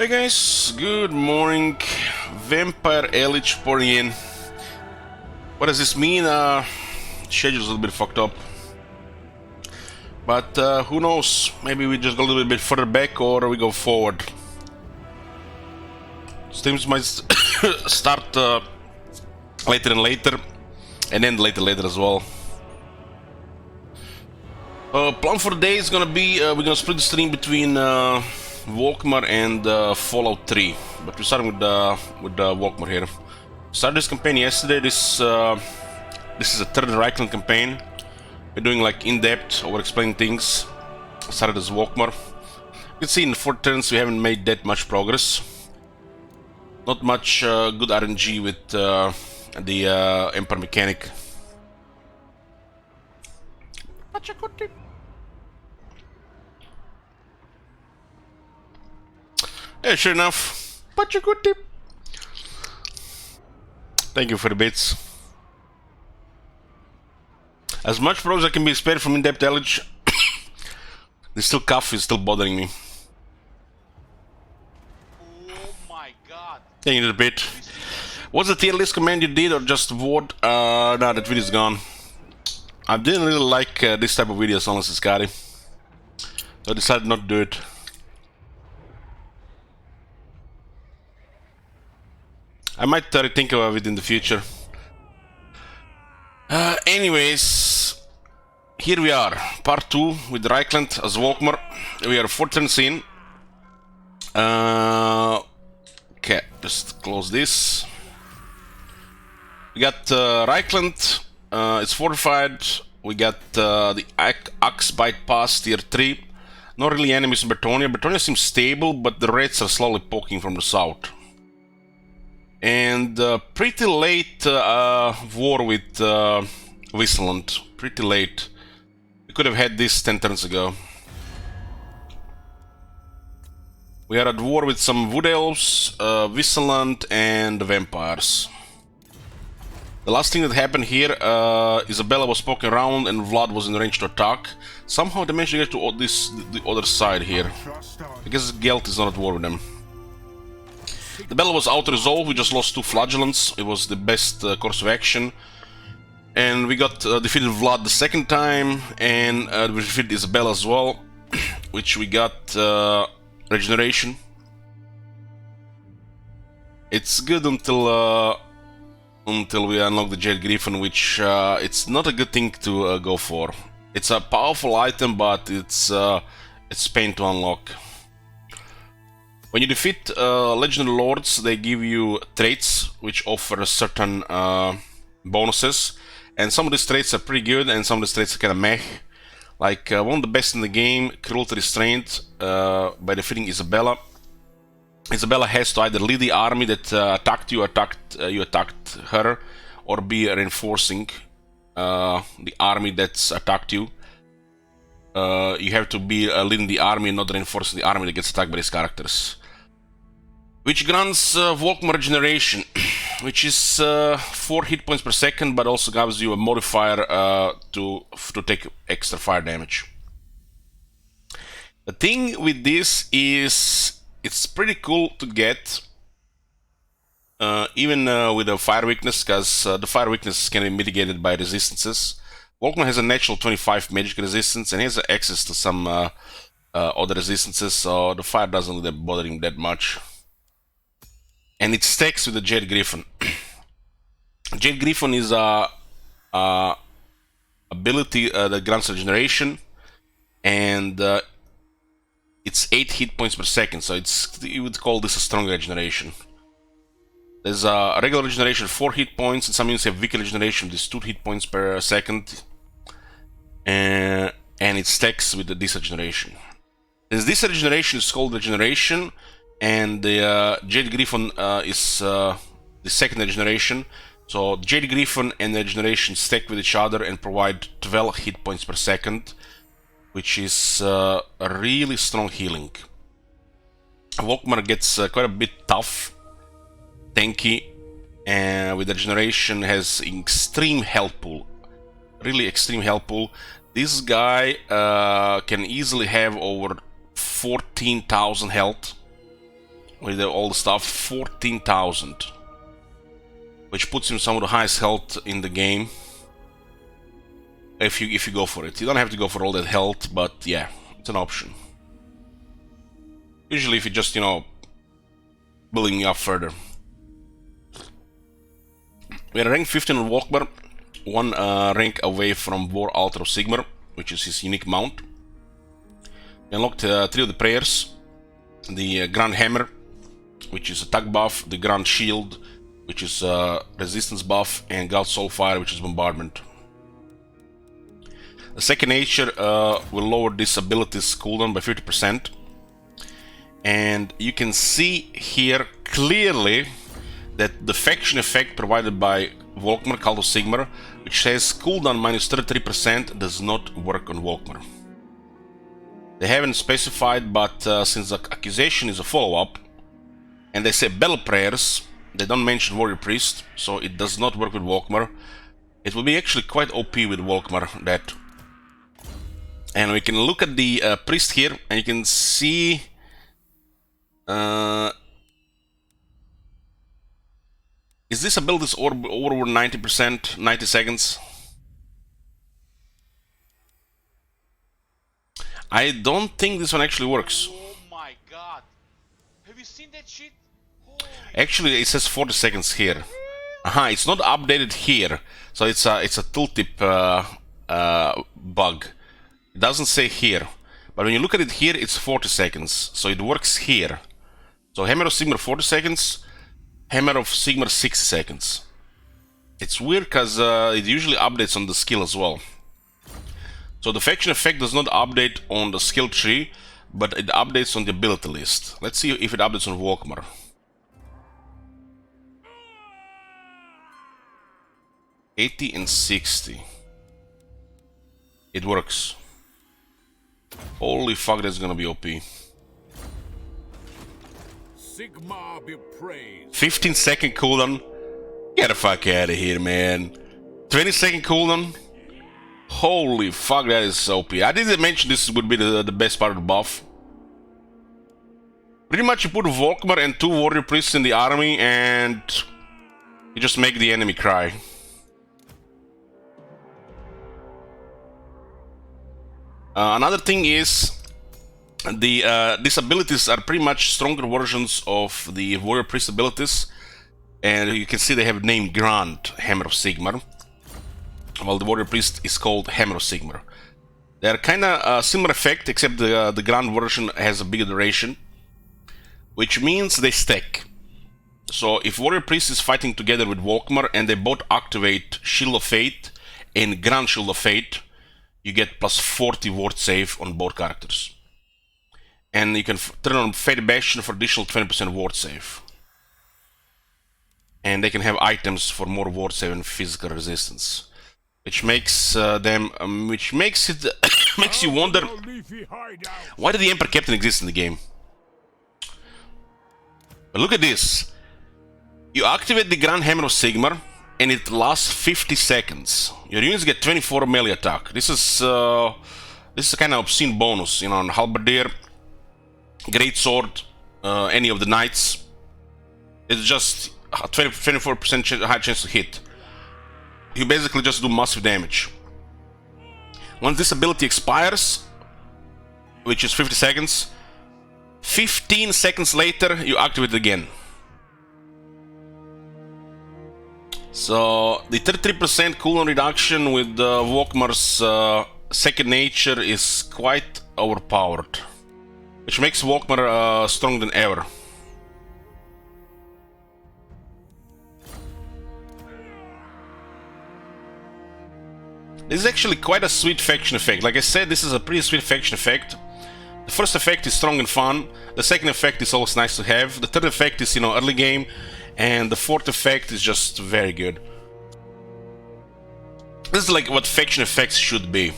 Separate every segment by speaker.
Speaker 1: Hey guys, good morning. Vampire Elich pouring in. What does this mean? Schedule's a little bit fucked up. But who knows? Maybe we just go a little bit further back or we go forward. Streams might start later and later, and then later as well. Plan for the day is gonna be we're gonna split the stream between Volkmar and Fallout 3, but we're starting with Volkmar here. Started this campaign yesterday. This is a third Reikland campaign. We're doing like in-depth, over-explaining things. Started as Volkmar. You can see in 4 turns we haven't made that much progress. Not much good RNG with the Emperor mechanic. Yeah, sure enough. But a good tip. Thank you for the bits. As much progress I can be spared from in-depth Elich. The still cough is still bothering me.
Speaker 2: Oh my god.
Speaker 1: Taking it a bit. What's the tier list command you did or just vote? No, that video's gone. I didn't really like this type of videos unless it's Scotty. So I decided not to do it. I might rethink about it in the future. Anyways, here we are, part 2 with Reikland as Volkmar. We are 4 turns in. Okay, just close this. We got Reikland, it's fortified. We got the Axe Bite Pass tier 3. Not really enemies in Bretonia. Bretonia seems stable, but the Reds are slowly poking from the south. And pretty late war with Reikland. Pretty late. We could have had this 10 turns ago. We are at war with some Wood Elves, Reikland, and the Vampires. The last thing that happened here, Isabella was poking around and Vlad was in range to attack. Somehow they managed to get to the other side here. I guess Gelt is not at war with them. The battle was auto-resolved, we just lost 2 flagellants. It was the best course of action. And we got defeated Vlad the second time, and we defeated Isabella as well, which we got regeneration. It's good until we unlock the Jade Griffin, which it's not a good thing to go for. It's a powerful item, but it's pain to unlock. When you defeat Legendary Lords, they give you traits which offer certain bonuses, and some of these traits are pretty good and some of these traits are kinda meh. Like one of the best in the game, Cruelty Restraint, by defeating Isabella. Isabella has to either lead the army that attacked you attacked her, or be reinforcing the army that's attacked you. You have to be leading the army and not reinforcing the army that gets attacked by these characters. Which grants Volkmar regeneration, which is 4 hit points per second, but also gives you a modifier to take extra fire damage. The thing with this is it's pretty cool to get, even with a fire weakness, because the fire weakness can be mitigated by resistances. Volkmar has a natural 25 magic resistance and he has access to some other resistances, so the fire doesn't really bother him that much. And it stacks with the Jade Griffin. Jade Griffin is a ability that grants regeneration, and it's 8 hit points per second, so you would call this a strong regeneration. There's a regular regeneration 4 hit points, and some units have weaker regeneration, which is 2 hit points per second. And it stacks with this regeneration. This regeneration is called regeneration, and the Jade Griffin is the second regeneration. So Jade Griffin and regeneration stack with each other and provide 12 hit points per second, which is a really strong healing. Volkmar gets quite a bit tough, tanky, and with regeneration has extreme health pool. Really extreme health pool. This guy can easily have over 14,000 health with all the stuff, 14,000, which puts him some of the highest health in the game. If you go for it, you don't have to go for all that health, but yeah, it's an option. Usually, if you just building me up further. We are rank 15 on Volkmar, one rank away from War Altar of Sigmar, which is his unique mount. We unlocked 3 of the prayers: the Grand Hammer, which is attack buff, the Grand Shield, which is resistance buff, and God Soulfire, which is bombardment. The second nature will lower this ability's cooldown by 50%. And you can see here clearly that the faction effect provided by Volkmar, Cult of Sigmar, which says cooldown minus 33%, does not work on Volkmar. They haven't specified, but since the accusation is a follow-up, and they say battle prayers, they don't mention warrior priest, so it does not work with Volkmar. It will be actually quite OP with Volkmar, that. And we can look at the priest here, and you can see is this ability over 90%, 90 seconds? I don't think this one actually works.
Speaker 2: Oh my god. Have you seen that shit? Holy
Speaker 1: Actually, it says 40 seconds here. It's not updated here, so it's a tooltip bug. It doesn't say here, but when you look at it here, it's 40 seconds, so it works here. So Hammer of Sigmar 40 seconds, Hammer of Sigmar 60 seconds. It's weird because it usually updates on the skill as well. So the faction effect does not update on the skill tree, but it updates on the ability list. Let's see if it updates on Volkmar. $80 and $60. It works. Holy fuck, that's gonna be OP.
Speaker 3: Sigmar be praised.
Speaker 1: 15-second cooldown. Get the fuck out of here, man. 20-second cooldown. Holy fuck, that is OP. I didn't mention this would be the best part of the buff. Pretty much you put Volkmar and 2 warrior priests in the army and you just make the enemy cry. Another thing is these abilities are pretty much stronger versions of the warrior priest abilities, and you can see they have name Grand Hammer of Sigmar, while the warrior priest is called Hammer of Sigmar. They are kind of similar effect, except the Grand version has a bigger duration, which means they stack. So if warrior priest is fighting together with Volkmar and they both activate Shield of Fate and Grand Shield of Fate, you get plus 40 ward save on both characters. And you can turn on Fate Bastion for additional 20% ward save. And they can have items for more ward save and physical resistance. Which makes makes you wonder, why did the Emperor Captain exist in the game? But look at this. You activate the Grand Hammer of Sigmar, and it lasts 50 seconds. Your units get 24 melee attack. This is a kind of obscene bonus, on Halberdier, Great Sword, any of the Knights. It's just a 24% high chance to hit. You basically just do massive damage. Once this ability expires, which is 50 seconds, 15 seconds later you activate it again. So the 33% cooldown reduction with Volkmar's second nature is quite overpowered, which makes Volkmar stronger than ever. This is actually quite a sweet faction effect. Like I said, this is a pretty sweet faction effect. The first effect is strong and fun. The second effect is always nice to have. The third effect is, early game. And the fourth effect is just very good. This is like what faction effects should be.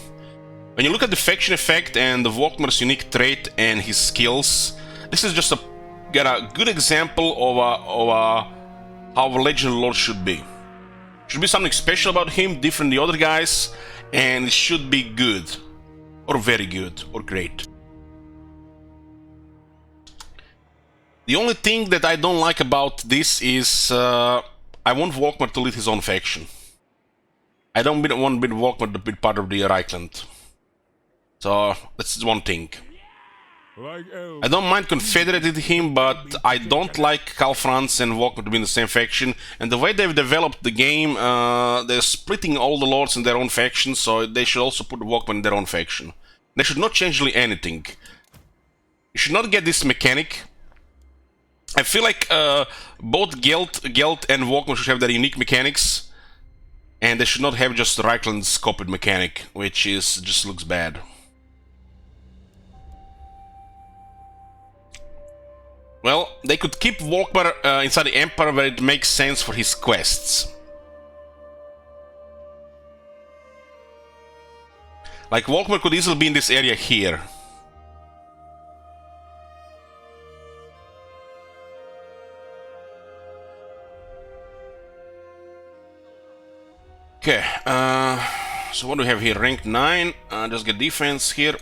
Speaker 1: When you look at the faction effect and the Volkmar's unique trait and his skills, this is just a good example of how a legendary lord should be. Should be something special about him, different than the other guys, and it should be good, or very good, or great. The only thing that I don't like about this is I want Volkmar to lead his own faction. I don't want Volkmar to be part of the Reikland. So that's one thing. I don't mind confederating him, but I don't like Karl Franz and Volkmar to be in the same faction. And the way they've developed the game, they're splitting all the lords in their own faction, so they should also put Volkmar in their own faction. They should not change really anything. You should not get this mechanic. I feel like both Gelt and Volkmar should have their unique mechanics, and they should not have just Reikland's copied mechanic, which is just looks bad. Well, they could keep Volkmar inside the Empire where it makes sense for his quests. Like, Volkmar could easily be in this area here. Okay, so what do we have here? Rank 9, just get defense here.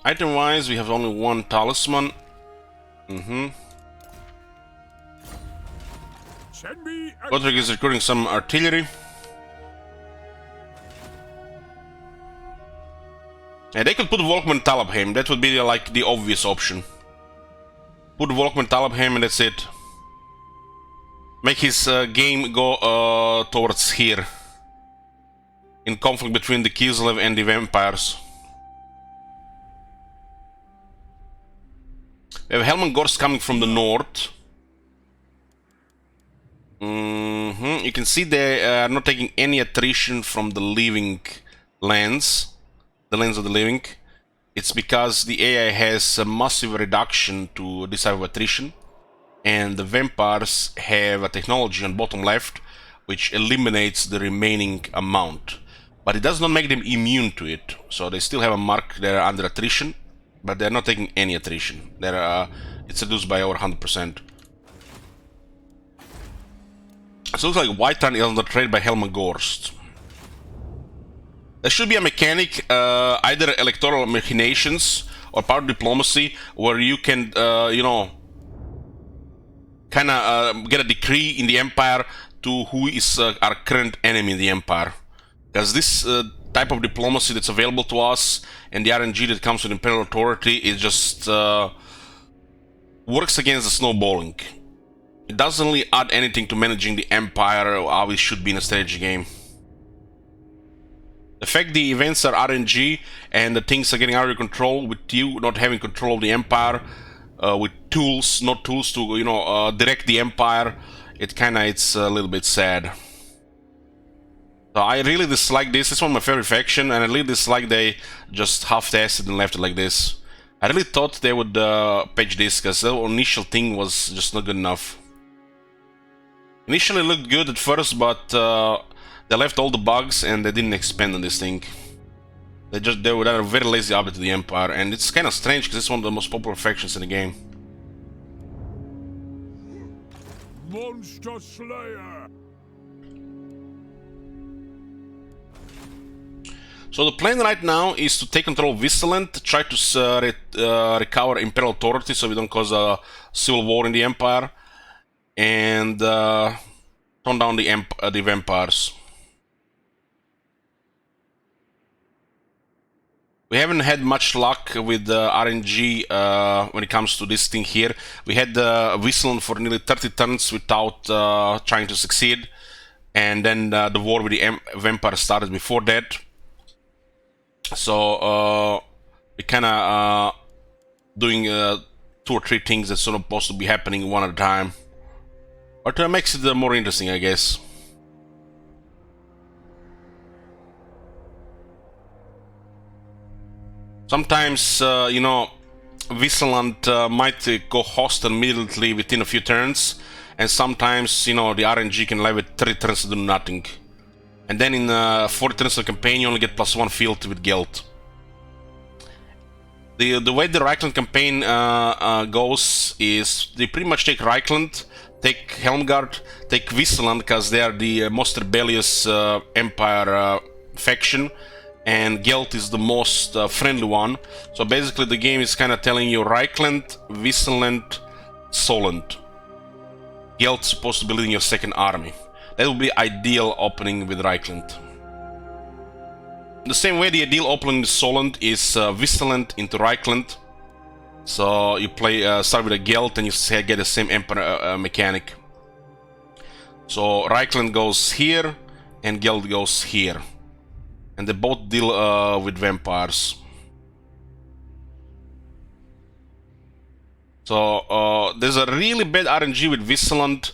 Speaker 1: Item-wise, we have only one talisman. Godric is recruiting some artillery. And they could put Volkmar Talabheim, that would be like the obvious option. Put Volkmar Talabheim and that's it. Make his game go towards here. In conflict between the Kislev and the vampires. We have Helmengorsk coming from the north. You can see they are not taking any attrition from the living lands. The lands of the living. It's because the AI has a massive reduction to this type of attrition. And the vampires have a technology on bottom left which eliminates the remaining amount. But it does not make them immune to it. So they still have a mark, they're under attrition. But they're not taking any attrition. It's reduced by over 100%. So it looks like Whiterun is under trade by Helmengorst. There should be a mechanic, either electoral machinations or power diplomacy, where you can, you know, kind of get a decree in the Empire to who is our current enemy in the Empire. Because this type of diplomacy that's available to us and the RNG that comes with Imperial Authority is just works against the snowballing. It doesn't really add anything to managing the Empire or how it should be in a strategy game. The fact the events are RNG and the things are getting out of control with you not having control of the Empire, with tools, not tools to, you know, direct the Empire, it's a little bit sad. So I really dislike this. It's one of my favorite faction, and I really dislike they just half-assed it and left it like this. I really thought they would patch this, because the initial thing was just not good enough. Initially it looked good at first, but they left all the bugs and they didn't expand on this thing. They were a very lazy update to the Empire, and it's kind of strange because it's one of the most popular factions in the game.
Speaker 3: Monster Slayer.
Speaker 1: So the plan right now is to take control of Visseland, try to recover Imperial Authority so we don't cause a civil war in the Empire, and tone down the vampires. We haven't had much luck with RNG when it comes to this thing here. We had Visseland for nearly 30 turns without trying to succeed, and then the war with the vampires started before that. So we kind of doing 2 or 3 things that's not supposed to be happening one at a time, but makes it more interesting, I guess. Sometimes you know, Visseland might go hostile immediately within a few turns, and sometimes, you know, the RNG can leave it 3 turns to do nothing. And then in 40 turns of the campaign, you only get +1 field with Gelt. The way the Reikland campaign goes is they pretty much take Reikland, take Helmgard, take Visseland, because they are the most rebellious Empire faction, and Gelt is the most friendly one. So basically the game is kind of telling you Reikland, Visseland, Solent. Guild supposed to be leading your second army. That would be ideal opening with Reikland. The same way the ideal opening with Solent is Vigilant into Reikland. So you play start with a Guild and you get the same Emperor mechanic. So Reikland goes here and Guild goes here. And they both deal with vampires. So there's a really bad RNG with Vigilant.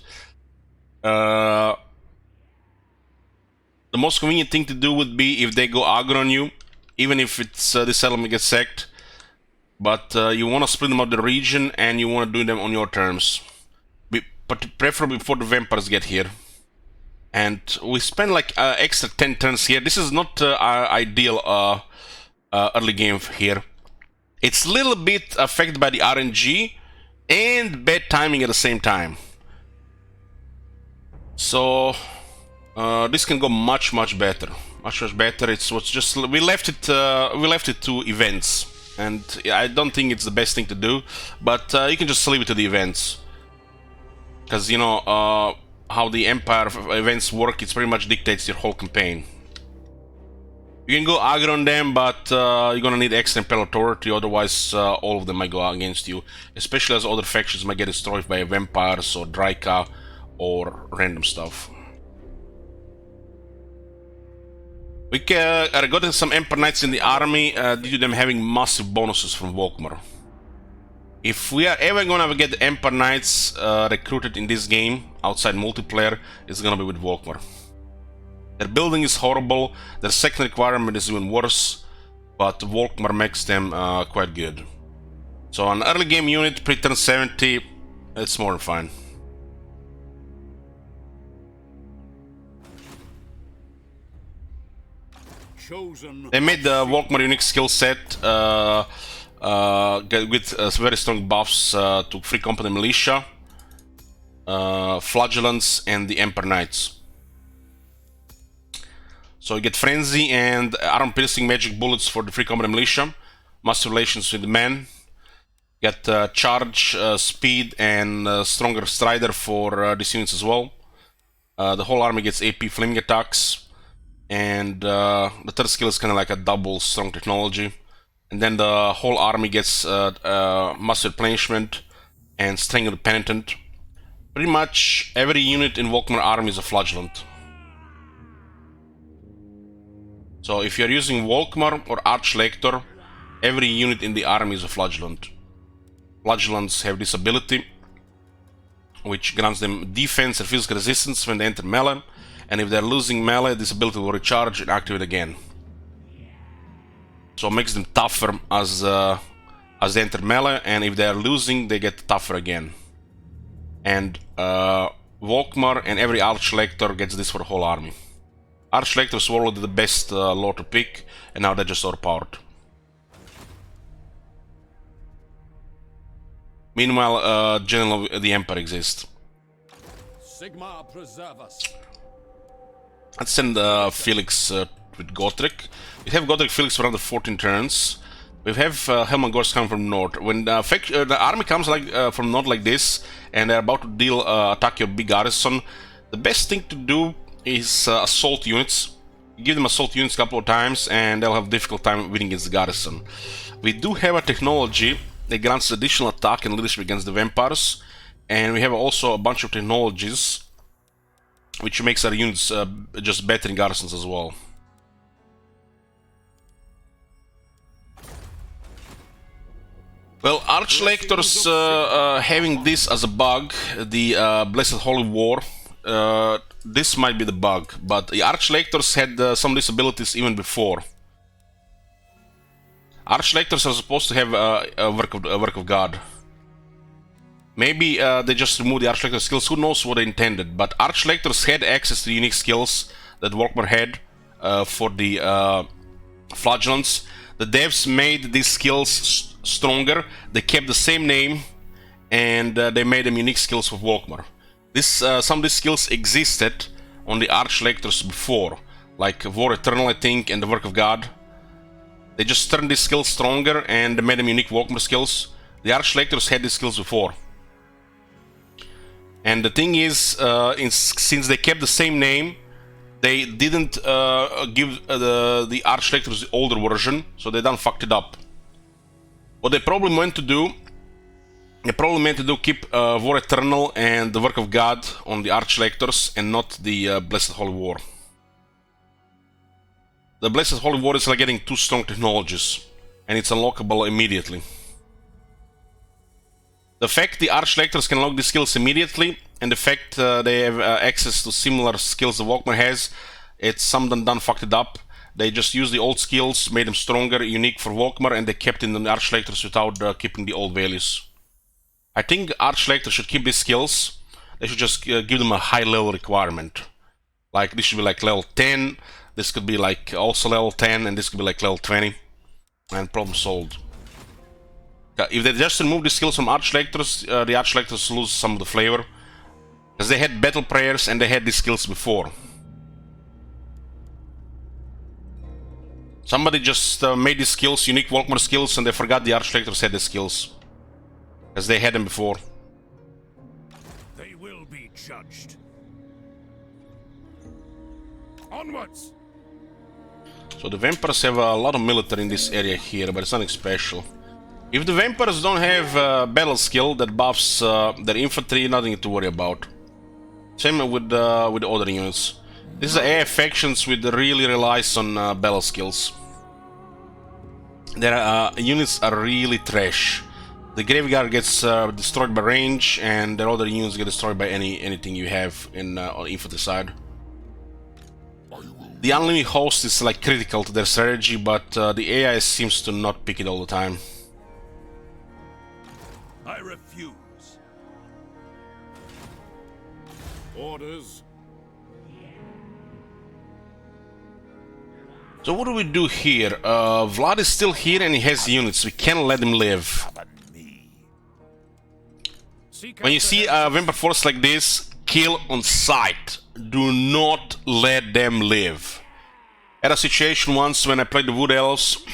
Speaker 1: The most convenient thing to do would be if they go aggro on you, even if it's this settlement gets sacked. But you want to split them up the region and you want to do them on your terms. But preferably before the vampires get here. And we spend like extra 10 turns here. This is not ideal early game here. It's a little bit affected by the RNG and bad timing at the same time. So this can go much better. Much better. It's what's just we left it to events. And I don't think it's the best thing to do, but you can just leave it to the events. Because, you know, how the Empire events work, it pretty much dictates your whole campaign. You can go aggro on them, but you're gonna need extra Imperial Authority, otherwise all of them might go against you. Especially as other factions might get destroyed by vampires or Draika or random stuff. We got some Emperor Knights in the army due to them having massive bonuses from Volkmar. If we are ever gonna get the Emperor Knights recruited in this game, outside multiplayer, it's gonna be with Volkmar. Their building is horrible, their second requirement is even worse, but Volkmar makes them quite good. So an early game unit, pre-turn 70, it's more than fine. They made the Volkmar unique skill set with very strong buffs to Free Company Militia, Flagellants, and the Emperor Knights. So you get Frenzy and arm-piercing magic bullets for the Free Company Militia, massive relations with the men, get charge, speed, and stronger Strider for these units as well. The whole army gets AP flaming attacks. And the third skill is kind of like a double strong technology. And then the whole army gets massive replenishment and strength of the penitent. Pretty much every unit in Volkmar army is a flagellant. So if you're using Volkmar or Archlector, every unit in the army is a flagellant. Flagellants have this ability, which grants them defense and physical resistance when they enter melee. And if they're losing melee, this ability will recharge and activate again. So it makes them tougher as they enter melee, and if they're losing, they get tougher again. And Volkmar and every Archlector gets this for the whole army. Archlectors were already the best lord to pick, and now they're just overpowered. Meanwhile, General of the Emperor exists.
Speaker 3: Sigmar preserve us.
Speaker 1: Let's send Felix with Gotrek. We have Gotrek Felix for another 14 turns. We have Helman Gors coming from north. When the army comes like from north like this, and they're about to attack your big garrison, the best thing to do is assault units. Give them assault units a couple of times, and they'll have a difficult time winning against the garrison. We do have a technology that grants additional attack and leadership against the vampires, and we have also a bunch of technologies which makes our units just better in garrisons as well. Well, Archlectors having this as a bug, the Blessed Holy War, this might be the bug, but the Archlectors had some disabilities even before. Archlectors are supposed to have a work of God. Maybe they just removed the Archlector skills, who knows what they intended, but Archlectors had access to unique skills that Volkmar had for the Flagellants. The devs made these skills stronger, they kept the same name, and they made them unique skills for Volkmar. Some of these skills existed on the Archlectors before, like War Eternal, I think, and the Work of God. They just turned these skills stronger and made them unique Volkmar skills. The Archlectors had these skills before. And the thing is, since they kept the same name, they didn't give the Archlectors the older version, so they done fucked it up. What they probably meant to do, keep War Eternal and the Work of God on the Archlectors and not the Blessed Holy War. The Blessed Holy War is like getting 2 strong technologies, and it's unlockable immediately. The fact the Archlectors can unlock these skills immediately, and the fact they have access to similar skills that Volkmar has, it's some done fucked it up. They just used the old skills, made them stronger, unique for Volkmar, and they kept in the Archlectors without keeping the old values. I think Archlectors should keep these skills. They should just give them a high level requirement. Like this should be like level 10, this could be like also level 10, and this could be like level 20. And problem solved. If they just remove the skills from Archlectors, the Archlectors lose some of the flavor. Because they had battle prayers and they had these skills before. Somebody just made these skills, unique Volkmar skills, and they forgot the Archlectors had the skills. Because they had them before.
Speaker 3: They will be judged. Onwards!
Speaker 1: So the Vampires have a lot of military in this area here, but it's nothing special. If the Vampires don't have battle skill that buffs their infantry, nothing to worry about. Same with the other units. This is AI factions which really relies on battle skills. Their units are really trash. The Graveguard gets destroyed by range, and their other units get destroyed by anything you have in on infantry side. The Unlimited Host is like critical to their strategy, but the AI seems to not pick it all the time.
Speaker 3: I refuse. Orders.
Speaker 1: So what do we do here? Vlad is still here and he has units. We can't let him live. When you see a Vampire force like this, kill on sight. Do not let them live. I had a situation once when I played the Wood Elves,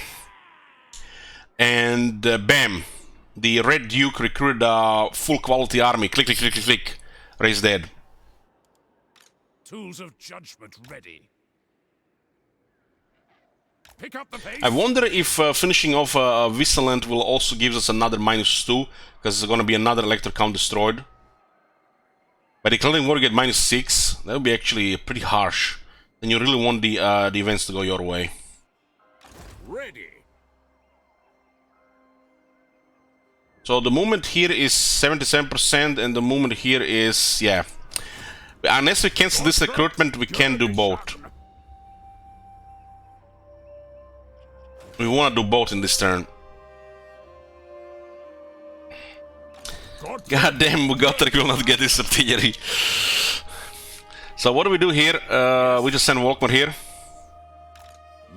Speaker 1: and bam, the Red Duke recruited a full quality army. Click, click, click, click, click. Raised dead.
Speaker 3: Tools of judgment ready. Pick up the pace.
Speaker 1: I wonder if finishing off Vissaland will also give us another -2, because there's gonna be another Electro count destroyed. By declaring war, you get -6. That would be actually pretty harsh. Then you really want the events to go your way.
Speaker 3: Ready.
Speaker 1: So the movement here is 77%, and the movement here is, yeah. Unless we cancel this recruitment, we can do both. We want to do both in this turn. God damn, Mugatrek will not get this artillery. So what do we do here? We just send Volkmar here.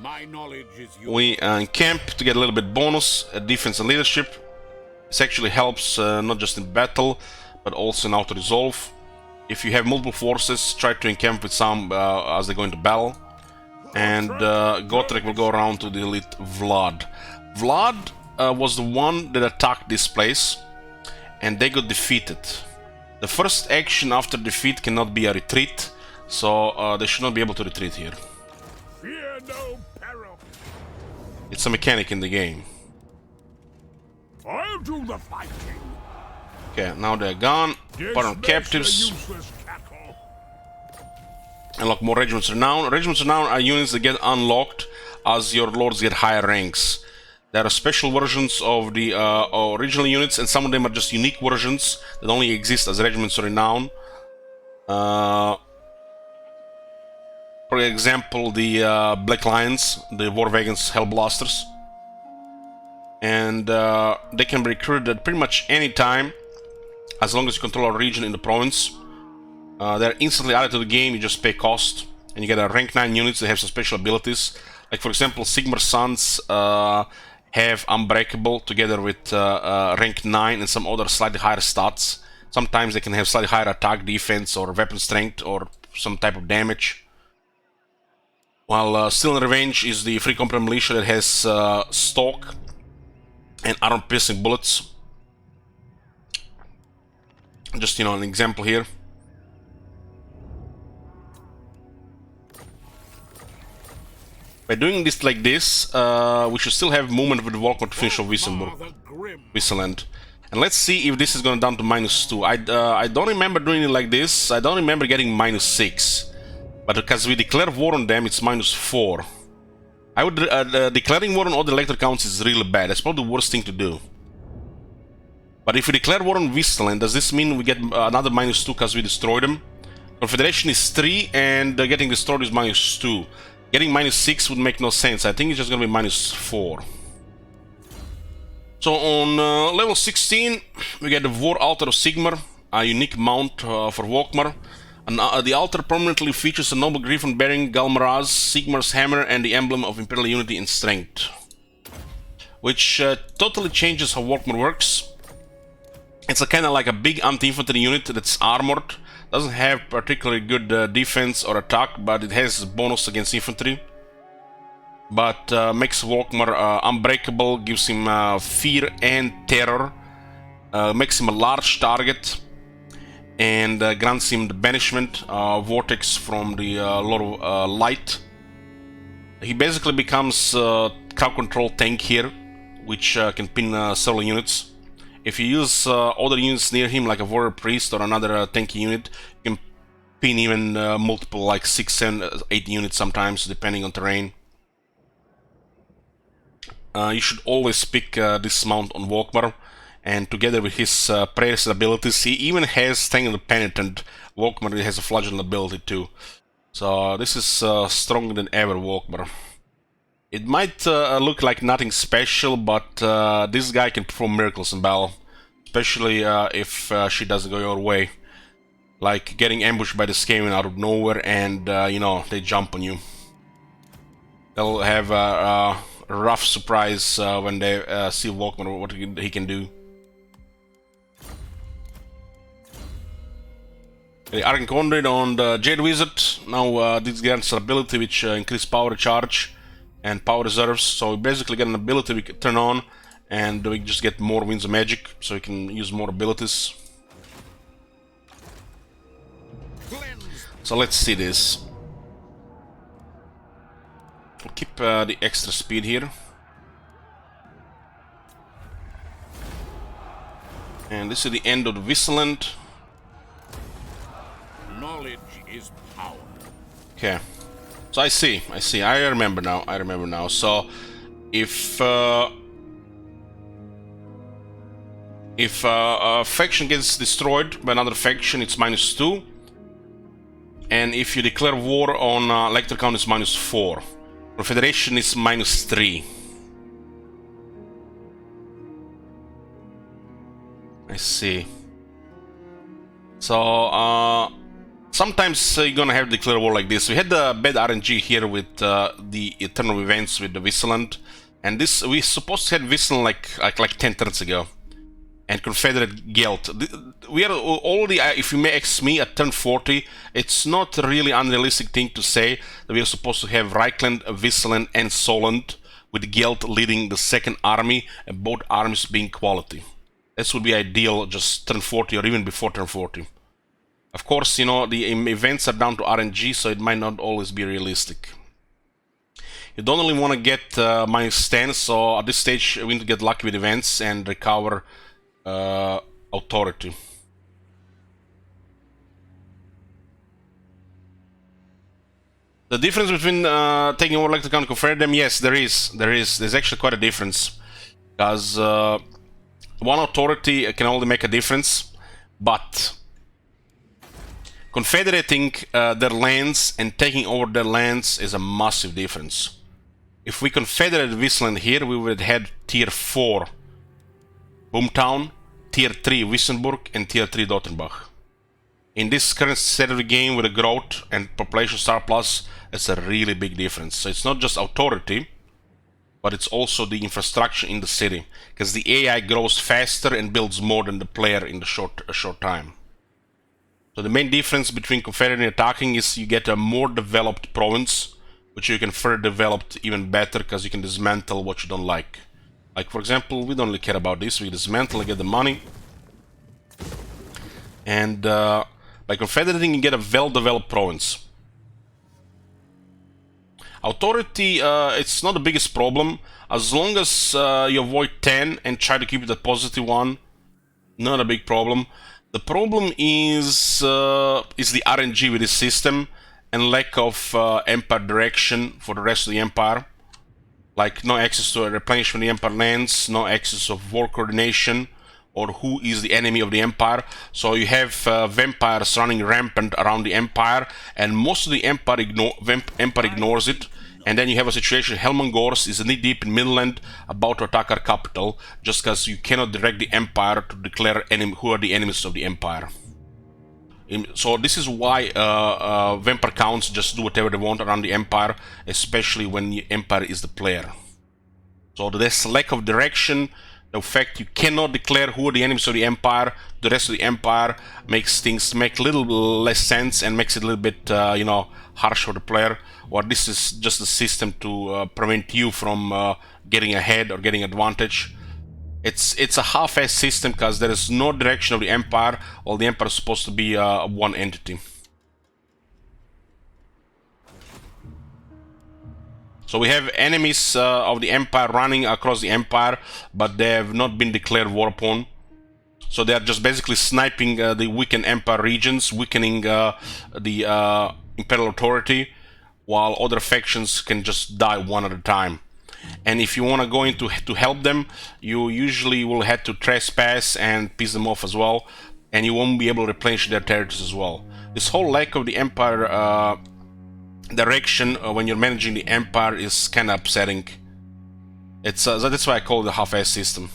Speaker 3: My knowledge is yours.
Speaker 1: We encamp to get a little bit bonus, defense and leadership. This actually helps not just in battle, but also in auto-resolve. If you have multiple forces, try to encamp with some as they go into battle. And Gotrek will go around to delete Vlad. Vlad was the one that attacked this place, and they got defeated. The first action after defeat cannot be a retreat, so they should not be able to retreat here.
Speaker 3: Fear no peril.
Speaker 1: It's a mechanic in the game.
Speaker 3: I'll do the fighting.
Speaker 1: Okay, now they're gone. Put on captives. Unlock more Regiments Renown. Regiments Renown are units that get unlocked as your lords get higher ranks. There are special versions of the original units, and some of them are just unique versions that only exist as Regiments Renown. For example, the Black Lions, the War Wagons Hellblasters. And they can be recruited at pretty much any time, as long as you control a region in the province. They're instantly added to the game, you just pay cost, and you get a rank 9 units that have some special abilities. Like for example, Sigmar's Sons have Unbreakable together with rank 9 and some other slightly higher stats. Sometimes they can have slightly higher attack, defense, or weapon strength, or some type of damage. While Still in Revenge is the free complement militia that has Stalk and armor-piercing bullets. Just, you know, an example here. By doing this like this, we should still have movement with Volkmar to finish off Wisseland. And let's see if this is going down to -2. I don't remember doing it like this. I don't remember getting -6. But because we declare war on them, it's -4. I would declaring war on all the electric counts is really bad. That's probably the worst thing to do. But if we declare war on Wisseland, does this mean we get another -2 because we destroy them? Confederation is 3 and getting destroyed is -2. Getting -6 would make no sense. I think it's just gonna be -4. So on level 16, we get the War Altar of Sigmar, a unique mount for Volkmar. And, the altar permanently features a noble griffin bearing Galmaraz, Sigmar's hammer, and the emblem of Imperial Unity and Strength. Which totally changes how Volkmar works. It's a kind of like a big anti-infantry unit that's armored. Doesn't have particularly good defense or attack, but it has bonus against infantry. But makes Volkmar unbreakable, gives him fear and terror, makes him a large target, and grants him the banishment vortex from the Lord of Light. He basically becomes crowd control tank here, which can pin several units. If you use other units near him, like a warrior priest or another tanky unit, you can pin even multiple, like 6, 7, 8 units sometimes, depending on terrain. You should always pick this mount on Volkmar, and together with his prayers and abilities, he even has Strength of the Penitent. Volkmar has a flagellant ability too. So this is stronger than ever, Volkmar. It might look like nothing special, but this guy can perform miracles in battle. Especially if she doesn't go your way. Like getting ambushed by the Skaven out of nowhere and, you know, they jump on you. They'll have a rough surprise when they see Volkmar, what he can do. The Arcane Conduit on the Jade Wizard. Now this grants an ability which increases power charge and power reserves, so we basically get an ability we can turn on, and we just get more Winds of Magic, so we can use more abilities. So let's see this. We'll keep the extra speed here. And this is the end of the Wisseland.
Speaker 3: Knowledge is power.
Speaker 1: Okay. So I see, I remember now, So, if a faction gets destroyed by another faction, it's -2. And if you declare war on electric count, it's -4. Confederation is -3. I see. So, sometimes you're gonna have to declare war like this. We had the bad RNG here with the Eternal Events with the Wisseland, and this we supposed to have Wisseland like 10 turns ago, and Confederate Gelt. We are already, if you may ask me, at turn 40. It's not really unrealistic thing to say that we are supposed to have Reikland, Wisseland, and Solent, with Gelt leading the second army, and both armies being quality. This would be ideal, just turn 40 or even before turn 40. Of course, you know, the events are down to RNG, so it might not always be realistic. You don't only want to get -10, so at this stage we need to get lucky with events and recover authority. The difference between taking over electric and confer them, yes, there's actually quite a difference. Because one authority can only make a difference, but confederating their lands and taking over their lands is a massive difference. If we confederate Wisseland here, we would have had tier 4 Boomtown, tier 3 Wissenburg, and tier 3 Dotterbach. In this current state of the game with the growth and population surplus, it's a really big difference. So it's not just authority, but it's also the infrastructure in the city, because the AI grows faster and builds more than the player in a short time. So the main difference between confederating and attacking is you get a more developed province, which you can further develop even better because you can dismantle what you don't like. Like, for example, we don't really care about this. We dismantle and get the money. And by confederating, you get a well-developed province. Authority, it's not the biggest problem. As long as you avoid 10 and try to keep it a positive one, not a big problem. The problem is the RNG with this system and lack of empire direction for the rest of the empire. Like no access to a replenishment of the empire lands, no access of war coordination, or who is the enemy of the empire. So you have vampires running rampant around the empire, and most of the empire ignores it. And then you have a situation, Helmangors is knee-deep in Midland, about to attack our capital, just because you cannot direct the empire to declare who are the enemies of the empire. So this is why vampire counts just do whatever they want around the empire, especially when the empire is the player. So there's lack of direction. The fact you cannot declare who are the enemies of the empire, the rest of the empire, makes things make a little less sense and makes it a little bit, harsh for the player. Or this is just a system to prevent you from getting ahead or getting advantage. It's a half-assed system because there is no direction of the empire, while the empire is supposed to be one entity. So we have enemies of the empire running across the empire, but they have not been declared war upon. So they are just basically sniping the weakened empire regions, weakening the imperial authority, while other factions can just die one at a time. And if you want to go into to help them, you usually will have to trespass and piss them off as well, and you won't be able to replenish their territories as well. This whole lack of the empire direction when you're managing the empire is kind of upsetting. It's that's why I call it the half-assed system.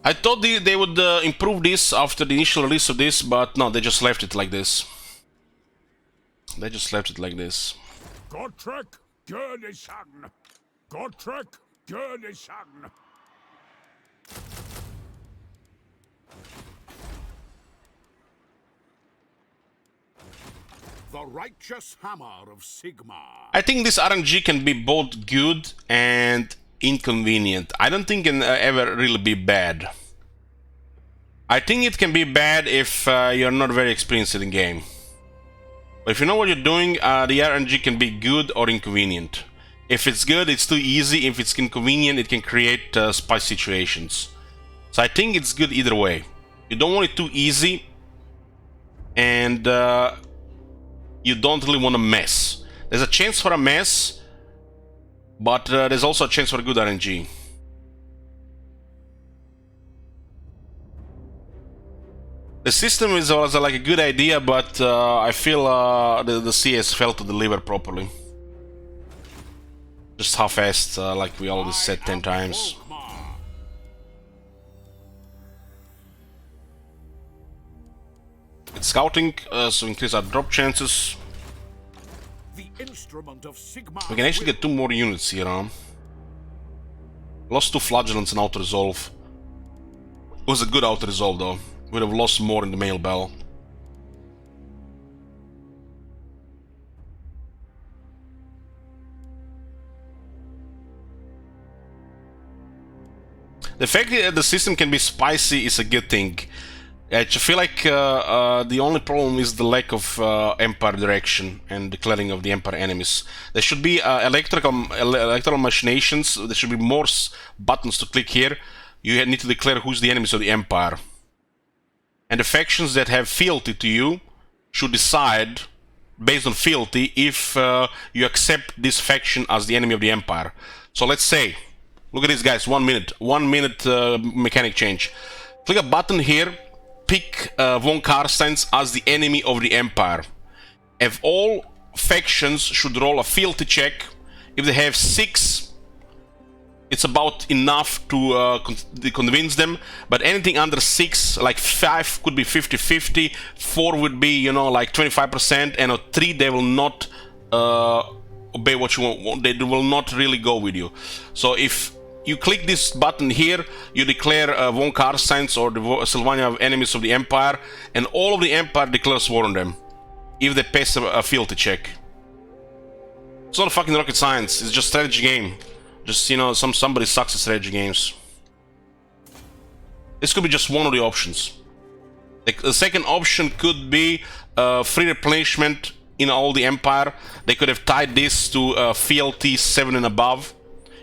Speaker 1: I thought they would improve this after the initial release of this, but no, they just left it like this. They just left it like this.
Speaker 3: Gottrek Gurnishan. Gottrek Gurnishan. The righteous hammer of Sigmar.
Speaker 1: I think this RNG can be both good and inconvenient. I don't think it can ever really be bad. I think it can be bad if you're not very experienced in the game. But if you know what you're doing, the RNG can be good or inconvenient. If it's good, it's too easy. If it's inconvenient, it can create spicy situations. So I think it's good either way. You don't want it too easy, and you don't really want to mess. There's a chance for a mess, but there's also a chance for a good RNG. The system was like a good idea, but I feel the CS failed to deliver properly. Just half-assed, like we already said 10 times. It's scouting, so increase our drop chances. We can actually get 2 more units here, huh? Lost 2 flagellants in auto-resolve. It was a good auto-resolve though. Would have lost more in the mail bell. The fact that the system can be spicy is a good thing. I feel like the only problem is the lack of empire direction and declaring of the empire enemies. There should be electoral machinations. There should be more buttons to click here. You need to declare who's the enemies of the empire. And the factions that have fealty to you should decide, based on fealty, if you accept this faction as the enemy of the empire. So let's say, look at this guys, 1 minute. 1 minute mechanic change. Click a button here, pick von Karsteins as the enemy of the empire. If all factions should roll a fealty check, if they have 6, it's about enough to convince them, but anything under 6, like 5 could be 50-50, 4 would be, you know, like 25%, and at 3 they will not obey what you want, they will not really go with you. So if you click this button here, you declare von Karsteins or the Sylvania enemies of the empire, and all of the empire declares war on them, if they pass a fealty check. It's not a fucking rocket science, it's just strategy game. Just, you know, somebody sucks at strategy games. This could be just one of the options. The second option could be free replenishment in all the empire. They could have tied this to fealty 7 and above.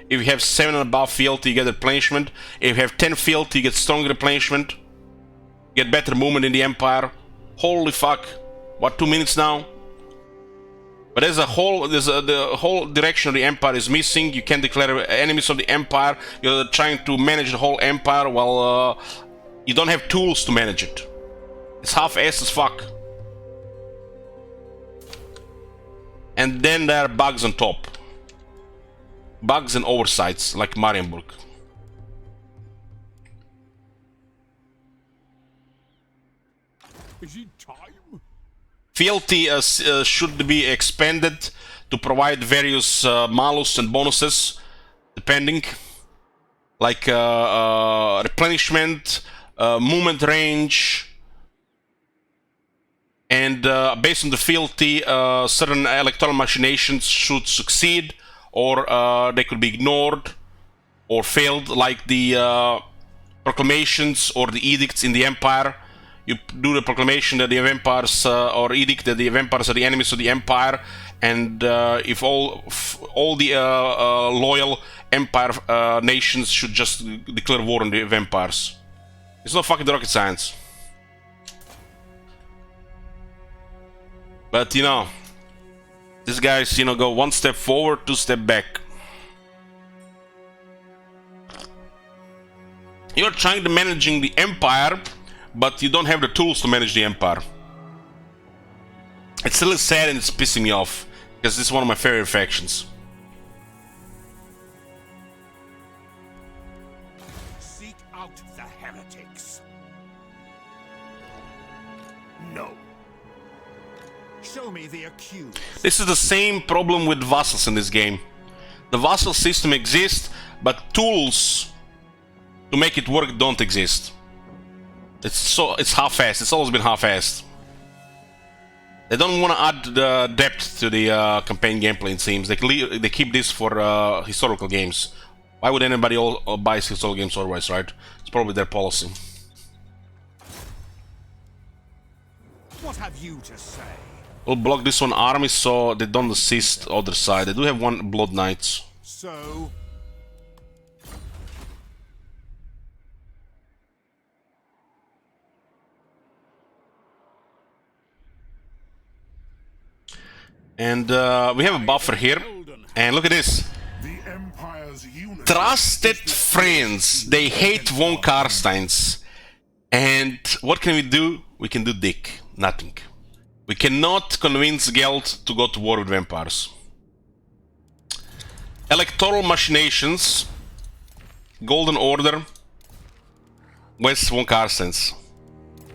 Speaker 1: If you have 7 and above fealty, you get replenishment. If you have 10 fealty, you get strong replenishment. You get better movement in the empire. Holy fuck. What, 2 minutes now? But the whole direction of the empire is missing. You can declare enemies of the empire. You're trying to manage the whole empire while you don't have tools to manage it. It's half-assed as fuck. And then there are bugs on top. Bugs and oversights, like Marienburg.
Speaker 3: Is it time?
Speaker 1: Fealty should be expanded to provide various malus and bonuses, depending. Like replenishment, movement range, and based on the fealty, certain electoral machinations should succeed, or they could be ignored or failed, like the proclamations or the edicts in the empire. You do the proclamation that the empires or edict that the empires are the enemies of the empire, and if all the loyal empire nations should just declare war on the empires. It's not fucking rocket science. But you know, these guys, you know, go 1 step forward, 2 step back. You're trying to managing the empire, but you don't have the tools to manage the empire. It's really sad and it's pissing me off, because this is one of my favorite factions.
Speaker 3: Seek out the heretics. No. Show me the accused.
Speaker 1: This is the same problem with vassals in this game. The vassal system exists, but tools to make it work don't exist. It's half-assed. It's always been half-assed. They don't want to add the depth to the campaign gameplay, it seems. They keep this for historical games. Why would anybody buy historical games otherwise, right? It's probably their policy.
Speaker 3: What have you to say?
Speaker 1: We'll block this one army so they don't assist other side. They do have one Blood Knights.
Speaker 3: So...
Speaker 1: And we have a buffer here. And look at this.
Speaker 3: The Empire's unity.
Speaker 1: Trusted friends. They hate von Karsteins. And what can we do? We can do dick. Nothing. We cannot convince Geld to go to war with vampires. Electoral machinations. Golden Order. West von Karsteins.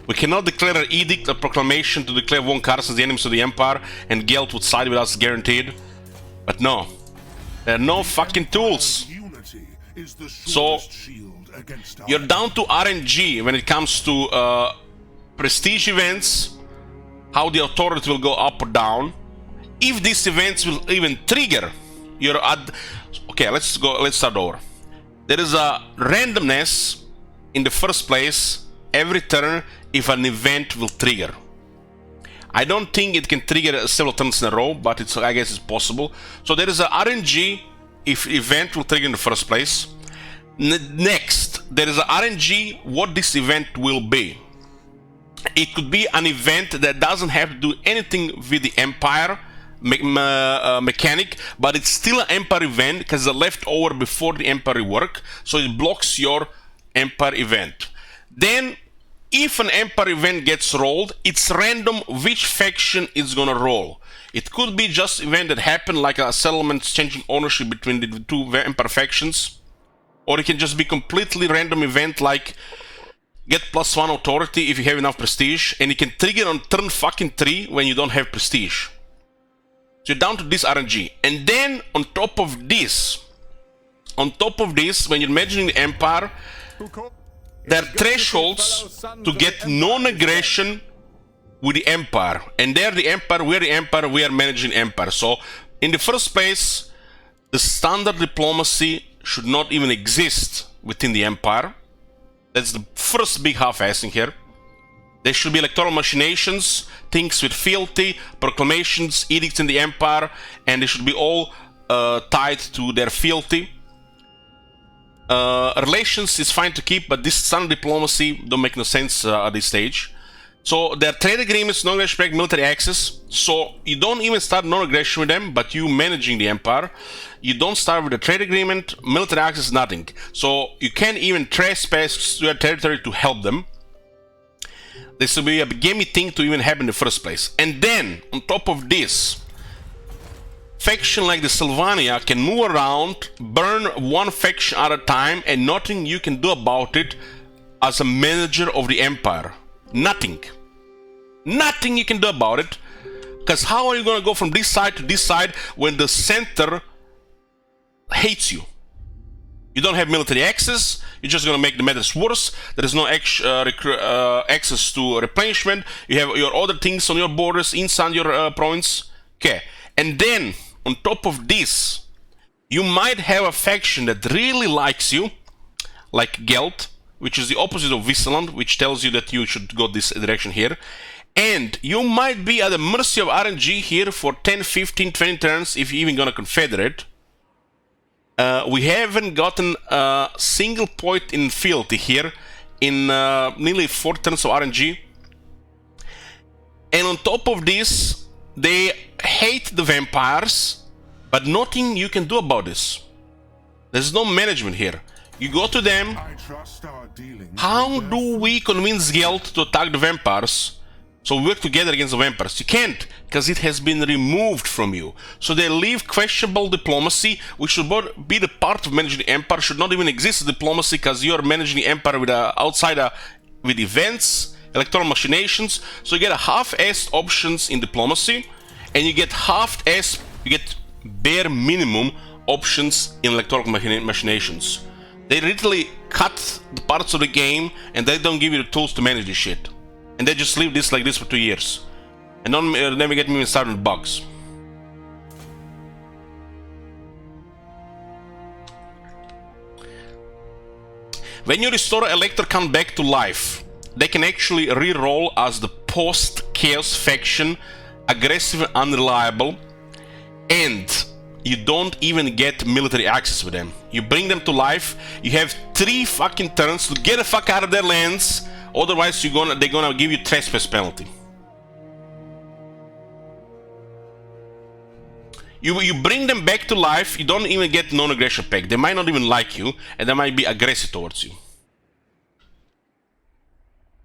Speaker 1: We cannot declare an edict or proclamation to declare von Karsteins the enemies of the Empire, and Geld would side with us guaranteed. But no. There are no fucking tools. So, you're down to RNG when it comes to prestige events, how the authority will go up or down. If these events will even trigger your okay, let's start over. There is a randomness in the first place every turn if an event will trigger. I don't think it can trigger several turns in a row, but I guess it's possible. So there is a RNG if event will trigger in the first place. Next, there is a RNG what this event will be. It could be an event that doesn't have to do anything with the Empire mechanic, but it's still an Empire event because it's a leftover before the Empire work, so it blocks your Empire event. Then, if an Empire event gets rolled, it's random which faction is gonna roll. It could be just event that happened, like a settlement changing ownership between the two Empire factions, or it can just be completely random event like get +1 authority if you have enough prestige, and it can trigger on turn fucking 3 when you don't have prestige. So you're down to this RNG, and then on top of this, when you're managing the Empire, there are thresholds to get non-aggression with the Empire. And they're the Empire, we're the Empire, we are managing Empire. So, in the first place, the standard diplomacy should not even exist within the Empire. That's the first big half-assing here. There should be electoral machinations, things with fealty, proclamations, edicts in the empire, and they should be all tied to their fealty. Relations is fine to keep, but this standard diplomacy don't make no sense at this stage. So there are trade agreements, non-aggression, military access. So you don't even start non-aggression with them, but you managing the empire. You don't start with a trade agreement, military access, nothing. So you can't even trespass to their territory to help them. This will be a gamey thing to even happen in the first place. And then, on top of this, faction like the Sylvania can move around, burn one faction at a time, and nothing you can do about it as a manager of the empire. Nothing. Nothing you can do about it. Because how are you going to go from this side to this side when the center hates you? You don't have military access. You're just going to make the matters worse. There is no access to replenishment. You have your other things on your borders inside your province. Okay. And then, on top of this, you might have a faction that really likes you, like Geld, which is the opposite of Wisseland, which tells you that you should go this direction here. And you might be at the mercy of RNG here for 10, 15, 20 turns if you're even going to confederate. We haven't gotten a single point in fealty here in nearly 4 turns of RNG. And on top of this, they hate the vampires, but nothing you can do about this. There's no management here. You go to them.
Speaker 3: I trust our dealings.
Speaker 1: How do we convince Geld to attack the vampires? So we work together against the vampires. You can't, because it has been removed from you. So they leave questionable diplomacy, which should be the part of managing the empire. Should not even exist diplomacy, because you are managing the empire with with events, electoral machinations. So you get a half-assed options in diplomacy, and you get half-assed, you get bare minimum options in electoral machinations. They literally cut the parts of the game, and they don't give you the tools to manage this shit. And they just leave this like this for 2 years. And don't never get me even started with bugs. When you restore an elector count back to life, they can actually re-roll as the post-chaos faction, aggressive and unreliable, and you don't even get military access with them. You bring them to life, you have 3 fucking turns to get the fuck out of their lands, otherwise they're gonna give you trespass penalty. You bring them back to life, you don't even get non-aggression pack. They might not even like you, and they might be aggressive towards you.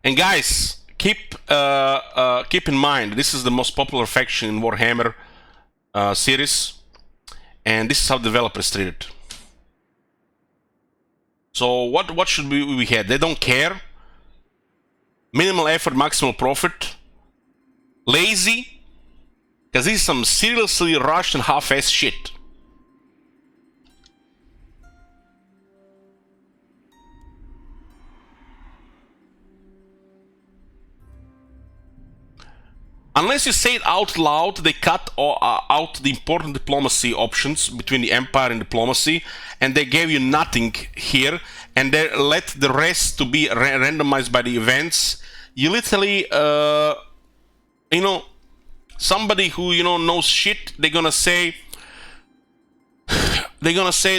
Speaker 1: And guys, keep in mind, this is the most popular faction in Warhammer series, and this is how developers treat it. So what should we have? They don't care. Minimal effort, maximal profit. Lazy, because this is some seriously rushed and half-assed shit. Unless you say it out loud, they cut out the important diplomacy options between the Empire and diplomacy, and they gave you nothing here, and they let the rest to be randomized by the events. You literally, somebody who, knows shit, they're gonna say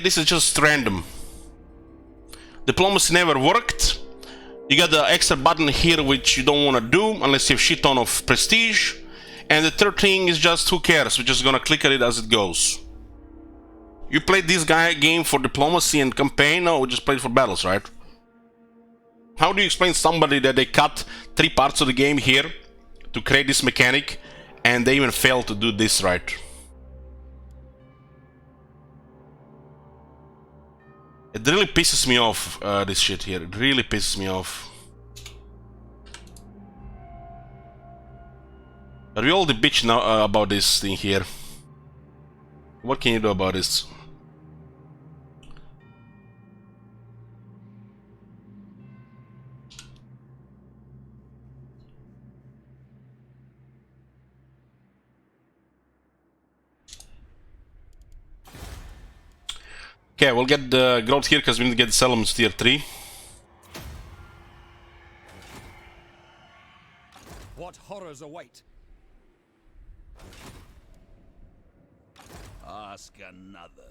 Speaker 1: this is just random. Diplomacy never worked. You got the extra button here which you don't want to do unless you have shit ton of prestige. And the third thing is just who cares, we're just gonna click at it as it goes. You played this game for diplomacy and campaign? No, we just played for battles, right? How do you explain somebody that they cut 3 parts of the game here to create this mechanic and they even failed to do this right? It really pisses me off, this shit here. It really pisses me off. But we all the bitch now about this thing here. What can you do about this? Okay, we'll get the growth here because we need to get settlements tier 3.
Speaker 4: What horrors await? Ask another.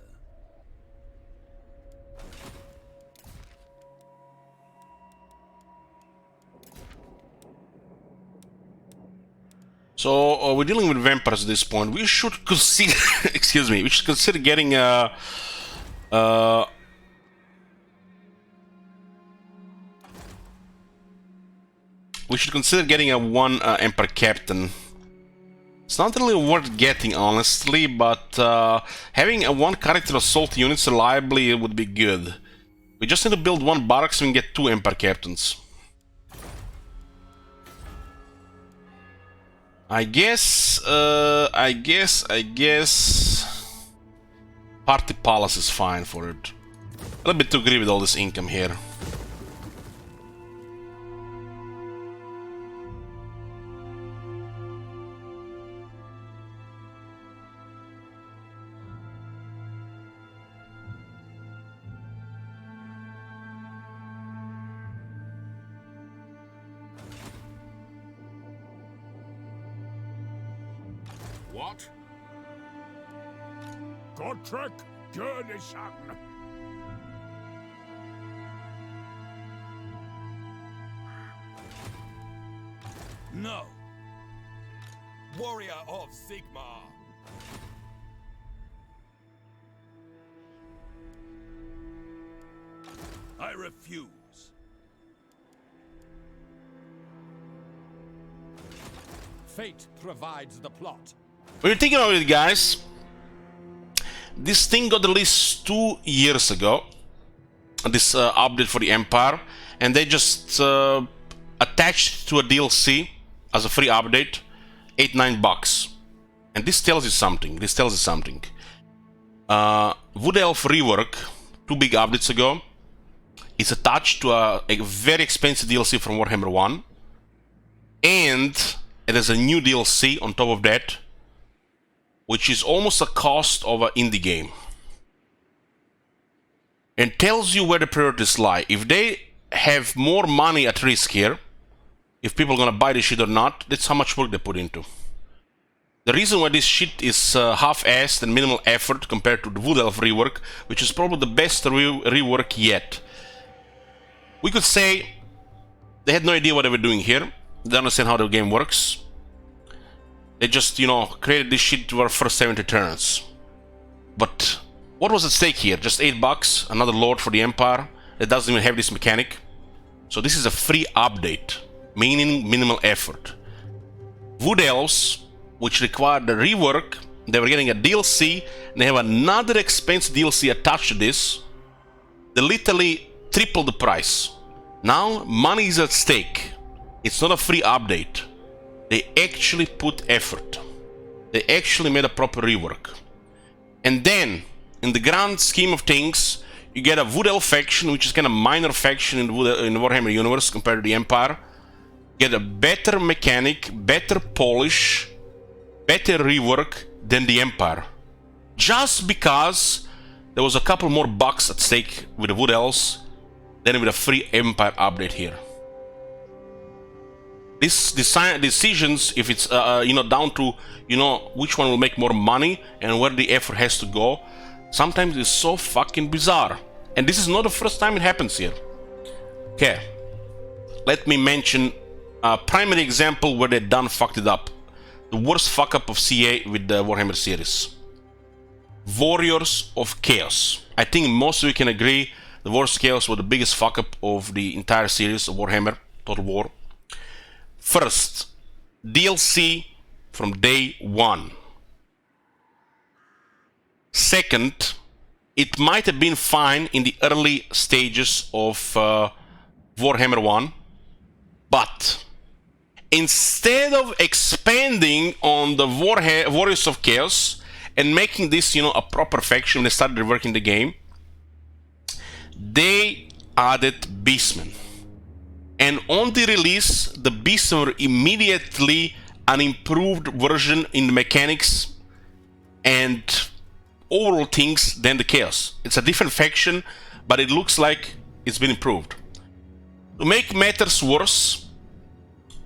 Speaker 1: So we're dealing with vampires at this point. We should consider, excuse me, we should consider getting a. We should consider getting a one Emperor Captain. It's not really worth getting, honestly, but having a one character assault units reliably would be good. We just need to build one barracks and get two Emperor Captains. I guess Party Palace is fine for it. A little bit too greedy with all this income here.
Speaker 4: What? Godtrek Gurnison. No. Warrior of Sigmar. I refuse. Fate provides the plot.
Speaker 1: When you're thinking about it, guys, this thing got released 2 years ago, this update for the Empire, and they just attached it to a DLC as a free update, $8-9. And this tells you something. Wood Elf rework, 2 big updates ago, is attached to a very expensive DLC from Warhammer 1, and it has a new DLC on top of that, which is almost the cost of an indie game. And tells you where the priorities lie. If they have more money at risk here, if people are gonna buy this shit or not, that's how much work they put into. The reason why this shit is half-assed and minimal effort compared to the Wood Elf rework, which is probably the best rework yet. We could say they had no idea what they were doing here. They don't understand how the game works. They just, you know, created this shit to our first 70 turns. But what was at stake here? Just $8, another lord for the Empire that doesn't even have this mechanic. So this is a free update, meaning minimal effort. Wood Elves, which required the rework, they were getting a DLC, and they have another expensive DLC attached to this. They literally tripled the price. Now money is at stake. It's not a free update. They actually put effort. They actually made a proper rework. And then, in the grand scheme of things, you get a Wood Elf faction, which is kind of minor faction in the Warhammer universe compared to the Empire. Get a better mechanic, better polish, better rework than the Empire. Just because there was a couple more bucks at stake with the Wood Elves than with a free Empire update here. These decisions, if it's down to which one will make more money and where the effort has to go, sometimes it's so fucking bizarre. And this is not the first time it happens here. Okay, let me mention a primary example where they done fucked it up. The worst fuck up of CA with the Warhammer series. Warriors of Chaos. I think most of you can agree the Warriors of Chaos were the biggest fuck up of the entire series of Warhammer Total War. First, DLC from day one. Second, it might have been fine in the early stages of Warhammer 1, but instead of expanding on the Warriors of Chaos and making this, a proper faction when they started reworking the game, they added Beastmen. And on the release, the Beasts were immediately an improved version in the mechanics and overall things than the Chaos. It's a different faction, but it looks like it's been improved. To make matters worse,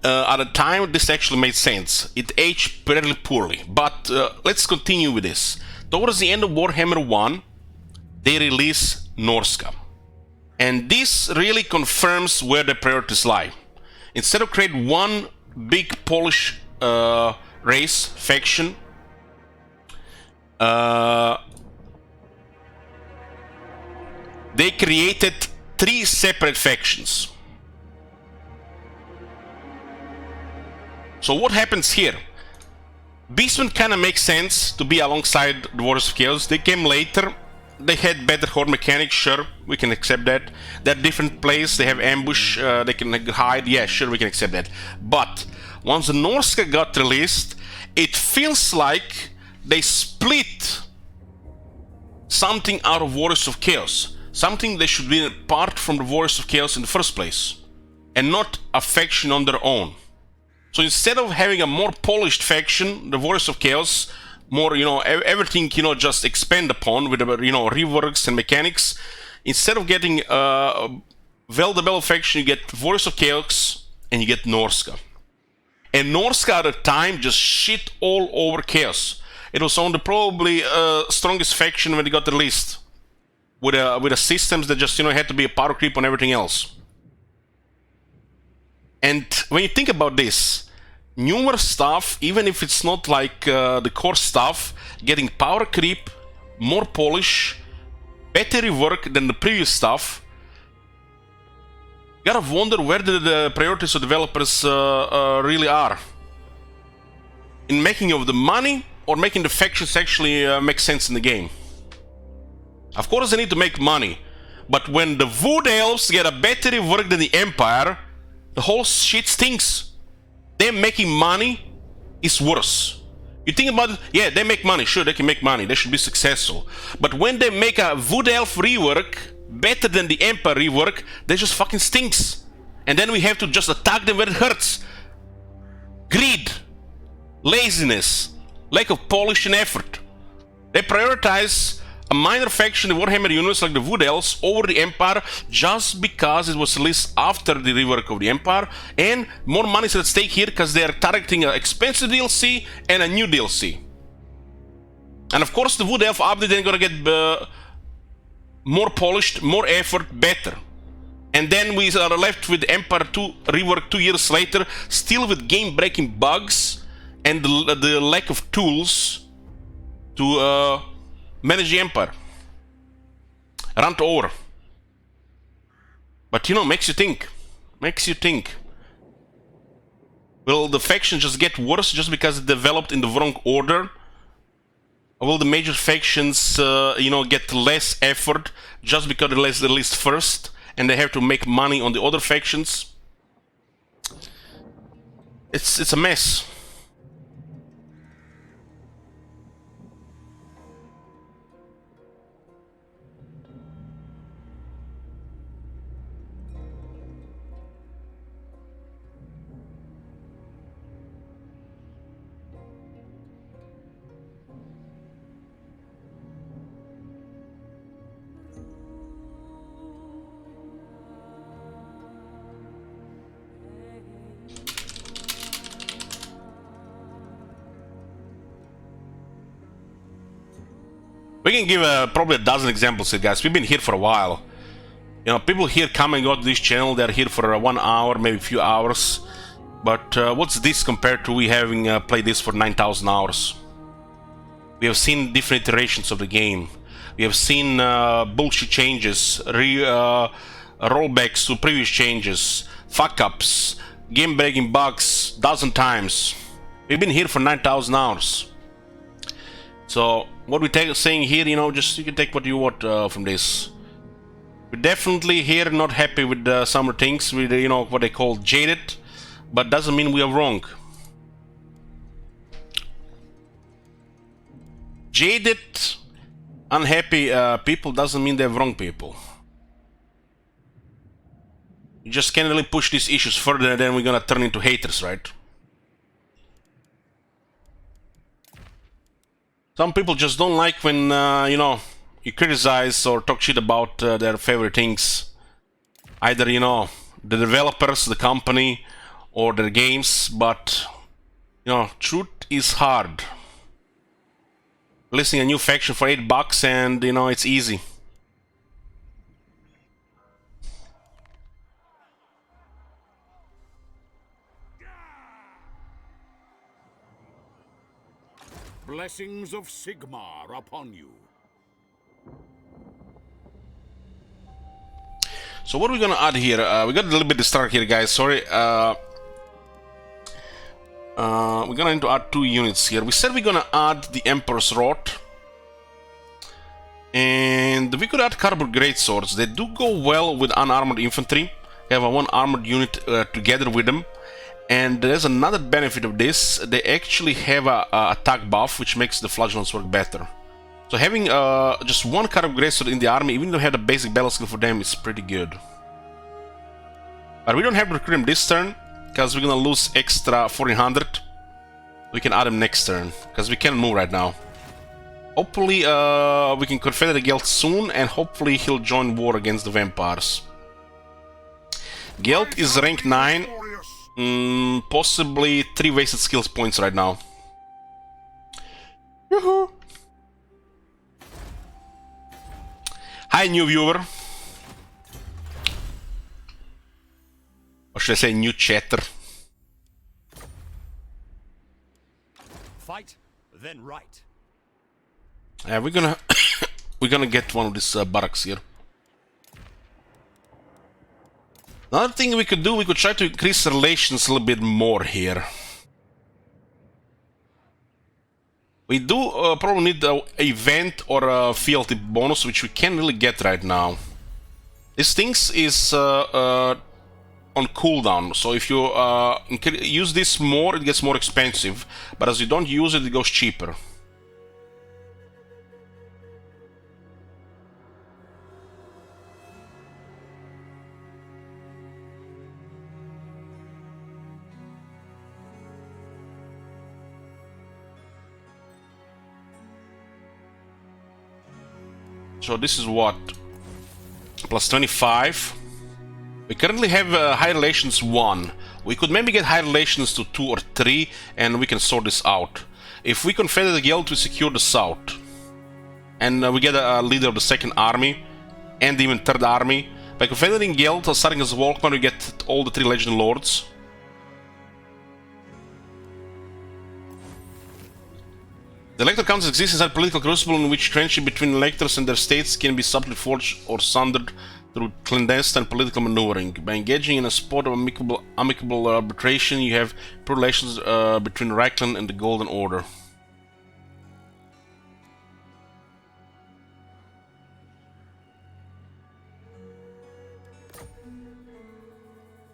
Speaker 1: at the time this actually made sense. It aged fairly poorly, but let's continue with this. Towards the end of Warhammer 1, they release Norska. And this really confirms where the priorities lie. Instead of create one big Polish race, faction, they created 3 separate factions. So what happens here? Beastmen kind of makes sense to be alongside the Warriors of Chaos. They came later. They had better horde mechanics, sure, we can accept that. They're different plays, they have ambush, they can hide, yeah, sure, we can accept that. But once the Norska got released, it feels like they split something out of Warriors of Chaos. Something they should be apart from the Warriors of Chaos in the first place, and not a faction on their own. So instead of having a more polished faction, the Warriors of Chaos, more, everything, just expand upon with, reworks and mechanics. Instead of getting well-developed faction, you get Warriors of Chaos and you get Norska. And Norska at the time just shit all over Chaos. It was on the probably strongest faction when it got released. With a systems that just, had to be a power creep on everything else. And when you think about this, newer stuff, even if it's not like the core stuff, getting power creep, more polish, better rework than the previous stuff, you gotta wonder where the priorities of developers really are. In making of the money, or making the factions actually make sense in the game. Of course they need to make money, but when the Wood Elves get a better rework than the Empire, the whole shit stinks. Them making money is worse. You think about it, yeah, they make money, sure, they can make money, they should be successful. But when they make a Wood Elf rework better than the Empire rework, they just fucking stinks. And then we have to just attack them where it hurts. Greed, laziness, lack of polish and effort. They prioritize a minor faction in the Warhammer universe like the Wood Elves over the Empire just because it was released after the rework of the Empire, and more money is at stake here because they are targeting an expensive DLC and a new DLC. And of course the Wood Elf update then gonna get more polished, more effort, better. And then we are left with Empire 2 rework 2 years later, still with game-breaking bugs and the lack of tools to manage the Empire. Run over. But makes you think. Makes you think. Will the factions just get worse just because it developed in the wrong order? Or will the major factions, get less effort just because they're released first and they have to make money on the other factions? It's a mess. We can give probably a dozen examples here, guys. We've been here for a while. People here coming out this channel, they're here for 1 hour, maybe a few hours. But what's this compared to we having played this for 9,000 hours? We have seen different iterations of the game. We have seen bullshit changes, rollbacks to previous changes, fuck-ups, game-breaking bugs, dozen times. We've been here for 9,000 hours. So what we're saying here, just you can take what you want from this. We're definitely here not happy with some things, with what they call jaded, but doesn't mean we are wrong. Jaded, unhappy people doesn't mean they're wrong people. You just can't really push these issues further, and then we're gonna turn into haters, right? Some people just don't like when, you criticize or talk shit about their favorite things. Either, the developers, the company, or their games, but you know, truth is hard. Listing a new faction for $8 and you know, it's easy.
Speaker 4: Blessings of Sigmar upon you.
Speaker 1: So what are we gonna add here? We got a little bit distracted here, guys. Sorry. We're gonna need to add 2 units here. We said we're gonna add the Emperor's Rod, and we could add cardboard greatswords. They do go well with unarmored infantry. We have a 1 armored unit together with them. And there's another benefit of this. They actually have a attack buff, which makes the flagellants work better. So having just 1 cardboard greatsword in the army, even though we have the basic battle skill for them, is pretty good. But we don't have to recruit them this turn, because we're gonna lose extra 1400. We can add them next turn, because we can't move right now. Hopefully we can confederate the Gelt soon, and hopefully he'll join war against the vampires. Gelt is rank 9. Possibly 3 wasted skills points right now. Yoo-hoo. Hi, new viewer. Or should I say new chatter?
Speaker 4: Fight, then right.
Speaker 1: Yeah, we're gonna we're gonna get one of these barracks here. Another thing we could do, we could try to increase relations a little bit more here. We do probably need an event or a fealty bonus, which we can't really get right now. This thing is on cooldown, so if you use this more, it gets more expensive, but as you don't use it, it goes cheaper. So this is what? Plus 25. We currently have high relations 1. We could maybe get high relations to 2 or 3, and we can sort this out. If we confederate the guild, we secure the south. And we get a leader of the 2nd army, and even 3rd army. By confederating guild, starting as Volkmar, we get all the 3 legend lords. The elector council exists inside political crucible in which friendship between electors and their states can be subtly forged or sundered through clandestine political maneuvering. By engaging in a sport of amicable arbitration, you have poor relations between Reikland and the Golden Order.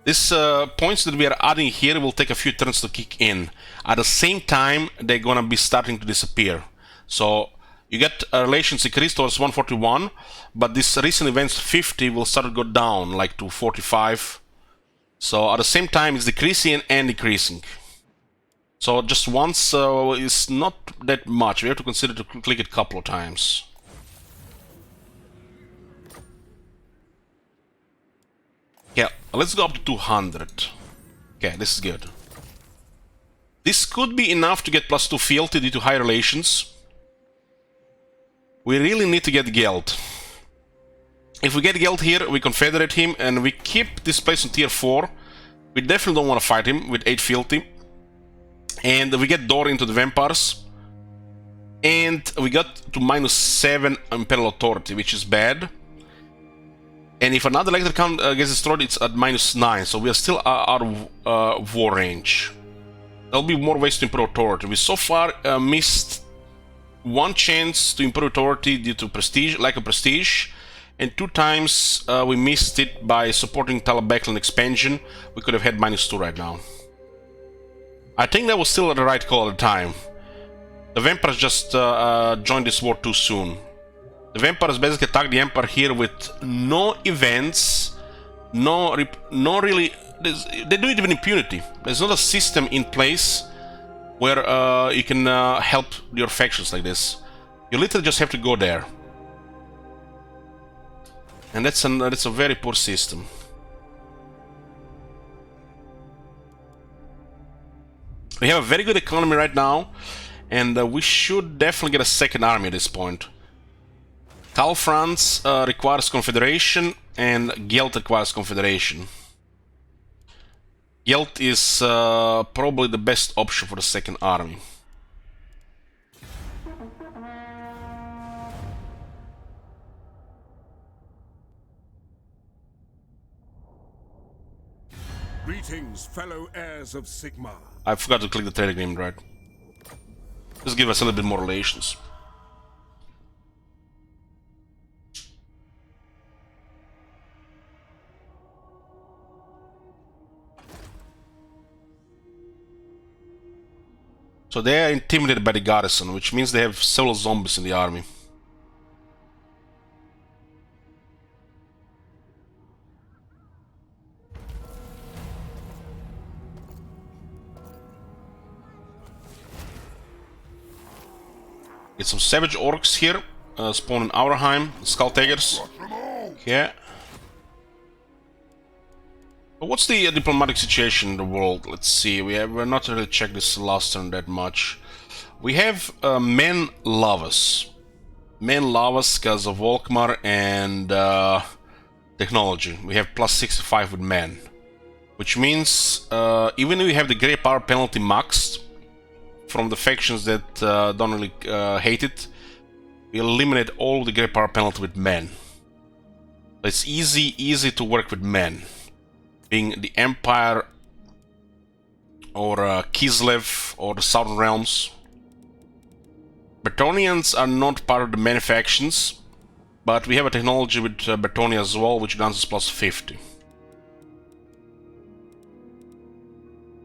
Speaker 1: These points that we are adding here will take a few turns to kick in. At the same time, they're gonna be starting to disappear. So you get relations increased towards 141, but this recent events 50 will start to go down, like to 45. So at the same time, it's decreasing and decreasing. So just once is not that much. We have to consider to click it a couple of times. Yeah, let's go up to 200. Okay, this is good. This could be enough to get +2 fealty due to high relations. We really need to get Geld. If we get Geld here, we confederate him and we keep this place on tier 4. We definitely don't want to fight him with 8 fealty. And we get door into the vampires. And we got to -7 Imperial Authority, which is bad. And if another elector count gets destroyed, it's at -9, so we are still out of war range. There'll be more ways to improve authority. We so far missed 1 chance to improve authority due to prestige, lack of prestige, and 2 times we missed it by supporting Talabeklan expansion. We could have had -2 right now. I think that was still the right call at the time. The vampires just joined this war too soon. The vampires basically attack the Empire here with no events, no really... They do it with impunity. There's not a system in place where you can help your factions like this. You literally just have to go there. And that's a very poor system. We have a very good economy right now, and we should definitely get a second army at this point. Cal France requires Confederation, and Gelt requires Confederation. Gelt is probably the best option for the second army.
Speaker 3: Greetings, fellow heirs of Sigmar.
Speaker 1: I forgot to click the trade agreement, right? Just give us a little bit more relations. So they are intimidated by the garrison, which means they have several zombies in the army. Get some savage orcs here, spawn in Aurheim, Skull Tigers. Yeah. But what's the diplomatic situation in the world? Let's see. We're not really checked this last turn that much. We have men love us. Men love us because of Volkmar and technology. We have plus 65 with men, which means even if we have the great power penalty maxed from the factions that don't really hate it, we eliminate all the great power penalty with men. It's easy to work with men, being the Empire or Kislev or the Southern Realms. Bretonnians are not part of the main factions, but we have a technology with Bretonia as well, which grants us plus 50.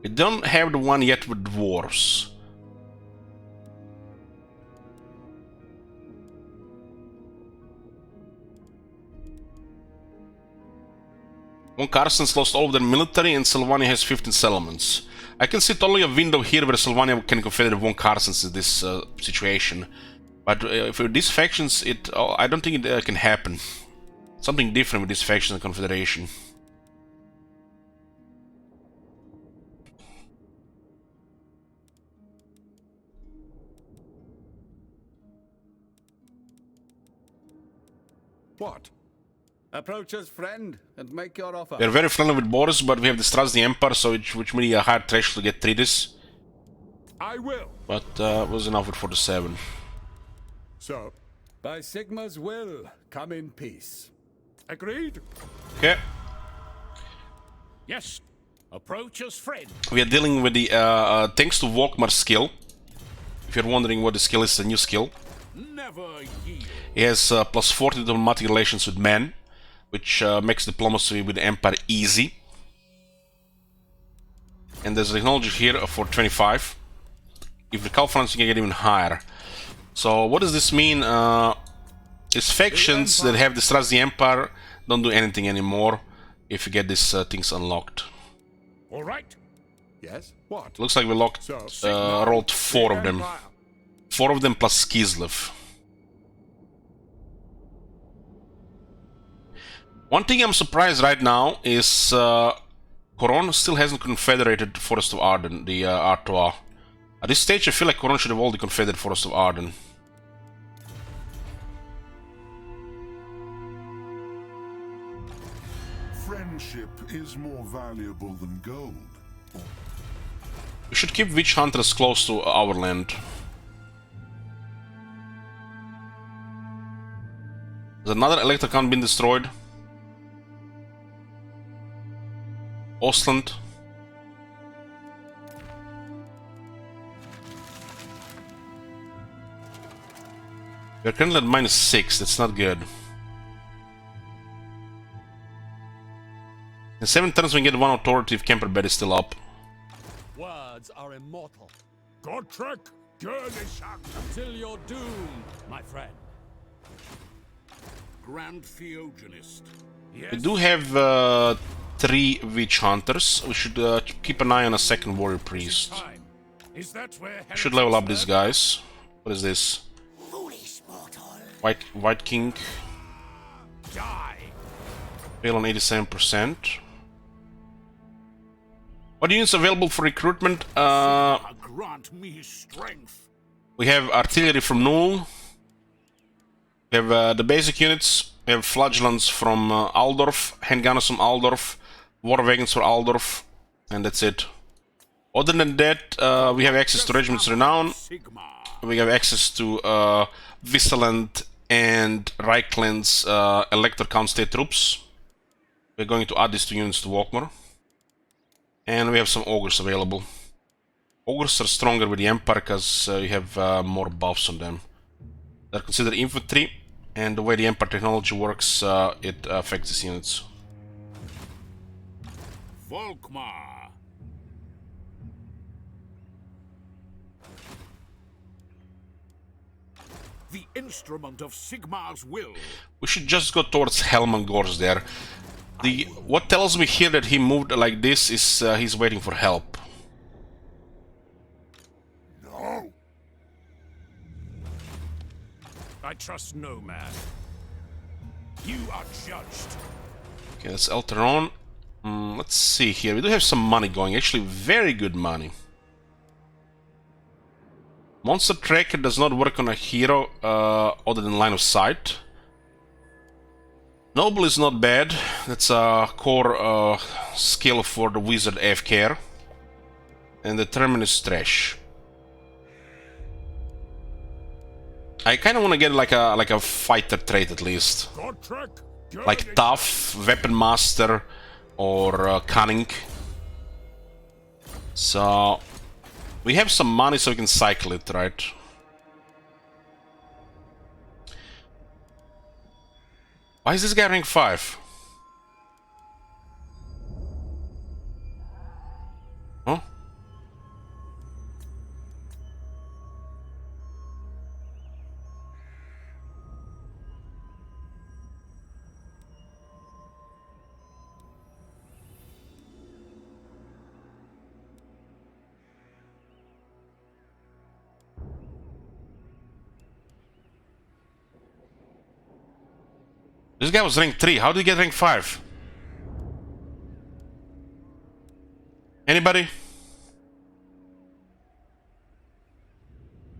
Speaker 1: We don't have the one yet with dwarves. Von Carstens lost all of their military and Sylvania has 15 settlements. I can see totally a window here where Sylvania can confederate Von Carstens in this situation. But for these factions, I don't think it can happen. Something different with these factions and confederation.
Speaker 3: What?
Speaker 5: Approach us, friend, and make your offer.
Speaker 1: We're very friendly with Boris, but we have distrust the Empire, so which means a hard threshold to get treaties.
Speaker 3: I will.
Speaker 1: But was enough with 47.
Speaker 3: So,
Speaker 5: By Sigmar's will, come in peace.
Speaker 3: agreed?
Speaker 1: Okay.
Speaker 4: Yes. Approach us, friend.
Speaker 1: We are dealing with the thanks to Volkmar's skill. If you're wondering what the skill is, it's a new skill.
Speaker 4: Never yield.
Speaker 1: He has plus 40 diplomatic relations with men, which makes diplomacy with the Empire easy. And there's a technology here for 25. If the Cal France can get even higher. So what does this mean? These factions that have distrust the Empire don't do anything anymore if you get these things unlocked.
Speaker 4: All right.
Speaker 3: Yes? What?
Speaker 1: Looks like we locked,
Speaker 3: So,
Speaker 1: rolled 4 of them. 4 of them plus Kislev. One thing I'm surprised right now is Coron still hasn't confederated Forest of Arden, the Artois. At this stage I feel like Coron should have already confederated Forest of Arden.
Speaker 3: Friendship is more valuable than gold.
Speaker 1: We should keep witch hunters close to our land. There's another electrocon been destroyed. Ostland. We're currently at -6, that's not good. In 7 turns we can get 1 authority if Kemperbed is still up.
Speaker 6: Words are immortal.
Speaker 4: Godtrek, Gurnishan.
Speaker 6: Till your doom, my friend.
Speaker 4: Grand Theogenist. Yes.
Speaker 1: We do have 3 witch hunters. We should keep an eye on a second warrior priest.
Speaker 4: Time. Is that where
Speaker 1: We should level up these guys. What is this?
Speaker 6: Foolish mortal.
Speaker 1: White King.
Speaker 4: die?
Speaker 1: Fail on 87%. What units available for recruitment?
Speaker 4: grant me strength.
Speaker 1: We have artillery from Null. We have the basic units. We have flagellants from Aldorf, handgunners from Aldorf, war wagons for Aldorf, and that's it. Other than that, we have access to Regiments Renown.
Speaker 4: Sigmar.
Speaker 1: We have access to Vissaland and Reikland's Elector Count State troops. We're going to add these two units to Volkmar. And we have some ogres available. Ogres are stronger with the Empire because you have more buffs on them. They're considered infantry, and the way the Empire technology works, it affects these units.
Speaker 4: Volkmar. The instrument of Sigmar's will.
Speaker 1: We should just go towards Helm and Gors there. What tells me here that he moved like this is he's waiting for help.
Speaker 3: No.
Speaker 6: I trust no man. You are judged.
Speaker 1: Okay, that's Elteron. Let's see here. We do have some money going. Actually, very good money. Monster Tracker does not work on a hero other than line of sight. Noble is not bad. That's a core skill for the wizard AFK. And the Terminus is trash. I kind of want to get like a fighter trait at least, like tough, weapon master, or cunning. So we have some money, so we can cycle it, right? Why is this guy rank 5? Huh? This guy was rank 3. How did he get rank 5? Anybody?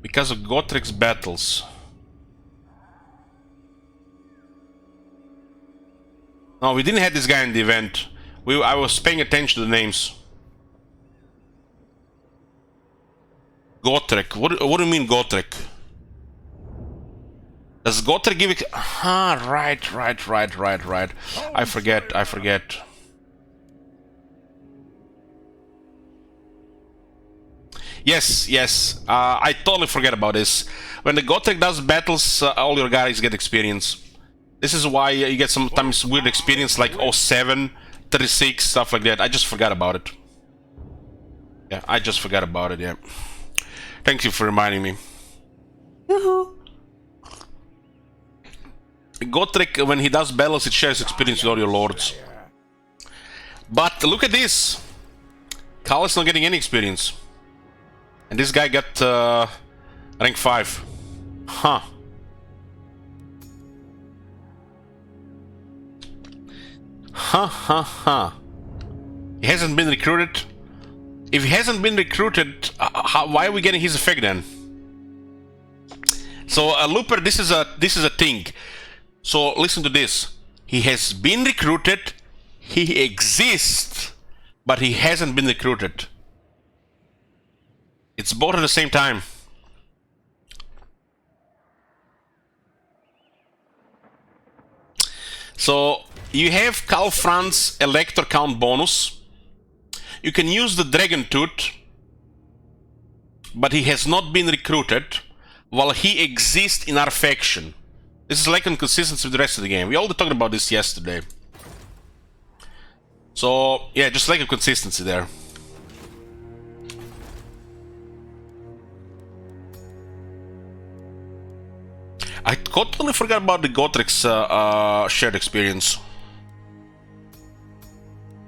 Speaker 1: Because of Gothric's battles. No, we didn't have this guy in the event. I was paying attention to the names. Gotrek. What do you mean Gotrek? Does Gotrek give it? Ah, right. I forget. Yes. I totally forget about this. When the Gotrek does battles, all your guys get experience. This is why you get sometimes weird experience like 07, 36, stuff like that. I just forgot about it. Yeah, I just forgot about it, yeah. Thank you for reminding me. Gotrek, when he does battles, it shares experience with all your lords. But look at this. Khal is not getting any experience. And this guy got rank 5. Huh. He hasn't been recruited. If he hasn't been recruited, why are we getting his effect then? So Looper, this is a thing. So listen to this. He has been recruited. He exists, but he hasn't been recruited. It's both at the same time. So you have Khal Franz Elector Count bonus. You can use the Dragon Tooth, but he has not been recruited while he exists in our faction. This is like inconsistency with the rest of the game. We already talked about this yesterday. So yeah, just like a consistency there. I totally forgot about the Gothric's shared experience.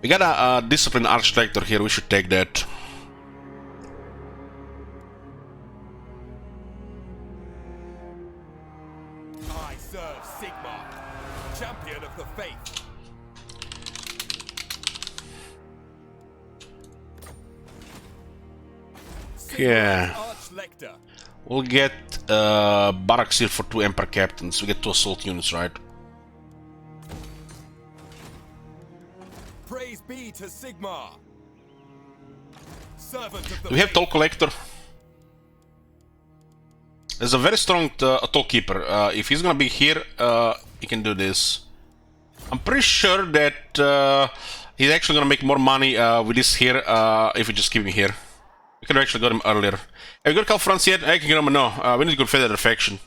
Speaker 1: We got a Disciplined Architector here, we should take that.
Speaker 7: I serve Sigmar, champion of the faith.
Speaker 1: Yeah.
Speaker 7: Arch-Lector.
Speaker 1: We'll get barracks here for 2 Emperor captains. We get 2 assault units, right?
Speaker 7: Praise be to Sigmar. Servant of the
Speaker 1: Do we have
Speaker 7: faith.
Speaker 1: Toll Collector? There's a very strong Toll Keeper. If he's gonna be here, he can do this. I'm pretty sure that he's actually gonna make more money with this here if we just keep him here. We could have actually got him earlier. Have we got Cal France yet? I can get him. No, we need to go feather faction.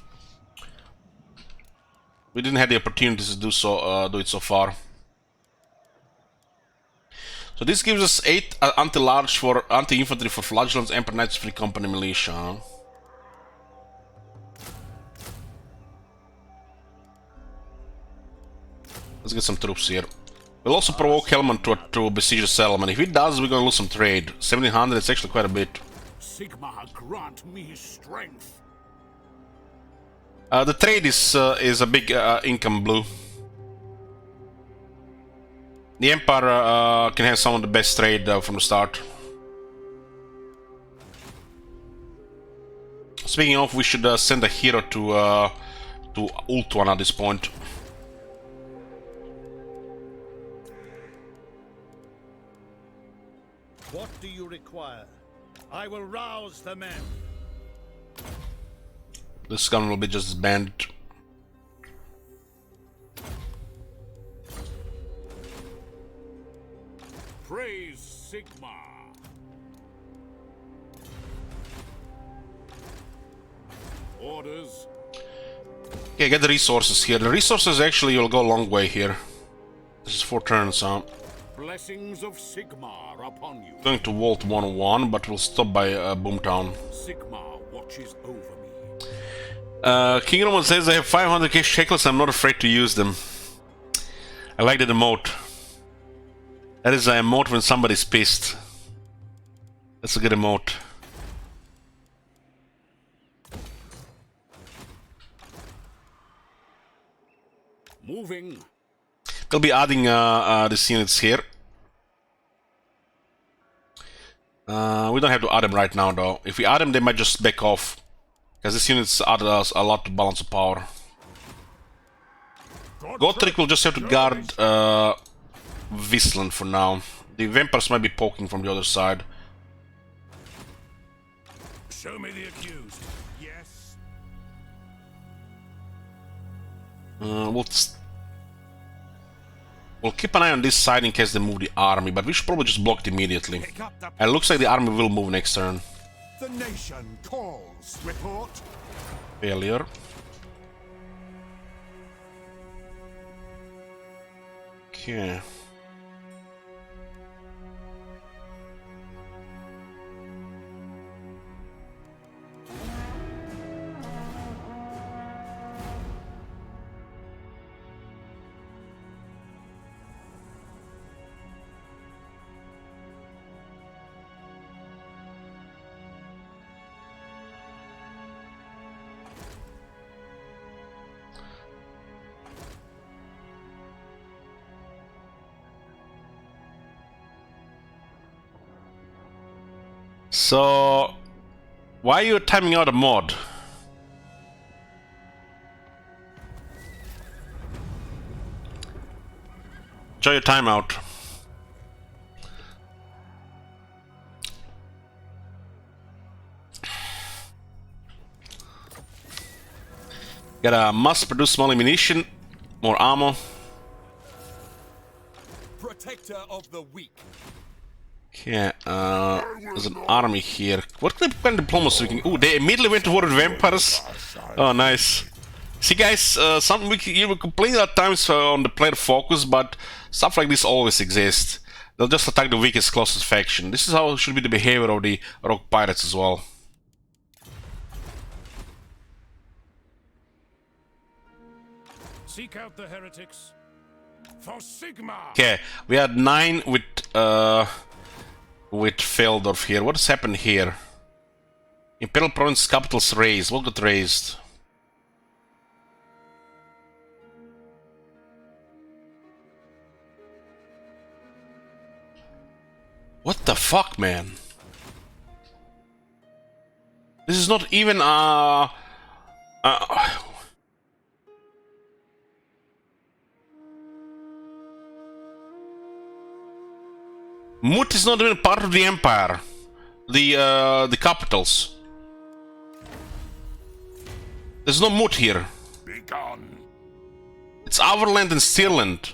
Speaker 1: We didn't have the opportunities to do so. Do it so far. So this gives us 8 anti-large for anti-infantry for flagellants, Emperor Knights, Free Company Militia. Huh? Let's get some troops here. We'll also provoke Hellman to besiege a settlement. If he does, we're gonna lose some trade. 1700, it's actually quite a bit.
Speaker 4: Sigmar, grant me strength.
Speaker 1: The trade is a big income blue. The Empire can have some of the best trade from the start. Speaking of, we should send a hero to Ultuan at this point.
Speaker 5: What do you require? I will rouse the men.
Speaker 1: This gun will be just disbanded.
Speaker 4: Praise Sigmar. Orders.
Speaker 1: Okay, get the resources here. The resources actually will go a long way here. This is 4 turns, huh?
Speaker 4: Blessings of Sigmar upon you.
Speaker 1: Going to Vault 101, but we'll stop by Boomtown.
Speaker 4: Sigmar watches over me.
Speaker 1: King Roman says I have 500k shekels, I'm not afraid to use them. I like the emote. That is an emote when somebody's pissed. That's a good emote.
Speaker 4: Moving.
Speaker 1: They'll be adding these units here. We don't have to add them right now though. If we add them, they might just back off. Because these units add us a lot to balance of power. Gotrek will just have to guard Wisland for now. The vampires might be poking from the other side.
Speaker 6: Show me the accused. Yes.
Speaker 1: We'll keep an eye on this side in case they move the army, but we should probably just block it immediately.
Speaker 6: Pick up the
Speaker 1: And it looks like the army will move next turn.
Speaker 3: The nation calls. Report.
Speaker 1: Failure. Okay. So, why are you timing out a mod? Enjoy your timeout. Gotta must produce small ammunition, more ammo.
Speaker 7: Protector of the weak.
Speaker 1: Okay, there's an army here. What kind of diplomacy we can... Ooh, they immediately went to war with vampires. Oh, nice. See, guys, something you will complain at times on the player focus, but stuff like this always exists. They'll just attack the weakest, closest faction. This is how it should be the behavior of the rogue pirates as well.
Speaker 6: seek out the heretics. For Sigmar.
Speaker 1: Okay, we had 9 with Feldorf here. What has happened here? Imperial Province capitals raised. What got raised? What the fuck, man? is not even Mut is not even part of the empire. The capitals. There's no Mut here.
Speaker 6: Be gone.
Speaker 1: It's our land and Stirland.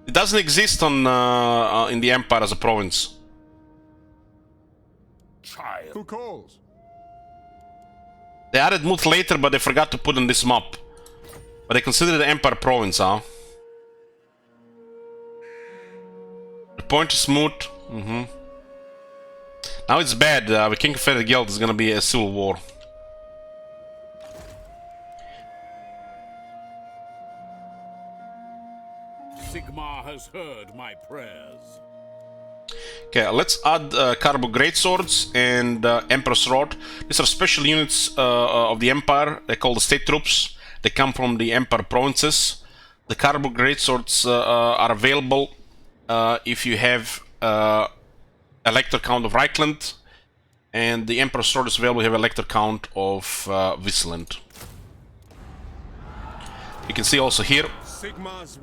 Speaker 1: It doesn't exist on in the empire as a province.
Speaker 6: Child.
Speaker 5: Who calls?
Speaker 1: They added Mut later, but they forgot to put on this map. But they consider the empire province, huh? The point is Mut. Now it's bad. The King of Federal Guild is gonna be a civil war.
Speaker 4: Sigmar has heard my prayers.
Speaker 1: Okay, let's add Carbo Greatswords and Emperor's Rod. These are special units of the Empire. They're called the State Troops. They come from the Empire provinces. The Carbo Greatswords are available if you have Elector Count of Reikland. And the Emperor's Sword is available if you have Elector Count of Wisland. You can see also here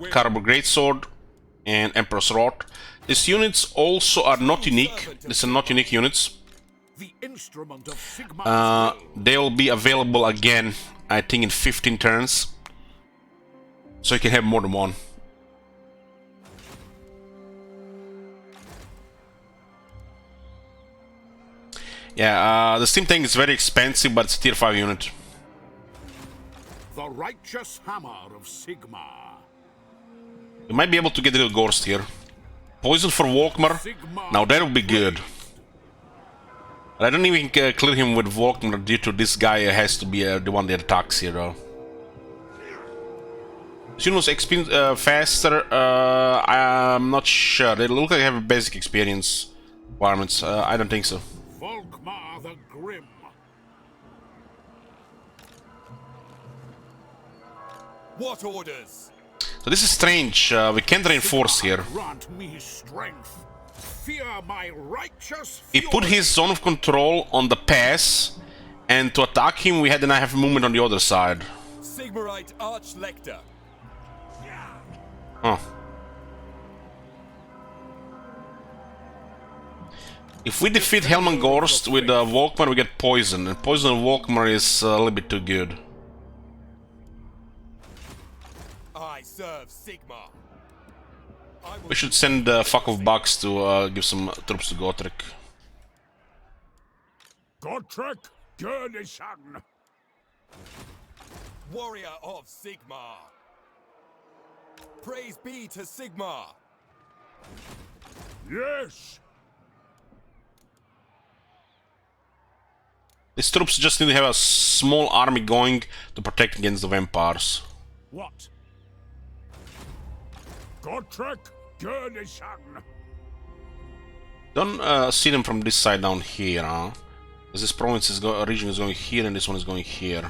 Speaker 1: Carbo Greatsword and Emperor's Rod. These units also are not unique. These are not unique units.
Speaker 4: The instrument of Sigmar's will.
Speaker 1: They will be available again, I think, in 15 turns. So you can have more than one. Yeah, the Steam Tank is very expensive, but it's a tier 5 unit.
Speaker 4: The righteous hammer of Sigmar.
Speaker 1: You might be able to get a little Ghost here. Poison for Volkmar. Now that would be good. But I don't even clear him with Volkmar due to this guy has to be the one that attacks here though. Sunus XP faster, I'm not sure. They look like they have a basic experience requirements. I don't think so.
Speaker 4: Volkmar the Grim.
Speaker 7: What orders?
Speaker 1: So this is strange. We can't reinforce here.
Speaker 4: Grant me strength. Fear my righteous
Speaker 1: He put his zone of control on the pass, and to attack him we had to have movement on the other side.
Speaker 7: Sigmarite Archlector.
Speaker 1: Huh. If we defeat Helmangorst with Volkmar, we get poison, and poison on Volkmar is a little bit too good.
Speaker 7: I serve Sigmar.
Speaker 1: We should send fuck off bucks to give some troops to Gotrek.
Speaker 6: Gotrek Gurnishan.
Speaker 7: Warrior of Sigmar. Praise be to Sigmar.
Speaker 6: Yes.
Speaker 1: These troops just need to have a small army going to protect against the vampires.
Speaker 6: What? Gotrek Gurnishan.
Speaker 1: Don't see them from this side down here, huh? Because this province is region is going here and this one is going here.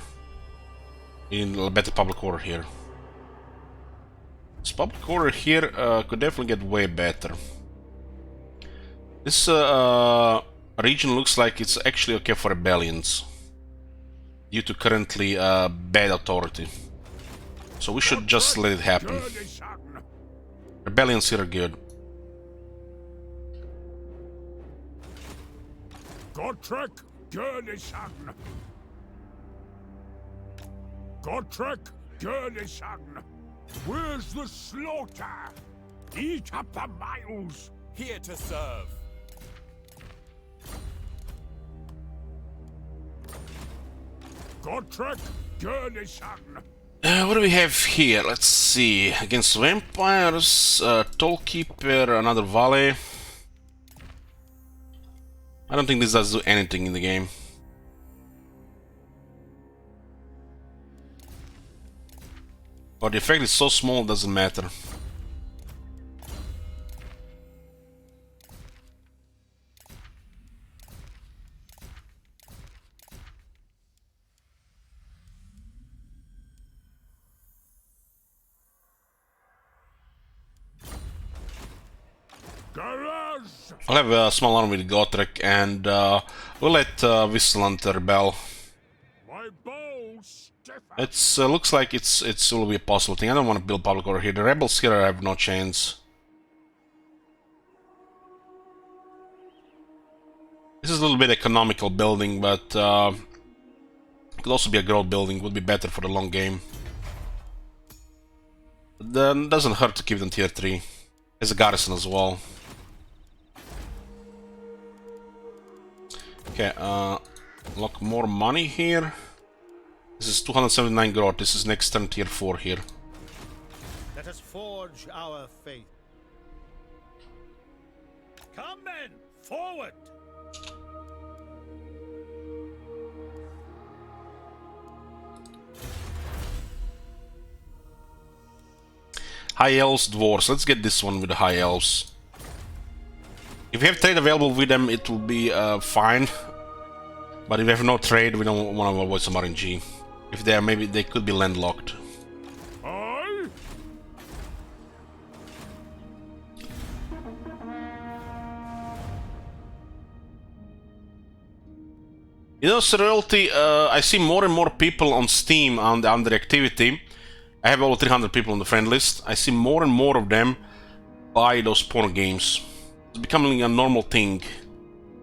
Speaker 1: In a better public order here. This public order here could definitely get way better. This region looks like it's actually okay for rebellions. Due to currently bad authority. So we should just let it happen. Rebellions here are good.
Speaker 6: Gotrek Gurnishan. Gotrek Gurnishan. Where's the slaughter? Eat up the miles.
Speaker 7: Here to serve.
Speaker 6: Gotrek Gurnishan.
Speaker 1: What do we have here? Let's see. Against vampires, Tollkeeper, another Valley. I don't think this does do anything in the game. But the effect is so small, it doesn't matter.
Speaker 6: Garage!
Speaker 1: I'll have a small army with Gotrek, and we'll let Wisland rebel.
Speaker 6: My bow stiff.
Speaker 1: It's looks like it will be a possible thing. I don't want to build public order here. The rebels here have no chance. This is a little bit economical building, but it could also be a growth building. Would be better for the long game. But then it doesn't hurt to keep them tier 3. There's a garrison as well. Okay, lock more money here. This is 279 growth. This is next turn tier 4 here.
Speaker 8: Let us forge our faith. Come men, forward!
Speaker 1: High elves, dwarves. Let's get this one with the high elves. If we have trade available with them, it will be fine. But if we have no trade, we don't want to avoid some RNG. If they are, maybe they could be landlocked.
Speaker 6: Aye?
Speaker 1: You know, Sir Royalty, I see more and more people on Steam under activity. I have over 300 people on the friend list. I see more and more of them buy those porn games. It's becoming a normal thing.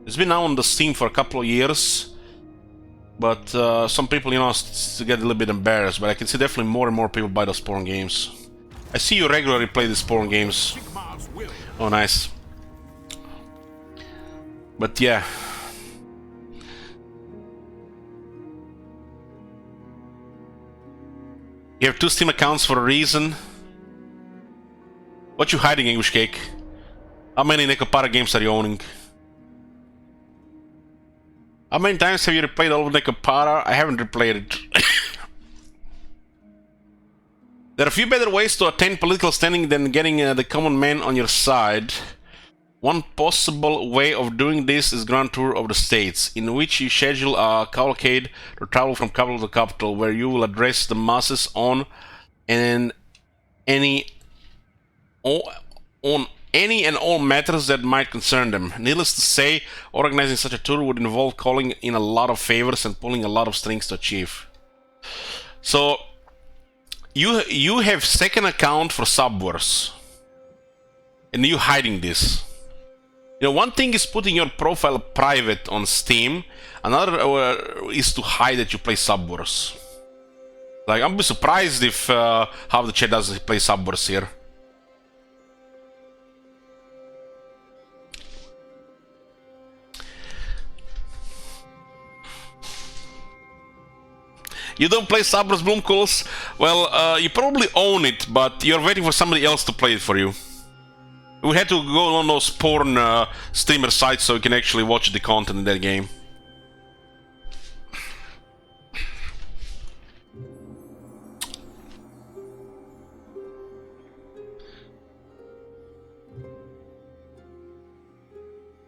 Speaker 1: It's been now on the Steam for a couple of years, but some people, you know, get a little bit embarrassed. But I can see definitely more and more people buy those porn games. I see you regularly play these porn games.
Speaker 4: Sigmar's will.
Speaker 1: Oh, nice. But yeah. You have 2 Steam accounts for a reason. What you hiding, English Cake? How many Necopara games are you owning? How many times have you replayed all of Necopara? I haven't replayed it. There are a few better ways to attain political standing than getting the common man on your side. One possible way of doing this is Grand Tour of the States, in which you schedule a cavalcade to travel from capital to capital, where you will address the masses on any and all matters that might concern them. Needless to say, organizing such a tour would involve calling in a lot of favors and pulling a lot of strings to achieve. So, you have second account for Subwars, and you hiding this. You know, one thing is putting your profile private on Steam, another is to hide that you play Subwars. Like, I'm surprised if half the chat doesn't play Subwars here. You don't play Subwars, Bloomcools? Well, you probably own it, but you're waiting for somebody else to play it for you. We had to go on those porn streamer sites so you can actually watch the content in that game.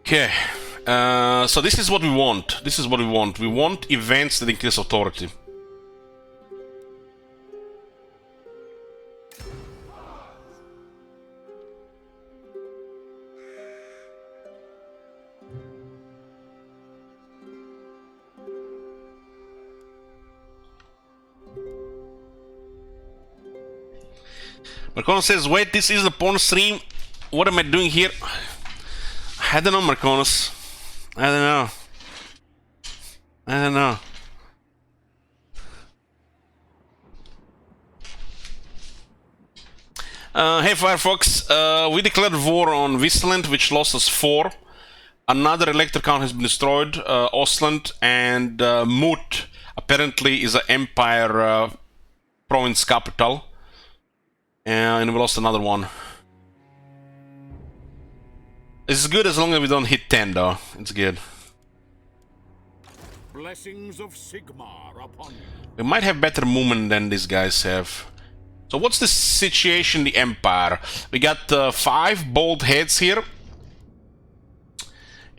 Speaker 1: Okay, so this is what we want. This is what we want. We want events that increase authority. Marcono says, wait, this is a porn stream? What am I doing here? I don't know, Marconos. I don't know. I don't know. Hey Firefox, we declared war on Wisland, which lost us 4. Another elector count has been destroyed, Ostland, and Mut apparently is an empire province capital. And we lost another one. It's good as long as we don't hit 10 though. It's good.
Speaker 4: Blessings of Sigmar upon you.
Speaker 1: We might have better movement than these guys have. So what's the situation in the Empire? We got 5 bald heads here.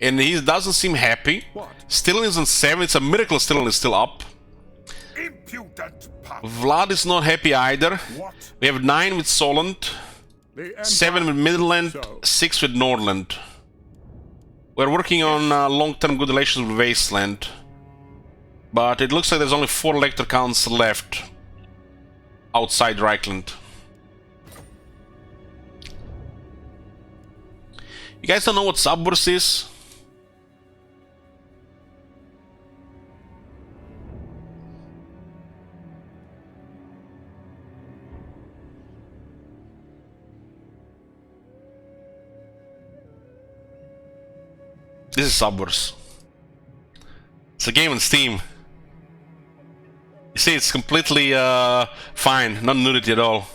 Speaker 1: And he doesn't seem happy. Stilin is on 7. It's a miracle Stilin is still up.
Speaker 6: Impudent pup.
Speaker 1: Vlad is not happy either.
Speaker 6: What?
Speaker 1: We have 9 with Solent. 7 with Midland, 6 with Nordland. We're working on long-term good relations with Wasteland. But it looks like there's only 4 elector counts left outside Reikland. You guys don't know what subverse is? This is Subverse. It's a game on Steam. You see, it's completely fine, not nudity at all.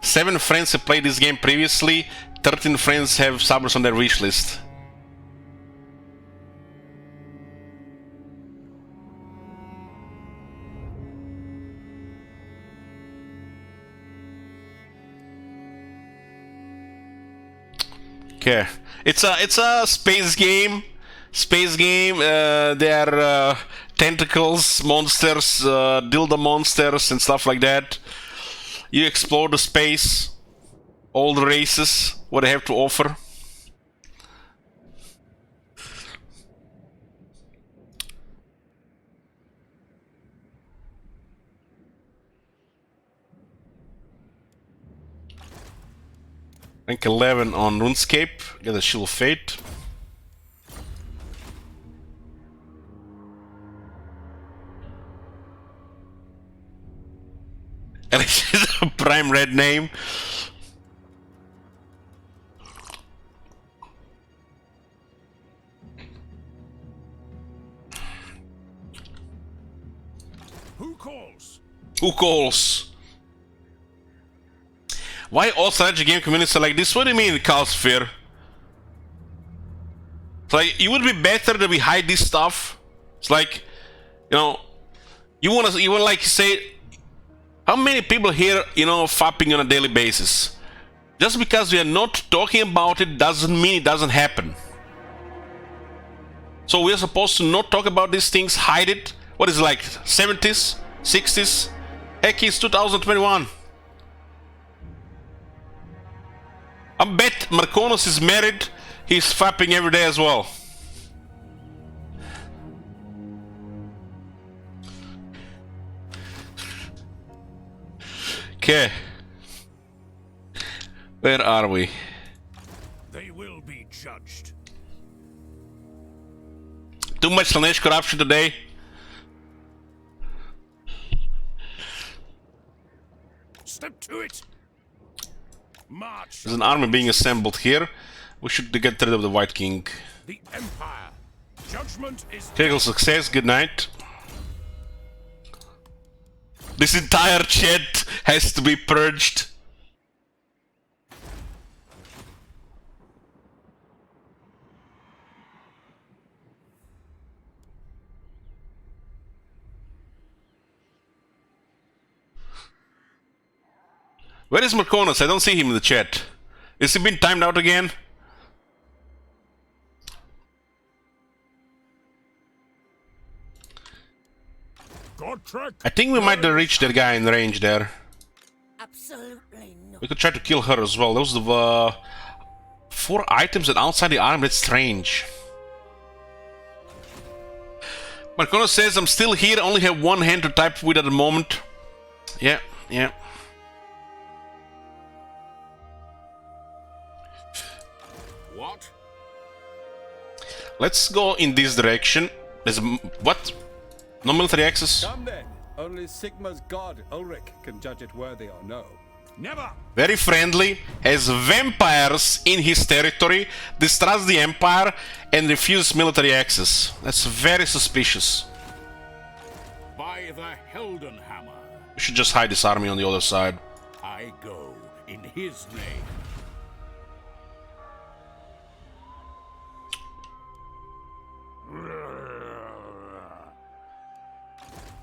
Speaker 1: 7 friends have played this game previously, 13 friends have Subverse on their wish list. Okay, it's a space game. There are tentacles, monsters, dildo monsters, and stuff like that. You explore the space, all the races, what they have to offer. Rank 11 on RuneScape, get a Shield of Fate. Alex is a prime red name.
Speaker 6: Who calls?
Speaker 1: Who calls? Why all strategy game communities are like this? What do you mean, Calsphere? It's like, it would be better that we hide this stuff. It's like, you know, you wanna like say, how many people here, you know, fapping on a daily basis? Just because we are not talking about it doesn't mean it doesn't happen. So we are supposed to not talk about these things, hide it. What is it, like 70s, 60s? Heck, it's 2021. I bet Marconos is married, he's fapping every day as well. Okay. Where are we?
Speaker 6: They will be judged.
Speaker 1: Too much Slanesh corruption today.
Speaker 6: Step to it. March.
Speaker 1: There's an army being assembled here. We should get rid of the White King.
Speaker 6: The Empire. Judgment is
Speaker 1: Critical success, good night. This entire chat has to be purged. Where is Marconos? I don't see him in the chat. Is he been timed out again? I think we might reach that guy in range there.
Speaker 9: Absolutely not.
Speaker 1: We could try to kill her as well. Those are the 4 items that outside the arm. That's strange. Marconos says, I'm still here, only have 1 hand to type with at the moment. Yeah.
Speaker 4: What?
Speaker 1: Let's go in this direction. There's what? No military access?
Speaker 5: Come then. Only Sigma's god, Ulrich, can judge it worthy or no.
Speaker 6: never.
Speaker 1: Very friendly, has vampires in his territory, distrusts the Empire, and refuses military access. That's very suspicious.
Speaker 4: By the Heldenhammer,
Speaker 1: We should just hide this army on the other side.
Speaker 4: I go in his name.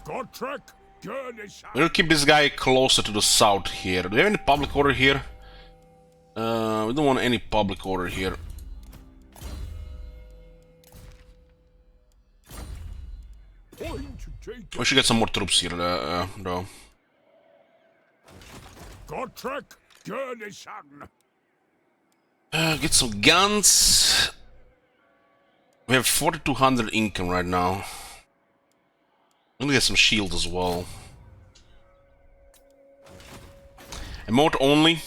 Speaker 6: Godtrek, Gurnish.
Speaker 1: We'll keep this guy closer to the south here. Do we have any public order here? We don't want any public order here. We should get some more troops here, though.
Speaker 6: Godtrek, Gurnishan.
Speaker 1: Get some guns. We have 4,200 income right now. I'm gonna get some shield as well. Emote only.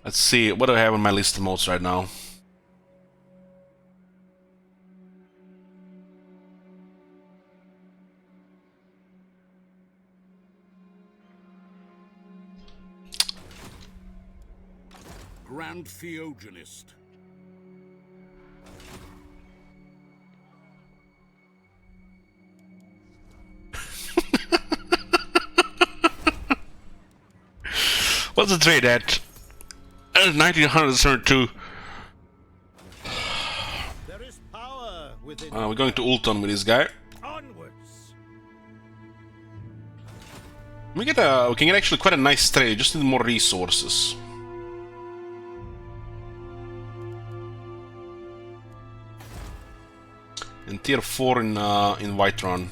Speaker 1: Let's see, what do I have on my list of emotes right now?
Speaker 4: Grand Theogenist.
Speaker 1: What's the trade at? 1972.
Speaker 8: There is power within.
Speaker 1: We're going to Ulton with this guy.
Speaker 8: Onwards.
Speaker 1: We can get actually quite a nice trade, just need more resources. And tier 4 in Whiterun.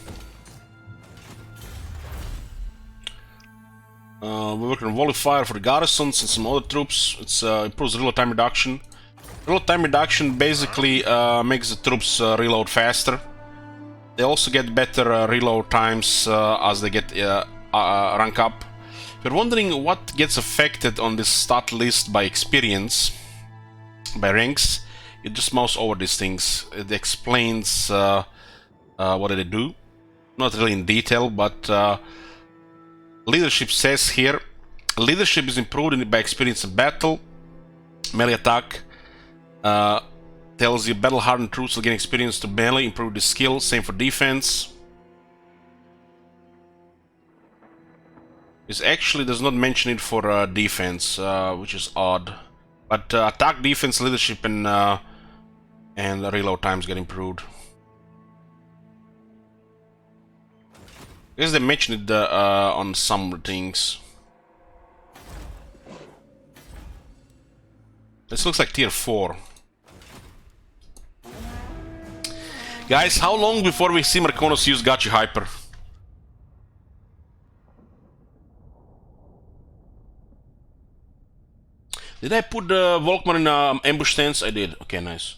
Speaker 1: We're working on volley fire for the garrisons and some other troops. It's improves reload time reduction. Reload time reduction basically makes the troops reload faster. They also get better reload times as they get rank up. If you're wondering what gets affected on this stat list by experience, by ranks, you just mouse over these things. It explains what they do. Not really in detail, but leadership says here, leadership is improved by experience in battle. Melee attack tells you battle hardened troops will gain experience to melee, improve the skill. Same for defense. It actually does not mention it for defense, which is odd. But attack, defense, leadership, and reload times get improved. I guess they mentioned it on some things. This looks like tier 4. Guys, how long before we see Marconos use Gachi Hyper? Did I put Volkmar in ambush stance? I did. Okay, nice.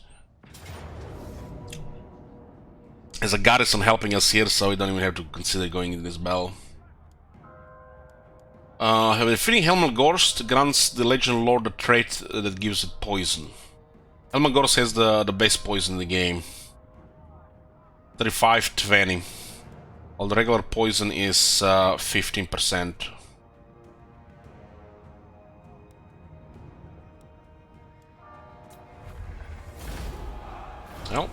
Speaker 1: There's a garrison helping us here, so we don't even have to consider going in this battle. Have a defeating Helmgorst grants the Legend Lord a trait that gives it poison. Helmgorst has the base poison in the game. 35-20. While the regular poison is 15%. Well,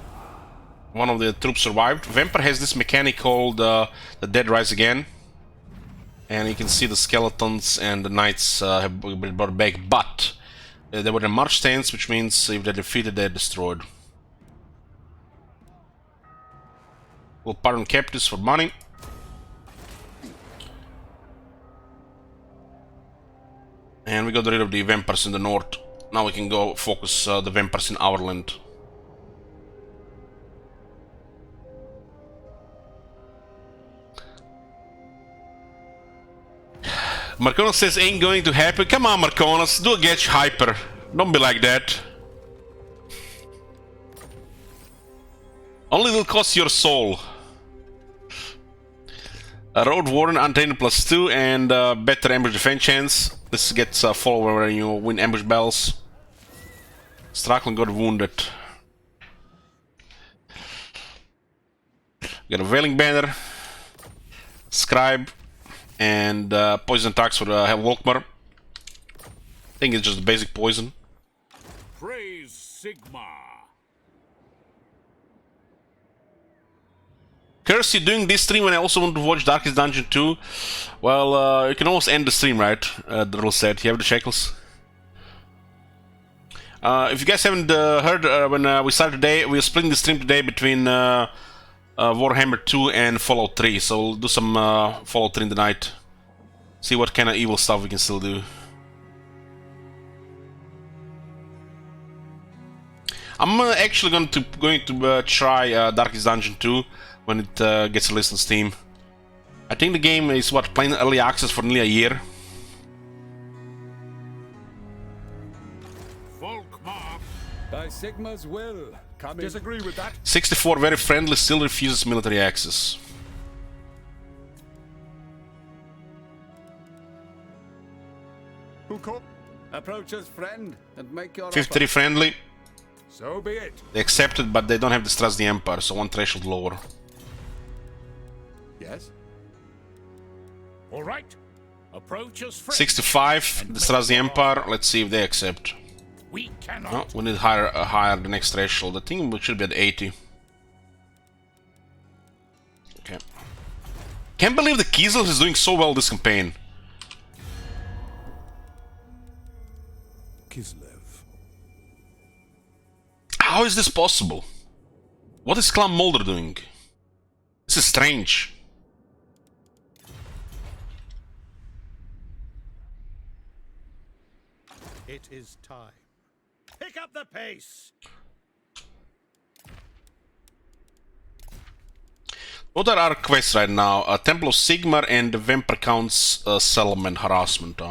Speaker 1: one of the troops survived. Vampire has this mechanic called the Dead Rise Again. And you can see the skeletons and the knights have been brought back, but they were in march stance, which means if they're defeated, they're destroyed. We'll pardon captives for money. And we got rid of the vampires in the north. Now we can go focus the vampires in our land. Marconos says ain't going to happen. Come on, Marconos, do a Gachi Hyper. Don't be like that. Only will cost your soul. A Road Warden, Untainted +2, and better ambush defense chance. This gets a follower when you win ambush battles. Strackland got wounded. Got a Wailing Banner, Scribe, and poison attacks for Volkmar. I think it's just basic poison.
Speaker 4: Praise Sigmar.
Speaker 1: Curse, you doing this stream when I also want to watch Darkest Dungeon 2? Well, you can almost end the stream, right? The rule said. You have the shackles. If you guys haven't heard, when we started today, we're splitting the stream today between Warhammer 2 and Fallout 3. So we'll do some Fallout 3 in the night. See what kind of evil stuff we can still do. I'm actually going to try Darkest Dungeon 2 when it gets released on Steam. I think the game is what, playing early access for nearly a year.
Speaker 4: Volkmar.
Speaker 5: By Sigma's will, come in.
Speaker 6: Disagree with that.
Speaker 1: 64 very friendly, still refuses military access.
Speaker 6: Who called?
Speaker 5: Approach us, friend, and make your
Speaker 1: 53
Speaker 5: offer.
Speaker 1: friendly.
Speaker 6: So be it.
Speaker 1: They accepted, but they don't have distrust the Empire, so one threshold lower.
Speaker 6: Yes. All right.
Speaker 4: Approach us, friend.
Speaker 1: 65 distrust the Empire. Let's see if they accept.
Speaker 4: We cannot.
Speaker 1: No, we need higher the next threshold. I think we should be at 80. Okay. Can't believe the Kiesel is doing so well this campaign.
Speaker 6: Kislev.
Speaker 1: How is this possible? What is Clan Mulder doing? This is strange.
Speaker 8: It is time. Pick up the pace!
Speaker 1: What are our quests right now? Temple of Sigmar and the Vampire Count's settlement harassment.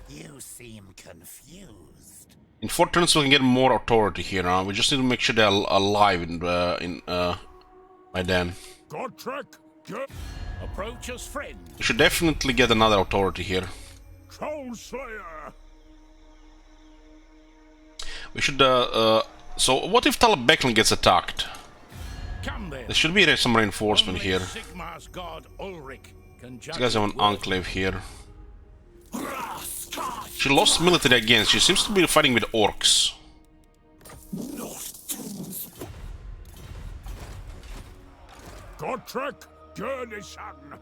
Speaker 9: You seem confused.
Speaker 1: In 4 turns we can get more authority here. We just need to make sure they're alive by then.
Speaker 6: Godtrek. Good.
Speaker 4: Approach us, friend.
Speaker 1: We should definitely get another authority here.
Speaker 6: Troll Slayer.
Speaker 1: We should. So what if Talabeklan gets attacked?
Speaker 4: Come there.
Speaker 1: There should be some reinforcement
Speaker 4: Only
Speaker 1: here.
Speaker 4: Sigmar's god Ulrich can judge
Speaker 1: These guys have an
Speaker 4: his work.
Speaker 1: enclave here. She lost military again. She seems to be fighting with orcs.
Speaker 6: Godtrek. Gurnishan.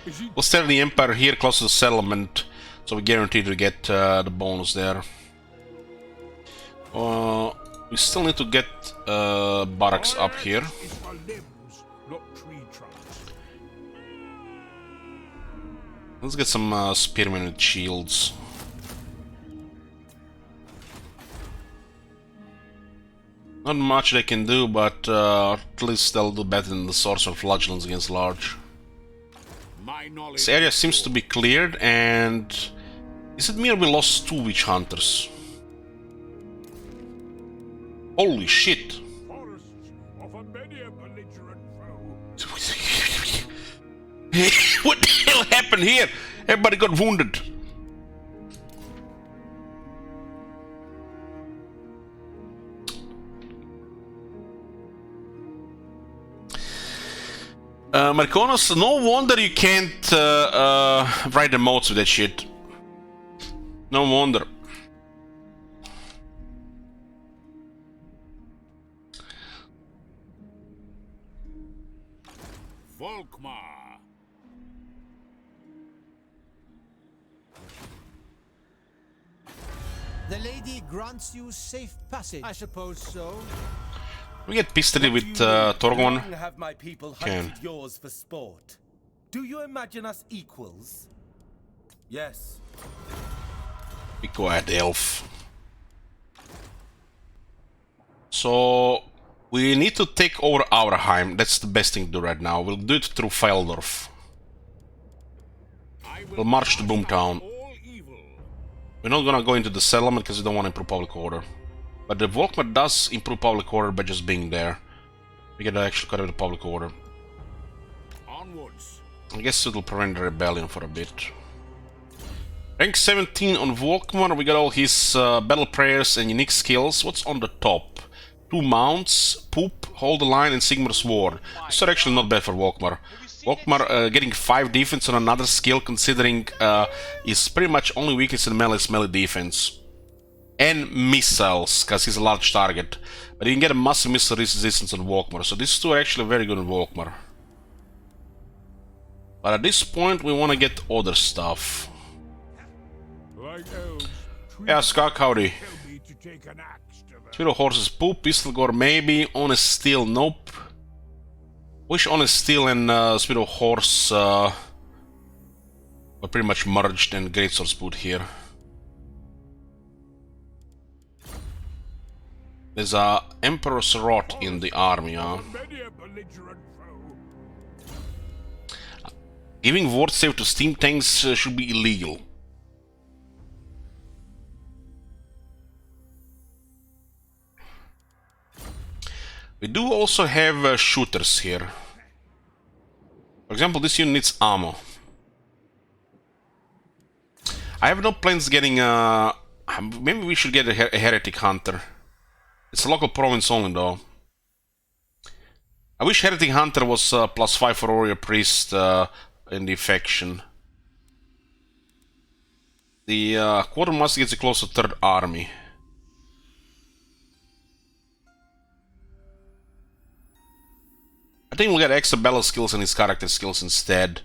Speaker 6: Is he?
Speaker 1: We'll stay the Empire here close to the settlement, so we guarantee to get the bonus there. We still need to get barracks up here.
Speaker 6: Is for limbs, not tree trunks.
Speaker 1: Let's get some spearmen with shields. Not much they can do, but at least they'll do better than the Sorcerer of Flagellants against large.
Speaker 4: My knowledge
Speaker 1: This area
Speaker 4: is
Speaker 1: seems to be cleared, and is it me or we lost 2 witch hunters? Holy shit!
Speaker 6: Forests offer many a belligerent foe.
Speaker 1: What the hell happened here? Everybody got wounded. Marconos, no wonder you can't write the modes with that shit. No wonder.
Speaker 4: Volkmar.
Speaker 8: The lady grants you safe passage. I suppose so.
Speaker 1: We get pistol with Torgon.
Speaker 10: Long have my people
Speaker 1: Can.
Speaker 10: hunted yours for sport. Do you imagine us equals? Yes.
Speaker 1: Be quiet, elf. So we need to take over Aurheim. That's the best thing to do right now. We'll do it through Feldorf. We'll march to Boomtown.
Speaker 4: All evil.
Speaker 1: We're not gonna go into the settlement because we don't want to improve public order. But the Volkmar does improve public order by just being there. We gotta actually cut out the public order.
Speaker 4: Onwards.
Speaker 1: I guess it'll prevent the rebellion for a bit. Rank 17 on Volkmar. We got all his battle prayers and unique skills. What's on the top? 2 mounts, poop, hold the line, and Sigmar's War. These are actually not bad for Volkmar. Volkmar getting 5 defense on another skill, considering his pretty much only weakness in melee defense. And missiles, because he's a large target. But you can get a massive missile resistance on Volkmar, so these 2 are actually very good on Volkmar. But at this point, we want to get other stuff.
Speaker 6: Like elves,
Speaker 1: Yeah, Skak, howdy.
Speaker 6: tell me to take an axe to them.
Speaker 1: Speed of Horses, poop, Pistol Gore, maybe. Honest Steel, nope. Wish Honest Steel and Speed of Horse were pretty much merged and Great Swords put here. There's a Emperor's Rot in the army, huh?
Speaker 6: Many a belligerent foe.
Speaker 1: Giving ward save to steam tanks should be illegal. We do also have shooters here. For example, this unit needs ammo. I have no plans getting maybe we should get a Heretic Hunter. It's a local province only though. I wish Heretic Hunter was +5 for Warrior Priest in the faction. The Quartermaster gets you close to 3rd army. I think we'll get extra battle skills and his character skills instead.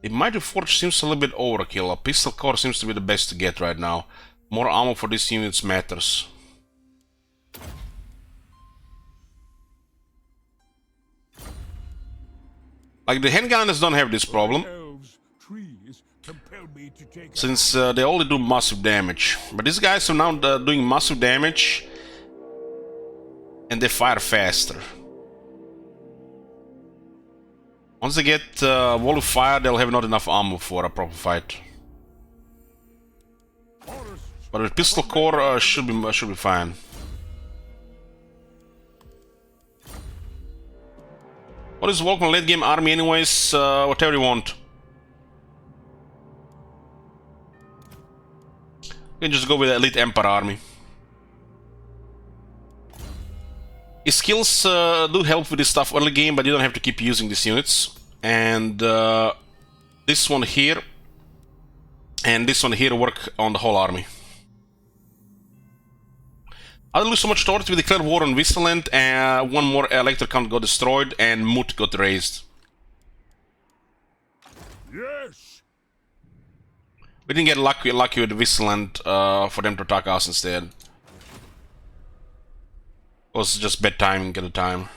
Speaker 1: The Mighty Forge seems a little bit overkill. A pistol core seems to be the best to get right now. More ammo for these units matters. Like the handgunners don't have this problem,
Speaker 6: Elves, trees, compel me to take
Speaker 1: since they only do massive damage. But these guys are now doing massive damage and they fire faster. Once they get wall of fire, they'll have not enough ammo for a proper fight. But with pistol core, should be fine. What is Volkmar late game army anyways? Whatever you want. You can just go with the elite Emperor army. His skills do help with this stuff early game, but you don't have to keep using these units. And this one here and this one here work on the whole army. I didn't lose so much torch. We declared war on Reikland, and one more elector count got destroyed and mood got raised.
Speaker 6: Yes.
Speaker 1: We didn't get lucky with Reikland for them to attack us instead. It was just bad timing at the time.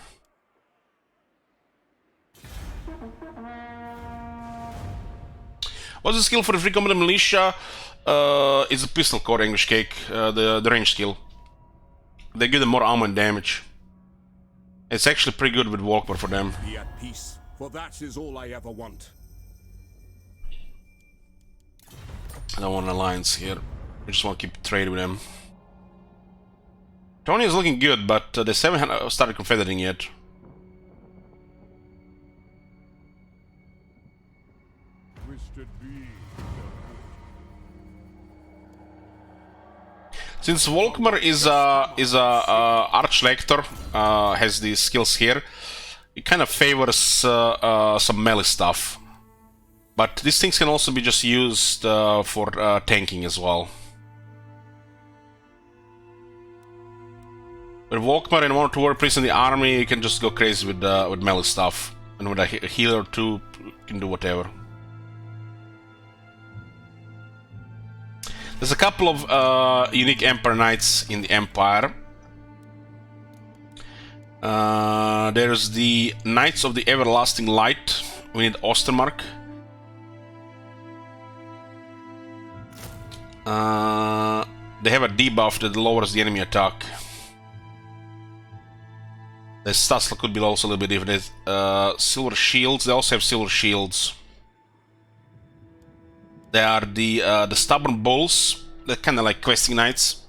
Speaker 1: What's the skill for the free combat militia? It's a pistol core English cake, the range skill. They give them more armor and damage. It's actually pretty good with Volkmar for them.
Speaker 4: Be at peace, for that is all I ever want.
Speaker 1: I don't want an alliance here. We just want to keep trade with them. Tony is looking good, but they haven't started confederating yet.
Speaker 6: Twisted beam.
Speaker 1: Since Volkmar is a Archlector, has these skills here, it kind of favors some melee stuff. But these things can also be just used for tanking as well. With Volkmar and 1 or 2 warrior priests in the army, you can just go crazy with melee stuff, and with a healer or 2, you can do whatever. There's a couple of unique Emperor Knights in the Empire. There's the Knights of the Everlasting Light. We need Ostermark. They have a debuff that lowers the enemy attack. The stats could be also a little bit different. Silver shields. They also have silver shields. They are the stubborn bulls. They're kind of like questing knights.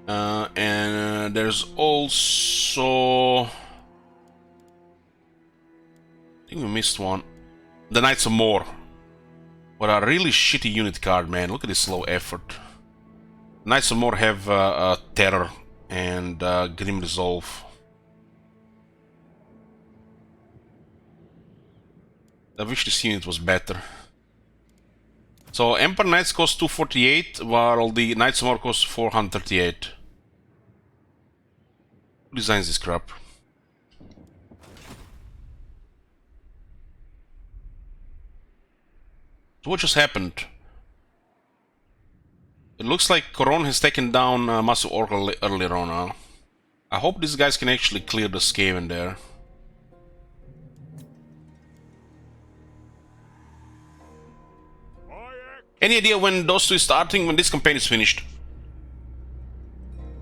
Speaker 1: And there's also, I think we missed one. The Knights of More. What a really shitty unit card, man. Look at this low effort. Knights of More have Terror and Grim Resolve. I wish this unit was better. So Emperor Knights cost 248, while the Knights of More cost 438. Who designs this crap? So what just happened? It looks like Coron has taken down Massive Oracle earlier on, huh? I hope these guys can actually clear the Skaven there. Any idea when those two is starting, when this campaign is finished?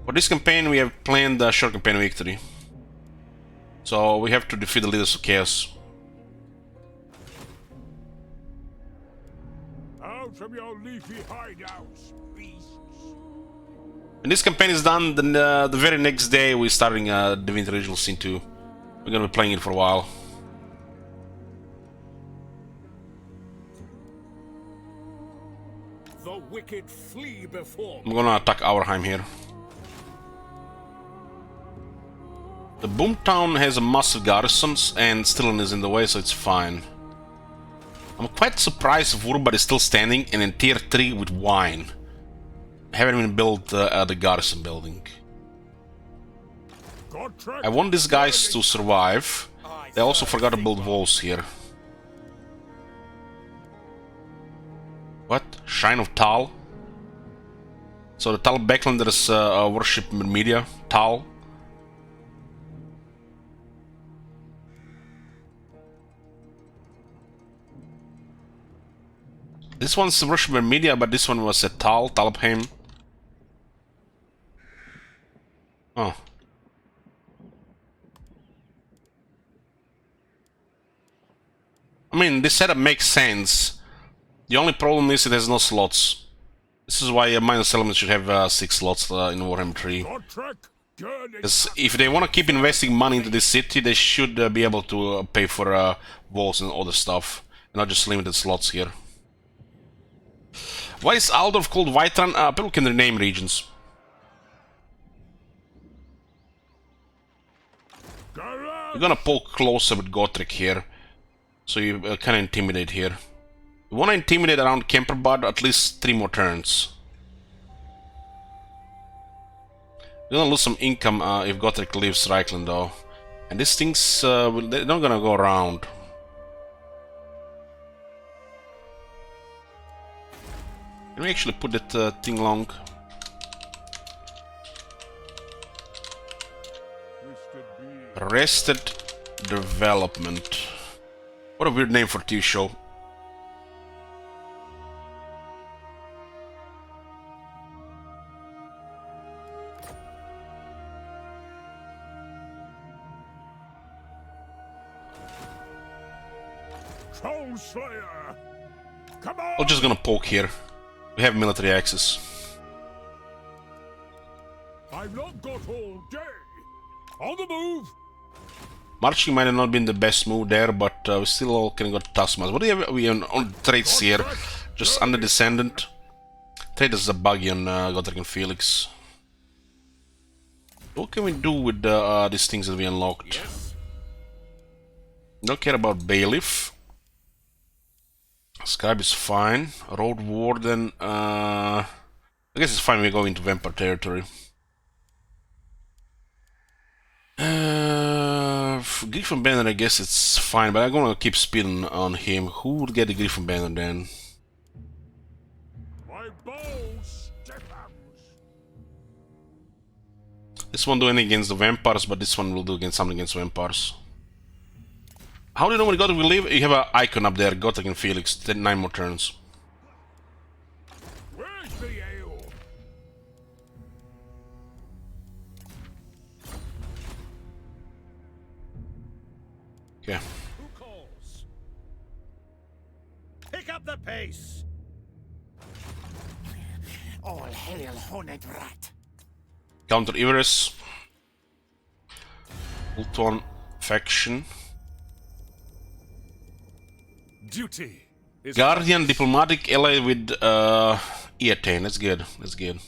Speaker 1: For this campaign we have planned a short campaign victory. So we have to defeat the Leaders of Chaos.
Speaker 6: Out from your leafy hideouts, beasts.
Speaker 1: When this campaign is done, then the very next day we're starting the Winter Regional Scene 2. We're gonna be playing it for a while.
Speaker 4: The wicked flee before
Speaker 1: I'm gonna attack Auerheim here. The Boomtown has a massive garrisons and Stillen is in the way, so it's fine. I'm quite surprised if Urbad is still standing and in tier 3 with wine. I haven't even built the garrison building. I want these guys to survive. They also forgot to build walls here. What? Shrine of Tal? So the Tal Backlanders worship Media, Tal. This one's worship Media, but this one was at Tal, Talabheim. Oh. I mean, this setup makes sense. The only problem is it has no slots. This is why a minus element should have 6 slots in Warhammer 3. Because if they want to keep investing money into this city, they should be able to pay for walls and other stuff, and not just limited slots here. Why is Aldorf called Whiterun? People can rename regions. You're gonna poke closer with Gotrek here, so you kind of intimidate here. You wanna intimidate around Kemperbad at least 3 more turns. You're gonna lose some income if Gotrek leaves Reikland though. And these things, they're not gonna go around. Can we actually put that thing long? Arrested Development. What a weird name for a TV show.
Speaker 6: Troll Slayer! Come on!
Speaker 1: I'm just gonna poke here. We have military access.
Speaker 6: I've not got all day. On the move!
Speaker 1: Marching might have not been the best move there, but we still all can go to Tasmas. What do we have on traits here? Just under Descendant. Trade is a buggy on Godric and Felix. What can we do with these things that we unlocked? Don't care about Bailiff. Scribe is fine. Road Warden, I guess it's fine we go into Vampire territory. Griffin Banner, I guess it's fine, but I'm gonna keep speeding on him. Who would get the Griffin Banner then?
Speaker 6: My bows,
Speaker 1: This won't do anything against the vampires, but this one will do something against vampires. How do you know when God will leave? You have an icon up there, Gothic and Felix, 9 more turns.
Speaker 6: Where's the ale?
Speaker 1: Okay.
Speaker 8: Who calls? Pick up the pace.
Speaker 9: All hail, horned rat.
Speaker 1: Counter Ivarus. Ultron faction.
Speaker 6: Duty is
Speaker 1: Guardian diplomatic ally with Eatane. That's good. That's good.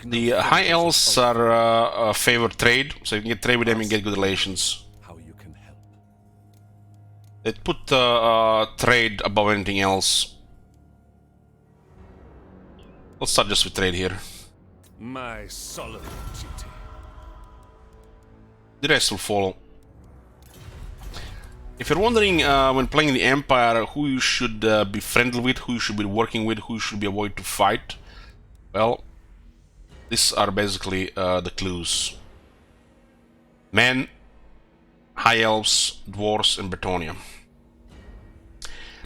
Speaker 1: The High Elves are favor trade, so you can get trade with them and get good relations.
Speaker 10: How you can help.
Speaker 1: They put trade above anything else. Let's start just with trade here.
Speaker 6: my solemn duty.
Speaker 1: The rest will follow. If you're wondering when playing the Empire who you should be friendly with, who you should be working with, who you should be avoid to fight, well, these are basically the clues. Men, High Elves, Dwarves, and Bretonia.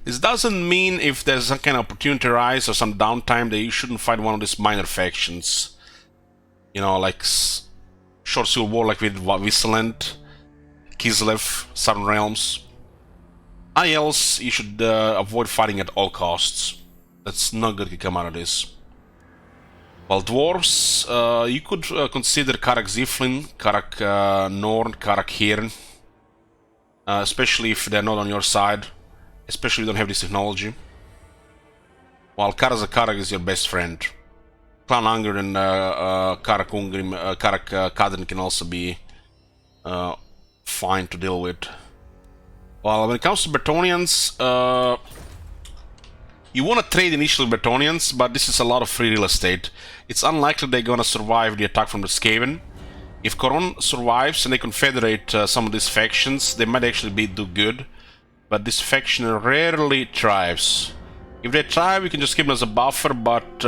Speaker 1: This doesn't mean if there's some kind of opportunity rise or some downtime that you shouldn't fight one of these minor factions. You know, like Short Civil War like with Whistleland, Kislev, Southern Realms. High Elves you should avoid fighting at all costs. That's not good to come out of this. While Dwarves, you could consider Karak Ziflin, Karak Norn, Karak Hirn. Especially if they're not on your side. Especially if you don't have this technology. While Karak is your best friend. Clan Unger and Karak Ungrim, Karak Kadrin can also be fine to deal with. Well, when it comes to Bretonians, you want to trade initially with Bretonians, but this is a lot of free real estate. It's unlikely they're gonna survive the attack from the Skaven. If Coron survives and they confederate some of these factions, they might actually do good. But this faction rarely thrives. If they thrive, you can just keep them as a buffer, but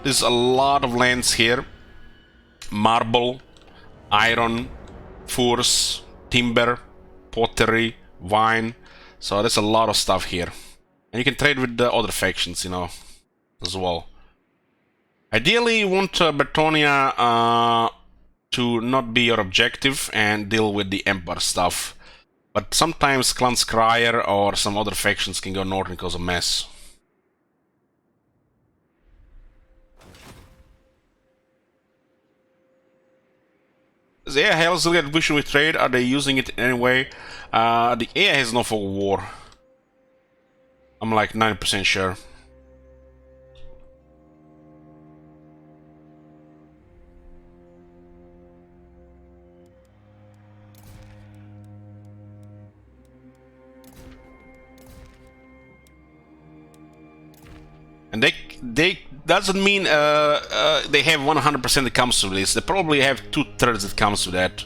Speaker 1: there's a lot of lands here. Marble, iron, furs, timber, pottery, wine. So there's a lot of stuff here. And you can trade with the other factions, you know, as well. Ideally, you want Bretonia to not be your objective and deal with the Empire stuff. But sometimes Clan Scryer or some other factions can go north and cause a mess. Does AI Hell still get vision with trade? Are they using it in any way? The AI has no for war. I'm like 90% sure. And they doesn't mean they have 100% that comes to this. They probably have 2/3 that comes to that.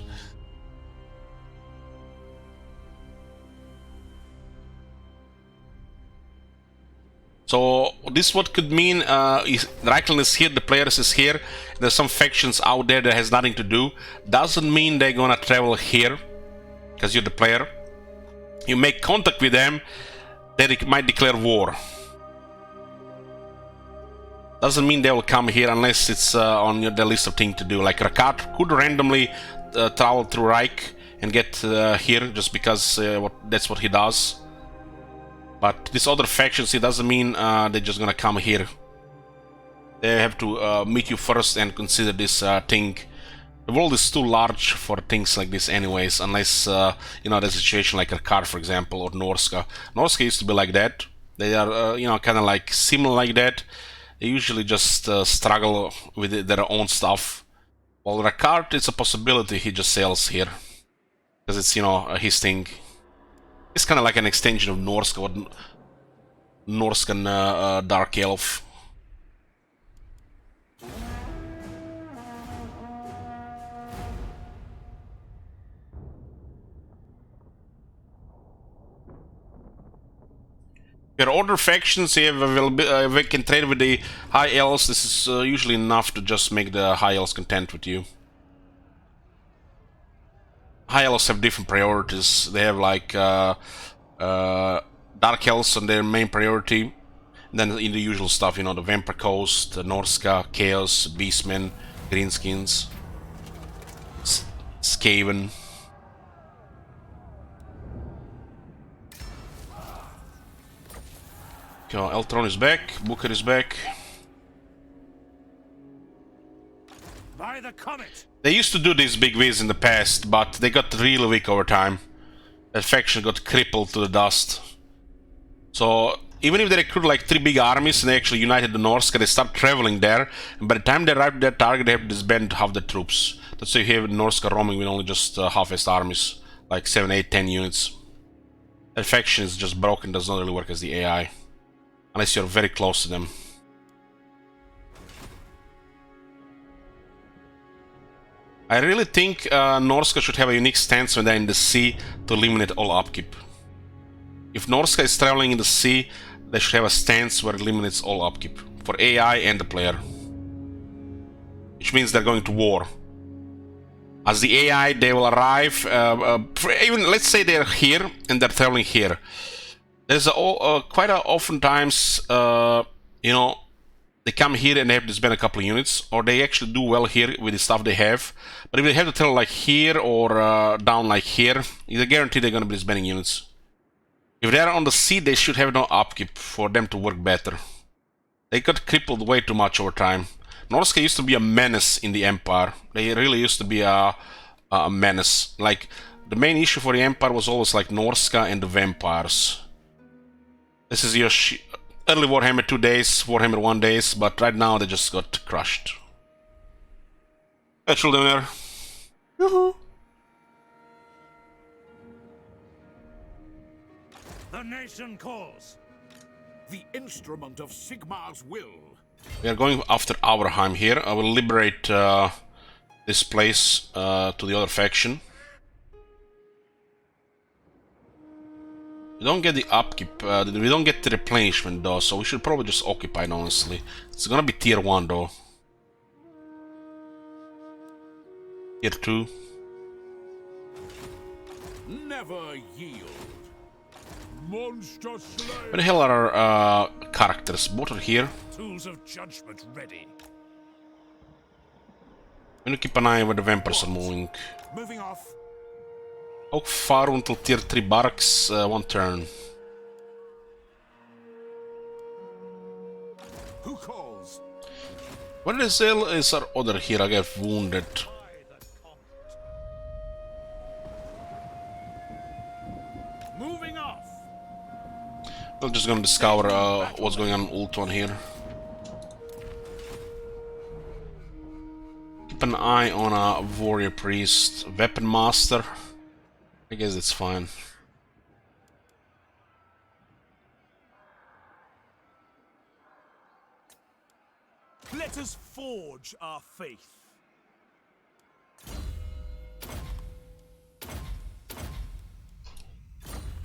Speaker 1: So this what could mean is Reikland is here, the players is here. There's some factions out there that has nothing to do. Doesn't mean they're gonna travel here because you're the player. You make contact with them, they might declare war. Doesn't mean they will come here unless it's on the list of things to do. Like Rakat could randomly travel through Reich and get here just because that's what he does. But these other factions, it doesn't mean they're just gonna come here. They have to meet you first and consider this thing. The world is too large for things like this anyways, unless, you know, there's a situation like Rakat, for example, or Norska. Norska used to be like that. They are, you know, kind of like similar like that. They usually just struggle with their own stuff. While Rakat, it's a possibility he just sails here. Because it's, you know, his thing. It's kind of like an extension of Norska, or Norskan Dark Elf. Your other factions, we can trade with the High Elves. This is usually enough to just make the High Elves content with you. High Elves have different priorities. They have like Dark Elves on their main priority. And then in the usual stuff, you know, the Vampire Coast, Norska, Chaos, Beastmen, Greenskins, Skaven. Okay, Eltron is back, Booker is back.
Speaker 6: By the comet!
Speaker 1: They used to do these big wiz in the past, but they got really weak over time. That faction got crippled to the dust. So even if they recruit like 3 big armies and they actually united the Norska, they start traveling there, and by the time they arrive at their target, they have to disband half the troops. That's why you have Norska roaming with only just half-assed armies, like 7, 8, 10 units. That faction is just broken, does not really work as the AI. Unless you're very close to them. I really think Norska should have a unique stance when they're in the sea to eliminate all upkeep. If Norska is traveling in the sea, they should have a stance where it eliminates all upkeep. For AI and the player. Which means they're going to war. As the AI, they will arrive. Even let's say they're here and they're traveling here. There's quite oftentimes, you know, they come here and they have to spend a couple of units, or they actually do well here with the stuff they have. But if they have to travel like here or down like here, it's a guarantee they're going to be spending units. If they're on the sea, they should have no upkeep for them to work better. They got crippled way too much over time. Norska used to be a menace in the Empire. They really used to be a menace. Like, the main issue for the Empire was always like Norska and the vampires. This is your early Warhammer 2 days, Warhammer 1 days, but right now they just got crushed. Special dinner. Yoo-hoo.
Speaker 4: The nation calls. The instrument of Sigmar's will.
Speaker 1: We are going after Auerheim here. I will liberate this place to the other faction. We don't get the upkeep, we don't get the replenishment though, so we should probably just occupy it, honestly. It's gonna be tier 1 though. Tier 2.
Speaker 4: Never yield.
Speaker 6: Monster slayer.
Speaker 1: Where the hell are our characters? Both are here.
Speaker 6: Tools of judgment ready.
Speaker 1: I'm gonna keep an eye where the vampires are moving.
Speaker 4: Moving off.
Speaker 1: How far until tier 3 barracks? 1 turn.
Speaker 4: Who calls?
Speaker 1: Where the hell is our other here? I get wounded.
Speaker 4: Moving off.
Speaker 1: We're just gonna discover what's going on in Ultron here. Keep an eye on a warrior priest, weapon master. I guess it's fine.
Speaker 8: Let us forge our faith.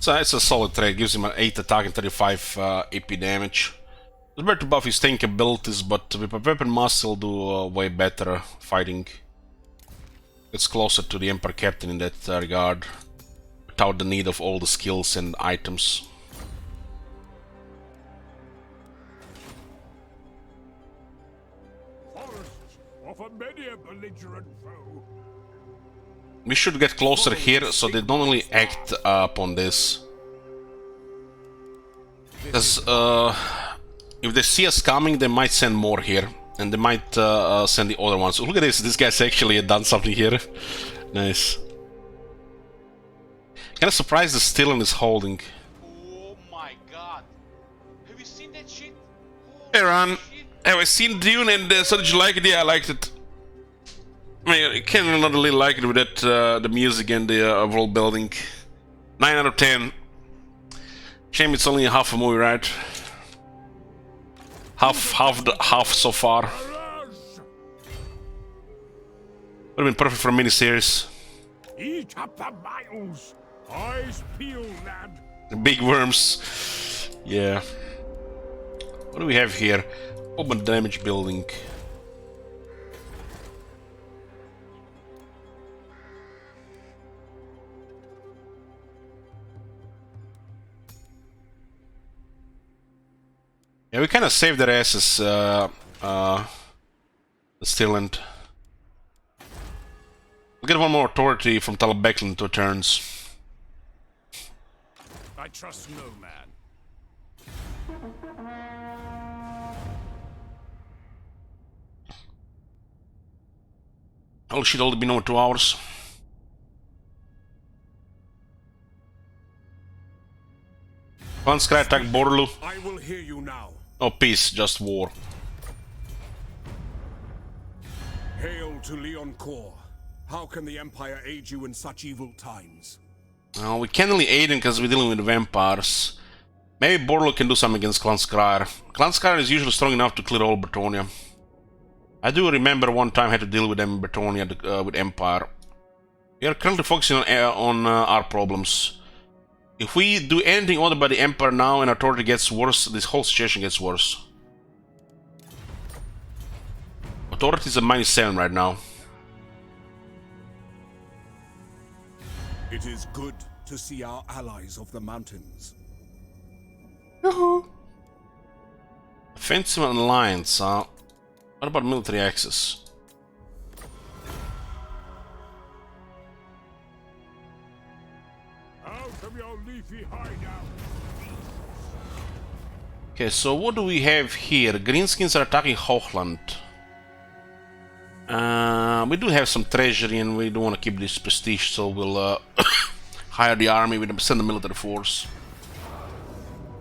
Speaker 1: So it's a solid trade, gives him an 8 attack and 35 AP damage. It's better to buff his tank abilities, but with a weapon master he'll do way better fighting. It's closer to the Emperor Captain in that regard, without the need of all the skills and items.
Speaker 6: Forests offer many a belligerent foe.
Speaker 1: We should get closer here so they don't really act upon this. Because if they see us coming, they might send more here. And they might send the other ones. Look at this guy's actually done something here. Nice. Kinda surprised the Stillen is holding.
Speaker 2: Oh my god. Have you seen that shit?
Speaker 1: Hey Ron,
Speaker 2: Shit.
Speaker 1: have I seen Dune and so did you like it? Yeah, I liked it. I mean, I can't not really like it with that the music and the world building. 9 out of 10. Shame it's only half a movie, right? Half so far. Would have been perfect for a miniseries.
Speaker 6: Eat up the miles. Eyes peeled, lad.
Speaker 1: Big worms. Yeah. What do we have here? Open damage building. Yeah, we kind of saved their asses, still and we'll get one more authority from Talabeklan in 2 turns.
Speaker 4: I trust no man.
Speaker 1: Oh shit, only been over 2 hours. One Scry attack Borlu.
Speaker 4: I will hear you now.
Speaker 1: No peace, just war.
Speaker 4: Hail to Leon Kor. How can the Empire aid you in such evil times?
Speaker 1: We can't really aid him because we're dealing with vampires. Maybe Borlu can do something against Clan Skryre. Clan Skryre is usually strong enough to clear all Bretonia. I do remember one time I had to deal with them in Bretonia with Empire. We are currently focusing on our problems. If we do anything other by the Empire now and authority gets worse, this whole situation gets worse. Authority is a -7 right now.
Speaker 4: It is good to see our allies of the mountains.
Speaker 1: Offensive and alliance, what about military access?
Speaker 6: Out of your leafy hideout.
Speaker 1: Okay, so what do we have here? Greenskins are attacking Hochland. We do have some treasury and we do want to keep this prestige, so we'll hire the army, we send a military force.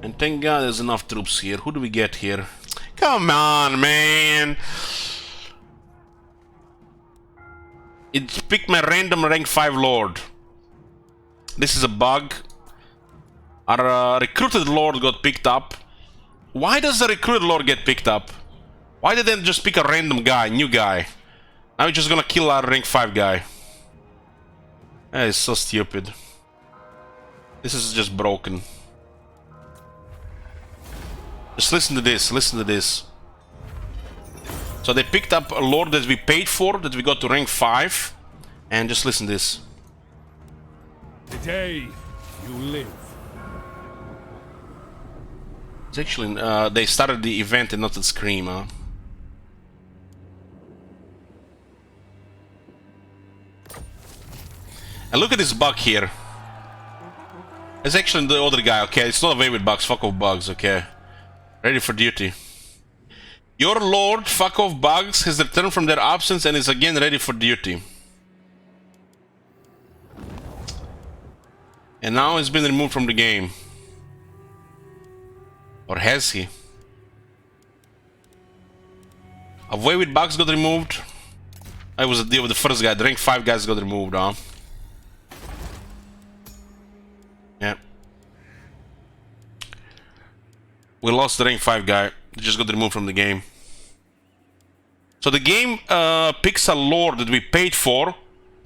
Speaker 1: And thank God there's enough troops here. Who do we get here? Come on, man! It picked my random rank 5 lord. This is a bug. Our recruited lord got picked up. Why does the recruited lord get picked up? Why did they just pick a random guy, new guy? Now we're just gonna kill our rank 5 guy. That is so stupid. This is just broken. Just listen to this, listen to this. So they picked up a lord that we paid for, that we got to rank 5. And just listen to this.
Speaker 6: Today, you live.
Speaker 1: It's actually, they started the event and not the scream, huh? And look at this bug here. It's actually the other guy, okay? It's not away with bugs, fuck off bugs, okay? Ready for duty. Your lord, fuck off bugs, has returned from their absence and is again ready for duty. And now he's been removed from the game. Or has he? Away with bugs got removed. That was a deal with the first guy. The rank 5 guys got removed, huh? Yeah. We lost the rank 5 guy. He just got removed from the game. So the game picks a lord that we paid for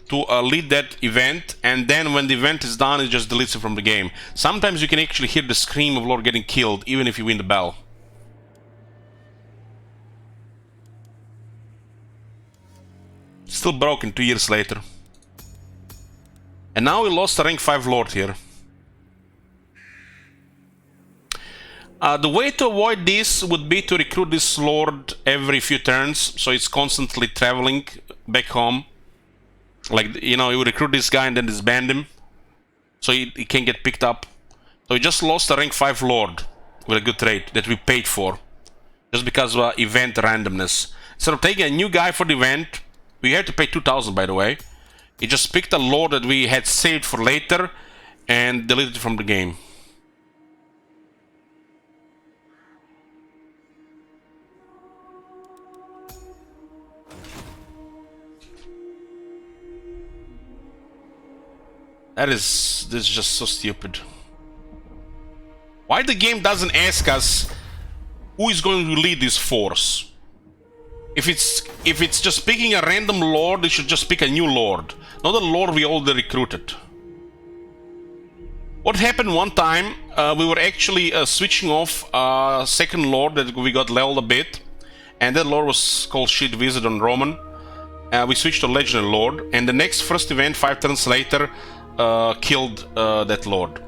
Speaker 1: to lead that event, and then when the event is done, it just deletes it from the game. Sometimes you can actually hear the scream of lord getting killed, even if you win the battle. Still broken 2 years later. And now we lost a rank 5 lord here. The way to avoid this would be to recruit this lord every few turns, so it's constantly traveling back home. Like, you know, you recruit this guy and then disband him, so he can't get picked up. So we just lost a rank 5 lord with a good trade that we paid for, just because of event randomness. Instead of taking a new guy for the event, we had to pay 2,000, by the way. He just picked a lord that we had saved for later and deleted it from the game. This is just so stupid. Why the game doesn't ask us who is going to lead this force? If it's just picking a random lord, it should just pick a new lord, not a lord we already recruited. What happened one time, we were actually switching off a second lord that we got leveled a bit, and that lord was called Shit Wizard on Roman. We switched to Legendary Lord, and the next first event, 5 turns later, killed that lord.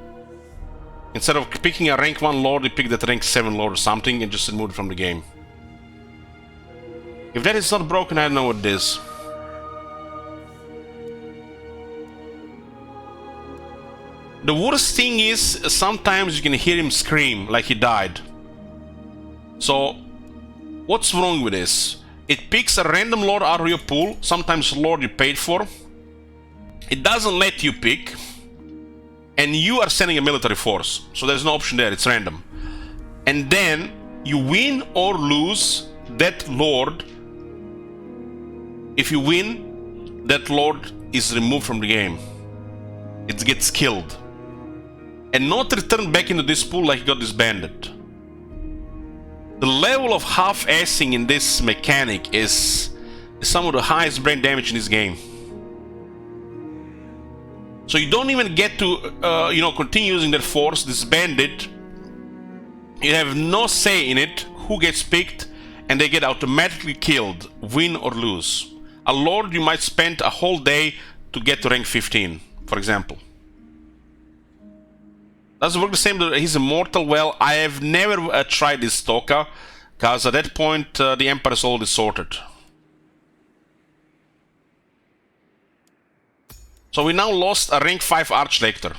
Speaker 1: Instead of picking a rank 1 lord, he picked that rank 7 lord or something and just removed it from the game. If that is not broken, I don't know what it is. The worst thing is, sometimes you can hear him scream like he died. So, what's wrong with this? It picks a random lord out of your pool, sometimes a lord you paid for. It doesn't let you pick, and you are sending a military force, so there's no option there, it's random. And then you win or lose that lord. If you win, that lord is removed from the game. It gets killed and not returned back into this pool like he got disbanded. The level of half-assing in this mechanic is some of the highest brain damage in this game. So you don't even get to, continue using that force, disband it. You have no say in it, who gets picked, and they get automatically killed, win or lose. A lord you might spend a whole day to get to rank 15, for example. Does it work the same? He's immortal. Well, I have never tried this Toka, because at that point the Empire is already sorted. So we now lost a rank 5 Archlector.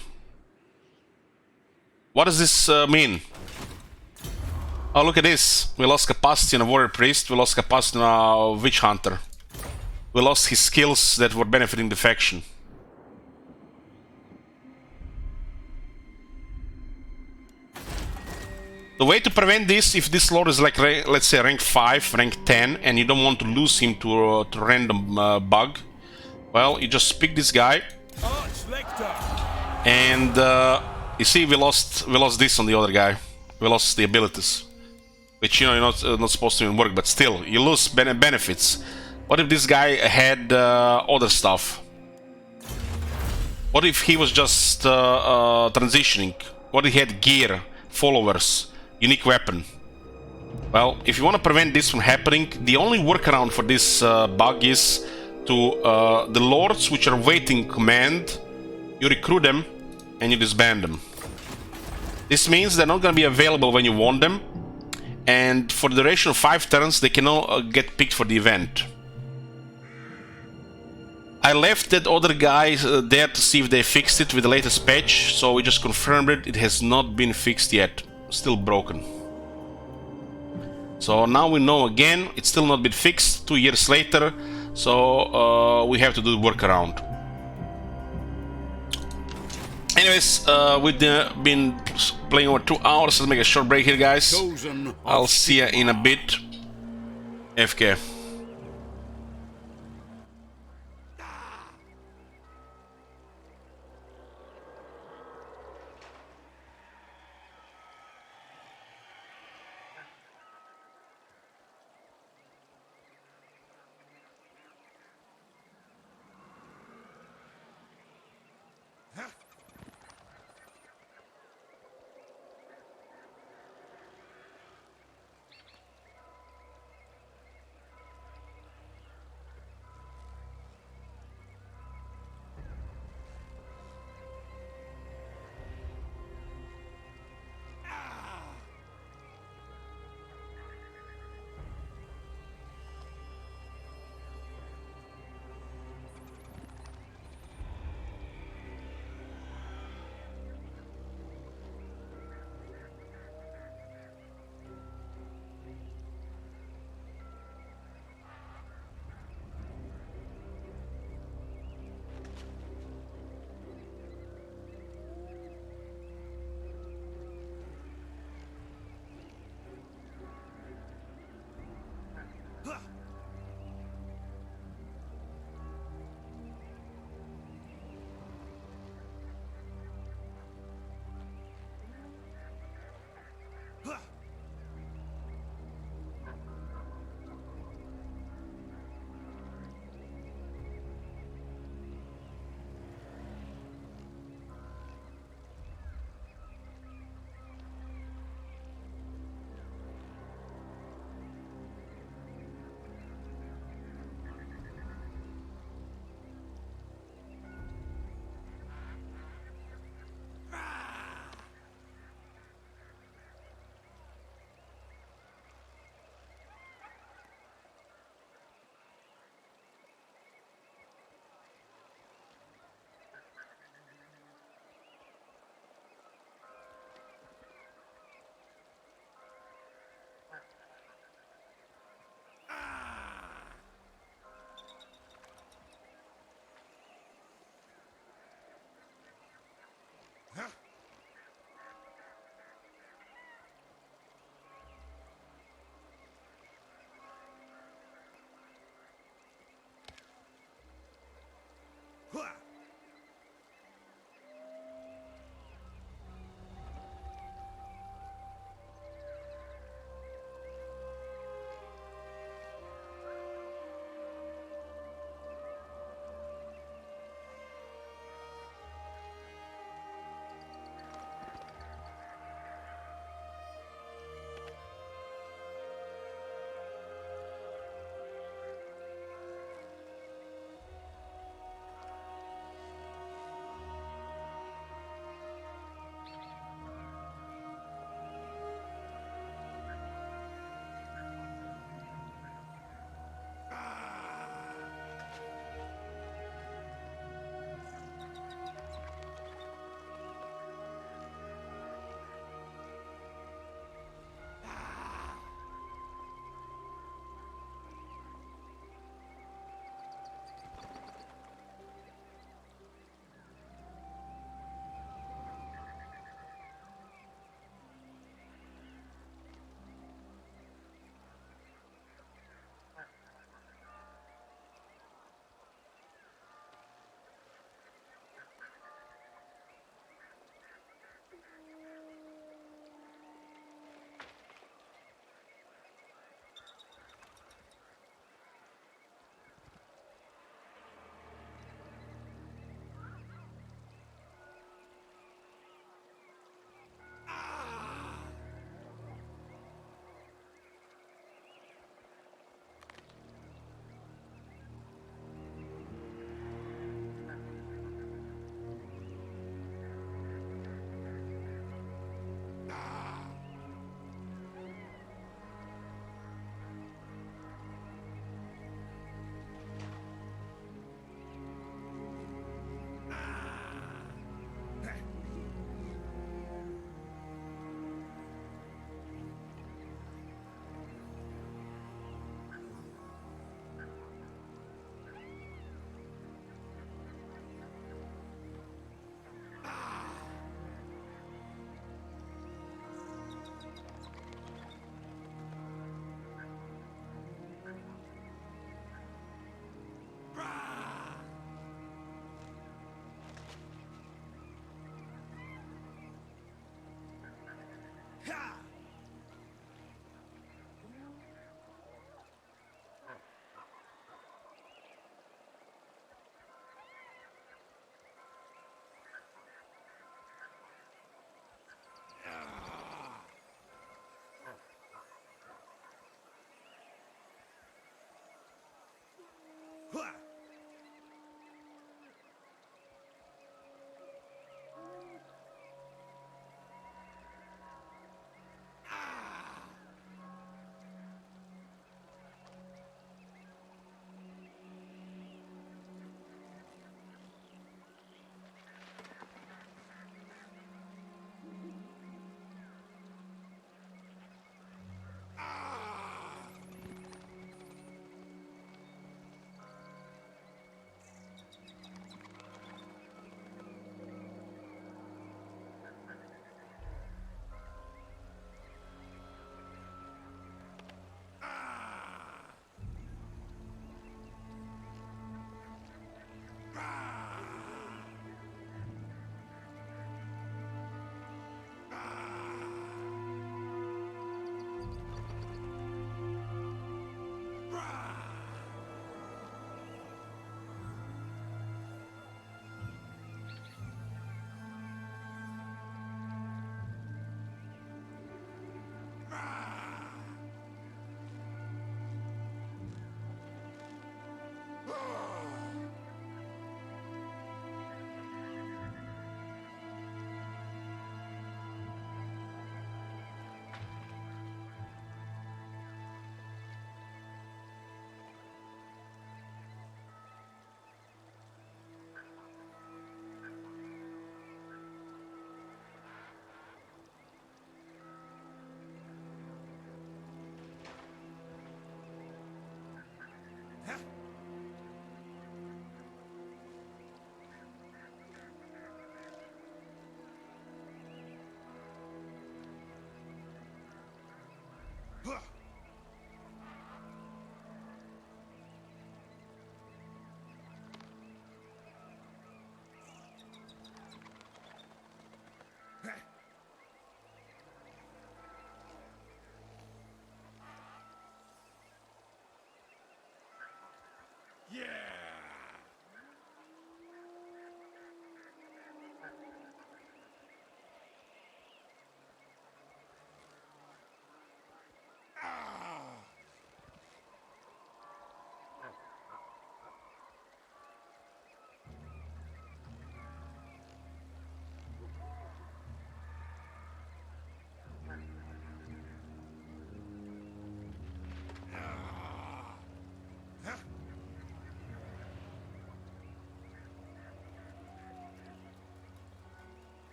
Speaker 1: What does this mean? Oh, look at this. We lost capacity on a Warrior Priest, we lost capacity on a Witch Hunter. We lost his skills that were benefiting the faction. The way to prevent this, if this lord is like, let's say, rank 5, rank 10, and you don't want to lose him to random bug, well, you just pick this guy, and you see, we lost this on the other guy. We lost the abilities, which, you know, you're not supposed to even work, but still, you lose benefits. What if this guy had other stuff? What if he was just transitioning? What if he had gear, followers, unique weapon? Well, if you want to prevent this from happening, the only workaround for this bug is to the lords which are waiting command, you recruit them and you disband them. This means they're not going to be available when you want them, and for the duration of 5 turns they cannot get picked for the event. I left that other guy there to see if they fixed it with the latest patch, so we just confirmed it. It has not been fixed yet. Still broken. So now we know again, it's still not been fixed 2 years later, so we have to do the workaround. Anyways, we've been playing over 2 hours. Let's make a short break here, guys. I'll see you in a bit. FK.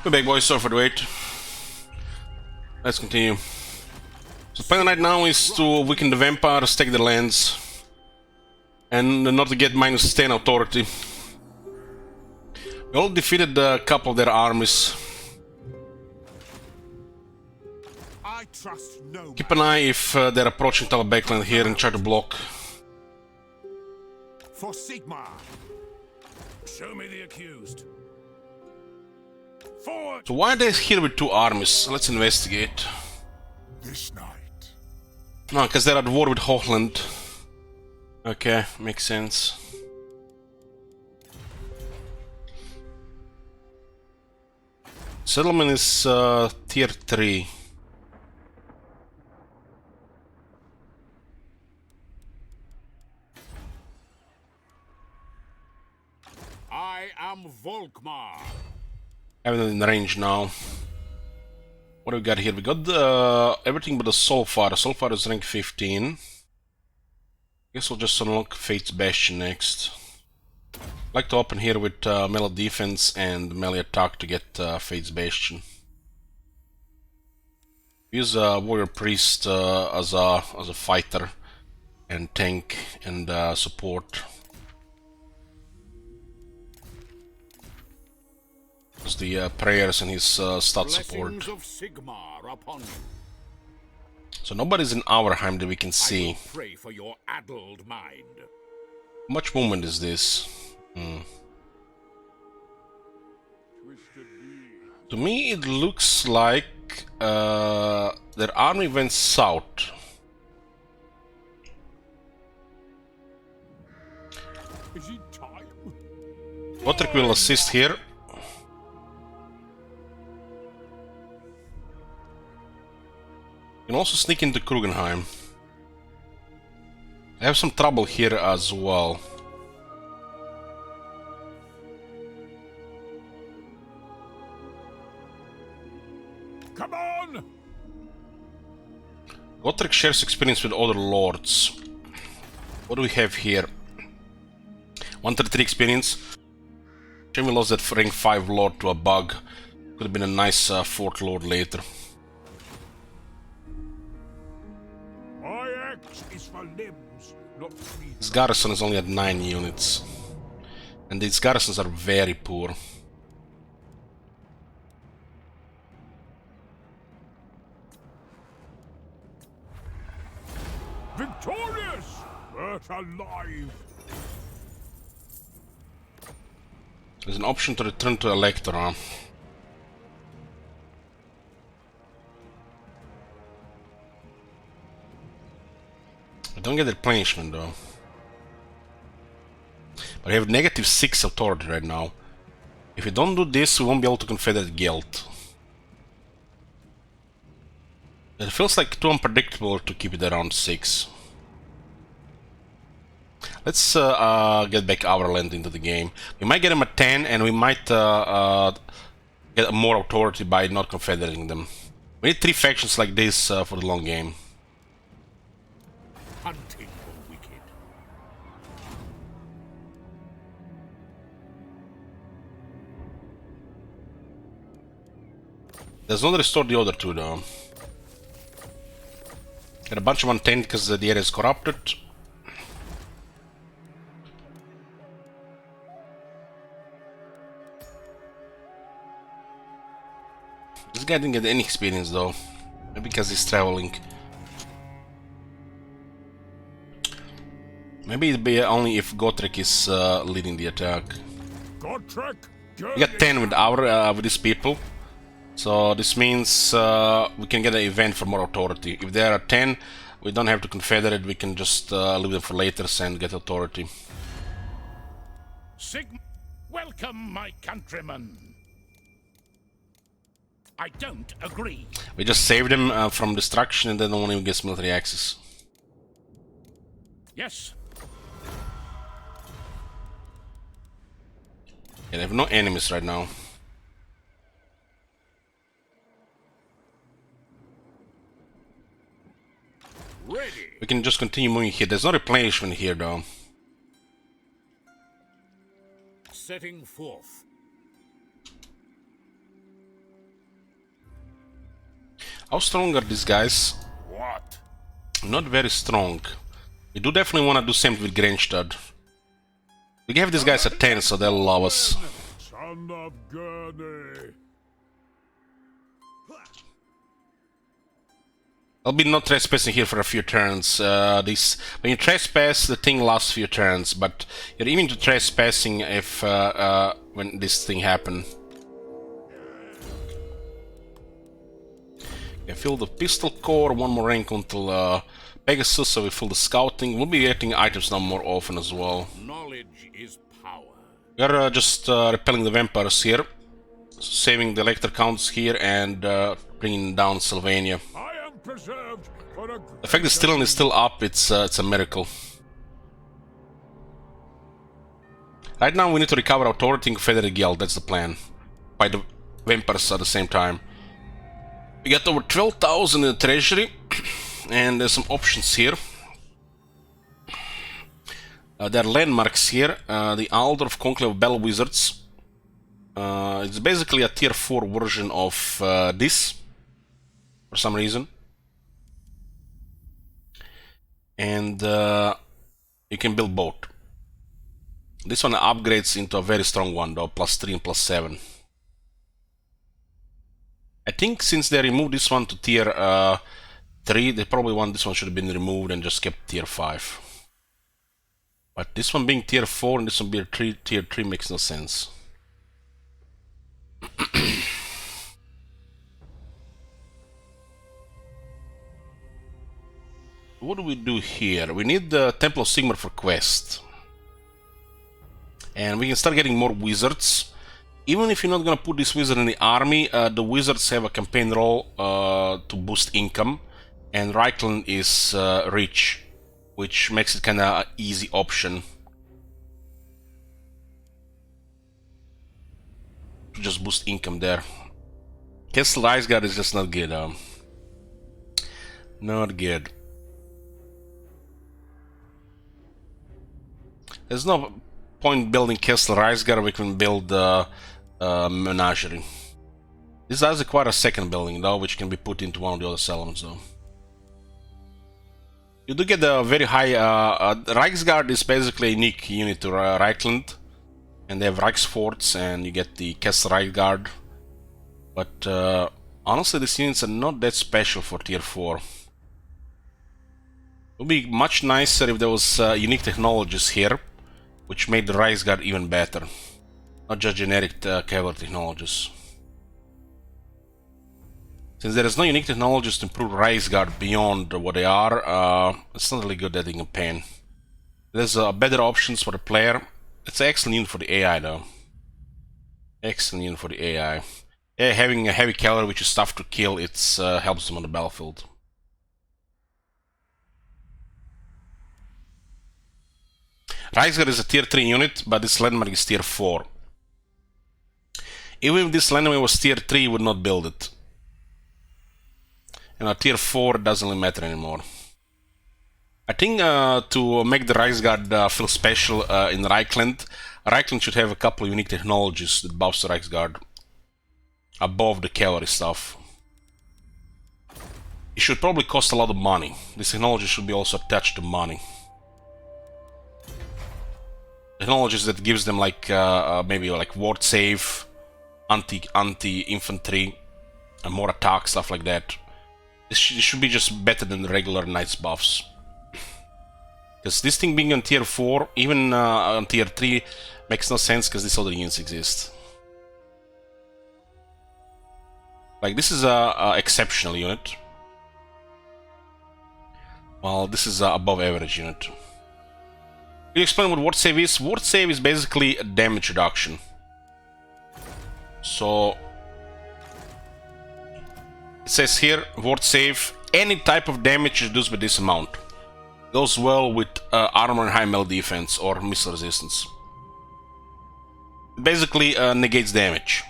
Speaker 1: We're back, boys. Sorry for the wait. Let's continue. So the plan right now is to weaken the vampires, take the lands, and not to get -10 authority. We all defeated a couple of their armies.
Speaker 4: I trust no
Speaker 1: Keep an eye if they're approaching Reikland here and try to block.
Speaker 4: for Sigmar.
Speaker 6: Show me the accused. Forward!
Speaker 1: So why are they here with 2 armies? Let's investigate.
Speaker 3: This night.
Speaker 1: No, because they're at war with Holland. Okay, makes sense. Settlement is tier 3.
Speaker 6: I am Volkmar.
Speaker 1: Having it in range now. What do we got here? We got everything but the Soulfire. The Soulfire is rank 15. Guess we'll just unlock Fate's Bastion next. Like to open here with melee defense and melee attack to get Fate's Bastion. Use Warrior Priest as a fighter and tank and support. Use the prayers and his stat support.
Speaker 6: Blessings of Sigmar upon you.
Speaker 1: So nobody's in Auerheim that we can
Speaker 6: I
Speaker 1: see.
Speaker 6: will pray for your addled mind.
Speaker 1: How much movement is this? To me it looks like their army went south.
Speaker 6: Is it time?
Speaker 1: Gotrek will assist here. You can also sneak into Krugenheim. I have some trouble here as well.
Speaker 6: Come on!
Speaker 1: Gotrek shares experience with other lords. What do we have here? 133 experience. Shame we lost that rank 5 lord to a bug. Could have been a nice 4th lord later.
Speaker 6: My axe is for limbs, not feet.
Speaker 1: This garrison is only at 9 units. And these garrisons are very poor.
Speaker 6: Victorious, but alive.
Speaker 1: There's an option to return to Electra. I don't get replenishment though. But I have -6 authority right now. If we don't do this, we won't be able to confederate guild. It feels like too unpredictable to keep it around 6. Let's get back our land into the game. We might get them at 10 and we might get more authority by not confederating them. We need 3 factions like this for the long game.
Speaker 6: Hunting the wicked.
Speaker 1: Does not restore the other 2 though. Got a bunch of untamed because the area is corrupted. This guy didn't get any experience though. Maybe because he's traveling. Maybe it'd be only if Gotrek is leading the attack.
Speaker 6: Gotrek,
Speaker 1: We got 10 with our with these people. So this means we can get an event for more authority. If there are 10, we don't have to confederate, we can just leave them for later and get authority.
Speaker 6: Sigmar, welcome, my countrymen. I don't agree.
Speaker 1: We just saved them from destruction and then no one even gets military access.
Speaker 6: Yes.
Speaker 1: And I have no enemies right now.
Speaker 6: Ready.
Speaker 1: We can just continue moving here. There's no replenishment here though.
Speaker 6: Setting forth.
Speaker 1: How strong are these guys?
Speaker 6: What?
Speaker 1: Not very strong. We do definitely want to do same with Grenstad. We gave these guys a 10, so they'll love us.
Speaker 6: Son of Gurney.
Speaker 1: I'll be not trespassing here for a few turns. When you trespass, the thing lasts few turns, but you're even to trespassing if when this thing happen. Okay, fill the pistol core, one more rank until Pegasus, so we fill the scouting. We'll be getting items now more often as well.
Speaker 6: Knowledge is power.
Speaker 1: We're just repelling the vampires here, saving the elector counts here, and bringing down Sylvania.
Speaker 6: I am preserved for a
Speaker 1: The fact that Stillen is still up, it's a miracle. Right now we need to recover authority in Confederate Guild, that's the plan. By the vampires at the same time. We got over 12,000 in the treasury, and there's some options here. There are landmarks here. The Alder of Conclave of Battle Wizards. It's basically a tier 4 version of this, for some reason. And you can build both. This one upgrades into a very strong one though, +3 and +7. I think since they removed this one to tier 3, they probably want this one should have been removed and just kept tier 5. But this one being tier 4 and this one being tier 3 makes no sense. What do we do here? We need the Temple of Sigmar for quest. And we can start getting more wizards. Even if you're not gonna put this wizard in the army, the wizards have a campaign role to boost income. And Reikland is rich, which makes it kinda an easy option. To just boost income there. Castle Reisgard is just not good. Not good. There's no point building Castle Reisgard, we can build Menagerie. This does require a second building though, which can be put into one of the other settlements though. You do get a very high... Reichsguard is basically a unique unit to Reikland. And they have Reichsforts and you get the Castle Reisgard. But honestly these units are not that special for tier 4. It would be much nicer if there was unique technologies here, which made the Reichsguard even better. Not just generic cavalry technologies. Since there is no unique technologies to improve Reichsguard beyond what they are, it's not really good at a campaign. There's better options for the player. It's an excellent unit for the AI though. Excellent unit for the AI. Yeah, having a heavy cavalry which is tough to kill, it helps them on the battlefield. Reichsguard is a tier 3 unit, but this landmark is tier 4. Even if this landmark was tier 3, you would not build it. And a tier 4 doesn't really matter anymore. I think to make the Reichsguard feel special in Reikland, Reikland should have a couple of unique technologies that buffs the Reichsguard above the cavalry stuff. It should probably cost a lot of money. This technology should be also attached to money. Technologies that gives them like maybe like ward save, anti-infantry, and more attack, stuff like that. This should be just better than the regular knights buffs. Because this thing being on tier 4, even on tier 3, makes no sense because these other units exist. Like this is a exceptional unit, while this is a above average unit. Can you explain what ward save is? Ward save is basically a damage reduction. So it says here, ward save, any type of damage reduced by this amount. Goes well with armor and high melee defense or missile resistance. It basically negates damage,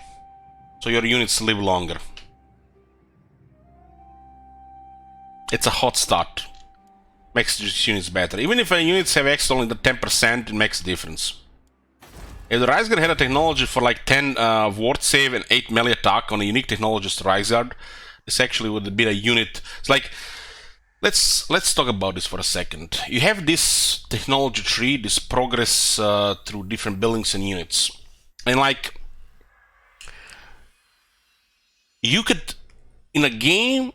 Speaker 1: so your units live longer. It's a hot start. Makes these units better. Even if units have extra only the 10%, it makes a difference. If the Reichsguard had a technology for like 10 ward save and 8 melee attack on a unique technologist Reichsguard, It's actually would be a unit. It's like, let's talk about this for a second. You have this technology tree, this progress through different buildings and units, and like you could, in a game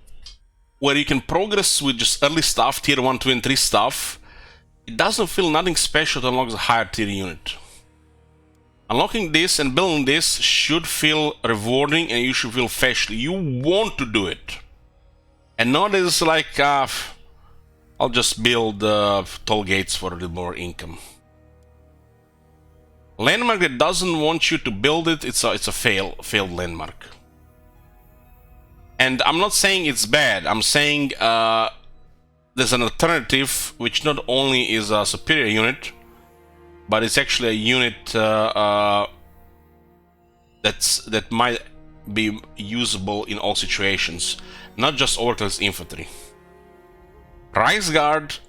Speaker 1: where you can progress with just early stuff, tier 1, 2, and 3 stuff, it doesn't feel nothing special to unlock the higher tier unit. Unlocking this and building this should feel rewarding, and you should feel special. You want to do it. And not as like, I'll just build toll gates for a little more income. Landmark that doesn't want you to build it, it's a failed landmark. And I'm not saying it's bad. I'm saying there's an alternative which not only is a superior unit, but it's actually a unit that might be usable in all situations, not just overclass infantry. Reikland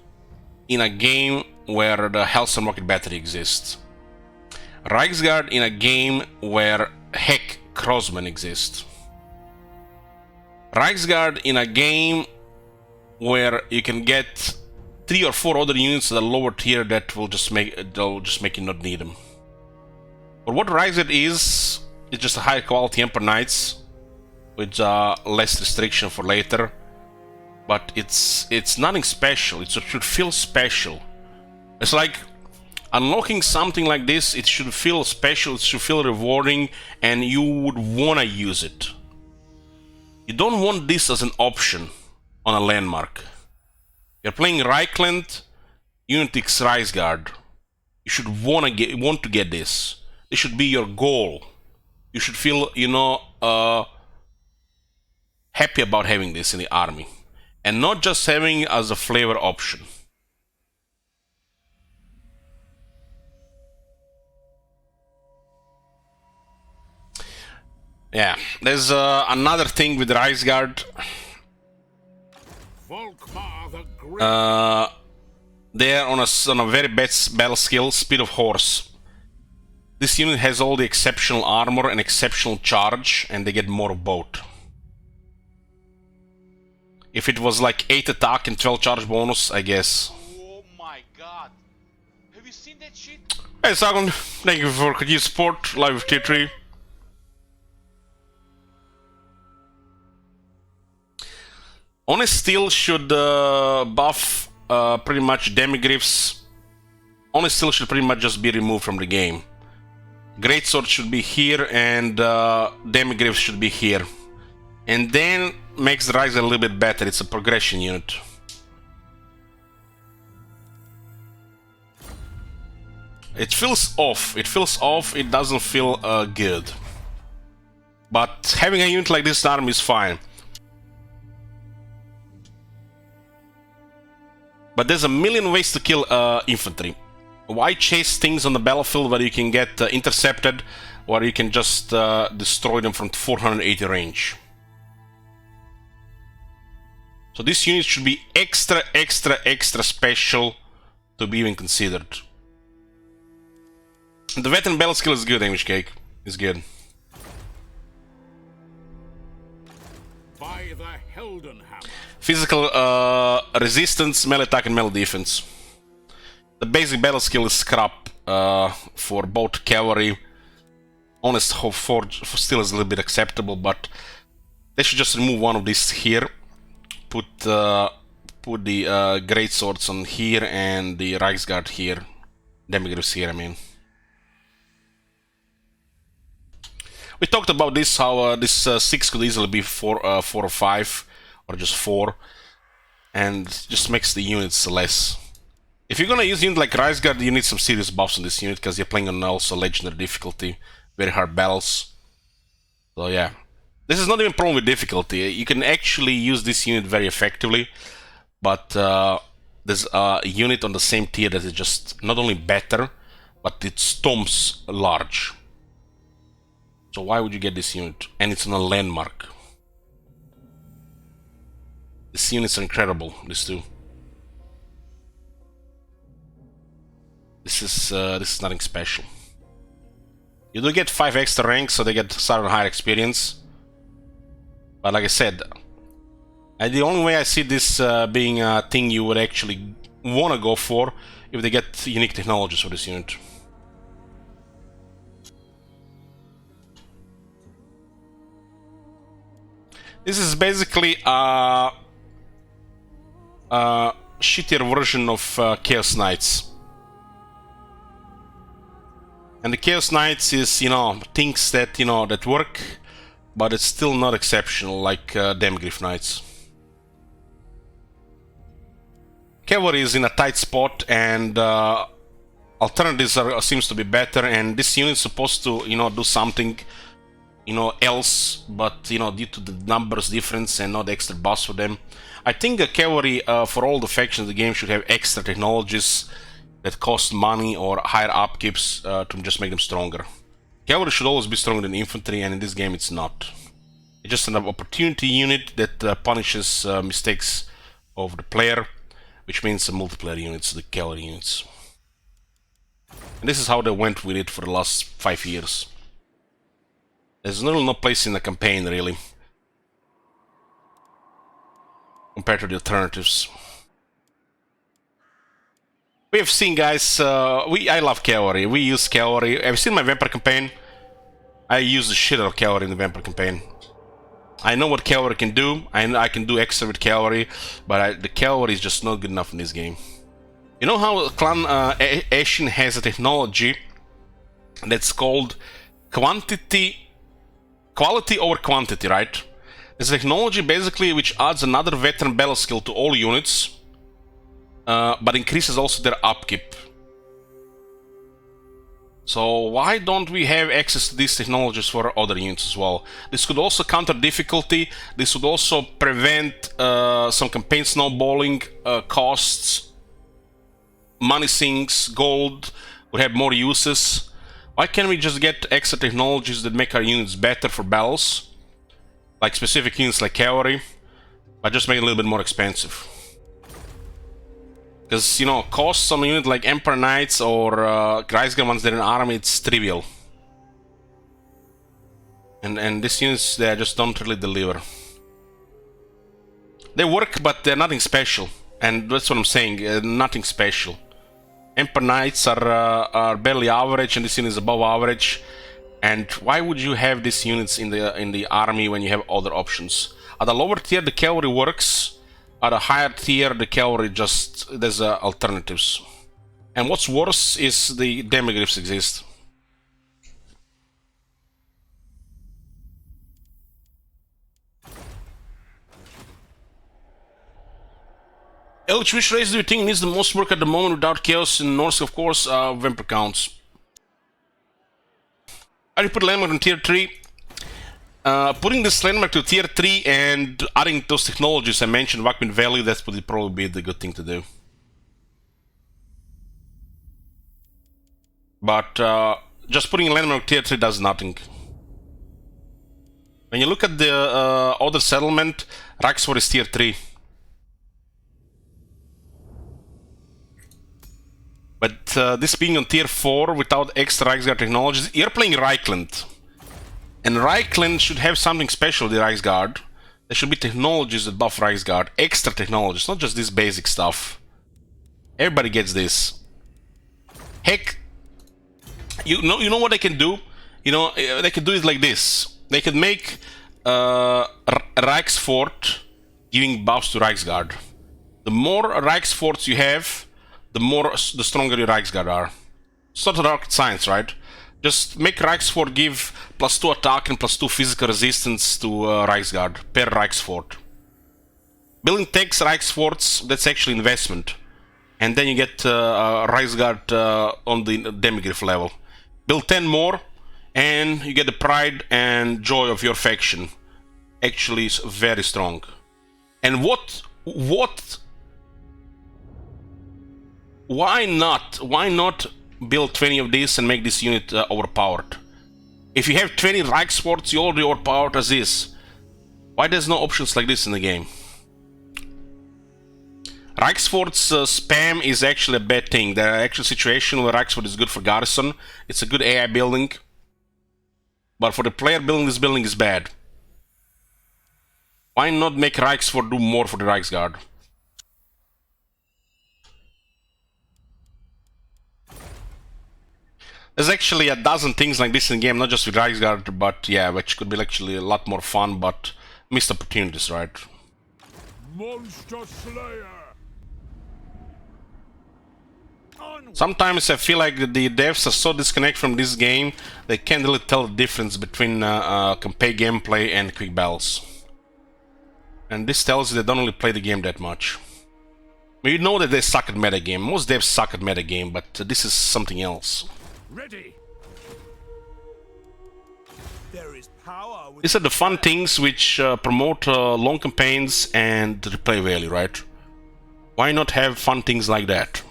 Speaker 1: in a game where the Hellstorm rocket battery exists. Reikland in a game where Heck Crossman exists. Reikland in a game where you can get 3 or 4 other units at a lower tier that will just make you not need them. But what Reikland is, it's just a higher quality Emperor Knights with less restriction for later. But it's nothing special. It should feel special. It's like unlocking something like this. It should feel special. It should feel rewarding, and you would wanna use it. You don't want this as an option on a landmark. You're playing Reikland, Unit X Reikland. You should want to get this. It should be your goal. You should feel, happy about having this in the army, and not just having it as a flavor option. Yeah, there's another thing with Reikland.
Speaker 6: Volkmar the Great.
Speaker 1: They're on a very bad battle skill, Speed of Horse. This unit has all the exceptional armor and exceptional charge, and they get more of both. If it was like 8 attack and 12 charge bonus, I guess.
Speaker 2: Oh my god. Have you seen that shit?
Speaker 1: Hey Sagon, thank you for your support, live with tier 3. Honest Steel should buff pretty much Demigriffs. Honest Steel should pretty much just be removed from the game. Greatsword should be here, and Demigriffs should be here. And then makes the Rise a little bit better. It's a progression unit. It feels off. It doesn't feel good. But having a unit like this in army is fine. But there's a million ways to kill infantry. Why chase things on the battlefield where you can get intercepted, or you can just destroy them from 480 range? So this unit should be extra special to be even considered. The veteran battle skill is good, Amish Cake. It's good.
Speaker 6: By the Heldenhammer.
Speaker 1: Physical resistance, melee attack, and melee defense. The basic battle skill is scrap for both cavalry. Honest Forge still is a little bit acceptable, but they should just remove one of these here. Put the great swords on here and the Reikland here. Demigriffs here, I mean. We talked about this, how this 6 could easily be 4 or 5, or just 4, and just makes the units less. If you're gonna use a unit like Reikland, you need some serious buffs on this unit, because you're playing on also legendary difficulty, very hard battles. So yeah, this is not even a problem with difficulty. You can actually use this unit very effectively, but there's a unit on the same tier that is just not only better, but it stomps large. So why would you get this unit? And it's on a landmark. These units are incredible, these two. This is nothing special. You do get 5 extra ranks, so they get started higher experience. But like I said, And the only way I see this being a thing you would actually want to go for if they get unique technologies for this unit. This is basically a shittier version of Chaos Knights. And the Chaos Knights is, you know, things that, you know, that work, but it's still not exceptional like Demgriff Knights. Cavalry is in a tight spot, and alternatives seems to be better, and this unit is supposed to, you know, do something, you know, else, but, you know, due to the numbers difference and not extra buffs for them. I think a cavalry for all the factions of the game should have extra technologies that cost money or higher upkeeps to just make them stronger. Cavalry should always be stronger than infantry, and in this game it's not. It's just an opportunity unit that punishes mistakes of the player, which means the multiplayer units, the cavalry units. And this is how they went with it for the last 5 years. There's no place in the campaign, really, compared to the alternatives. We have seen, guys, I love cavalry. We use cavalry. Have you seen my Vampire campaign? I use the shit out of cavalry in the Vampire campaign. I know what cavalry can do. I can do extra with cavalry, but the cavalry is just not good enough in this game. You know how Clan Ashen has a technology that's called quality over quantity, right? It's a technology basically which adds another veteran battle skill to all units, but increases also their upkeep. So why don't we have access to these technologies for other units as well? This could also counter difficulty. This would also prevent some campaign snowballing, costs, money sinks, gold would have more uses. Why can't we just get extra technologies that make our units better for battles? Like specific units like cavalry, but just make it a little bit more expensive. Because, you know, costs on a unit like Emperor Knights or Reikland ones that are in army, it's trivial. And these units, they just don't really deliver. They work, but they're nothing special. And that's what I'm saying, nothing special. Emperor Knights are barely average, and this unit is above average. And why would you have these units in the army when you have other options? At the lower tier, the cavalry works. At a higher tier, the cavalry just, there's alternatives. And what's worse is the demigriffs exist. Eldritch, which race do you think needs the most work at the moment without chaos? In Norse, of course, Vampire counts. I put landmark on tier 3. Putting this landmark to tier 3 and adding those technologies I mentioned, Wakmin Valley, that would probably be the good thing to do. But just putting landmark tier 3 does nothing. When you look at the other settlement, Raxford is tier 3. But this being on tier 4 without extra Reiksguard technologies, you're playing Reikland. And Reikland should have something special with the Reiksguard. There should be technologies that buff Reiksguard. Extra technologies, not just this basic stuff. Everybody gets this. Heck, you know what they can do? You know, they could do it like this. They could make Reiksfort giving buffs to Reiksguard. The more Reiksforts you have, the stronger your Reiksguard are. It's not rocket science, right? Just make Reiksfort give +2 attack and +2 physical resistance to Reiksguard per Reiksfort. Building takes Reiksforts, that's actually investment. And then you get Reiksguard on the Demigriff level. Build 10 more, and you get the pride and joy of your faction. Actually, is very strong. And why not build 20 of these and make this unit overpowered? If you have 20 Reiksforts, you're already overpowered as is. Why there's no options like this in the game? Reiksfort's spam is actually a bad thing. There are actual situations where Reiksfort is good for garrison. It's a good AI building. But for the player building, this building is bad. Why not make Reichsfort do more for the Reichsguard? There's actually a dozen things like this in the game, not just with Reichsguard, but yeah, which could be actually a lot more fun, but missed opportunities, right?
Speaker 6: Monster Slayer!
Speaker 1: Sometimes I feel like the devs are so disconnected from this game, they can't really tell the difference between campaign gameplay and quick battles. And this tells you they don't really play the game that much. You know that they suck at metagame. Most devs suck at metagame, but this is something else.
Speaker 6: Ready!
Speaker 7: There is power with
Speaker 1: These are the fun things which promote long campaigns and replay value, right? Why not have fun things like that?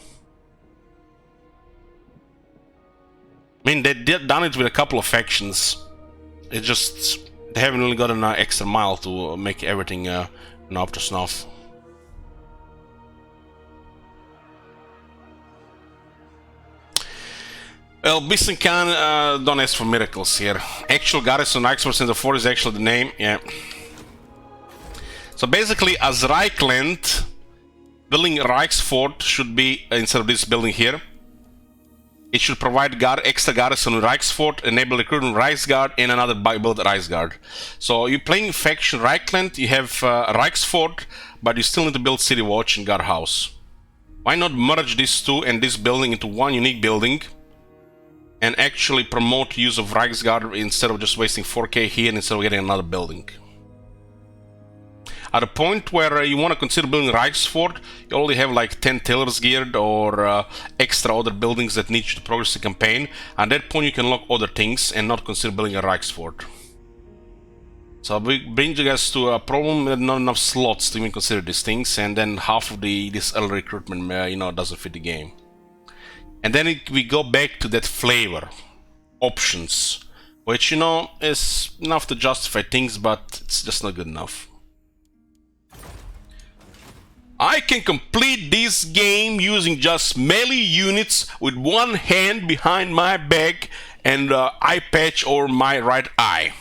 Speaker 1: I mean, they done it with a couple of factions. It just they haven't really got an extra mile to make everything up to snuff. Well, Bisenkan, don't ask for miracles here. Actual Garrison Reichsfort in the 4 is actually the name, yeah. So basically, as Reikland, building Reichsfort should be, instead of this building here, it should provide extra garrison with Reichsfort, enable recruitment Reichsguard, and another build Reichsguard. So you're playing faction Reikland, you have Reichsfort, but you still need to build City Watch and Guardhouse. Why not merge these two and this building into one unique building? And actually promote use of Reichsguard instead of just wasting 4k here instead of getting another building. At a point where you want to consider building Reichsfort, you already have like 10 tailors geared or extra other buildings that need you to progress the campaign. At that point you can lock other things and not consider building a Reichsfort. So we bring you guys to a problem with not enough slots to even consider these things, and then half of this early recruitment doesn't fit the game. And then we go back to that flavor, options, which is enough to justify things, but it's just not good enough. I can complete this game using just melee units with one hand behind my back and eye patch over my right eye.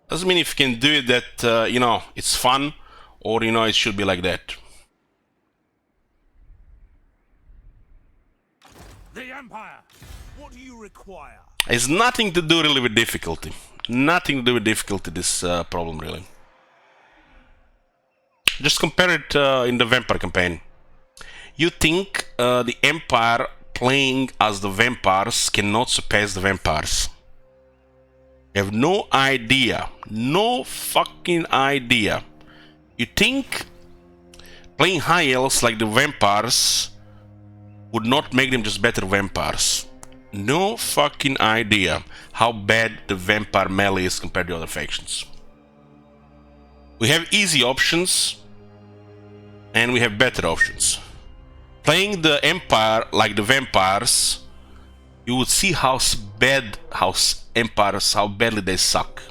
Speaker 1: Doesn't mean if you can do it that, it's fun, or, it should be like that.
Speaker 6: The Empire!
Speaker 7: what do you require?
Speaker 1: It's nothing to do really with difficulty. Nothing to do with difficulty, this problem, really. Just compare it in the Vampire campaign. You think the Empire playing as the vampires cannot surpass the vampires. You have no idea. No fucking idea. You think playing high elves like the vampires would not make them just better vampires. No fucking idea how bad the vampire melee is compared to other factions. We have easy options and we have better options. Playing the Empire like the vampires, you would see how badly they suck.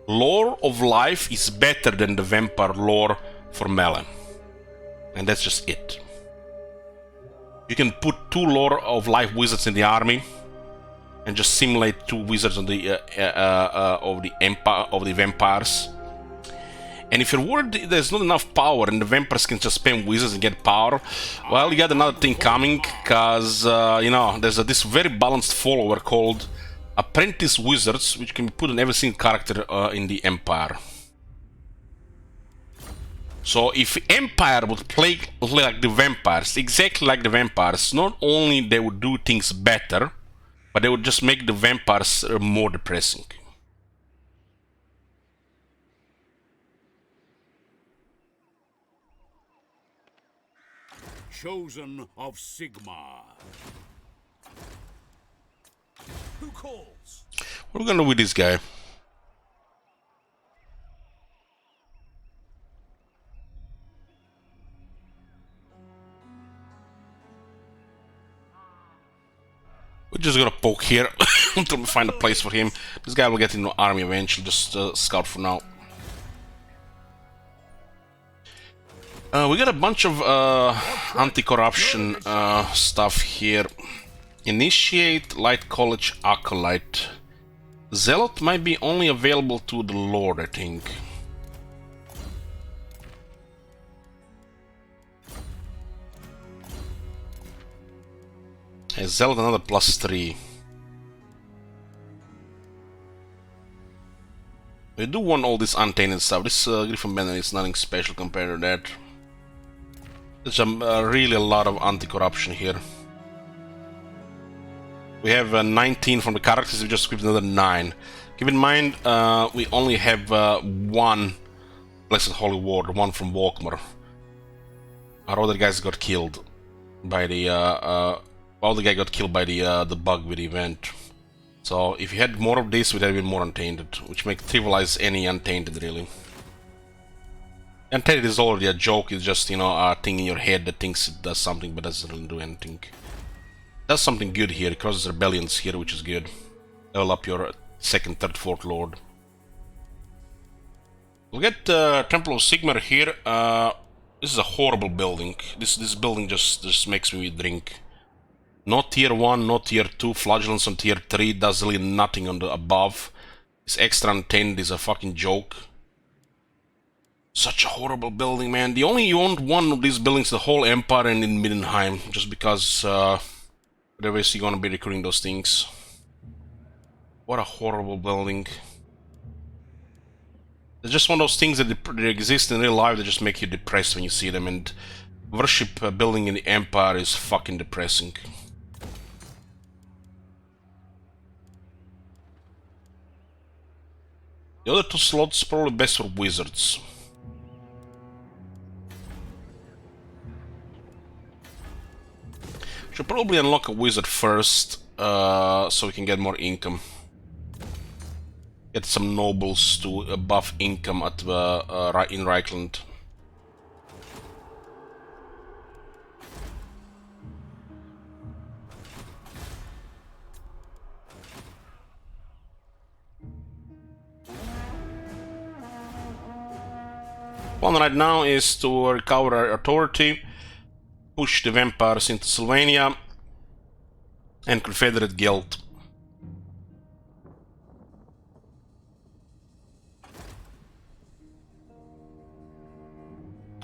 Speaker 1: Lore of life is better than the vampire lore for melee. And that's just it. You can put 2 lore of life wizards in the army and just simulate 2 wizards on the of the vampires. And if you're worried there's not enough power and the vampires can just spam wizards and get power, well, you got another thing coming, because there's this very balanced follower called Apprentice Wizards, which can be put on every single character in the Empire. So if Empire would play like the vampires, exactly like the vampires, not only they would do things better, but they would just make the vampires more depressing.
Speaker 6: Chosen of Sigmar.
Speaker 7: Who calls?
Speaker 1: What are we gonna do with this guy? We're just gonna poke here until we find a place for him. This guy will get into the army eventually, just scout for now. We got a bunch of anti-corruption stuff here. Initiate Light College Acolyte. Zealot might be only available to the Lord, I think. Hey, Zealot another +3. We do want all this untainted stuff. This Griffin banner is nothing special compared to that. There's really a lot of anti-corruption here. We have 19 from the characters, we just equipped another 9. Keep in mind, we only have one Blessed Holy Ward, one from Volkmar. Our other guys got killed by the... other guy got killed by the bug with the event. So if you had more of this, we'd have been more untainted, which make trivialize any untainted, really. Untainted is already a joke, it's just, you know, a thing in your head that thinks it does something but doesn't really do anything. Does something good here, it causes rebellions here, which is good. Level up your 2nd, 3rd, 4th Lord. We'll get Temple of Sigmar here. This is a horrible building. This building just makes me drink. No tier 1, no tier 2, flagellants on tier 3, does really nothing on the above. This extra untainted is a fucking joke. Such a horrible building, man. The only you owned one of these buildings the whole Empire and in Middenheim, just because otherwise you're gonna be recruiting those things. What a horrible building. It's just one of those things that they exist in real life that just make you depressed when you see them, and worship building in the Empire is fucking depressing. The other 2 slots probably best for wizards. Should probably unlock a wizard first, so we can get more income. Get some nobles to buff income at in Reikland. Plan right now is to recover our authority, push the vampires into Sylvania, and Confederate Guild.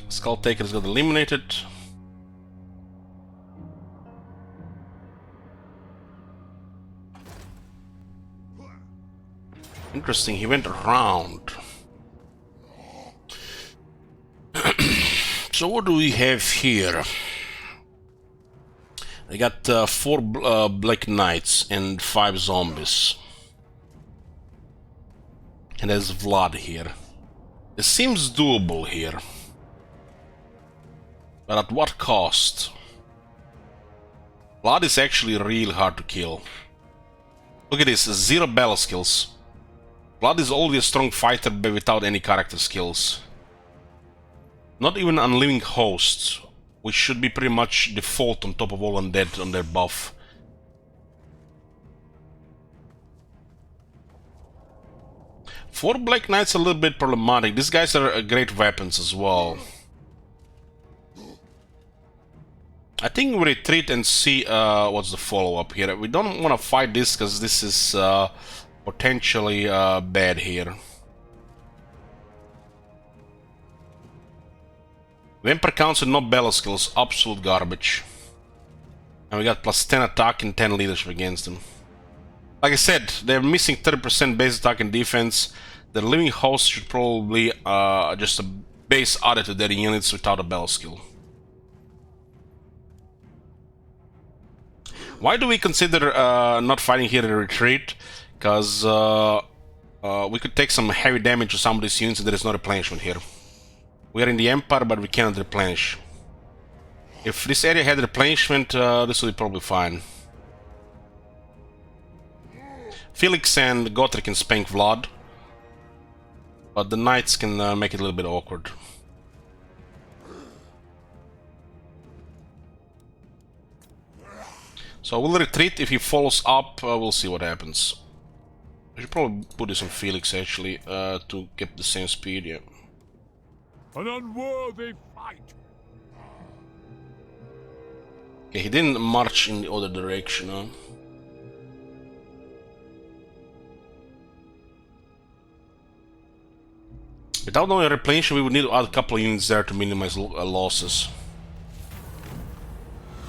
Speaker 1: Skull Takers got eliminated. Interesting, he went around. So what do we have here? I got 4 Black Knights and 5 zombies. And there's Vlad here. It seems doable here. But at what cost? Vlad is actually really hard to kill. Look at this, 0 battle skills. Vlad is already a strong fighter but without any character skills. Not even Unliving Hosts, which should be pretty much default on top of all undead on their buff. For Black Knights a little bit problematic. These guys are great weapons as well. I think we retreat and see what's the follow-up here. We don't want to fight this because this is potentially bad here. Vampire counts and no battle skills, absolute garbage. And we got plus 10 attack and 10 leadership against them. Like I said, they're missing 30% base attack and defense. The living host should probably just a base added to their units without a battle skill. Why do we consider not fighting here a retreat? Because we could take some heavy damage to some of these units and there is no replenishment here. We are in the Empire, but we cannot replenish. If this area had replenishment, this would be probably fine. Felix and Gotrek can spank Vlad, but the Knights can make it a little bit awkward. So we'll retreat. If he follows up, we'll see what happens. I should probably put this on Felix actually to get the same speed. Yeah.
Speaker 6: An unworthy fight.
Speaker 1: Okay, he didn't march in the other direction, huh? Without knowing replenishment, we would need to add a couple of units there to minimize losses.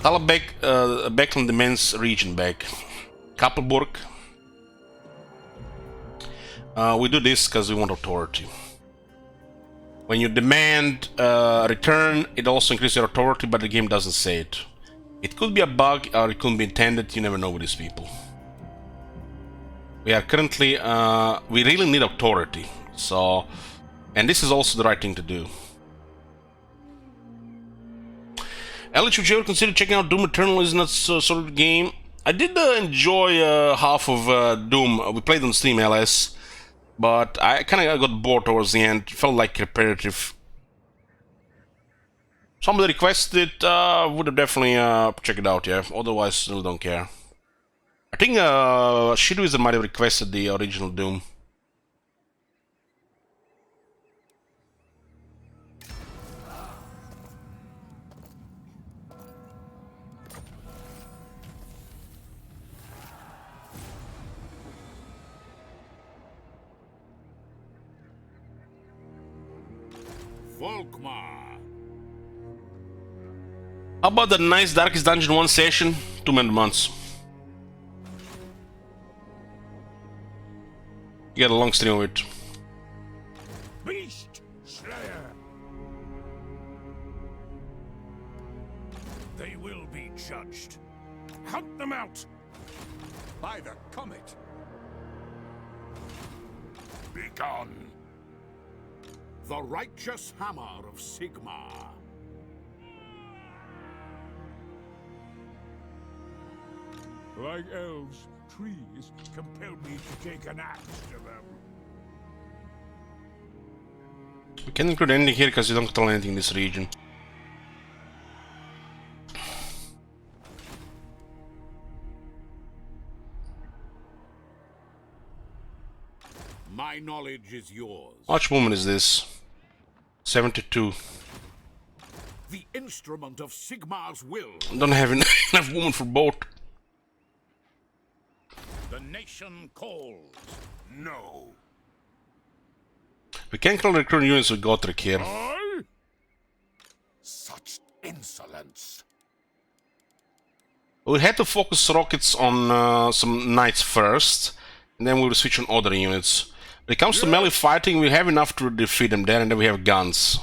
Speaker 1: Talabek, Reikland demands region back. Kappelburg. We do this because we want authority. When you demand return, it also increases your authority, but the game doesn't say it. It could be a bug, or it could be intended. You never know with these people. We are currently, we really need authority. So, and this is also the right thing to do. Alex, would you ever consider checking out Doom Eternal? Isn't that sort of game? I did enjoy half of Doom. We played on Steam LS, but I kind of got bored towards the end. It felt like repetitive. Somebody requested it, would have definitely checked it out, yeah. Otherwise, still don't care. I think Shidwizard might have requested the original Doom.
Speaker 6: Volkmar.
Speaker 1: How about the nice Darkest Dungeon 1 session? 2 months. You get a long stream of it.
Speaker 6: Beast Slayer. They will be judged. Hunt them out.
Speaker 4: By the comet.
Speaker 6: Begone. The righteous hammer of Sigmar. Like elves, trees compel me to take an axe to them.
Speaker 1: We can't include anything here because you don't control anything in this region.
Speaker 6: My knowledge is yours.
Speaker 1: How much movement is this? 72.
Speaker 6: The instrument of Sigmar's will.
Speaker 1: Don't have enough movement for both.
Speaker 6: The nation calls. No.
Speaker 1: We can't currently recruit units with Gotrek here.
Speaker 6: I? Such insolence.
Speaker 1: We had to focus rockets on some knights first, and then we will switch on other units. When it comes to melee fighting, we have enough to defeat them there, and then we have guns.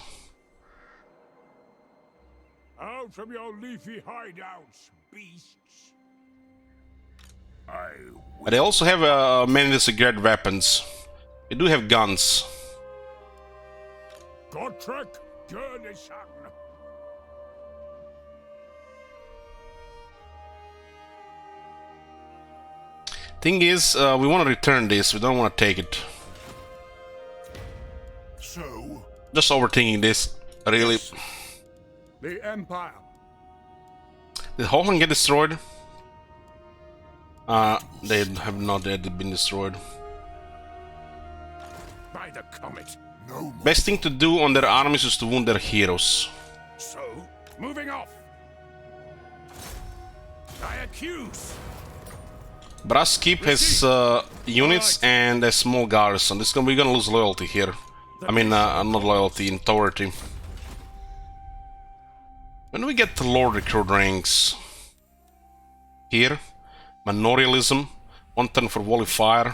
Speaker 6: Out from your leafy hideouts, beasts.
Speaker 1: But they also have many disregard weapons. We do have guns.
Speaker 6: Gotrek, Gurnison.
Speaker 1: Thing is, we want to return this. We don't want to take it.
Speaker 3: So,
Speaker 1: Just overthinking this, really.
Speaker 5: The Empire.
Speaker 1: Did Holland get destroyed? They have not yet been destroyed.
Speaker 6: By the comet.
Speaker 3: no more.
Speaker 1: Best thing to do on their armies is to wound their heroes.
Speaker 6: So, moving off. I accuse.
Speaker 1: Brass Keep has units and a small garrison. We're gonna lose loyalty here. I mean, not loyalty, authority. When do we get the Lord recruit ranks? Here. Manorialism. 1 turn for Volley Fire.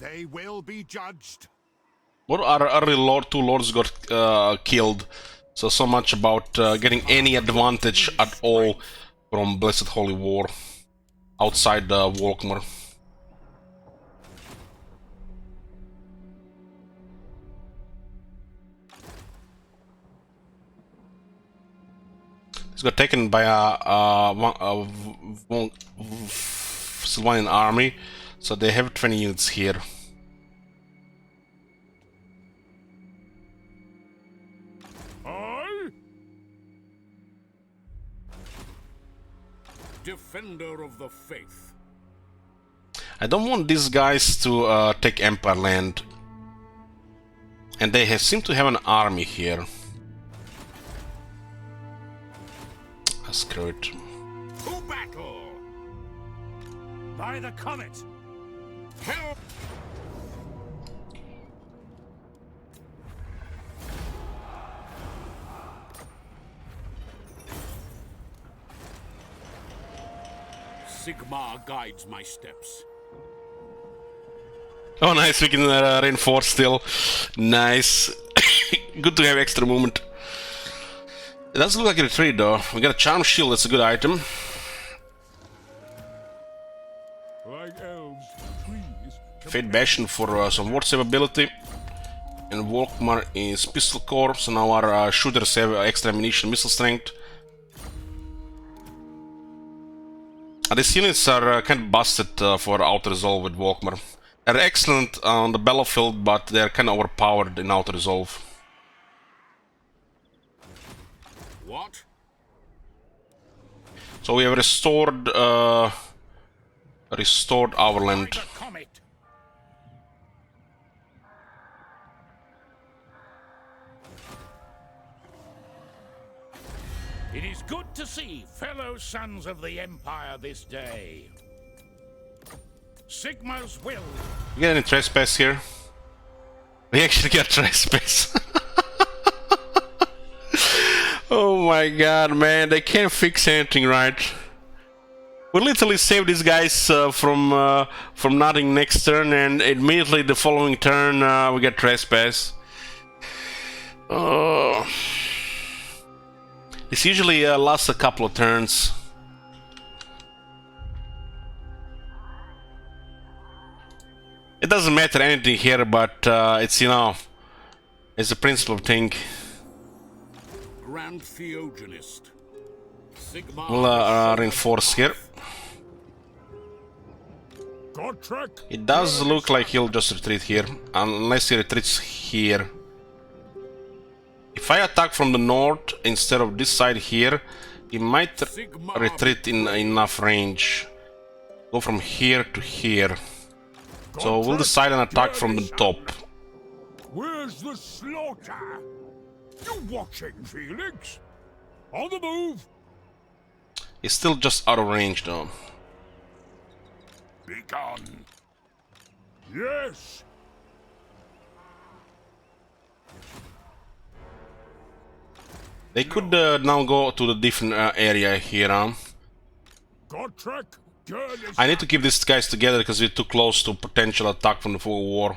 Speaker 6: They will be judged.
Speaker 1: What other early lord, 2 lords got killed? So much about getting any advantage at all from Blessed Holy War outside Volkmar. This got taken by a Sylvanian army, so they have 20 units here.
Speaker 6: Defender of the faith.
Speaker 1: I don't want these guys to take Empire land. And they seem to have an army here. Screw it.
Speaker 6: To battle! By the comet! Help! Sigmar guides my steps.
Speaker 1: Oh, nice, we can reinforce still. Nice. Good to have extra movement. It doesn't look like a retreat though. We got a charm shield, that's a good item.
Speaker 6: Like elves, trees.
Speaker 1: Fate Bastion for some ward save ability. And Volkmar is pistol core, so now our shooters have extra ammunition, missile strength. These units are kind of busted for auto resolve with Volkmar. They're excellent on the battlefield, but they're kind of overpowered in auto resolve.
Speaker 6: What?
Speaker 1: So we have restored our land.
Speaker 6: The comet. It is good to see fellow sons of the Empire this day. Sigmar's will.
Speaker 1: We get any trespass here? We actually get trespass. Oh my god, man, they can't fix anything right. We literally saved these guys from nothing next turn, and immediately the following turn we get trespass. This usually lasts a couple of turns. It doesn't matter anything here, but it's, you know, it's the principle thing.
Speaker 6: Grand Theogenist. Sigmar.
Speaker 1: We'll reinforce here. It does look like he'll just retreat here, unless he retreats here. If I attack from the north instead of this side here, he might retreat in enough range. Go from here to here. So we'll decide an attack from the top.
Speaker 6: Where's the slaughter? You watching, Felix? On the move.
Speaker 1: He's still just out of range though.
Speaker 6: Be gone. Yes.
Speaker 1: They could now go to the different area here. I need to keep these guys together because we're too close to potential attack from the full war.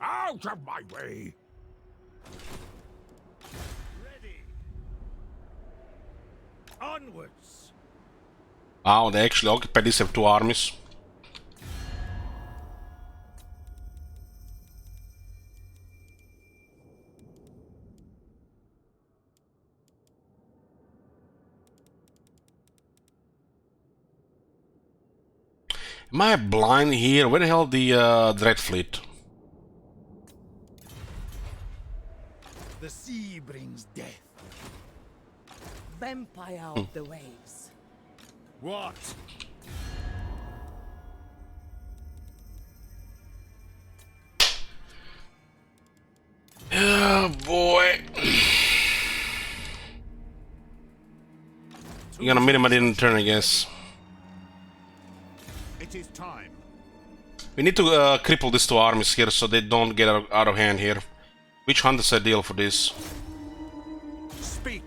Speaker 6: Out of my way.
Speaker 8: Ready. Onwards.
Speaker 1: Wow, they actually occupy these have two armies. Am I blind here? Where the hell the Dread Fleet?
Speaker 8: The sea brings death.
Speaker 11: Vampire of the waves.
Speaker 8: What?
Speaker 1: Oh boy. You're gonna meet him at the end of the turn, I guess.
Speaker 8: It is time.
Speaker 1: We need to cripple these two armies here so they don't get out of hand here. Which hunt is ideal for this?
Speaker 8: Speak.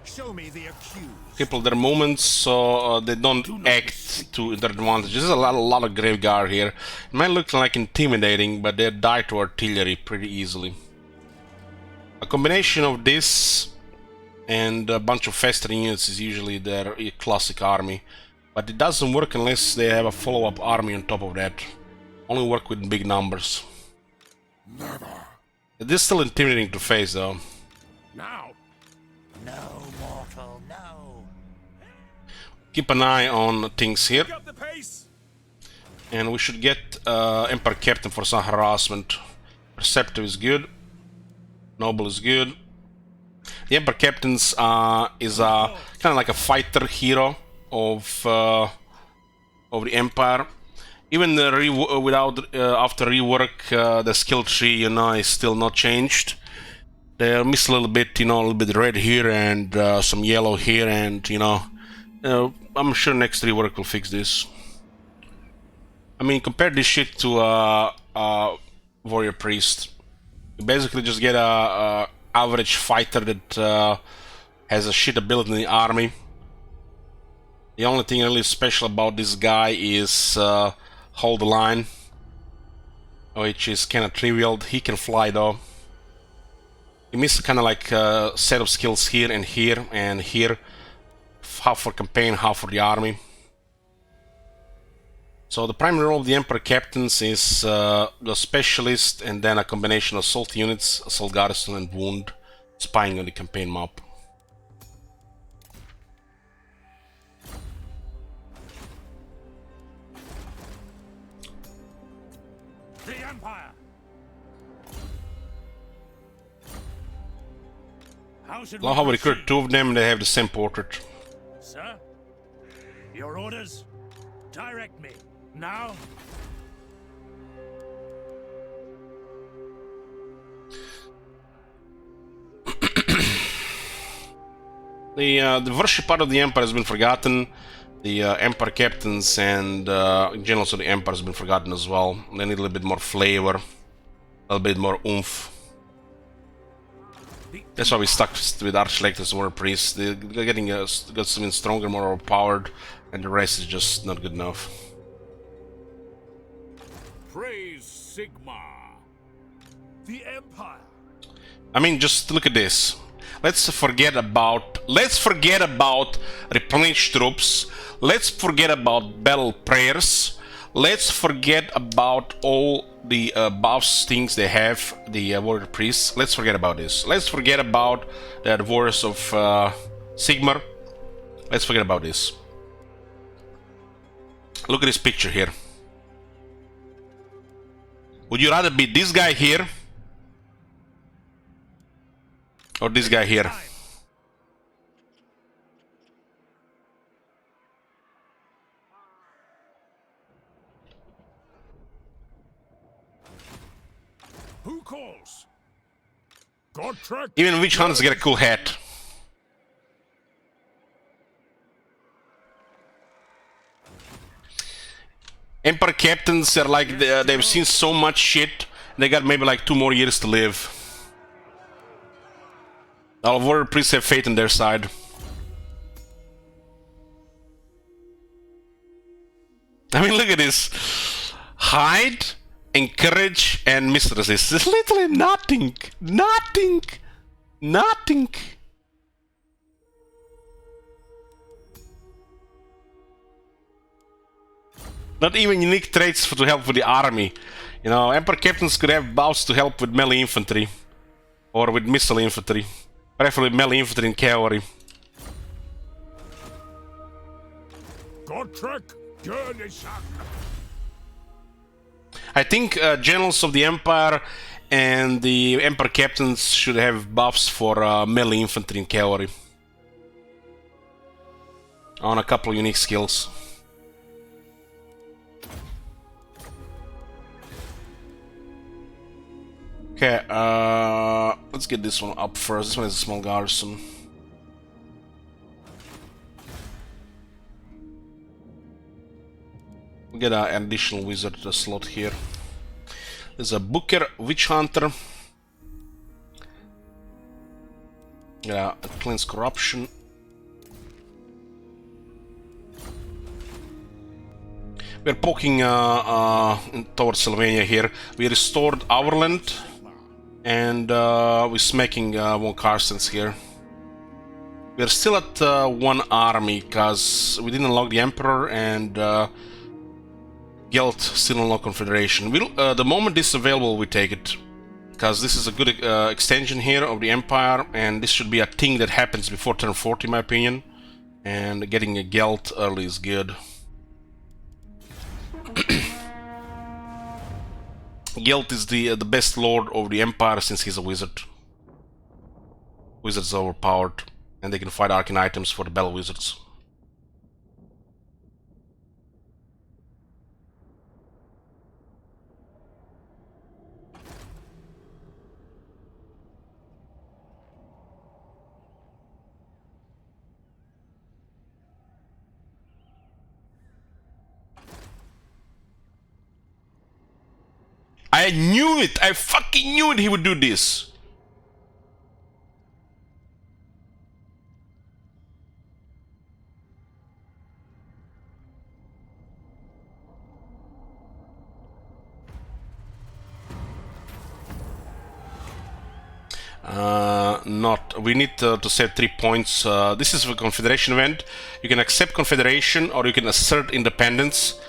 Speaker 8: Show me the accused.
Speaker 1: Cripple their movements so they don't act to their advantage. There's a lot of Graveguard here. It might look like intimidating, but they die to artillery pretty easily. A combination of this and a bunch of faster units is usually their classic army. But it doesn't work unless they have a follow-up army on top of that. Only work with big numbers.
Speaker 6: Never.
Speaker 1: It is still intimidating to face though.
Speaker 6: Now.
Speaker 9: No, mortal, no.
Speaker 1: Keep an eye on things here.
Speaker 8: Pick up the pace.
Speaker 1: And we should get Emperor Captain for some harassment. Perceptive is good. Noble is good. The Emperor Captains is kind of like a fighter hero of the Empire. Even after rework, the skill tree, you know, is still not changed. They miss a little bit, you know, a little bit red here and some yellow here, and you know, I'm sure next rework will fix this. I mean, compare this shit to Warrior Priest. You basically just get a average fighter that has a shit ability in the army. The only thing really special about this guy is hold the line, which is kind of trivial. He can fly though. He misses kind of like a set of skills here and here and here, half for campaign, half for the army. So the primary role of the Emperor Captains is the specialist, and then a combination of assault units, assault garrison, and wound, spying on the campaign map.
Speaker 6: The Empire!
Speaker 1: Now how we recruit two of them, they have the same portrait.
Speaker 6: Sir? Your orders? Direct me. Now?
Speaker 1: The worship part of the Empire has been forgotten. The Empire Captains and Generals of the Empire has been forgotten as well. They need a little bit more flavor, a little bit more oomph. That's why we stuck with Archlectors and Warrior Priests. They're getting got something stronger, more overpowered, and the rest is just not good enough.
Speaker 6: Praise Sigmar. The Empire.
Speaker 1: I mean, just look at this. Let's forget about replenished troops. Let's forget about battle prayers. Let's forget about all the buffs things they have, the warrior priests. Let's forget about this. Let's forget about the warriors of Sigmar. Let's forget about this. Look at this picture here. Would you rather be this guy here or this guy here?
Speaker 6: Who calls? Godtrek.
Speaker 1: Even witch hunters get a cool hat. Emperor captains are like they've seen so much shit. They got maybe like 2 more years to live. All warrior priests have faith on their side. I mean, look at this. Hide, encourage, and mistresses. There's literally nothing. Nothing. Nothing. Not even unique traits to help with the army. You know, Emperor captains could have buffs to help with melee infantry. Or with missile infantry. Preferably melee infantry and cavalry.
Speaker 6: Godtrek, Gurnishan.
Speaker 1: I think generals of the Empire and the Emperor captains should have buffs for melee infantry and cavalry. On a couple of unique skills. Okay, let's get this one up first. This one is a small garrison. We get an additional wizard slot here. There's a Booker Witch Hunter. Yeah, a Cleanse Corruption. We're poking towards Sylvania here. We restored Auerland. And we're smacking von Carstens here. We're still at 1 army because we didn't unlock the Emperor and Gelt still unlock Confederation. The moment this is available, we take it. Because this is a good extension here of the Empire, and this should be a thing that happens before turn 40 in my opinion. And getting a Gelt early is good. Gelt is the best lord of the Empire since he's a wizard. Wizards are overpowered, and they can fight arcane items for the battle wizards. I knew it! I fucking knew it he would do this! Not. We need to save 3 points. This is a Confederation event. You can accept Confederation or you can assert independence.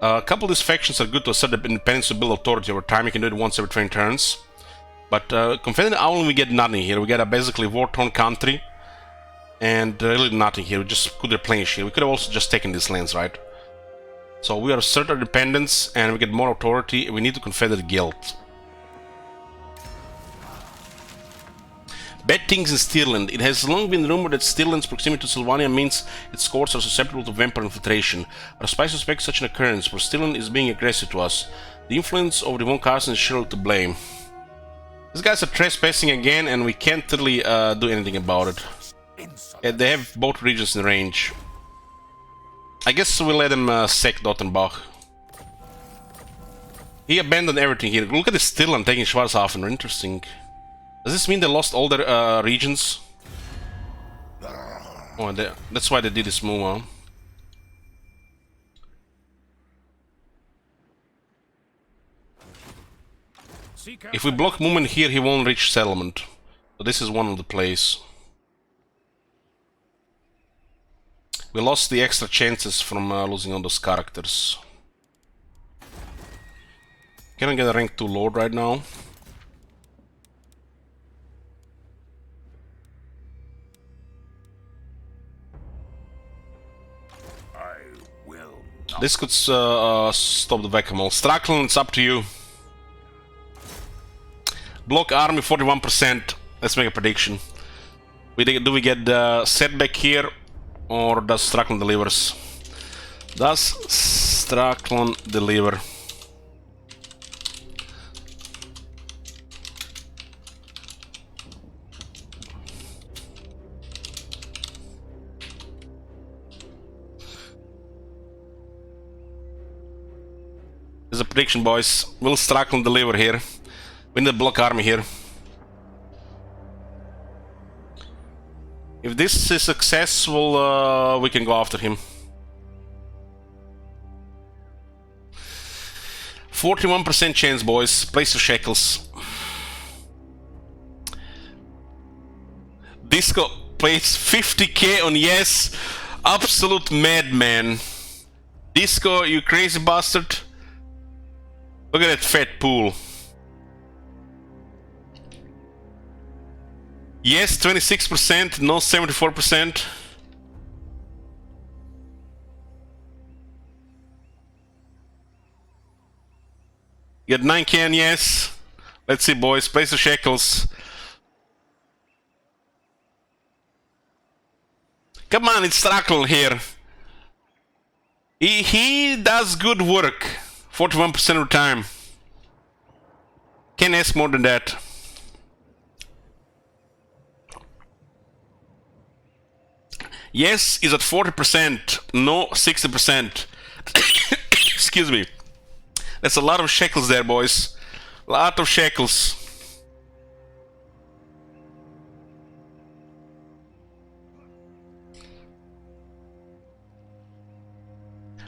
Speaker 1: A couple of these factions are good to assert independence to build authority over time. You can do it once every 20 turns. But Confederate Owl, we get nothing here. We get a basically war-torn country. And really nothing here. We just could replenish here. We could have also just taken these lands, right? So we are assert our independence and we get more authority. We need to Confederate Guild. Bad things in Stirland. It has long been rumored that Stirland's proximity to Sylvania means its courts are susceptible to vampire infiltration. Our spies suspect such an occurrence, for Stirland is being aggressive to us. The influence of the Von Carson is surely to blame. These guys are trespassing again, and we can't really do anything about it. They have both regions in range. I guess we'll let them sack Dottenbach. He abandoned everything here. Look at this Stirland taking Schwarzhafen. Interesting. Does this mean they lost all their regions? Oh, that's why they did this move, huh? If we block movement here, he won't reach settlement. So this is one of the plays. We lost the extra chances from losing all those characters. Can I get a rank 2 lord right now? This could stop the whack-a-mole. Strackland, it's up to you. Block army 41%. Let's make a prediction. Do we get the setback here, or does Strackland delivers? Does Strackland deliver? There's a prediction, boys. Will Strackland deliver here? We need a block army here. If this is successful, we can go after him. 41% chance, boys. Place your shekels. Disco pays 50k on yes. Absolute madman. Disco, you crazy bastard. Look at that fat pool. Yes, 26%, no 74%. Get 9k and yes. Let's see, boys. Place the shekels. Come on, it's Strackland here. He does good work. 41% of the time. Can't ask more than that. Yes is at 40%, no 60%. Excuse me. That's a lot of shekels there, boys. A lot of shekels.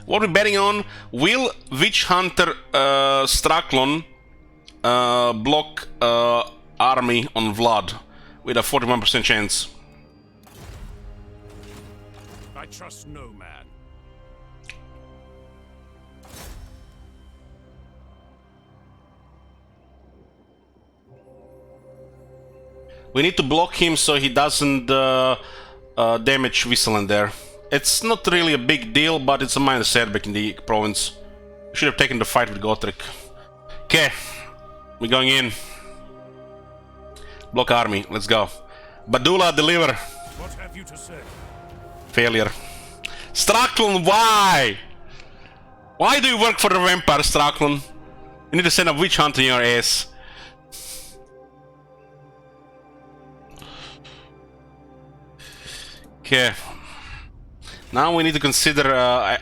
Speaker 1: What are we betting on? Will Witch Hunter Straklon block army on Vlad with a 41% chance?
Speaker 6: I trust no man.
Speaker 1: We need to block him so he doesn't damage Wisseland there. It's not really a big deal, but it's a minor setback in the province. We should have taken the fight with Gotrek. Okay, we're going in. Block army, let's go. Badula, deliver.
Speaker 6: What have you to say?
Speaker 1: Failure. Straklon, why? Why do you work for the vampire, Straklon? You need to send a witch hunter in your ass. Okay. Now we need to consider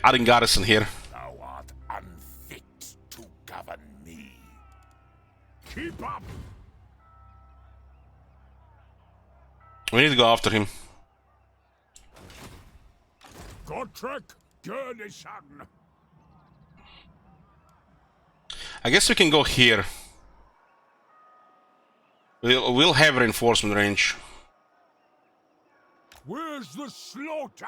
Speaker 1: adding garrison here.
Speaker 9: Thou art unfit to govern me.
Speaker 6: Keep up.
Speaker 1: We need to go after him.
Speaker 6: Gottrek, Gurnisson.
Speaker 1: I guess we can go here. We'll have reinforcement range.
Speaker 6: Where's the slaughter?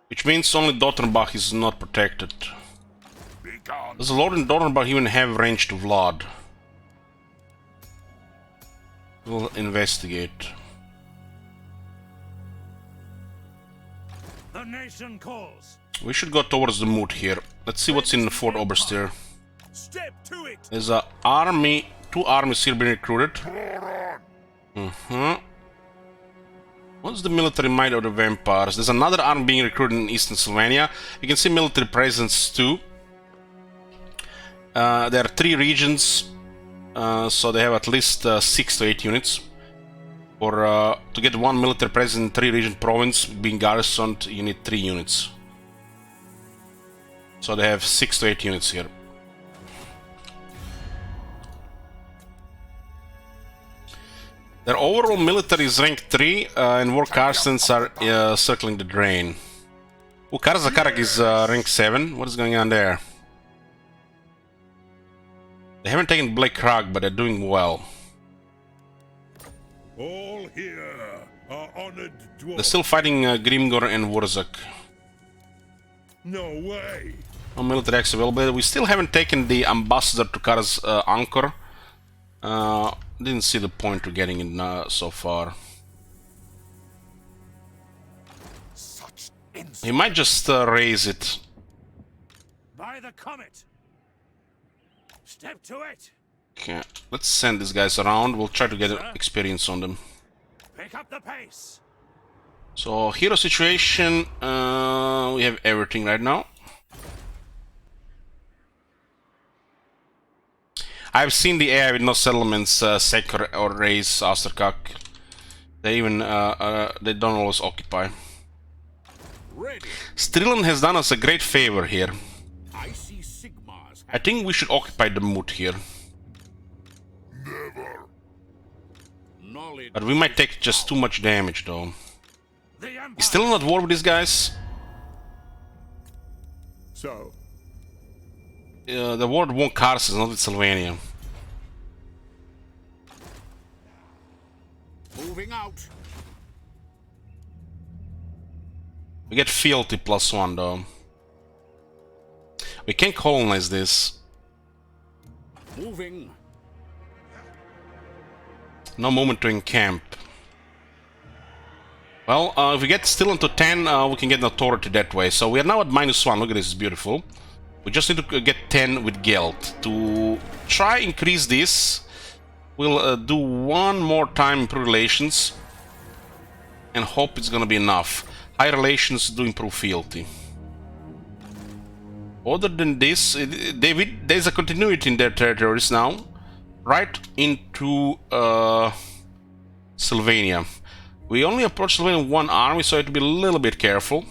Speaker 1: Which means only Dotternbach is not protected.
Speaker 6: Be gone.
Speaker 1: Does the Lord in Dotternbach even have range to Vlad? We'll investigate.
Speaker 8: The nation calls.
Speaker 1: We should go towards the moot here. Let's see what's in Fort Oberstyr.
Speaker 8: Step to it.
Speaker 1: There's a army, 2 armies here being recruited. What's the military might of the vampires? There's another army being recruited in eastern Sylvania. You can see military presence too. There are 3 regions, so they have at least 6 to 8 units. For to get 1 military presence in 3 region province being garrisoned, you need 3 units. So they have 6 to 8 units here. Their overall military is rank 3, and war carstens are circling the drain. Karzakarak is rank 7. What is going on there? They haven't taken Black Krag, but they're doing well.
Speaker 6: All here are honored dwarves.
Speaker 1: They're still fighting Grimgor and Wurzak.
Speaker 6: No way.
Speaker 1: No military acts available. We still haven't taken the ambassador to Kar's Angkor. Didn't see the point to getting it so far. He might just raise it.
Speaker 8: By the comet. Step to it.
Speaker 1: Okay, let's send these guys around. We'll try to get experience on them.
Speaker 8: Pick up the pace.
Speaker 1: So, hero situation, we have everything right now. I've seen the AI with no settlements sack or raise Asterkak. They even they don't always occupy. Strillen has done us a great favor here. I think we should occupy the moot here. But we might take just too much damage though. He's still not at war with these guys.
Speaker 6: So,
Speaker 1: the war won Kars, not with Sylvania.
Speaker 6: moving out.
Speaker 1: We get fealty +1 though. We can colonize this.
Speaker 6: Moving.
Speaker 1: No movement to encamp. Well, if we get still into 10, we can get an authority that way. So we are now at -1. Look at this, it's beautiful. We just need to get 10 with Geld. To try increase this, we'll do one more time improve relations and hope it's gonna be enough. High relations do improve fealty. Other than this, there's a continuity in their territories now, right into Sylvania. We only approach Sylvania with 1 army, so I have to be a little bit careful.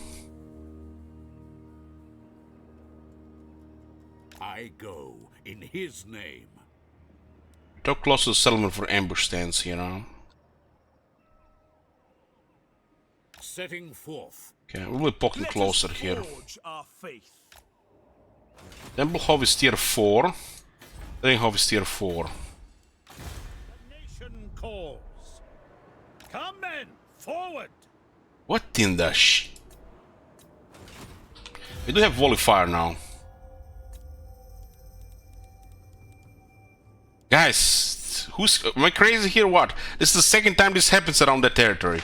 Speaker 6: I go in his name.
Speaker 1: Talk close to the settlement for ambush stands here now.
Speaker 6: Setting forth.
Speaker 1: Okay, we'll be poking closer here.
Speaker 8: Our faith.
Speaker 1: Tempelhof is tier 4. Ringhof is tier 4.
Speaker 8: The nation calls. Come men, forward.
Speaker 1: What in the We do have volley fire now. Guys, am I crazy here? What? This is the second time this happens around that territory.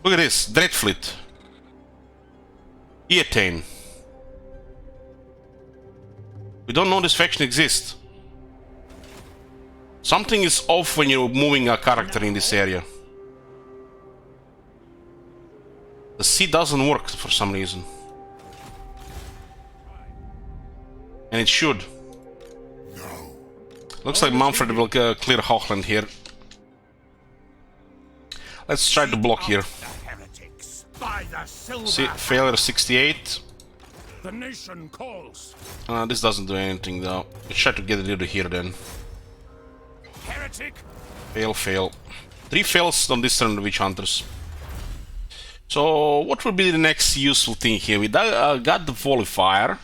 Speaker 1: Look at this, Dreadfleet. Eatane. We don't know this faction exists. Something is off when you're moving a character in this area. The sea doesn't work for some reason. And it should. Looks like Manfred will clear Hochland here. Let's try to block here. See, failure 68.
Speaker 6: The nation calls.
Speaker 1: This doesn't do anything though. Let's try to get a little here then.
Speaker 6: Heretic.
Speaker 1: Fail, fail. 3 fails on this turn, Witch Hunters. So, what will be the next useful thing here? We got the Volifier.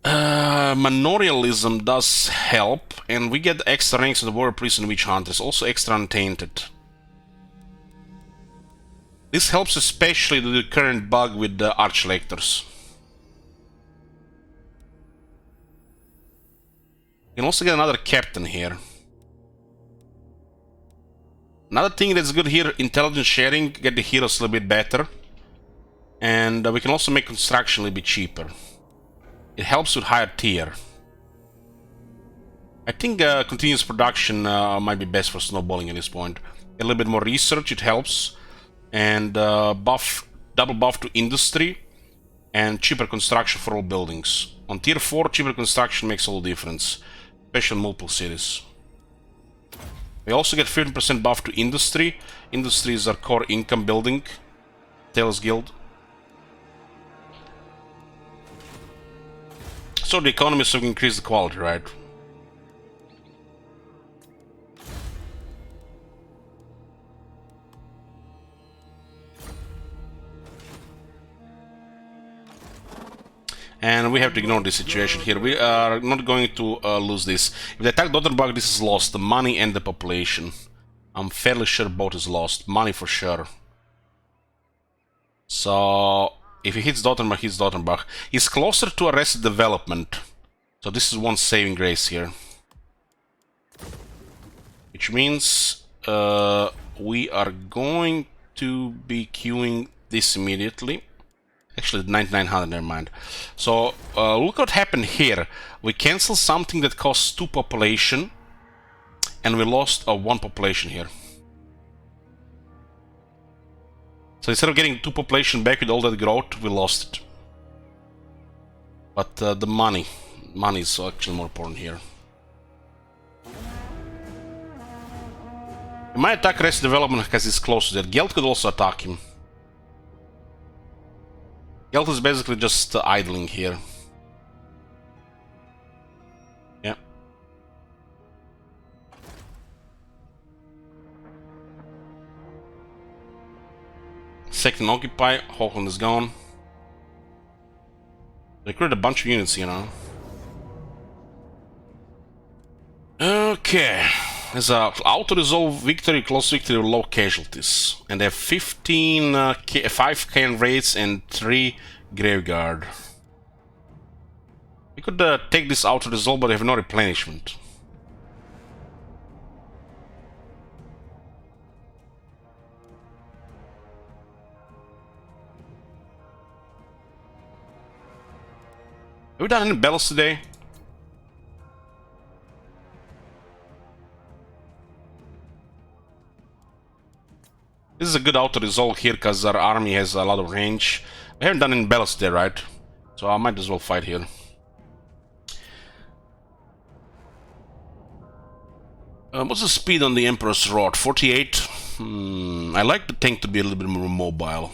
Speaker 1: Manorialism does help, and we get extra ranks on the Warrior Priest and Witch Hunters, also extra Untainted. This helps especially the current bug with the Archlectors. You can also get another Captain here. Another thing that's good here, intelligence sharing, get the heroes a little bit better. And we can also make construction a little bit cheaper. It helps with higher tier. I think continuous production might be best for snowballing at this point. A little bit more research, it helps. And double buff to industry. And cheaper construction for all buildings. On tier 4, cheaper construction makes all the difference. Especially in multiple cities. We also get 15% buff to industry. Industry is our core income building. Tails Guild. So the economy, so we can increase the quality, right? And we have to ignore this situation here. We are not going to lose this. If they attack Dotterbach, this is lost. The money and the population. I'm fairly sure both is lost. Money for sure. So, if he hits Dotterbach, he's Dotterbach. He's closer to Arrested Development. So this is one saving grace here. Which means we are going to be queuing this immediately. Actually, 9900, never mind. So, look what happened here. We canceled something that costs 2 population, and we lost 1 population here. So instead of getting 2 population back with all that growth, we lost it. But the money is actually more important here. He might attack Rest Development because he's close to that. Geld could also attack him. Geld is basically just idling here. Yeah. Second Occupy, Hochland is gone. They created a bunch of units, you know. Okay. There's a auto-resolve victory, close victory, low casualties. And they have 15, 5 can raids and 3 Graveguard. We could take this auto-resolve, but they have no replenishment. Have we done any battles today? This is a good auto-resolve here because our army has a lot of range. We haven't done any battles there, right? So I might as well fight here. What's the speed on the Emperor's Rod? 48? I like the tank to be a little bit more mobile.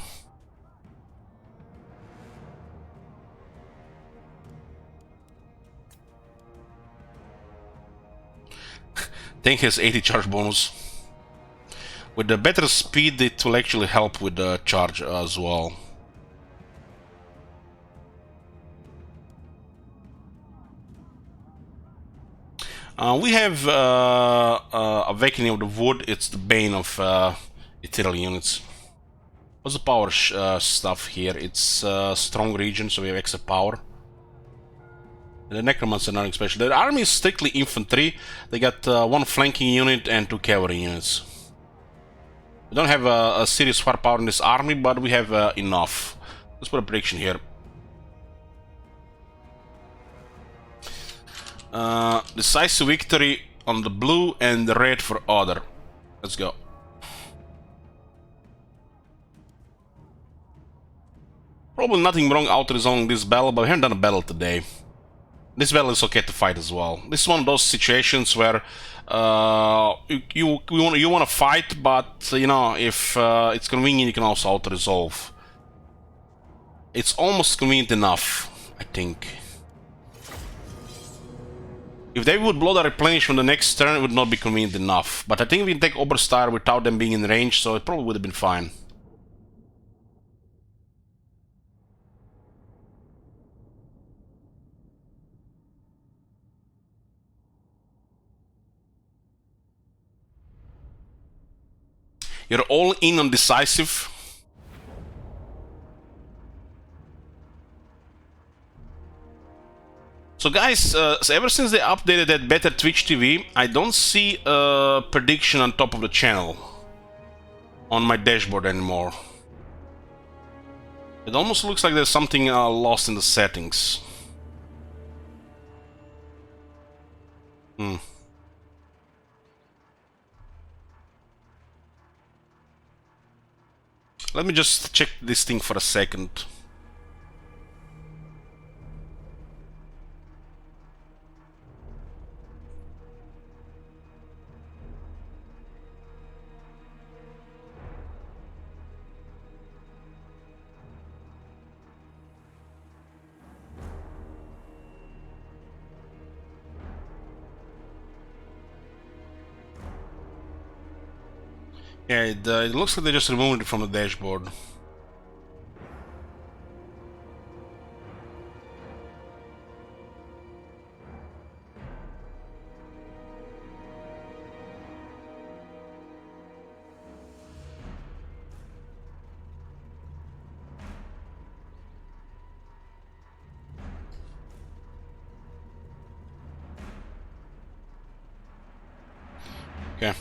Speaker 1: Tank has 80 charge bonus. With the better speed, it will actually help with the charge as well. We have Awakening of the Wood. It's the bane of Ethereal units. What's the power stuff here? It's strong region, so we have extra power. The Necromancer are nothing special. The army is strictly infantry. They got 1 flanking unit and 2 cavalry units. We don't have a serious firepower in this army, but we have enough. Let's put a prediction here. Decisive victory on the blue and the red for other. Let's go. Probably nothing wrong out-resolving this battle, but we haven't done a battle today. This battle is okay to fight as well. This is one of those situations where you want to fight, but you know, if it's convenient, you can also auto-resolve. it's almost convenient enough, I think. If they would blow the replenishment the next turn, it would not be convenient enough. But I think we can take Oberstar without them being in range, so it probably would have been fine. You're all in on decisive. So guys, so ever since they updated that better Twitch TV, I don't see a prediction on top of the channel on my dashboard anymore. It almost looks like there's something lost in the settings. Let me just check this thing for a second. Yeah, it looks like they just removed it from the dashboard. Okay.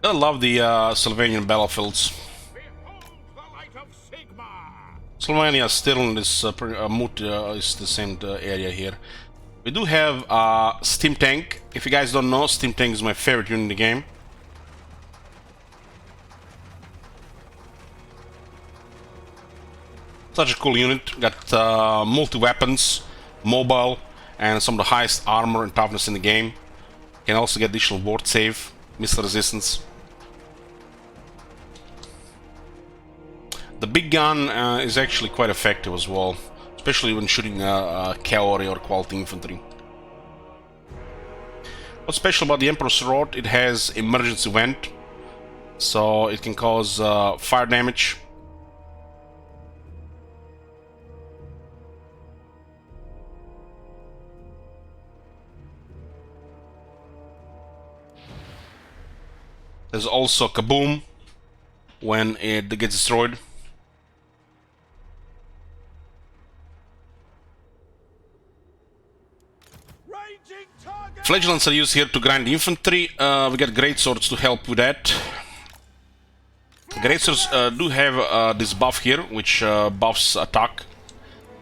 Speaker 1: I love the Sylvanian battlefields. Sylvania still in this mood is the same area here. We do have Steam Tank. If you guys don't know, Steam Tank is my favorite unit in the game. Such a cool unit. Got multi-weapons, mobile, and some of the highest armor and toughness in the game. Can also get additional ward save, missile resistance. The big gun is actually quite effective as well, especially when shooting cavalry or quality infantry. What's special about the Emperor's Sword? It has emergency vent, so it can cause fire damage. There's also kaboom when it gets destroyed. Flagellants are used here to grind infantry. We got great swords to help with that. Great swords do have this buff here, which buffs attack.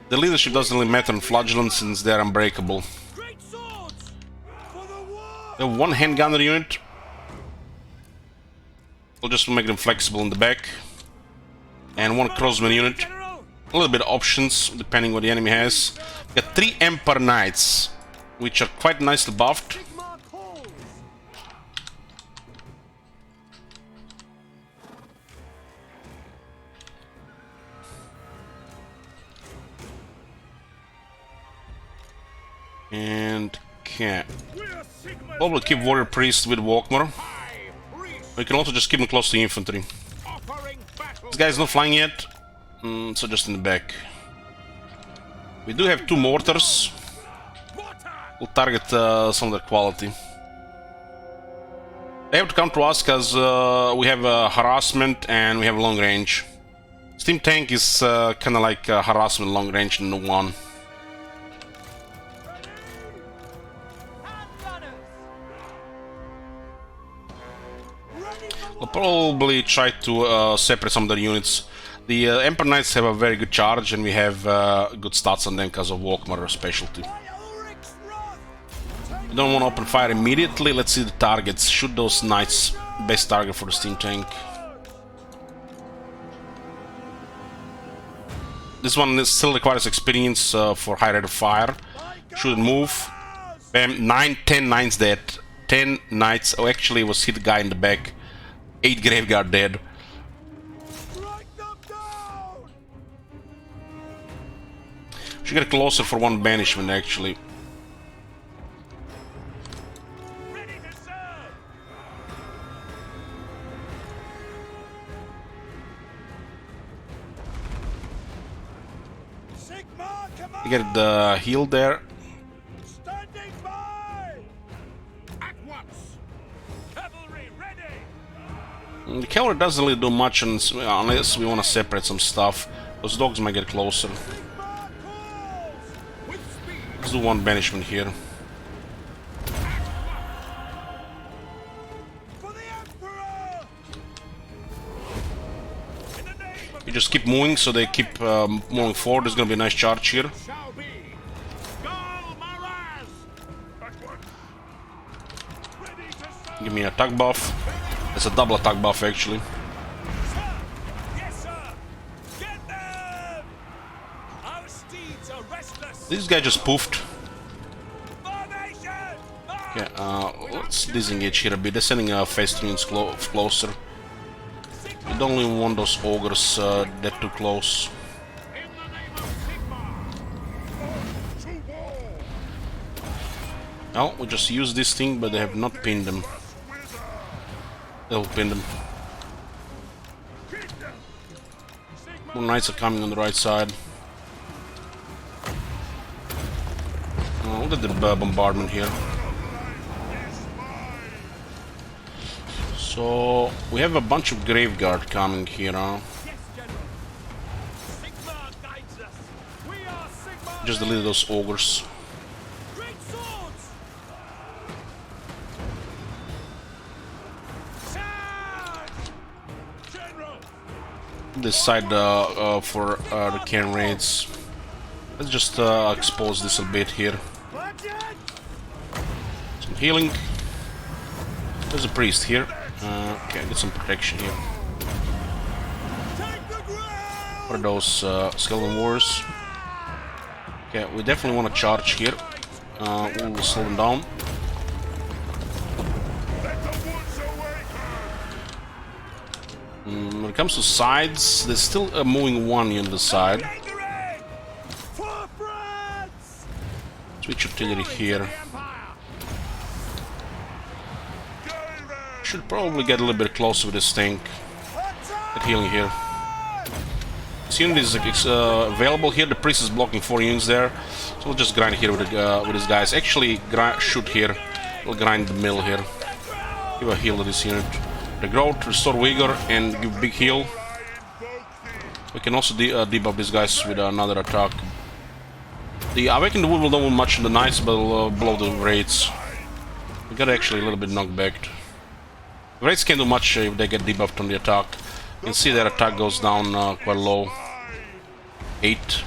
Speaker 1: The leadership doesn't really matter on flagellants since they're unbreakable. We have one handgunner unit. We'll just make them flexible in the back. And one crossman unit. A little bit of options depending what the enemy has. We got 3 Emperor Knights, which are quite nicely buffed. And can probably keep Warrior Priest with Volkmar. We can also just keep him close to infantry. This guy's not flying yet, so just in the back. We do have 2 mortars. We'll target some of their quality. They have to come to us because we have harassment and we have long range. Steam Tank is kind of like harassment, long range, and one. We'll probably try to separate some of their units. The Emperor Knights have a very good charge, and we have good stats on them because of Volkmar specialty. We don't want to open fire immediately. Let's see the targets. Shoot those knights. Best target for the Steam Tank. This one still requires experience for high rate of fire. Shoot and move. Bam, 10 knights dead. 10 knights. Oh, actually, it was hit the guy in the back. 8 Graveguard dead. Should get closer for one banishment actually. You get the heal there.
Speaker 6: Standing by! At once! Cavalry ready!
Speaker 1: The cavalry doesn't really do much unless we want to separate some stuff. Those dogs might get closer. Let's do one banishment here. You just keep moving, so they keep moving forward. There's gonna be a nice charge here. Give me an attack buff. It's a double attack buff actually. This guy just poofed. Okay, let's disengage here a bit. They're sending phase units closer. You don't even want those ogres that too close. Now we just use this thing, but they have not pinned them. They'll pin them. More knights are coming on the right side. Oh, look at the bombardment here. So we have a bunch of grave guard coming here now. Just delete those ogres. This side for the cannon raids. Let's just expose this a bit here. Some healing. There's a priest here. Okay, get some protection here. What are those skeleton wars? Okay, we definitely want to charge here. We'll slow them down. When it comes to sides, there's still a moving one on the side. Switch artillery here. Should probably get a little bit closer with this thing. Get healing here. This unit is available here. The priest is blocking 4 units there, so we'll just grind here with his guys. Actually, shoot here. We'll grind the mill here. Give a heal to this unit. The growth, restore vigor, and give big heal. We can also debuff these guys with another attack. The Awakened Wood will not do much in the knights, but will blow the raids. We got actually a little bit knocked back. The raids can't do much if they get debuffed on the attack. You can see their attack goes down quite low. 8.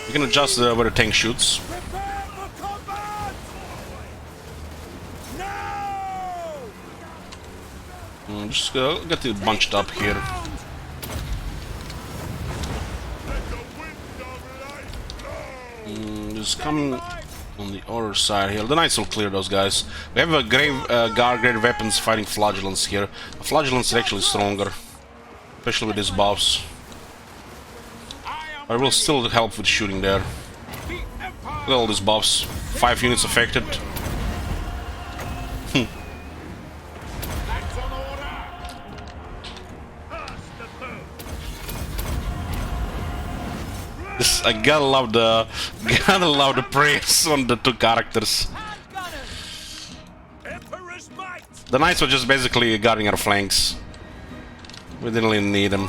Speaker 1: You can adjust where the tank shoots. Just get it bunched up here. Just coming on the other side here. The knights will clear those guys. We have a grave great weapons fighting flagellants here. The flagellants are actually stronger, especially with these buffs. But it will still help with shooting there. Look at all these buffs. 5 units affected. I gotta love the praise on the 2 characters. The knights were just basically guarding our flanks. We didn't really need them.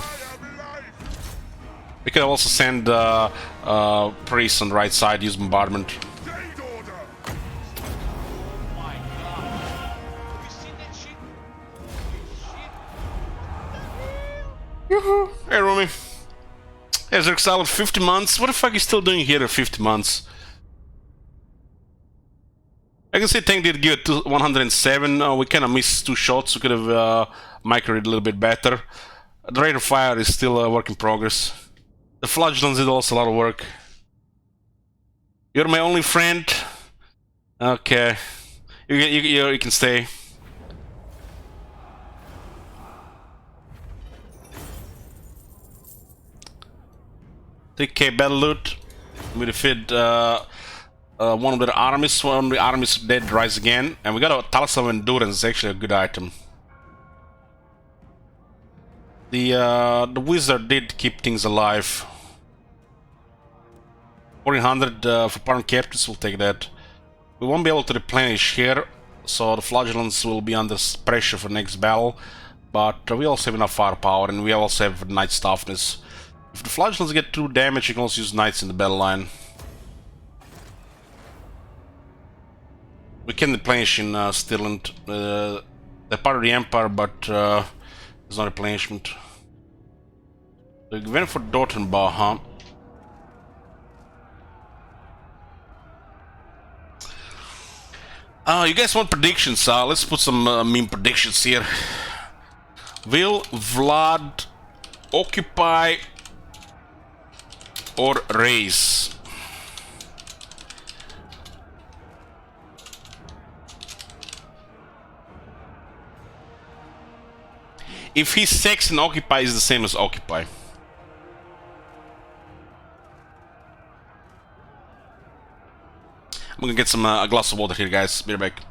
Speaker 1: We could also send priests on the right side, use bombardment. Yoo-hoo! Hey, Rumi. There's Exiled 50 months. What the fuck are you still doing here at 50 months? I can say tank did good to 107. We kind of missed 2 shots. We could have microed it a little bit better. The rate of fire is still a work in progress. The flagellants did also a lot of work. You're my only friend. Okay, you can stay. 3k battle loot. We defeat one of their armies. One of the armies dead, rise again. And we got a Talisman of Endurance, actually a good item. The wizard did keep things alive. 1400 for parent captives, we'll take that. We won't be able to replenish here, so the flagellants will be under pressure for next battle. But we also have enough firepower, and we also have Knight's toughness. If the flagellants get too damaged, you can also use Knights in the battle line. We can replenish in Stirland. They're part of the Empire, but there's no replenishment. We went for Dortenbach, huh? You guys want predictions? Let's put some meme predictions here. Will Vlad occupy or raise? If he sacks and occupy is the same as occupy. I'm gonna get some a glass of water here, guys. Be right back.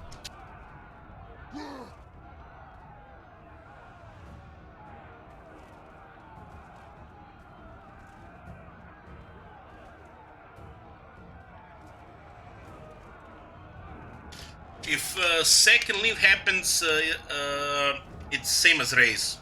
Speaker 1: If second leave happens, it's same as raise.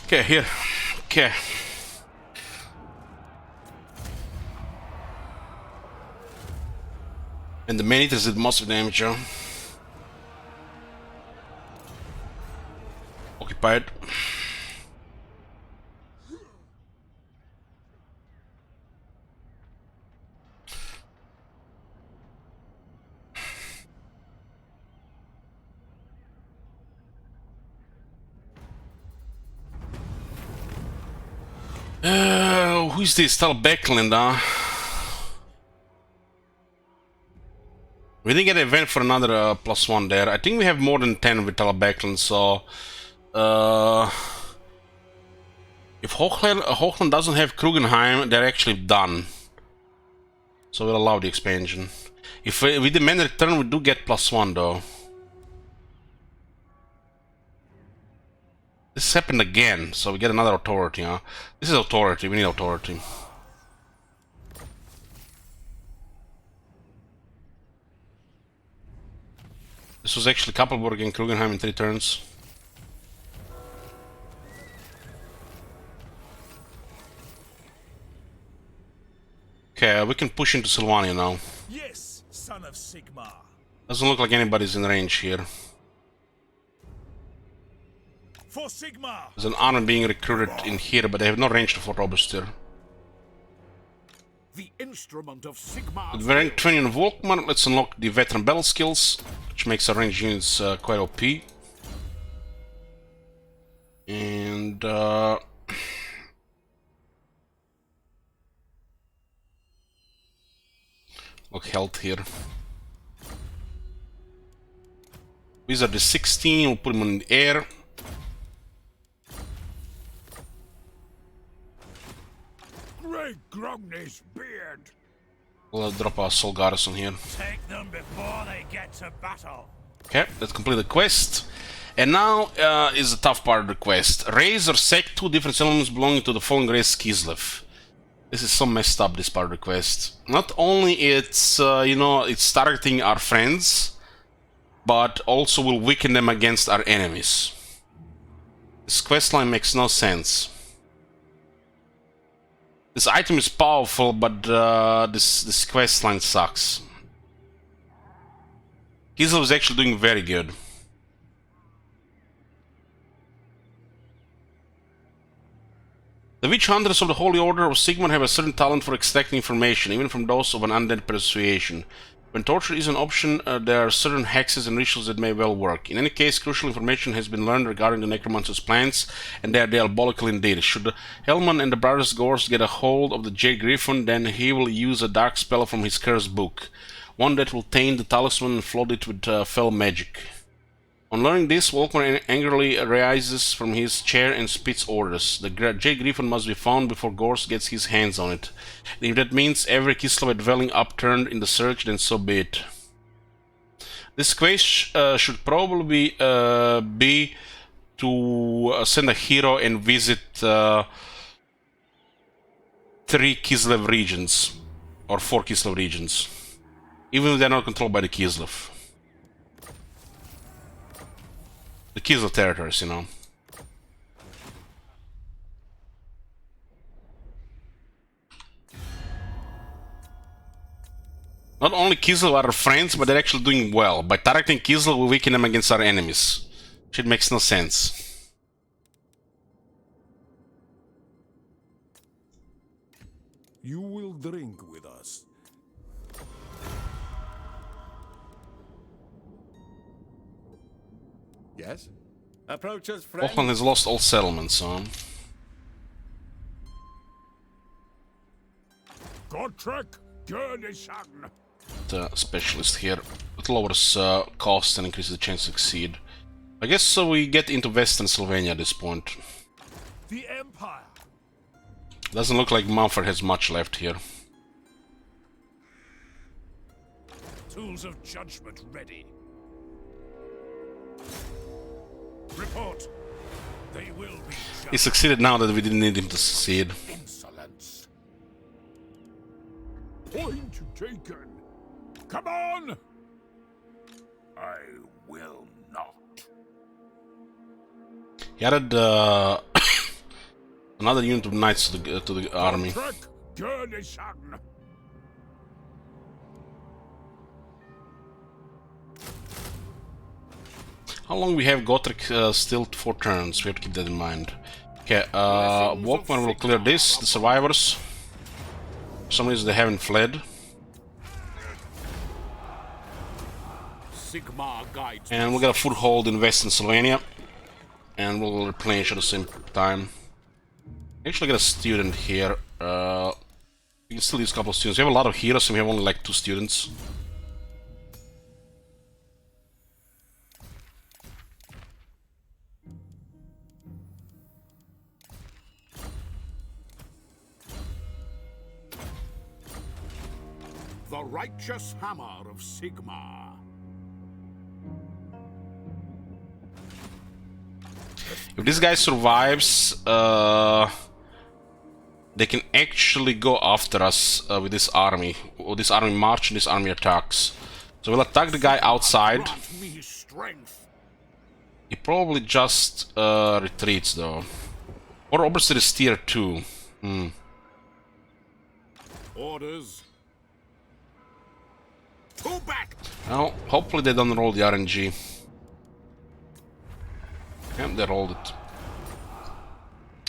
Speaker 1: Okay, here. Okay. And the man-eaters did most of the damage, huh? Occupied. Who's this? Tal Reikland, huh? We didn't get an event for another +1 there. I think we have more than 10 with Tal Reikland, so... if Hochland doesn't have Krugenheim, they're actually done. So we'll allow the expansion. If we demand a return, we do get +1 though. This happened again, so we get another authority, huh? This is authority, we need authority. This was actually Kappelburg and Krugenheim in 3 turns. Okay, we can push into Sylvania now.
Speaker 6: Yes, son of Sigmar.
Speaker 1: Doesn't look like anybody's in range here.
Speaker 6: For Sigmar.
Speaker 1: There's an army being recruited in here, but they have no range to Fort Oberstyr.
Speaker 6: The instrument of Sigmar.
Speaker 1: With rank 20 on Volkmar, let's unlock the veteran battle skills, which makes our range units quite OP. And look, health here. Wizard is 16, we'll put him in the air.
Speaker 6: Great Grogny's beard.
Speaker 1: We'll drop our Soul Garrison here.
Speaker 9: Take them before they get to battle.
Speaker 1: Okay, let's complete the quest. And now is the tough part of the quest. Raise or sack 2 different elements belonging to the fallen race Kislev. This is so messed up, this part of the quest. Not only it's, you know, it's targeting our friends, but also will weaken them against our enemies. This questline makes no sense. This item is powerful, but this questline sucks. Kislev is actually doing very good. The witch hunters of the Holy Order of Sigmar have a certain talent for extracting information, even from those of an undead persuasion. When torture is an option, there are certain hexes and rituals that may well work. In any case, crucial information has been learned regarding the necromancer's plans, and they are diabolical indeed. Should Hellman and the Brothers Gorse get a hold of the Jade Griffin, then he will use a dark spell from his cursed book, one that will taint the talisman and flood it with fell magic. On learning this, Volkmar angrily rises from his chair and spits orders. The Jade Griffin must be found before Gorse gets his hands on it. If that means every Kislev dwelling upturned in the search, then so be it. This quest should probably be to send a hero and visit 3 Kislev regions, or 4 Kislev regions, even if they're not controlled by the Kislev. The Kislev territories, you know. Not only Kislev are our friends, but they're actually doing well. By targeting Kislev, we weaken them against our enemies. Shit makes no sense.
Speaker 6: You will drink with us.
Speaker 5: Yes? Approach us, friend.
Speaker 1: Reikland has lost all settlements, so...
Speaker 6: Gotrek, Gurnisan.
Speaker 1: The specialist here. It lowers cost and increases the chance to succeed. I guess we get into Western Sylvania at this point.
Speaker 6: The Empire.
Speaker 1: Doesn't look like Mumford has much left here.
Speaker 6: Tools of judgment ready. Report. They will be judged.
Speaker 1: He succeeded now that we didn't need him to succeed.
Speaker 6: Insolence. Point taken. Come on. I will not.
Speaker 1: He added Another unit of knights to the army.
Speaker 6: Trek, journey, son.
Speaker 1: How long we have Gotrek still? 4 turns. We have to keep that in mind. Okay, Volkmar will clear this. The survivors. For some reason they haven't fled.
Speaker 4: Sigmar guides.
Speaker 1: And we'll get a foothold in Western Slovenia. And we'll replenish at the same time. Actually, get a student here. We can still use a couple of students. We have a lot of heroes and we have only like 2 students.
Speaker 4: The righteous hammer of Sigmar.
Speaker 1: If this guy survives, they can actually go after us with this army. Or this army march and this army attacks. So we'll attack the guy outside.
Speaker 4: Grant me strength.
Speaker 1: He probably just retreats though. Or Oberster is tier 2.
Speaker 4: Orders. Two back.
Speaker 1: Well, hopefully they don't roll the RNG. Yeah, they rolled it.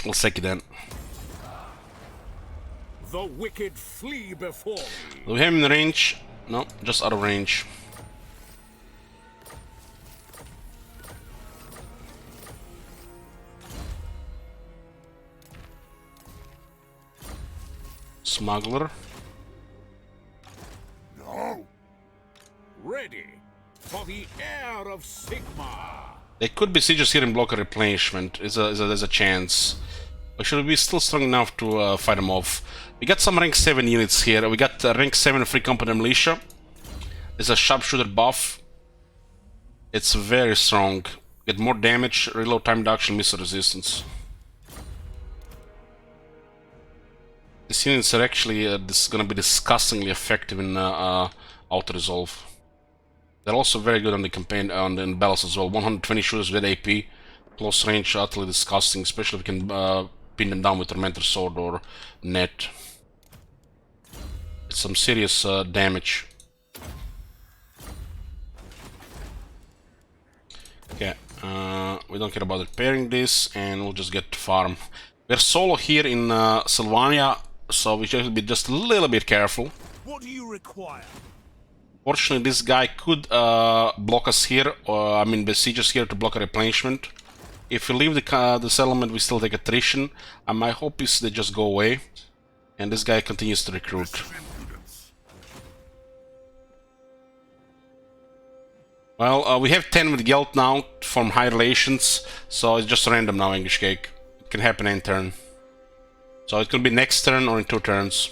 Speaker 1: We'll take it then.
Speaker 4: The wicked flee before me.
Speaker 1: Do we have him in range? No, just out of range. Smuggler.
Speaker 4: No. Ready for the heir of Sigmar.
Speaker 1: They could be sieges here and block a replenishment. There's a chance. But should we be still strong enough to fight them off? We got some rank 7 units here. We got rank 7 free company militia. There's a sharpshooter buff. It's very strong. Get more damage, reload time reduction, missile resistance. These units are actually gonna be disgustingly effective in auto-resolve. They're also very good on the campaign, in battles as well. 120 shooters with AP. Close range, utterly disgusting, especially if we can pin them down with Tormentor Sword or Net. It's some serious damage. Okay, we don't care about repairing this, and we'll just get to farm. We're solo here in Sylvania, so we should be just a little bit careful.
Speaker 9: What do you require?
Speaker 1: Fortunately, this guy could block us here, or I mean besiege us here to block a replenishment. If we leave the settlement, we still take attrition, and my hope is they just go away, and this guy continues to recruit. Well, we have 10 with Gelt now from high relations, so it's just random now, English Cake. It can happen any turn. So it could be next turn or in 2 turns.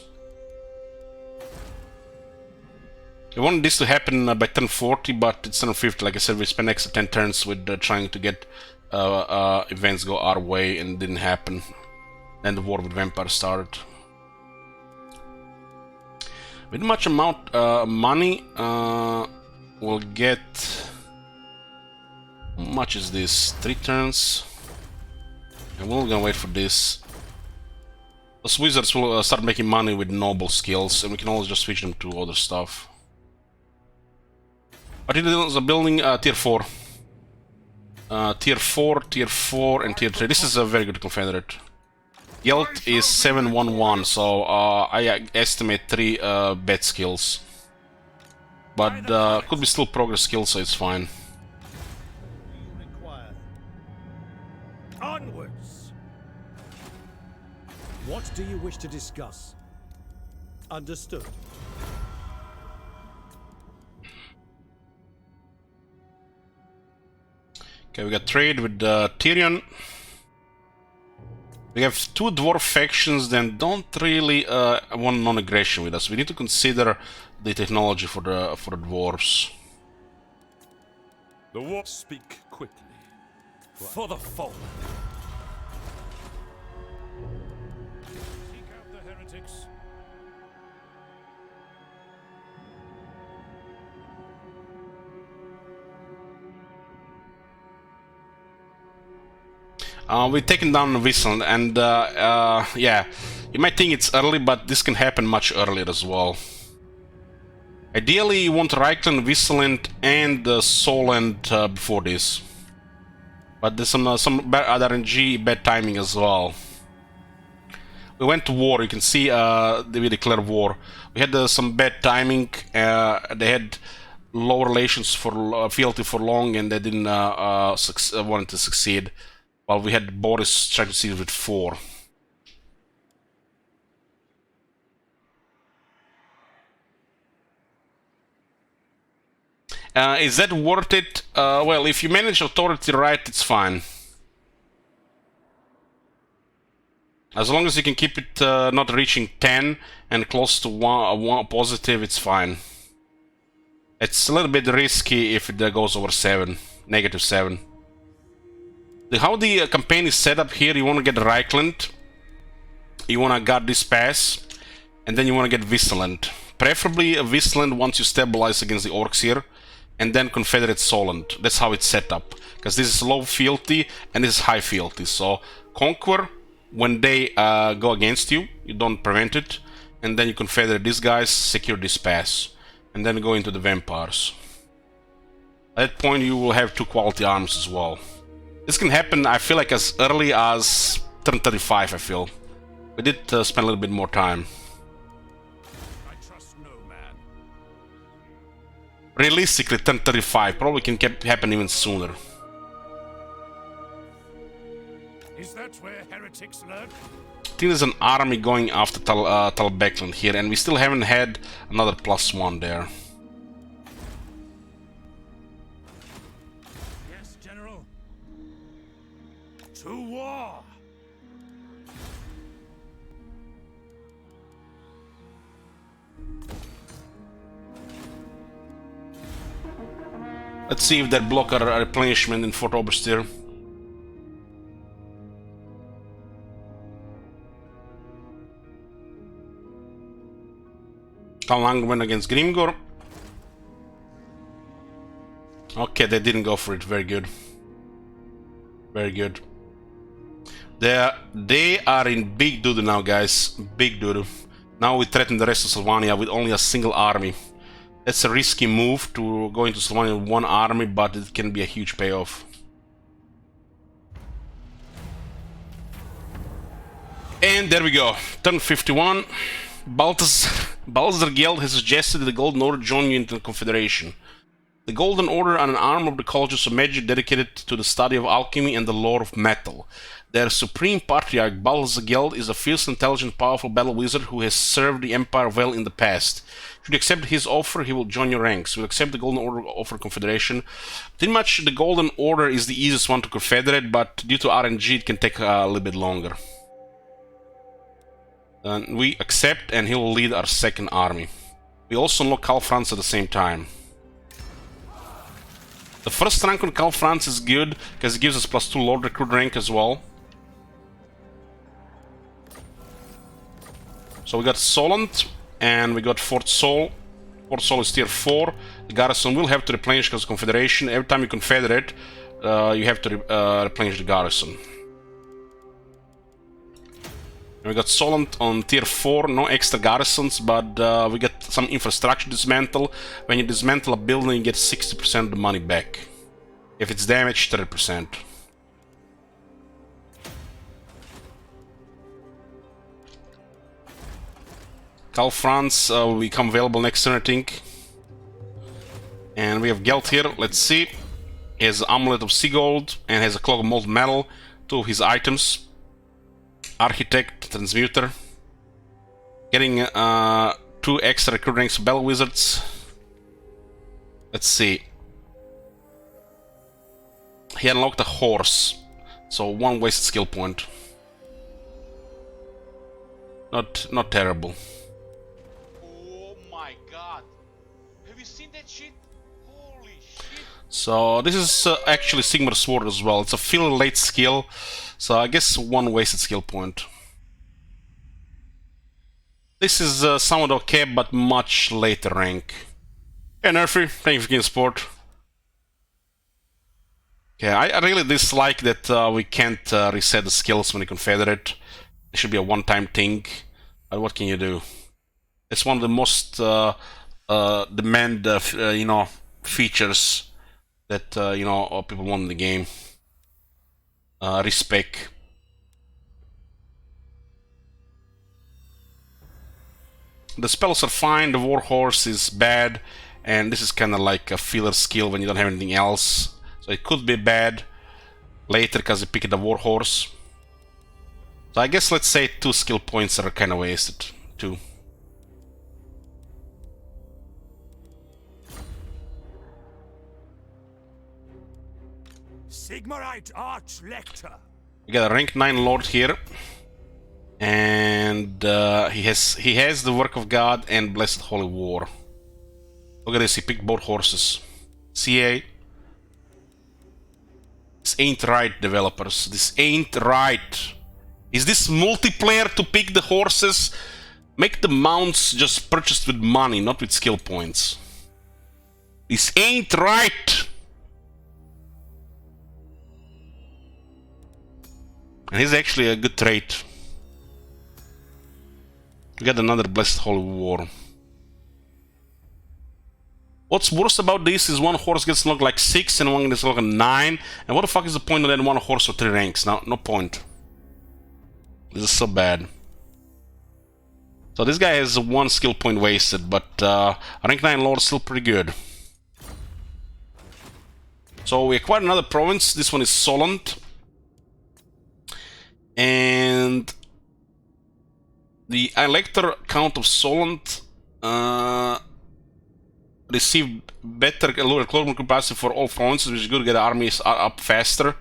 Speaker 1: We wanted this to happen by turn 40, but it's turn 50. Like I said, we spent extra 10 turns with trying to get events go our way, and it didn't happen. Then the war with vampires started. With much amount money, we'll get... How much is this? 3 turns? And we're gonna wait for this. Those wizards will start making money with noble skills, and we can always just switch them to other stuff. But it is a building tier 4. Tier 4, tier 4, and tier 3. This is a very good confederate. Gelt is 711, so I estimate 3 bad skills. But could be still progress skills, so it's fine.
Speaker 8: Onwards! What do you wish to discuss? Understood.
Speaker 1: Okay, we got trade with Tyrion. We have 2 dwarf factions that don't really want non-aggression with us. We need to consider the technology for the dwarves.
Speaker 6: The war. Speak quickly. For the foe. Seek out the heretics.
Speaker 1: We're taking down Wiesland, and yeah, you might think it's early, but this can happen much earlier as well. Ideally, you want Reikland, Wiesland, and Solent before this. But there's some bad RNG, bad timing as well. We went to war. You can see we declared war. We had some bad timing. They had low relations for fealty for long, and they didn't want to succeed. While we had Boris trying to succeed with 4. Is that worth it? Well, if you manage authority right, it's fine. As long as you can keep it not reaching 10 and close to 1 positive, it's fine. It's a little bit risky if it goes over 7, -7. How the campaign is set up here, you want to get Reikland, you want to guard this pass, and then you want to get Wiesland. Preferably Wiesland once you stabilize against the orcs here, and then Confederate Solent. That's how it's set up, because this is low fealty and this is high fealty. So conquer when they go against you, you don't prevent it, and then you Confederate these guys, secure this pass, and then go into the vampires. At that point you will have 2 quality arms as well. This can happen, I feel like, as early as turn 35, I feel. We did spend a little bit more time.
Speaker 6: I trust no man.
Speaker 1: Realistically, turn 35 probably can happen even sooner.
Speaker 6: Is that where heretics lurk?
Speaker 1: I think there's an army going after Talbeckland here, and we still haven't had another +1 there.
Speaker 6: Yes, General. To war!
Speaker 1: Let's see if that block our replenishment in Fort Oberstyr. Kalang went against Grimgor. Okay, they didn't go for it. Very good. Very good. They are in big doo-doo now, guys. Big doo-doo. Now we threaten the rest of Sylvania with only a single army. That's a risky move to go into Sylvania with 1 army, but it can be a huge payoff. And there we go. Turn 51. Balthazar Geld has suggested that the Golden Order join you into the Confederation. The Golden Order are an arm of the Colleges of Magic dedicated to the study of alchemy and the lore of metal. Their supreme patriarch, Balthazar Geld, is a fierce, intelligent, powerful battle wizard who has served the Empire well in the past. Should you accept his offer, he will join your ranks. Will accept the Golden Order offer Confederation. Pretty much the Golden Order is the easiest one to confederate, but due to RNG it can take a little bit longer. We accept, and he will lead our 2nd army. We also unlock Karl Franz at the same time. The first rank on Karl Franz is good, because it gives us +2 Lord Recruit rank as well. So we got Solent, and we got Fort Sol. Fort Sol is tier 4. The garrison will have to replenish because of Confederation. Every time you confederate, you have to replenish the garrison. And we got Solent on tier 4, no extra garrisons, but we get some infrastructure dismantle. When you dismantle a building, you get 60% of the money back. If it's damaged, 30%. Karl Franz will become available next turn, I think. And we have Geld here, let's see. He has Amulet of Seagold and has a Cloak of Molten Metal, 2 of his items. Architect, Transmuter. Getting 2 extra recruit ranks of Battle Wizards. Let's see. He unlocked a Horse, so 1 wasted skill point. Not terrible.
Speaker 2: Oh my god. Have you seen that shit? Holy shit.
Speaker 1: So this is actually Sigmar's Sword as well. It's a fairly late skill, so I guess 1 wasted skill point. This is somewhat okay, but much later rank. Hey Nerfy, thank you for getting support. Okay, I really dislike that we can't reset the skills when you confederate. It should be a one-time thing. But what can you do? It's one of the most you know, features that you know, people want in the game. Respect. The spells are fine. The Warhorse is bad, and this is kind of like a filler skill when you don't have anything else. So it could be bad later because you pick the Warhorse. So I guess let's say 2 skill points are kind of wasted. 2.
Speaker 9: Sigmarite Archlector.
Speaker 1: We got a rank 9 Lord here, and he has the Work of God and Blessed Holy War. Look at this, he picked both horses. CA. This ain't right, developers. This ain't right. Is this multiplayer to pick the horses? Make the mounts just purchased with money, not with skill points. This ain't right. And he's actually a good trait. We got another Blessed Holy War. What's worse about this is one horse gets locked like 6 and one gets locked 9. And what the fuck is the point of that one horse for 3 ranks? No point. This is so bad. So this guy has 1 skill point wasted, but rank 9 Lord is still pretty good. So we acquired another province. This one is Solent. And the elector count of Solent received better lower capacity for all provinces, which is good to get the armies up faster.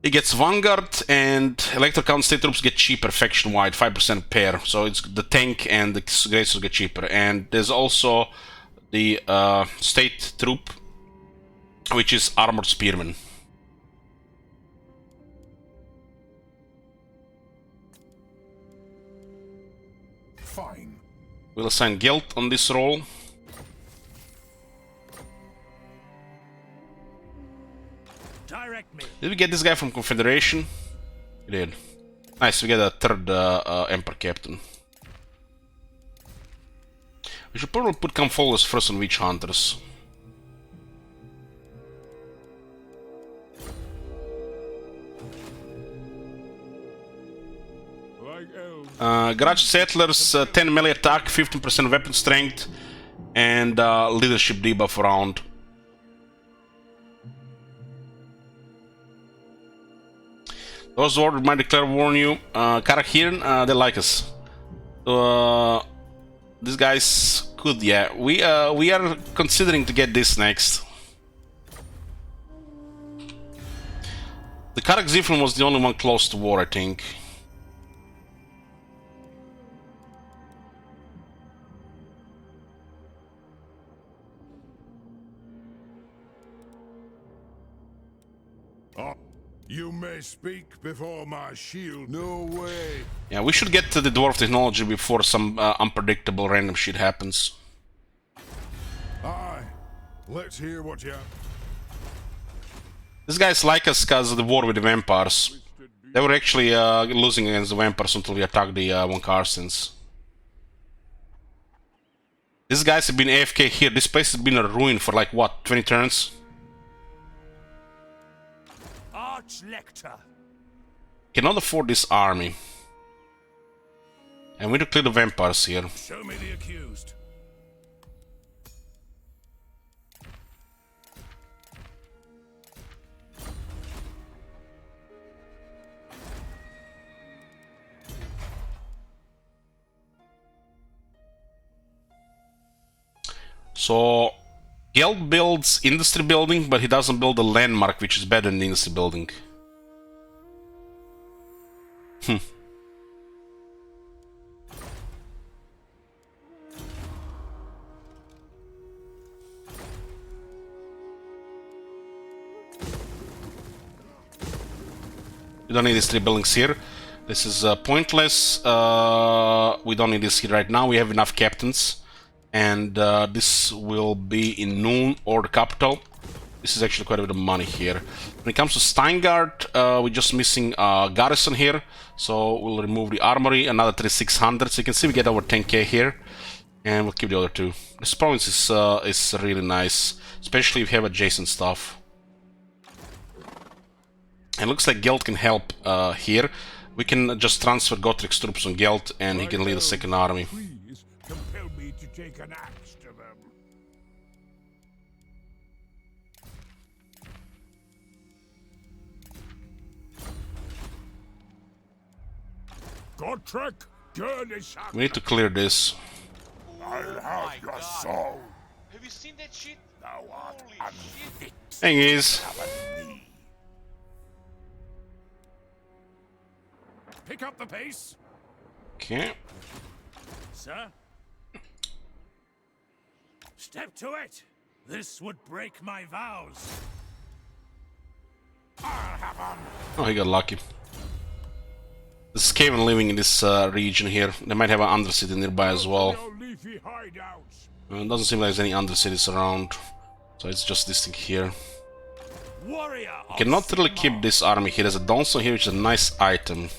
Speaker 1: It gets Vanguard, and elector count state troops get cheaper faction wide, 5% pair. So it's the tank and the great get cheaper. And there's also the state troop, which is armored spearmen.
Speaker 3: Fine.
Speaker 1: We'll assign Guild on this role.
Speaker 9: Direct me.
Speaker 1: Did we get this guy from Confederation? We did. Nice, we get a 3rd Emperor Captain. We should probably put Camfollus first on Witch Hunters. Garage Settlers, 10 melee attack, 15% weapon strength, and leadership debuff around. Those who might declare war on you. Karakiran, they like us. So, these guys could, yeah. We are considering to get this next. The Karak Ziflin was the only one close to war, I think.
Speaker 3: You may speak before my shield. No way.
Speaker 1: Yeah, we should get to the dwarf technology before some unpredictable random shit happens.
Speaker 3: Aye. Let's hear what you...
Speaker 1: These guys like us because of the war with the vampires. They were actually losing against the vampires until we attacked the Von Carstens. These guys have been AFK here. This place has been a ruin for like, what, 20 turns?
Speaker 9: Lecter.
Speaker 1: Cannot afford this army. And we need to clear the vampires here.
Speaker 9: Show me the accused.
Speaker 1: So Geld builds industry building, but he doesn't build a landmark, which is better than the industry building. We don't need these 3 buildings here. This is pointless. We don't need this here right now. We have enough captains. And this will be in Noon or the capital. This is actually quite a bit of money here. When it comes to Steingart, we're just missing garrison here, so we'll remove the armory, another 3600. So you can see we get over 10k here, and we'll keep the other two. This province is really nice, especially if you have adjacent stuff. And looks like Gelt can help here. We can just transfer Gottrik's troops on Gelt, and he can lead a second army.
Speaker 6: Trees compel me to take an axe to them. Gottrek,
Speaker 1: We need to clear this.
Speaker 3: I'll have your soul.
Speaker 2: Have you seen that shit?
Speaker 3: Thou art
Speaker 2: Holy
Speaker 3: unfit.
Speaker 1: Thing is,
Speaker 9: Pick up the pace,
Speaker 1: okay.
Speaker 9: sir. Step to it. This would break my vows.
Speaker 1: Oh, he got lucky. There's Skaven living in this region here. They might have an undercity nearby as well.
Speaker 6: leafy hideouts.
Speaker 1: It doesn't seem like there's any undercities around, so it's just this thing here.
Speaker 9: Warrior.
Speaker 1: You cannot really keep this army here. There's a Donson here, which is a nice item.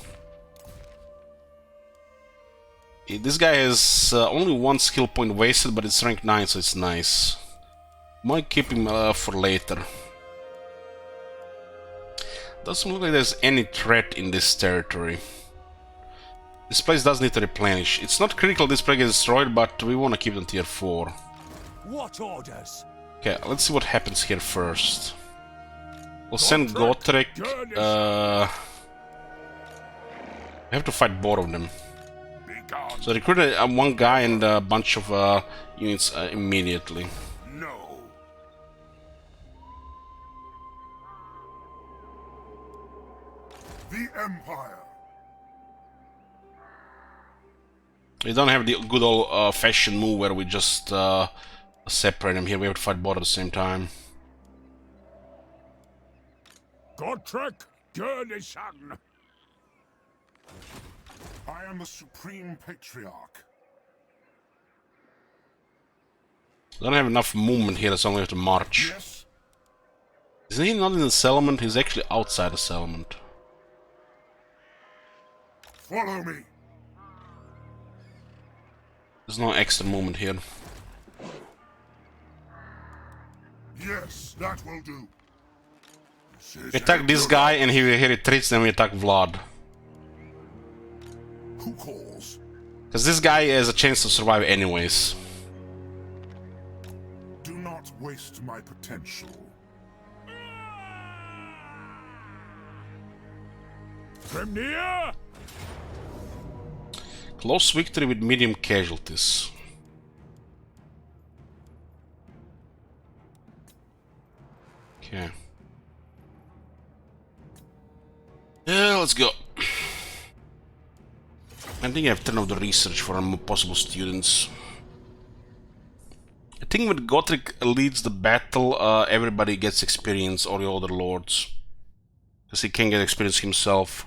Speaker 1: This guy has only one skill point wasted, but it's rank 9, so it's nice. Might keep him for later. Doesn't look like there's any threat in this territory. This place does need to replenish. It's not critical this place gets destroyed, but we want to keep it on tier 4.
Speaker 9: What orders?
Speaker 1: Okay, let's see what happens here first. We'll send Gottrek. We have to fight both of them. So recruit one guy and a bunch of units immediately.
Speaker 3: No. The Empire.
Speaker 1: We don't have the good old fashion move where we just separate them here. We have to fight both at the same time.
Speaker 6: Gottrek, Gurnishan.
Speaker 3: I am the Supreme Patriarch.
Speaker 1: Don't have enough movement here, so we have to march.
Speaker 3: Yes.
Speaker 1: Is he not in the settlement? He's actually outside the settlement.
Speaker 3: Follow me.
Speaker 1: There's no extra movement here.
Speaker 3: Yes, that will do.
Speaker 1: We attack this guy and he retreats, then we attack Vlad.
Speaker 3: Who calls?
Speaker 1: Because this guy has a chance to survive anyways.
Speaker 3: Do not waste my potential.
Speaker 6: Grimnir!
Speaker 1: Close victory with medium casualties. Okay. Yeah, let's go. I think I have turned off the research for possible students. I think when Gottrek leads the battle, everybody gets experience, or the other lords. Because he can get experience himself.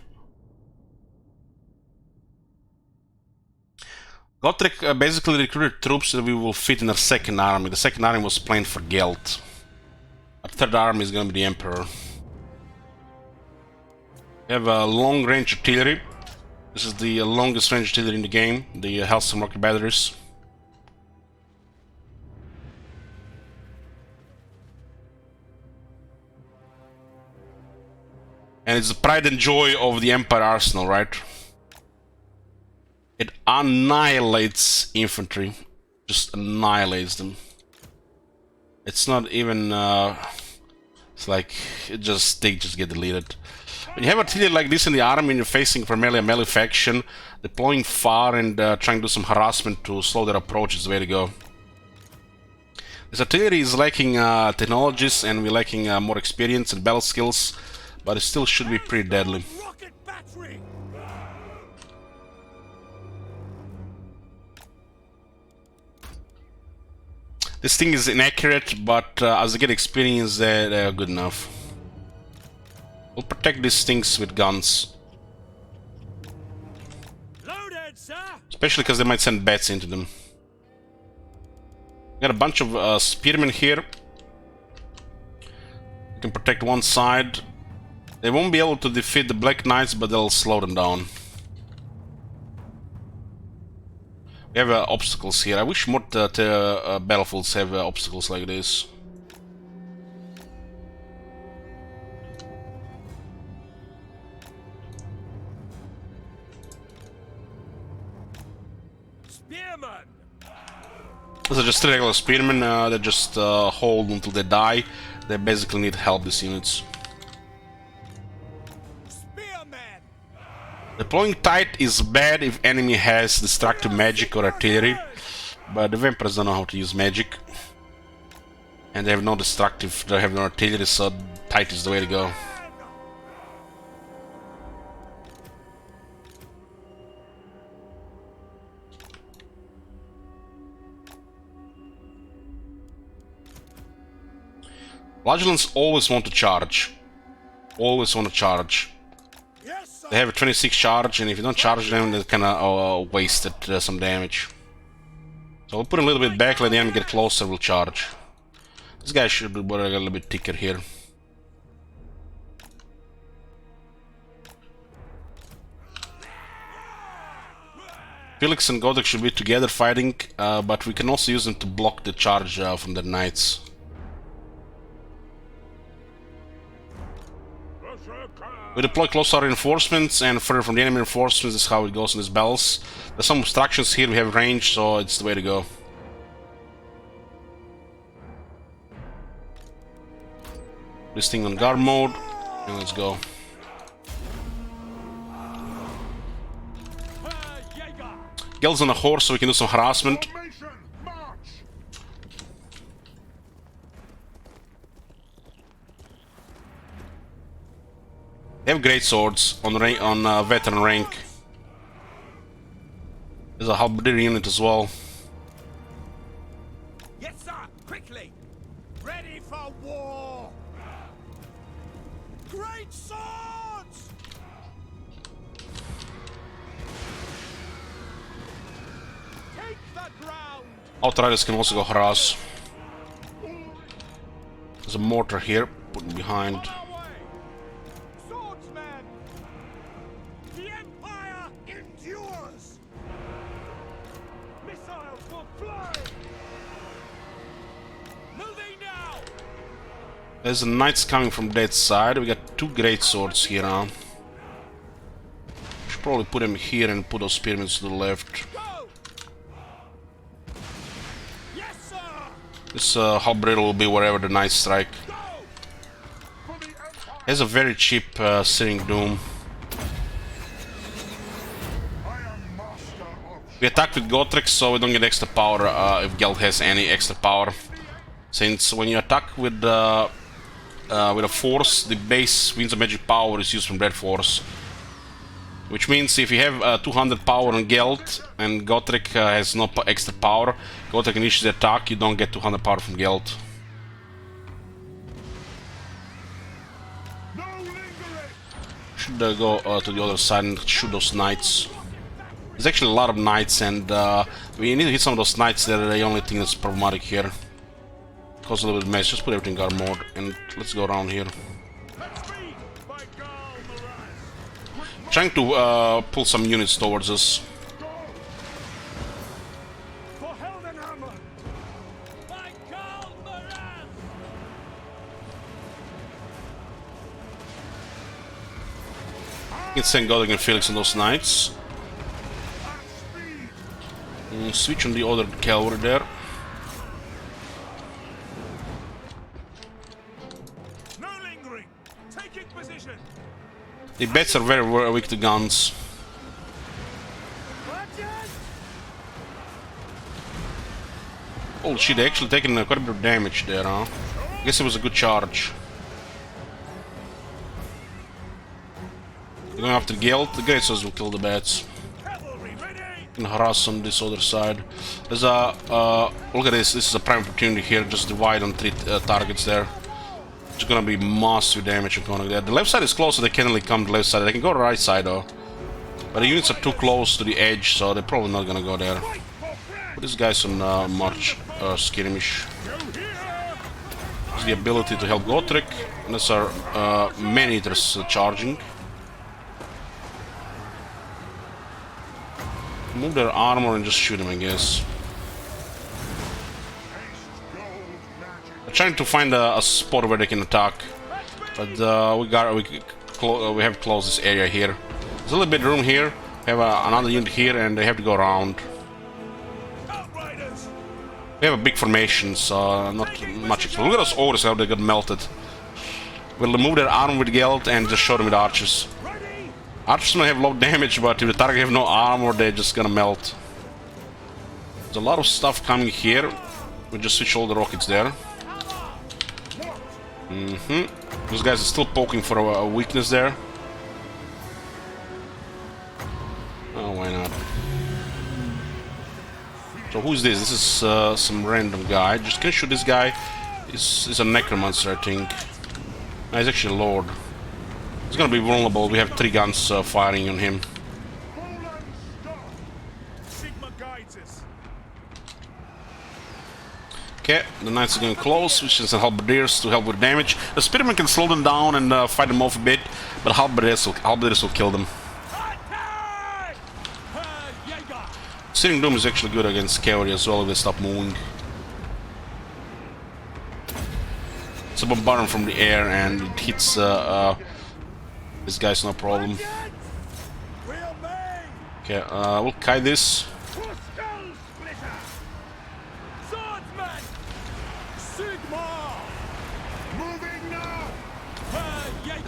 Speaker 1: Gottrek basically recruited troops that we will fit in our second army. The second army was planned for Gelt. Our third army is going to be the Emperor. We have a long-range artillery. This is the longest range artillery in the game, the Hellstorm rocket batteries. And it's the pride and joy of the Empire arsenal, right? It annihilates infantry. Just annihilates them. It's not even... it's like... they just get deleted. When you have artillery like this in the army and you're facing primarily a melee faction, deploying far and trying to do some harassment to slow their approach is the way to go. This artillery is lacking technologies and we're lacking more experience and battle skills, but it still should be pretty deadly.
Speaker 9: Rocket battery.
Speaker 1: This thing is inaccurate, but as they get experience, they're good enough. We'll protect these things with guns.
Speaker 9: Loaded, sir.
Speaker 1: Especially because they might send bats into them. Got a bunch of spearmen here. can protect one side. They won't be able to defeat the Black Knights, but they'll slow them down. We have obstacles here. I wish more battlefields have obstacles like this.
Speaker 9: Spearman!
Speaker 1: These are just three regular spearmen. They just hold until they die. They basically need help, these units. Deploying tight is bad if enemy has destructive magic or artillery, but the vampires don't know how to use magic. And they have no destructive, they have no artillery, so tight is the way to go. Flagellants always want to charge. Always want to charge. They have a 26 charge, and if you don't charge them, they kinda wasted some damage. So we'll put a little bit back, let the enemy get closer, we'll charge. This guy should be a little bit thicker here. Felix and Godric should be together fighting, but we can also use them to block the charge from the knights. We deploy closer reinforcements, and further from the enemy reinforcements. This is how it goes in these battles. There's some obstructions here, we have range, so it's the way to go. This thing on guard mode, and let's go. Gel's on a horse, so we can do some harassment. They have great swords on veteran rank. There's a halberdier unit as well.
Speaker 9: Yes, sir! Quickly! Ready for war! Great swords! Take the ground!
Speaker 1: Outriders can also go harass. There's a mortar here, put behind. There's knights coming from that side. We got two great swords here now. Should probably put them here and put those spearmen to the left. This halberd will be wherever the knights strike. There's a very cheap Searing Doom. We attack with Gotrek, so we don't get extra power if Geld has any extra power. Since when you attack with a force, the base Winds of Magic power is used from that force. Which means if you have 200 power on Geld and Gotrek has no extra power, Gotrek initiates the attack, you don't get 200 power from Geld. Should go to the other side and shoot those knights. There's actually a lot of knights, and we need to hit some of those knights. They're the only thing that's problematic here. Cause a little bit of mess. Just put everything in guard mode, and let's go around here. Trying to pull some units towards us. Let's send Godric and Felix on those knights. Switch on the other cavalry there.
Speaker 9: No lingering. Taking position.
Speaker 1: The bats are very weak to guns. Holy shit, they actually taken quite a bit of damage there, huh? I guess it was a good charge. They're going after Geld. The great swords will kill the bats. And harass on this other side. There's a look at this. This is a prime opportunity here. Just divide on 3 targets there. It's gonna be massive damage going there. The left side is close, so they can't really come to the left side. They can go to the right side though. But the units are too close to the edge, so they're probably not gonna go there. Put these guys on march skirmish. the ability to help Gotrek. And there's our man-eaters charging. Move their armor and just shoot them, I guess. I'm trying to find a spot where they can attack, but we have to close this area here. There's a little bit of room here. We have another unit here, and they have to go around. We have a big formation, so not much. Look at those ogres, how they got melted. We'll remove their armor with Geld and just show them with archers. Archers might have low damage, but if the target have no armor, they're just gonna melt. There's a lot of stuff coming here. We just switch all the rockets there. Those guys are still poking for a weakness there. Oh, why not? So who's this? This is some random guy. Just can shoot this guy. He's a necromancer, I think. No, he's actually a lord. He's gonna be vulnerable. We have 3 guns firing on him. Okay, the knights are getting close, which is halberdiers to help with damage. The spearmen can slow them down and fight them off a bit, but halberdiers will kill them. Searing Doom is actually good against cavalry as well if they stop moving. It's a bombardment from the air and it hits this guy's no problem. Okay, we'll kite this.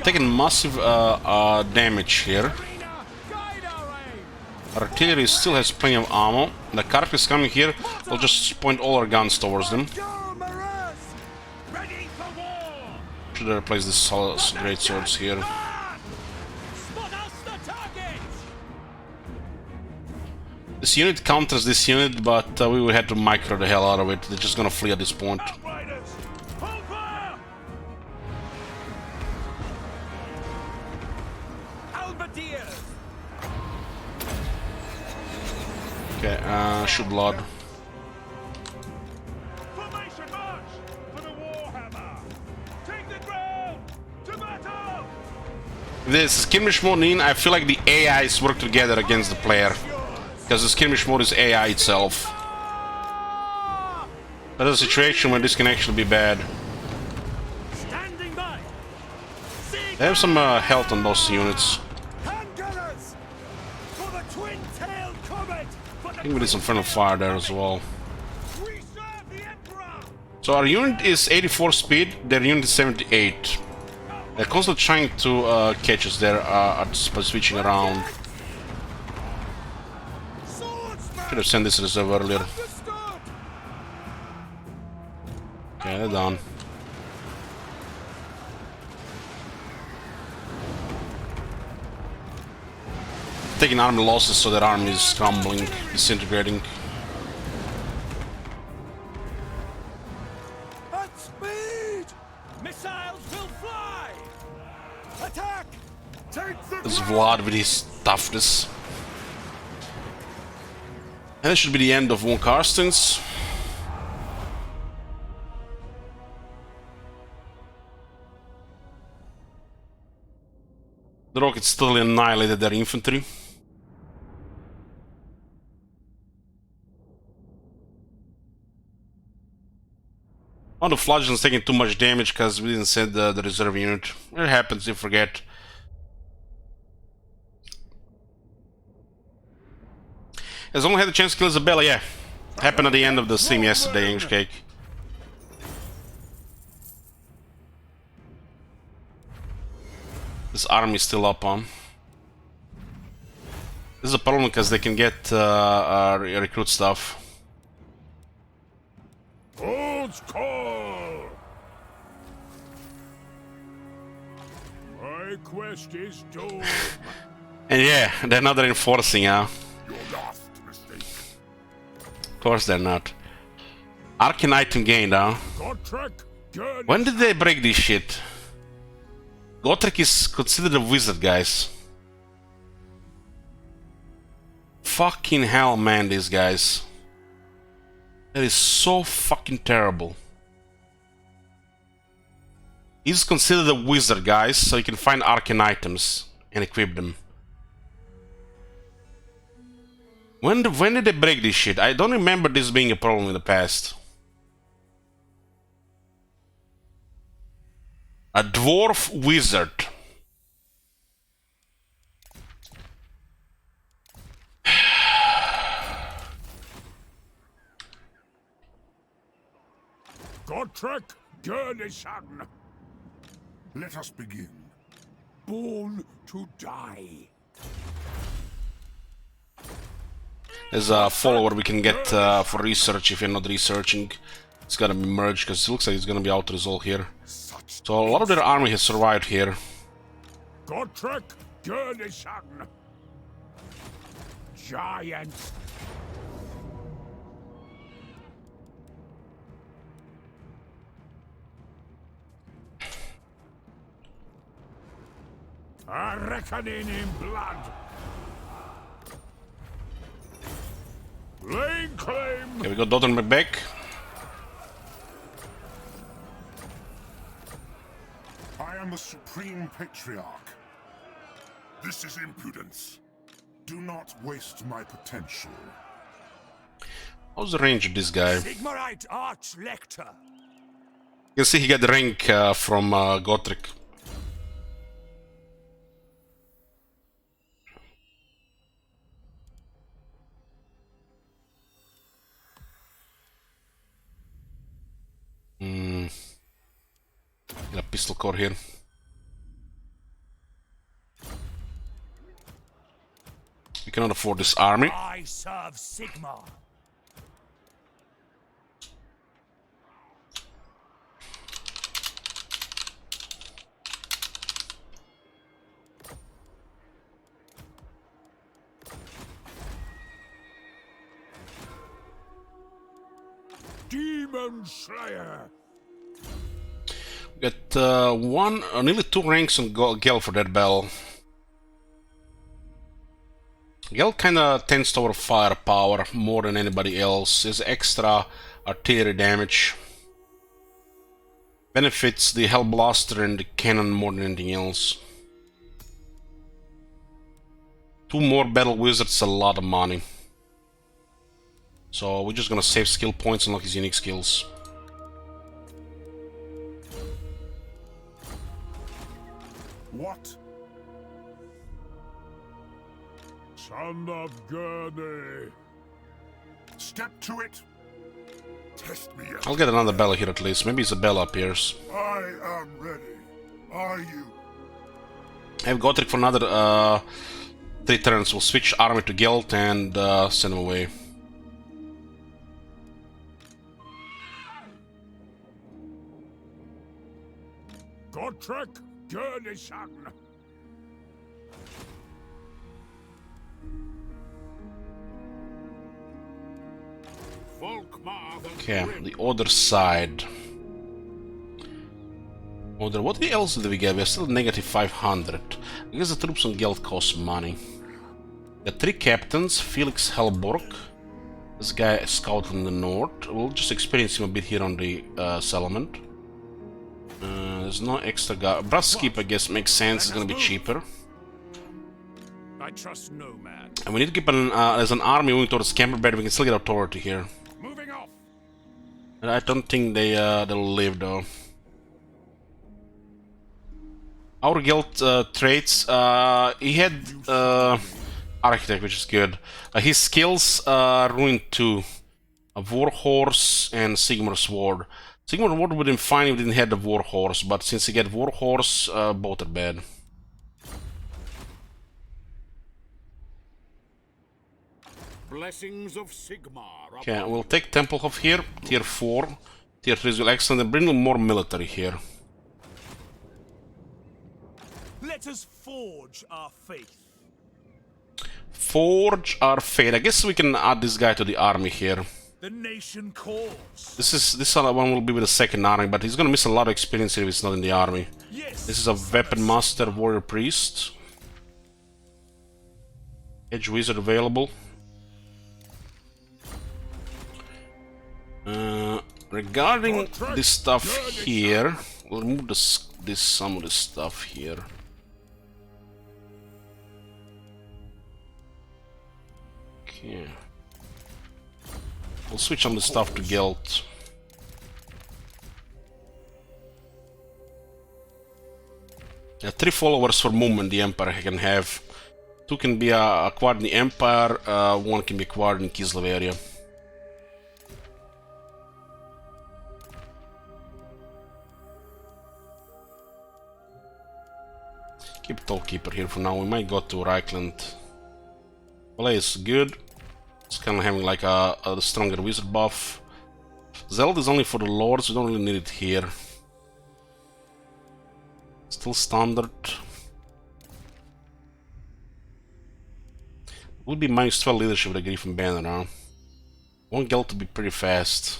Speaker 1: Taking massive damage here. Artillery still has plenty of ammo. The characters coming here, we'll just point all our guns towards them. Should I replace the great swords here? This unit counters this unit, but we will have to micro the hell out of it. They're just gonna flee at this point. Okay, shoot blood. If there's skirmish mode in, I feel like the AIs work together against the player. Because the skirmish mode is AI itself. But there's a situation where this can actually be bad. They have some health on those units. I think we did some friendly fire there as well. So our unit is 84 speed, their unit is 78. They're constantly trying to catch us there by switching around. Should have sent this reserve earlier. Okay, they're done. Taking army losses, so that army is crumbling, disintegrating.
Speaker 8: At speed! Missiles will fly! Attack!
Speaker 1: There's Vlad with his toughness. And that should be the end of Von Karstens. The rockets still annihilated their infantry. Oh, the Flagellant's taking too much damage because we didn't send the reserve unit. It happens, you forget. Has only had a chance to kill Isabella, yeah. Happened at the end of the stream yesterday, English Cake. This army is still up on. This is a problem because they can get recruit stuff.
Speaker 6: Old call! My quest is done.
Speaker 1: And yeah, they're not reinforcing, huh? Of course they're not. Arcane item gained, huh? When did they break this shit? Gotrek is considered a wizard, guys. Fucking hell, man, these guys. That is so fucking terrible. He's considered a wizard, guys, so you can find arcane items and equip them. When did they break this shit? I don't remember this being a problem in the past. A dwarf wizard.
Speaker 6: Gotrek Gurnison.
Speaker 3: Let us begin.
Speaker 6: Born to die.
Speaker 1: There's a follower we can get for research if you're not researching. It's gotta be merged because it looks like it's gonna be auto-resolve here. So a lot of their army has survived here.
Speaker 6: Gotrek Gurnison. Giants. A reckoning in blood. Laying claim.
Speaker 1: Okay, we got Dottenberg back.
Speaker 3: I am the Supreme Patriarch. This is impudence. Do not waste my potential.
Speaker 1: How's the range of this guy?
Speaker 9: Sigmarite Arch-Lector.
Speaker 1: You can see he got the rank from Gotrek. Got a pistol core here. We cannot afford this army.
Speaker 9: I serve Sigmar.
Speaker 6: Demon Slayer.
Speaker 1: We got nearly 2 ranks on Gel for that bell. Gel kinda tends toward firepower more than anybody else. There's extra artillery damage. Benefits the Hellblaster and the cannon more than anything else. 2 more battle wizards, a lot of money. So we're just gonna save skill points and unlock his unique skills.
Speaker 3: What?
Speaker 6: Son of Gurney.
Speaker 3: Step to it. Test me out.
Speaker 1: I'll get another Bella here at least. Maybe Isabella appears.
Speaker 3: I am ready. Are you?
Speaker 1: I have Gotrek for another 3 turns. We'll switch army to Gelt and send him away.
Speaker 6: Gotrek Gurnison. Volkmar.
Speaker 1: Okay, the other side. Other, what else did we get? We're still negative 500. I guess the troops on Geld cost money. We got 3 captains. Felix Hellborg. This guy is scout in the north. We'll just experience him a bit here on the settlement. There's no extra guy. Brass Keep, I guess, makes sense. It's gonna be cheaper.
Speaker 6: I trust no man.
Speaker 1: And we need to keep as an army moving towards Camberbed. We can still get authority here.
Speaker 6: Moving off.
Speaker 1: And I don't think they'll live though. Our guild traits. He had Architect, which is good. His skills Ruin 2, a Warhorse and Sigmar Sword. Sigmar Sword would have been fine if he didn't have the Warhorse, but since he get Warhorse, both are bad.
Speaker 6: Blessings of Sigmar.
Speaker 1: Okay, we'll take Templehof here, tier 4. Tier 3 is excellent, and bring more military here.
Speaker 9: Let us forge our faith.
Speaker 1: Forge our fate. I guess we can add this guy to the army here.
Speaker 9: The nation calls.
Speaker 1: This other one will be with the second army, but he's gonna miss a lot of experience if he's not in the army.
Speaker 9: Yes.
Speaker 1: This is a weapon master, warrior priest. Edge wizard available. Regarding this stuff here, We'll remove some of this stuff here. Okay. We'll switch some of the stuff to Gelt. Yeah, 3 followers for movement the Empire can have. 2 can be acquired in the Empire, 1 can be acquired in Kislev area. Keep Tollkeeper here for now. We might go to Reikland. Ballet is good. It's kind of having like a stronger wizard buff. Zelda is only for the lords, we don't really need it here. Still standard. Would be -12 leadership with a Griffin banner now. Want Gel to be pretty fast.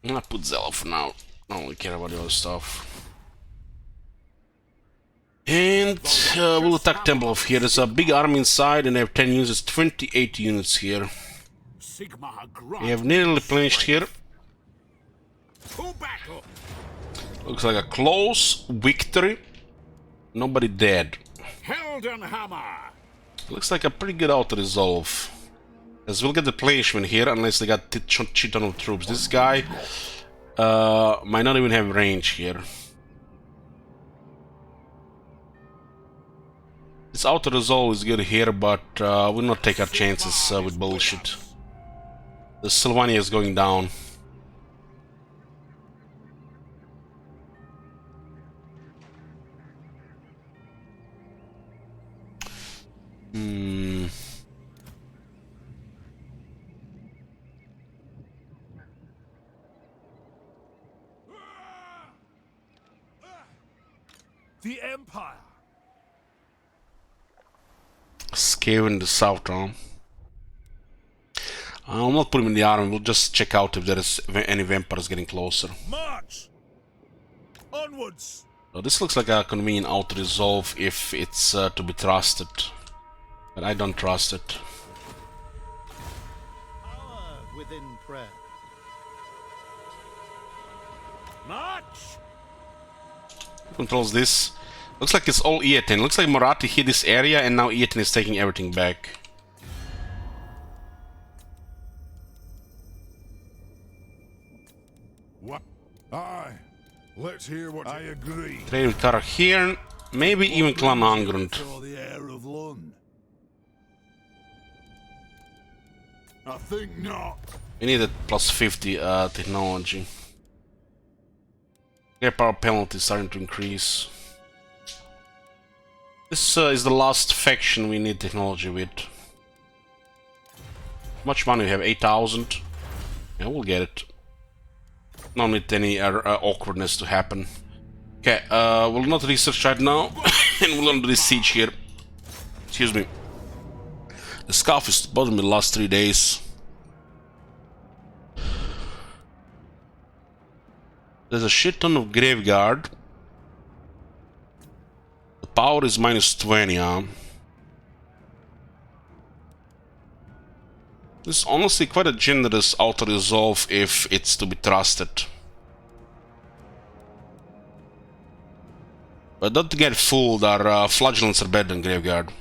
Speaker 1: I'm gonna put Zella for now. I don't really care about the other stuff. And we'll attack Temple of here. There's a big army inside and they have 10 units, 28 units here. We have nearly replenished here. Looks like a close victory. Nobody dead. Looks like a pretty good auto-resolve. As we'll get the replenishment here unless they got shit ton of troops. This guy might not even have range here. This auto-resolve is good here, but we'll not take our chances with bullshit. The Sylvania is going down.
Speaker 9: The Empire.
Speaker 1: Scare in the south, huh? I'll not put him in the army, we'll just check out if there is any vampires getting closer.
Speaker 9: March! Onwards!
Speaker 1: So this looks like a convenient auto-resolve if it's to be trusted. But I don't trust it.
Speaker 8: Power within prayer.
Speaker 9: March!
Speaker 1: Who controls this? Looks like it's all Eaten. Looks like Marathi hit this area and now Eaten is taking everything back.
Speaker 3: What? Aye. Let's hear what I agree.
Speaker 1: Trade with Karahirn, maybe even Clan Angrund.
Speaker 3: The air of Lund. I think not.
Speaker 1: We need a plus 50 technology. Air power penalty is starting to increase. This is the last faction we need technology with. How much money we have? 8,000. Yeah, we'll get it. No need any awkwardness to happen. Okay, we'll not research right now, and we'll do this siege here. Excuse me. The scarf is bothering me the last 3 days. There's a shit ton of Graveguard. The power is -20, huh? This is honestly quite a generous auto-resolve if it's to be trusted. But don't get fooled, our flagellants are better than Graveguard.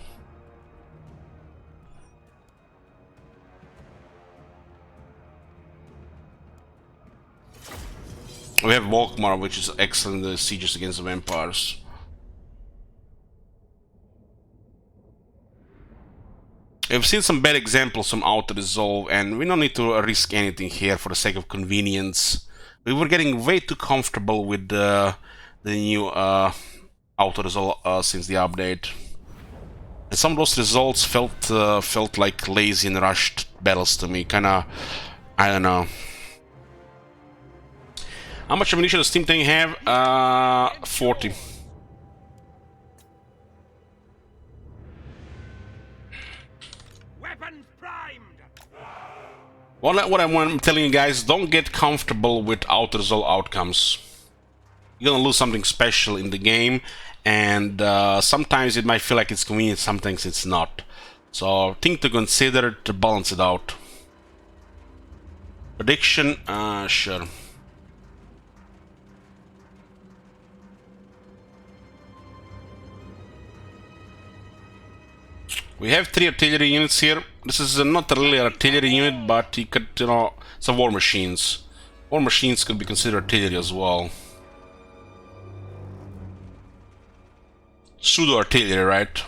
Speaker 1: We have Volkmar, which is excellent in the sieges against the vampires. We've seen some bad examples from auto-resolve, and we don't need to risk anything here for the sake of convenience. We were getting way too comfortable with the new auto-resolve since the update. And some of those results felt like lazy and rushed battles to me. Kinda, I don't know. How much ammunition does Team Tank have? 40.
Speaker 9: Weapons primed!
Speaker 1: What I'm telling you guys, don't get comfortable with auto-resolve outcomes. You're gonna lose something special in the game, and sometimes it might feel like it's convenient, sometimes it's not. So, thing to consider to balance it out. Prediction, sure. We have 3 artillery units here. This is not really an artillery unit, but you could, you know, some war machines. War machines could be considered artillery as well. Pseudo artillery, right?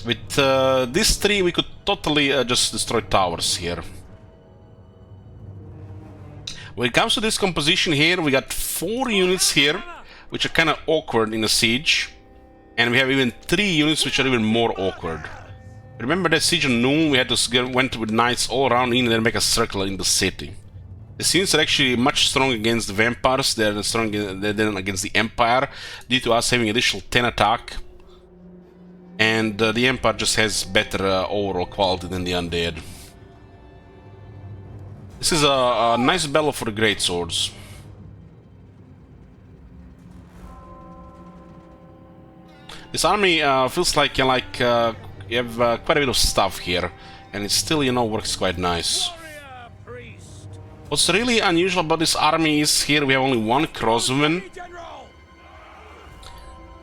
Speaker 1: With these 3, we could totally just destroy towers here. When it comes to this composition here, we got 4 units here, which are kind of awkward in a siege. And we have even 3 units which are even more awkward. Remember that siege on noon, we had to went with knights all around in and then make a circle in the city. The units are actually much stronger against the vampires than than against the Empire, due to us having additional 10 attack. And the Empire just has better overall quality than the undead. This is a nice battle for the great swords. This army feels like you have quite a bit of stuff here, and it still, you know, works quite nice. What's really unusual about this army is here we have only 1 crossman.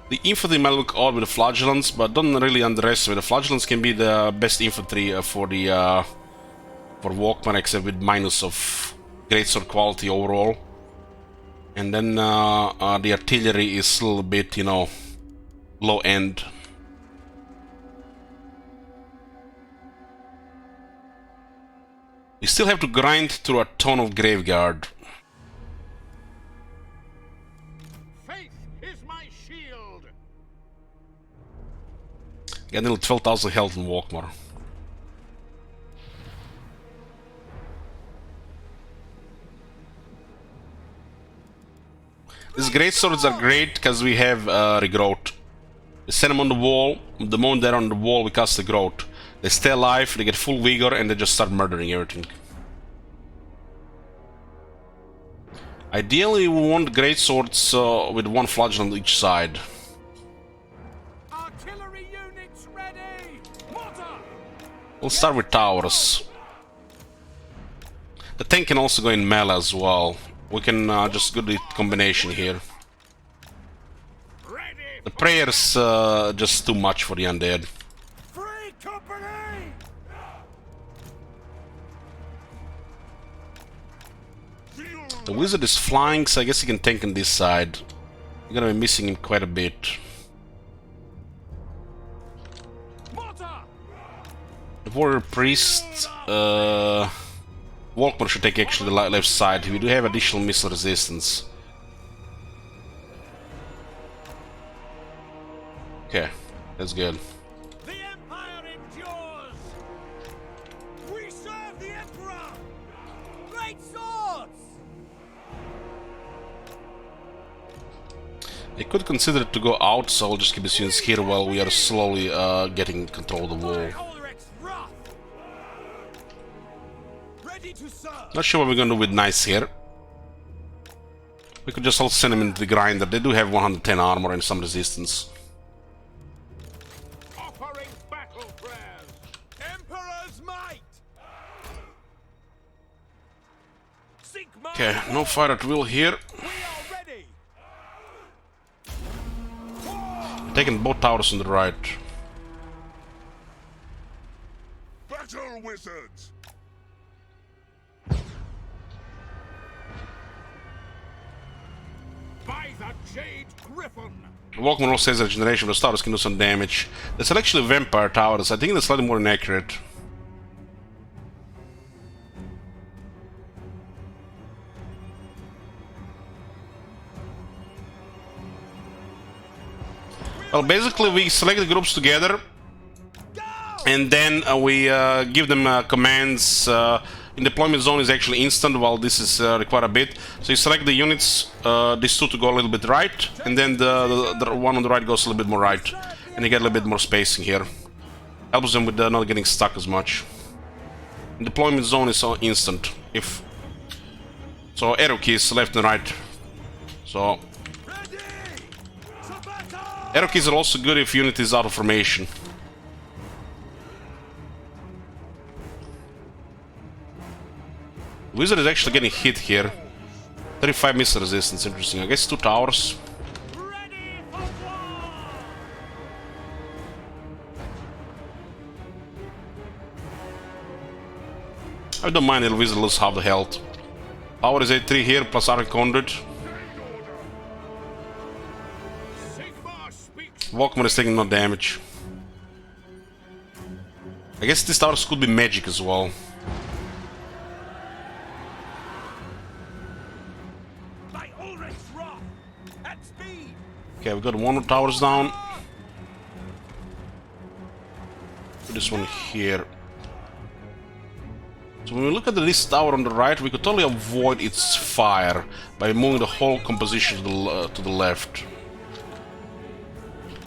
Speaker 1: The infantry might look odd with the flagellants, but don't really underestimate. The flagellants can be the best infantry for Volkmar, except with minus of greatsword quality overall. And then the artillery is a little bit, you know, low end. We still have to grind through a ton of Graveguard.
Speaker 6: Faith is my shield.
Speaker 1: Got nearly 12,000 health in Volkmar. These great swords are great because we have regrowth. We set them on the wall. The moment they're on the wall, we cast the growth. They stay alive, they get full vigor, and they just start murdering everything. Ideally, we want great swords with 1 flagellant on each side.
Speaker 9: Artillery units ready. Mortar.
Speaker 1: We'll start with towers. The tank can also go in melee as well. We can just do the combination here. The prayer's just too much for the undead.
Speaker 9: Free company.
Speaker 1: The wizard is flying, so I guess he can tank on this side. You're gonna be missing him quite a bit. The warrior priest, Volkmar should take actually the left side. We do have additional missile resistance. Okay, that's good.
Speaker 9: The Empire endures. We serve the Emperor. Great swords.
Speaker 1: They could consider to go out, so I'll just keep the units here while we are slowly getting control of the wall. Not sure what we're gonna do with knights here. We could just also send them into the grinder. They do have 110 armor and some resistance.
Speaker 6: Offering battle prayers.
Speaker 7: Emperor's might.
Speaker 1: Okay, no fight at will here.
Speaker 7: We are ready.
Speaker 1: Taking both towers on the right.
Speaker 3: Battle wizards!
Speaker 6: By the Jade Griffin.
Speaker 1: Volkmar also says regeneration, but the towers can do some damage. That's actually vampire towers. I think that's slightly more inaccurate. Well, basically we select the groups together, and then we give them commands. In deployment zone is actually instant, while this is require a bit. So you select the units, these 2 to go a little bit right, and then the one on the right goes a little bit more right, and you get a little bit more spacing here. Helps them with not getting stuck as much. In deployment zone is instant. So arrow keys left and right. So arrow keys are also good if unit is out of formation. Wizard is actually getting hit here. 35 missile resistance, interesting. I guess 2 towers. I don't mind if Wizard loses half the health. Power is 83 here, plus Arc Conduit. Volkmar is taking no damage. I guess these towers could be magic as well. Okay, we got one more towers down. Put this one here. So when we look at this tower on the right, we could totally avoid its fire by moving the whole composition to the left.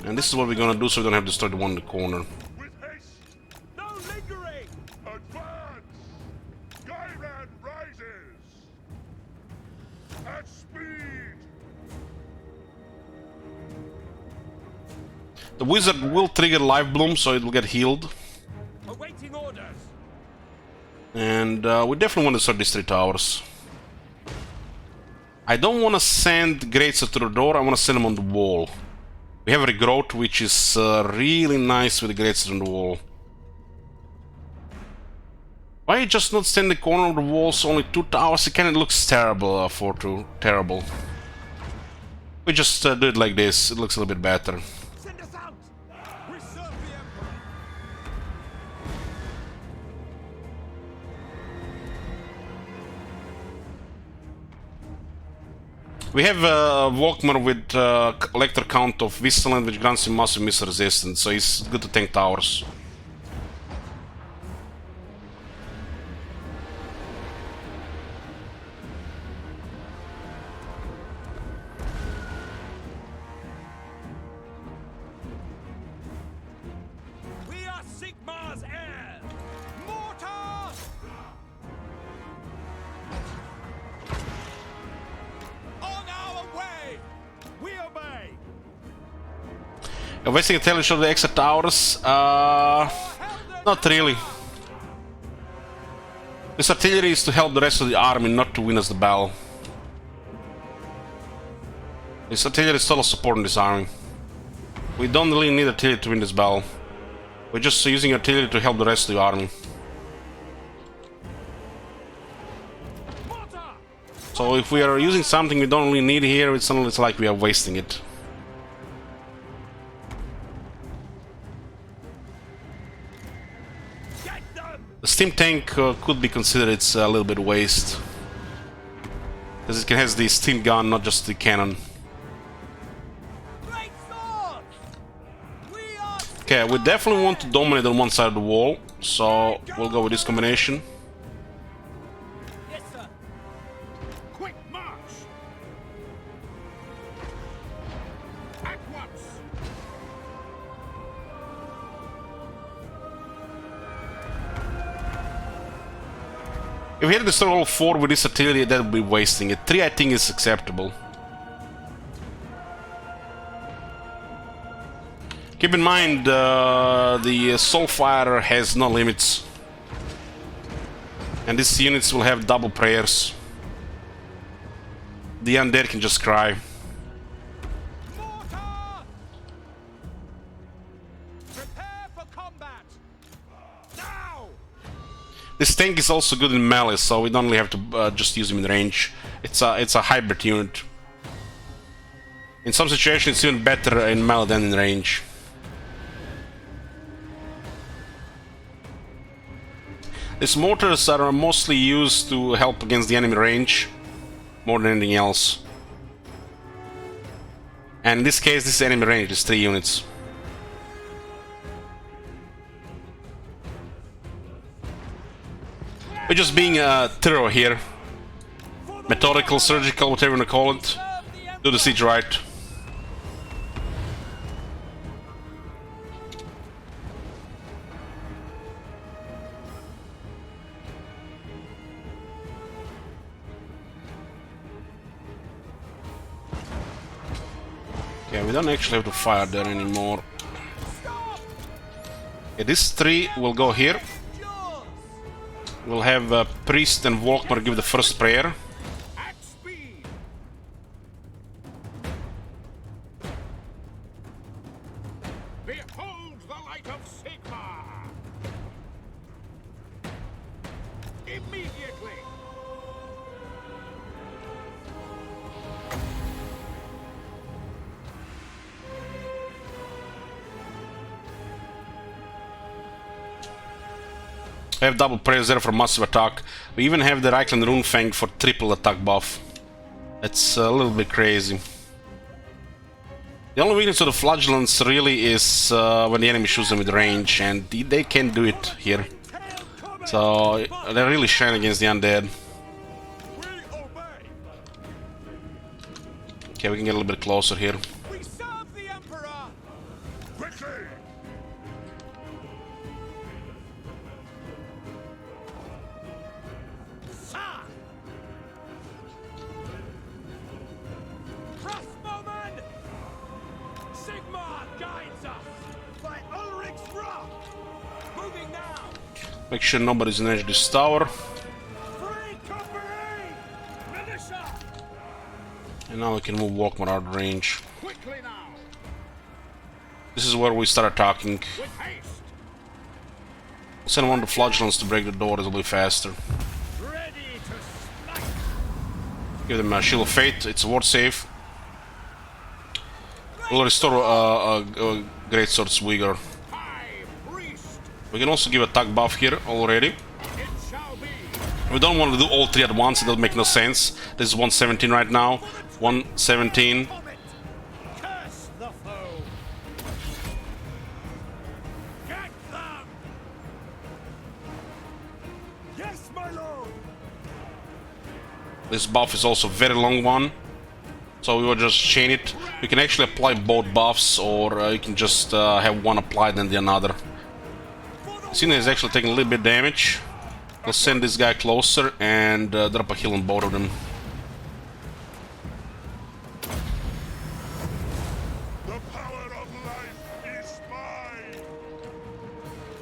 Speaker 1: And this is what we're gonna do so we don't have to destroy the one in the corner.
Speaker 3: With haste! No lingering! Advance! Skyran rises! At speed!
Speaker 1: The wizard will trigger Life Bloom, so it will get healed.
Speaker 9: Awaiting orders.
Speaker 1: And we definitely want to start these 3 towers. I don't want to send Greats to the door, I want to send them on the wall. We have a regrowth, which is really nice with the Greats on the wall. Why just not send the corner of the walls only 2 towers? It kind of looks terrible for 2. Terrible. We just do it like this, it looks a little bit better.
Speaker 9: Send us out. We serve the Emperor.
Speaker 1: We have Volkmar with collector count of Vigilant, which grants him massive missile resistance, so he's good to tank towers.
Speaker 9: We are Sigmar's heir. Mortar! On our way. We obey.
Speaker 1: Wasting intelligence on the extra towers? Not really. This artillery is to help the rest of the army, not to win us the battle. This artillery is total support in this army. We don't really need artillery to win this battle. We're just using artillery to help the rest of the army. So if we are using something we don't really need here, it's like we are wasting it. The steam tank could be considered it's a little bit waste. Because it has the steam gun, not just the cannon. Okay, we definitely want to dominate on one side of the wall, so we'll go with this combination.
Speaker 9: Yes, sir. Quick march. At once.
Speaker 1: If we had to destroy all 4 with this artillery, that would be wasting it. 3 I think is acceptable. Keep in mind, the Soulfire has no limits. And these units will have double prayers. The undead can just cry.
Speaker 9: Mortar! Prepare for combat. Now!
Speaker 1: This tank is also good in melee, so we don't really have to just use him in range. It's a hybrid unit. In some situations, it's even better in melee than in range. These mortars are mostly used to help against the enemy range, more than anything else. And in this case, this enemy range is 3 units. We're just being thorough here. Methodical, surgical, whatever you want to call it. Do the siege right. Yeah, we don't actually have to fire there anymore. Okay, this 3 will go here. We'll have Priest and Volkmar give the first prayer.
Speaker 6: At speed! Behold the light of Sigmar! Immediately!
Speaker 1: We have double prayers there for massive attack. We even have the Reikland Runefang for triple attack buff. That's a little bit crazy. The only weakness of the Flagellants really is when the enemy shoots them with range, and they can't do it here. So they really shine against the undead. Okay, we can get a little bit closer here.
Speaker 7: We serve the Emperor!
Speaker 3: Quickly!
Speaker 7: Crossbowman! Sigmar guides us! By Ulrich's rock! Moving now!
Speaker 1: Make sure nobody's in edge of this tower.
Speaker 7: Free company! Militia!
Speaker 1: And now we can move Volkmar out of range.
Speaker 6: Quickly now!
Speaker 1: This is where we start attacking.
Speaker 6: With haste!
Speaker 1: Send one of the Flagellants to break the door, it'll be faster.
Speaker 6: Ready to smite!
Speaker 1: Give them a Shield of Fate, it's a ward save. We'll restore Greatsword's vigor.
Speaker 6: High priest!
Speaker 1: We can also give attack buff here already.
Speaker 6: It shall be!
Speaker 1: We don't want to do all three at once, it'll make no sense. This is 117 right now. 117.
Speaker 8: Curse the foe!
Speaker 6: Get them!
Speaker 8: Yes, my lord!
Speaker 1: This buff is also a very long one. So we will just chain it. You can actually apply both buffs, or you can just have one applied and the another. Cena is actually taking a little bit of damage. We'll send this guy closer and drop a heal on both of them.
Speaker 3: The power of life is mine!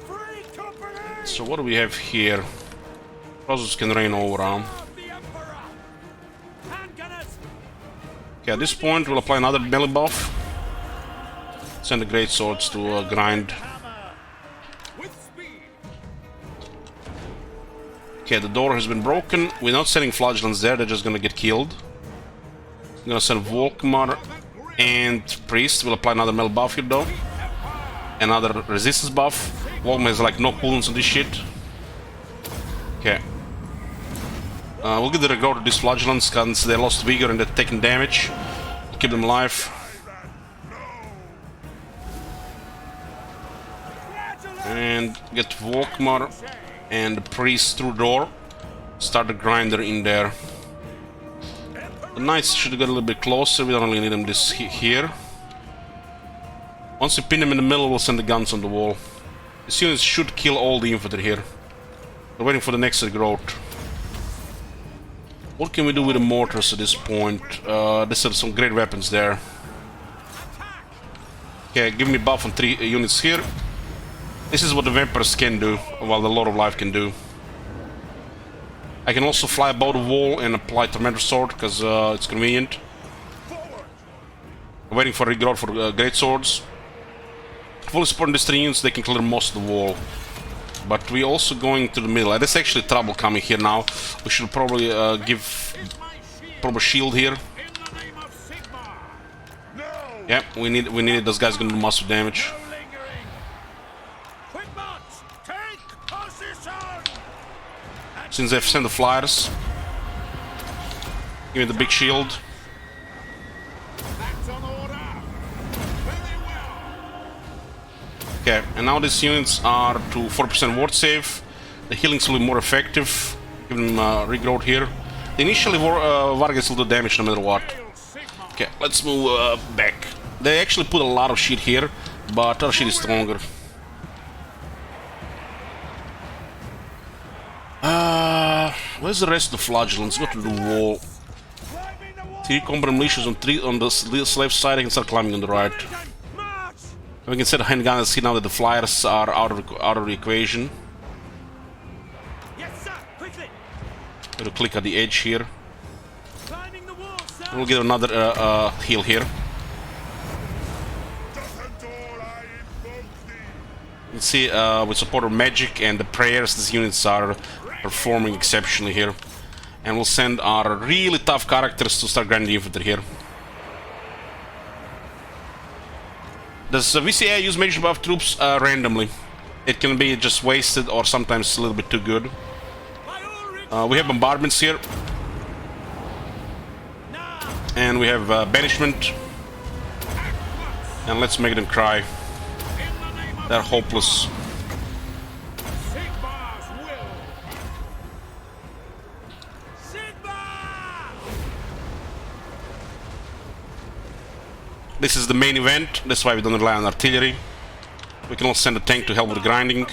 Speaker 8: Free company!
Speaker 1: So what do we have here? Roses can rain all around.
Speaker 7: The Emperor! Handgunners!
Speaker 1: Okay, at this point we'll apply another melee buff. Send the great swords to grind.
Speaker 6: With speed!
Speaker 1: Okay, the door has been broken. We're not sending Flagellants there, they're just gonna get killed. I'm gonna send Volkmar and Priest. We'll apply another melee buff here though. Another resistance buff. Volkmar has like no cooldowns on this shit. Okay. We'll give the regard to these Flagellants since they lost vigor and they're taking damage. Keep them alive. And get Volkmar and the Priest through the door. Start the grinder in there. The Knights should get a little bit closer. We don't really need them this here. Once we pin them in the middle, we'll send the guns on the wall. These units should kill all the infantry here. We're waiting for the next regrowth. What can we do with the mortars at this point? There's some great weapons there. Okay, give me buff on 3 units here. This is what the vampires can do, while the Lord of Life can do. I can also fly above the wall and apply Tormentor Sword, because it's convenient. I'm waiting for regrowth for great swords. Fully supporting these 3 units, they can clear most of the wall. But we're also going to the middle. There's actually trouble coming here now. We should probably give proper shield here. Yeah, we need it. Those guys gonna do massive damage. Since they've sent the flyers, give me the big shield. Okay, and now these units are to 4% ward save. The healing's will be more effective. Give them regrowth here. Initially, Vargas will do damage no matter what. Okay, let's move back. They actually put a lot of shit here, but our shit is stronger. Where's the rest of the Flagellants? Go to the wall. 3 combat militias on the slave side. I can start climbing on the right. We can set handgunners here now that the flyers are out of the equation.
Speaker 7: Yes, sir.
Speaker 1: Gotta click at the edge here. We'll get another heal here. You see, with support of magic and the prayers, these units are performing exceptionally here. And we'll send our really tough characters to start grinding infantry here. Does VCA use magic buff troops randomly? It can be just wasted or sometimes a little bit too good. We have bombardments here. And we have banishment. And let's make them cry. They're hopeless. This is the main event, that's why we don't rely on artillery. We can also send a tank to help with grinding.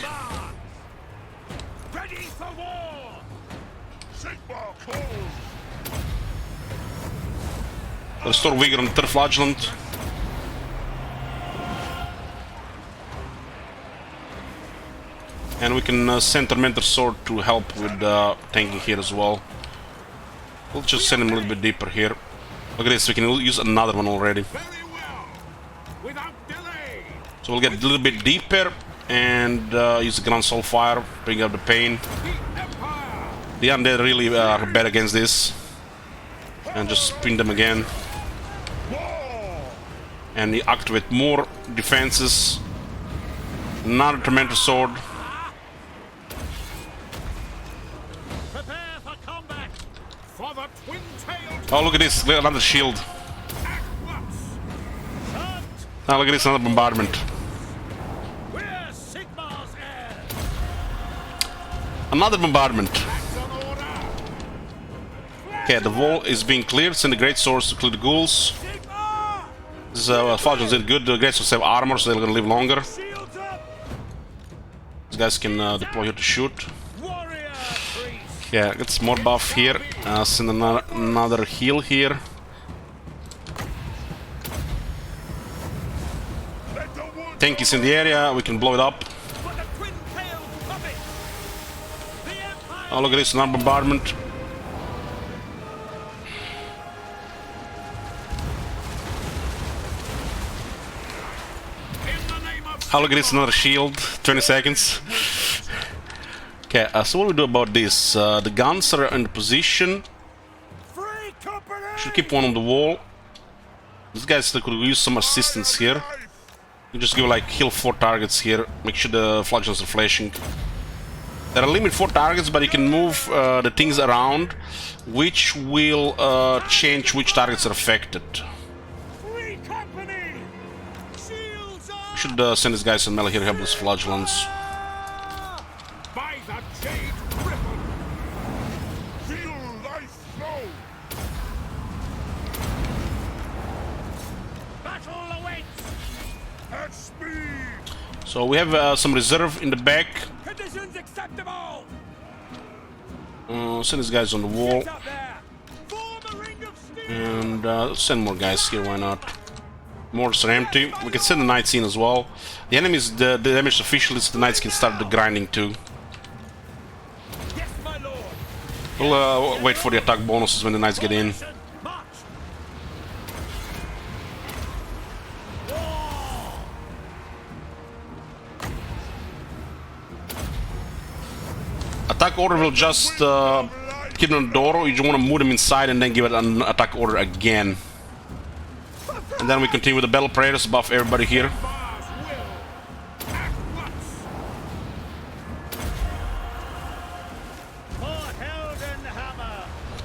Speaker 1: Restore vigor on the third flagellant. And we can send Tormentor Sword to help with tanking here as well. We'll just send him a little bit deeper here. Look at this, we can use another one already. So we'll get a little bit deeper and use the Grand Soul Fire, bring up the pain. The undead really are bad against this. And just spin them again. And you activate more defenses. Another Tormentor Sword. Oh, look at this, another shield. Now look at this, another bombardment. Another bombardment. Okay, the wall is being cleared. Send the great swords to clear the ghouls. This Falcons did good. The great swords have armor, so they're gonna live longer. These guys can deploy here to shoot. Yeah, get some more buff here. Send another heal here. Tank is in the area, we can blow it up. Oh, look at this, another bombardment. Oh, look at this, another shield. 20 seconds. Okay, so what do we do about this? The guns are in position. Should keep one on the wall. These guys could use some assistance here. You just give like heal 4 targets here. Make sure the flagellants are flashing. There are limited 4 targets, but you can move the things around, which will change which targets are affected. Should send these guys some melee here to help these flagellants. So we have some reserve in the back. Send these guys on the wall. And send more guys here, why not? Mortars are empty. We can send the knights in as well. The enemies, the damaged officially, so the knights can start the grinding too. We'll wait for the attack bonuses when the knights get in. Attack order will just keep on the door, or you just want to move them inside and then give it an attack order again. And then we continue with the battle prayers, buff everybody here.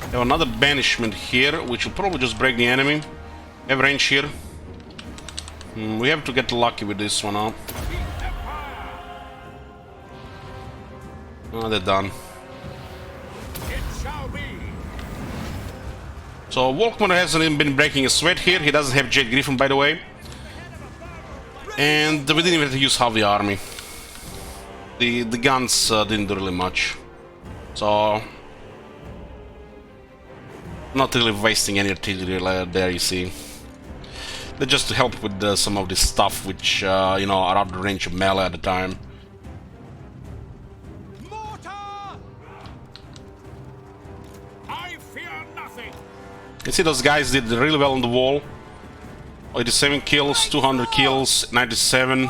Speaker 1: We have another banishment here, which will probably just break the enemy. We have range here. We have to get lucky with this one now. Oh, they're done. So Volkmar hasn't even been breaking a sweat here. He doesn't have Jade Griffin, by the way. And we didn't even have to use half the army. The guns didn't do really much. So not really wasting any artillery there, you see. They're just to help with some of this stuff which, you know, are out of the range of melee at the time. You see those guys did really well on the wall. 87 kills, 200 kills, 97.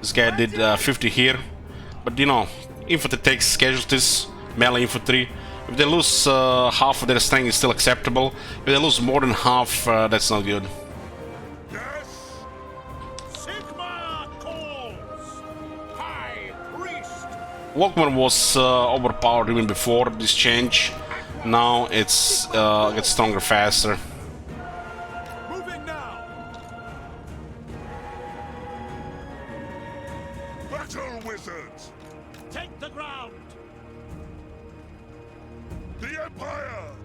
Speaker 1: This guy did 50 here. But you know, infantry takes casualties, melee infantry. If they lose half of their strength, it's still acceptable. If they lose more than half, that's not good. Volkmar was overpowered even before this change. Now it's gets stronger faster.
Speaker 4: Moving now.
Speaker 3: Battle wizards!
Speaker 9: Take the ground!
Speaker 3: The Empire!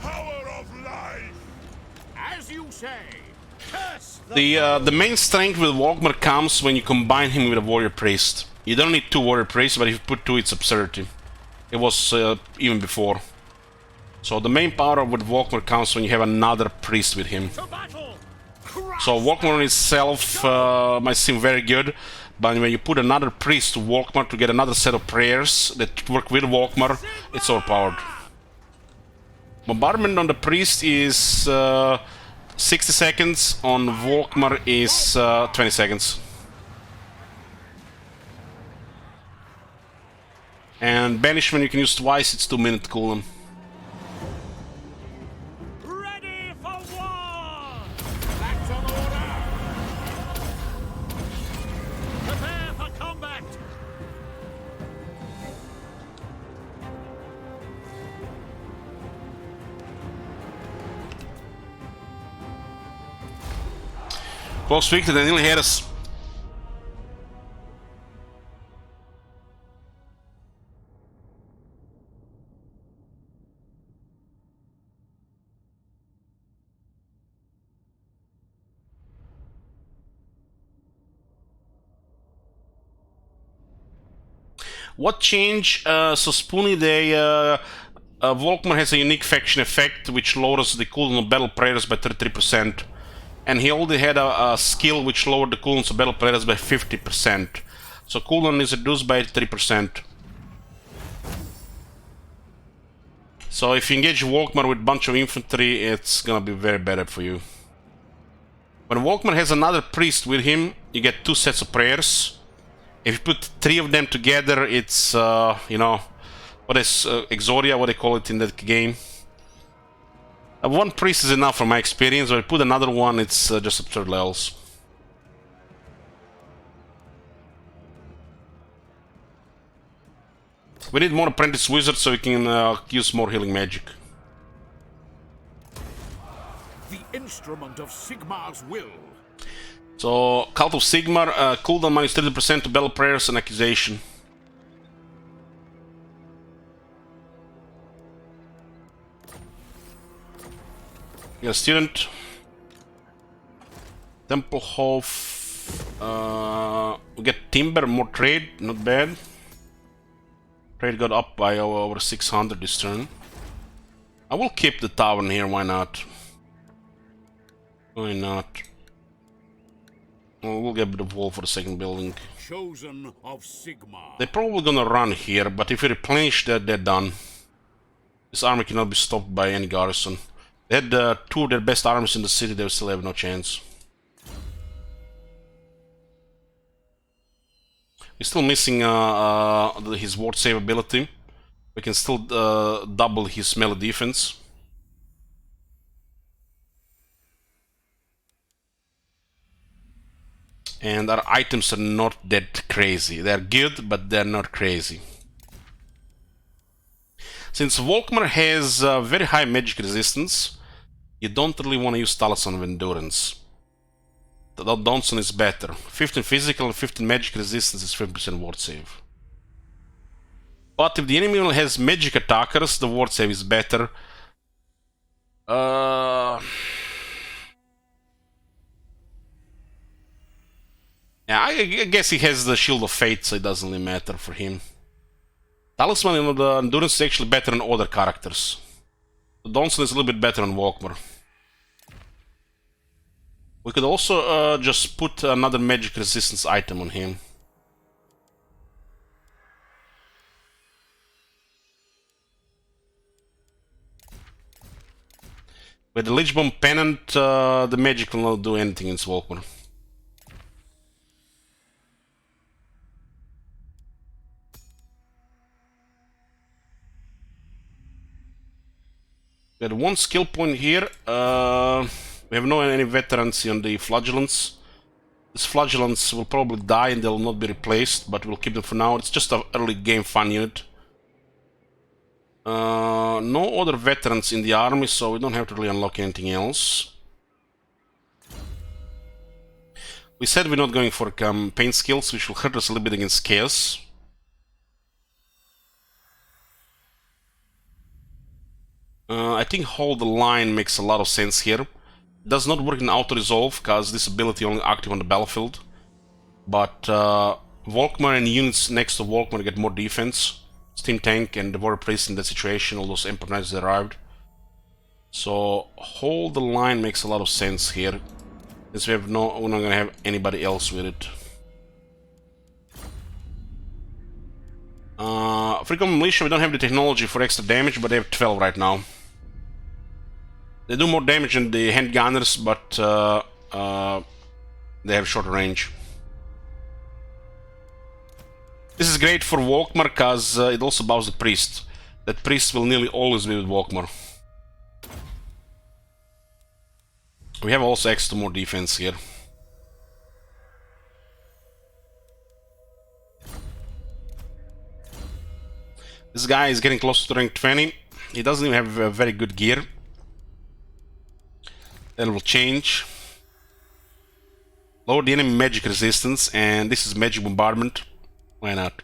Speaker 3: Power of life!
Speaker 9: As you say! Curse
Speaker 1: The main strength with Volkmar comes when you combine him with a warrior priest. You don't need 2 warrior priests, but if you put 2, it's absurdity. It was even before. So the main power with Volkmar comes when you have another priest with him. So Volkmar itself might seem very good, but when you put another priest to Volkmar to get another set of prayers that work with Volkmar, it's overpowered. Bombardment on the priest is 60 seconds, on Volkmar is 20 seconds. And banishment you can use twice, it's 2-minute cooldown.
Speaker 9: Ready for war! That's an order! Prepare for combat!
Speaker 1: Close victory, they nearly had us. What change? So Spoonie, Volkmar has a unique faction effect which lowers the cooldown of battle prayers by 33%. And he already had a skill which lowered the cooldown of battle prayers by 50%. So cooldown is reduced by 3%. So if you engage Volkmar with a bunch of infantry, it's gonna be very bad for you. When Volkmar has another priest with him, you get 2 sets of prayers. If you put 3 of them together, it's, you know, what is Exodia, what they call it in that game. 1 priest is enough from my experience, but if you put another one, it's just absurd levels. We need more apprentice wizards so we can use more healing magic.
Speaker 6: The instrument of Sigmar's will.
Speaker 1: So, Cult of Sigmar, cooldown minus 30% to battle prayers and accusation. You got a student. Templehof. We get timber, more trade, not bad. Trade got up by over 600 this turn. I will keep the tavern here, why not? Why not? We'll get a bit of wall for the second building.
Speaker 6: Chosen of Sigmar.
Speaker 1: They're probably gonna run here, but if you replenish that, they're done. This army cannot be stopped by any garrison. They had 2 of their best armies in the city, they will still have no chance. We're still missing his ward save ability. We can still double his melee defense. And our items are not that crazy. They're good, but they're not crazy. Since Volkmar has very high magic resistance, you don't really want to use Talisman of Endurance. The Donson is better. 15 physical and 15 magic resistance is 50% ward save. But if the enemy has magic attackers, the ward save is better. Yeah, I guess he has the Shield of Fate, so it doesn't really matter for him. Talisman and the Endurance is actually better than other characters. The Donson is a little bit better than Volkmar. We could also just put another magic resistance item on him. With the Lich Bomb Pennant, the magic will not do anything in Volkmar. We had one skill point here. We have no any veterans on the Flagellants. These Flagellants will probably die and they'll not be replaced, but we'll keep them for now. It's just an early game fun unit. No other veterans in the army, so we don't have to really unlock anything else. We said we're not going for campaign skills, which will hurt us a little bit against Chaos. I think hold the line makes a lot of sense here. It does not work in auto-resolve, because this ability only active on the battlefield. But Volkmar and units next to Volkmar get more defense. Steam Tank and the Warrior Priest in that situation, all those Emperor Knights that arrived. So hold the line makes a lot of sense here. Since we're not gonna have anybody else with it. Freakum Militia, we don't have the technology for extra damage, but they have 12 right now. They do more damage than the handgunners, but they have shorter range. This is great for Volkmar because it also bows the priest. That priest will nearly always be with Volkmar. We have also extra more defense here. This guy is getting close to rank 20. He doesn't even have very good gear. That will change. Lower the enemy magic resistance, and this is magic bombardment. Why not?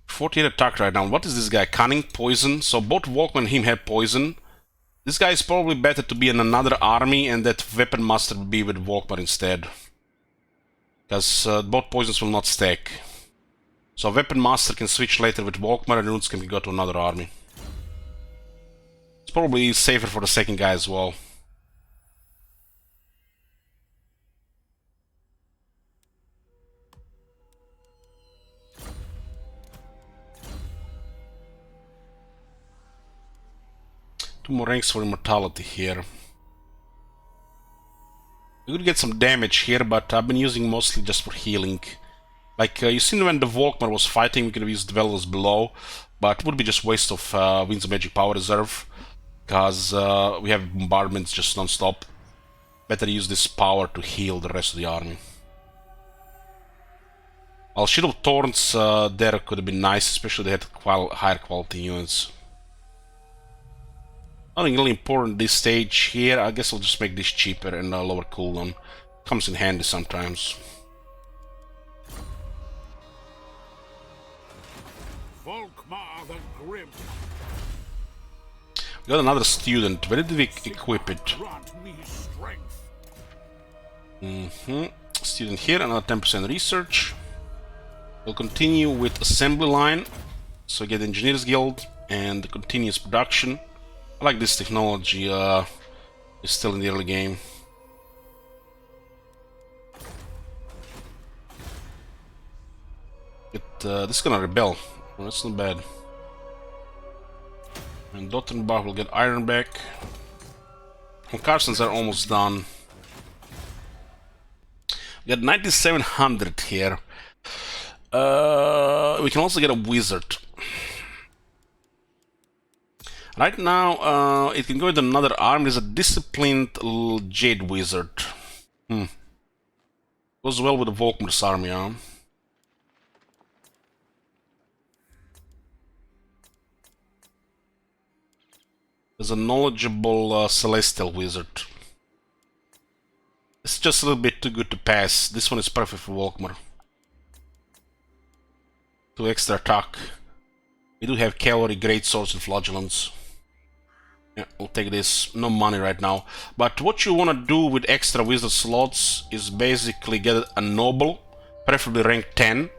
Speaker 1: 48 attack right now. What is this guy? Cunning, poison. So both Volkmar and him have poison. This guy is probably better to be in another army, and that Weapon Master will be with Volkmar instead. Because both poisons will not stack. So Weapon Master can switch later with Volkmar, and Runes can go to another army. It's probably safer for the second guy as well. Two more ranks for immortality here. We could get some damage here, but I've been using mostly just for healing. Like, you seen when the Volkmar was fighting, we could have used Dwellers below, but it would be just waste of Winds of Magic Power Reserve, because we have bombardments just non-stop. Better use this power to heal the rest of the army. While Shield of Thorns there could have been nice, especially they had higher quality units. Nothing really important this stage here. I guess I'll just make this cheaper and lower cooldown. Comes in handy sometimes.
Speaker 6: Volkmar the Grim.
Speaker 1: We got another student. Where did we equip it? Student here, another 10% research. We'll continue with assembly line. So we get Engineers Guild and continuous production. I like this technology, it's still in the early game. This is gonna rebel. Well, that's not bad. And Dottenbach will get iron back. And Carsons are almost done. We got 9700 here. We can also get a wizard. Right now, it can go with another arm. There's a disciplined Jade Wizard. Goes well with the Volkmar's army, huh? There's a knowledgeable Celestial Wizard. It's just a little bit too good to pass. This one is perfect for Volkmar. 2 extra attack. We do have cavalry, great swords, and flagellants. Yeah, we'll take this. No money right now. But what you want to do with extra wizard slots is basically get a noble, preferably rank 10,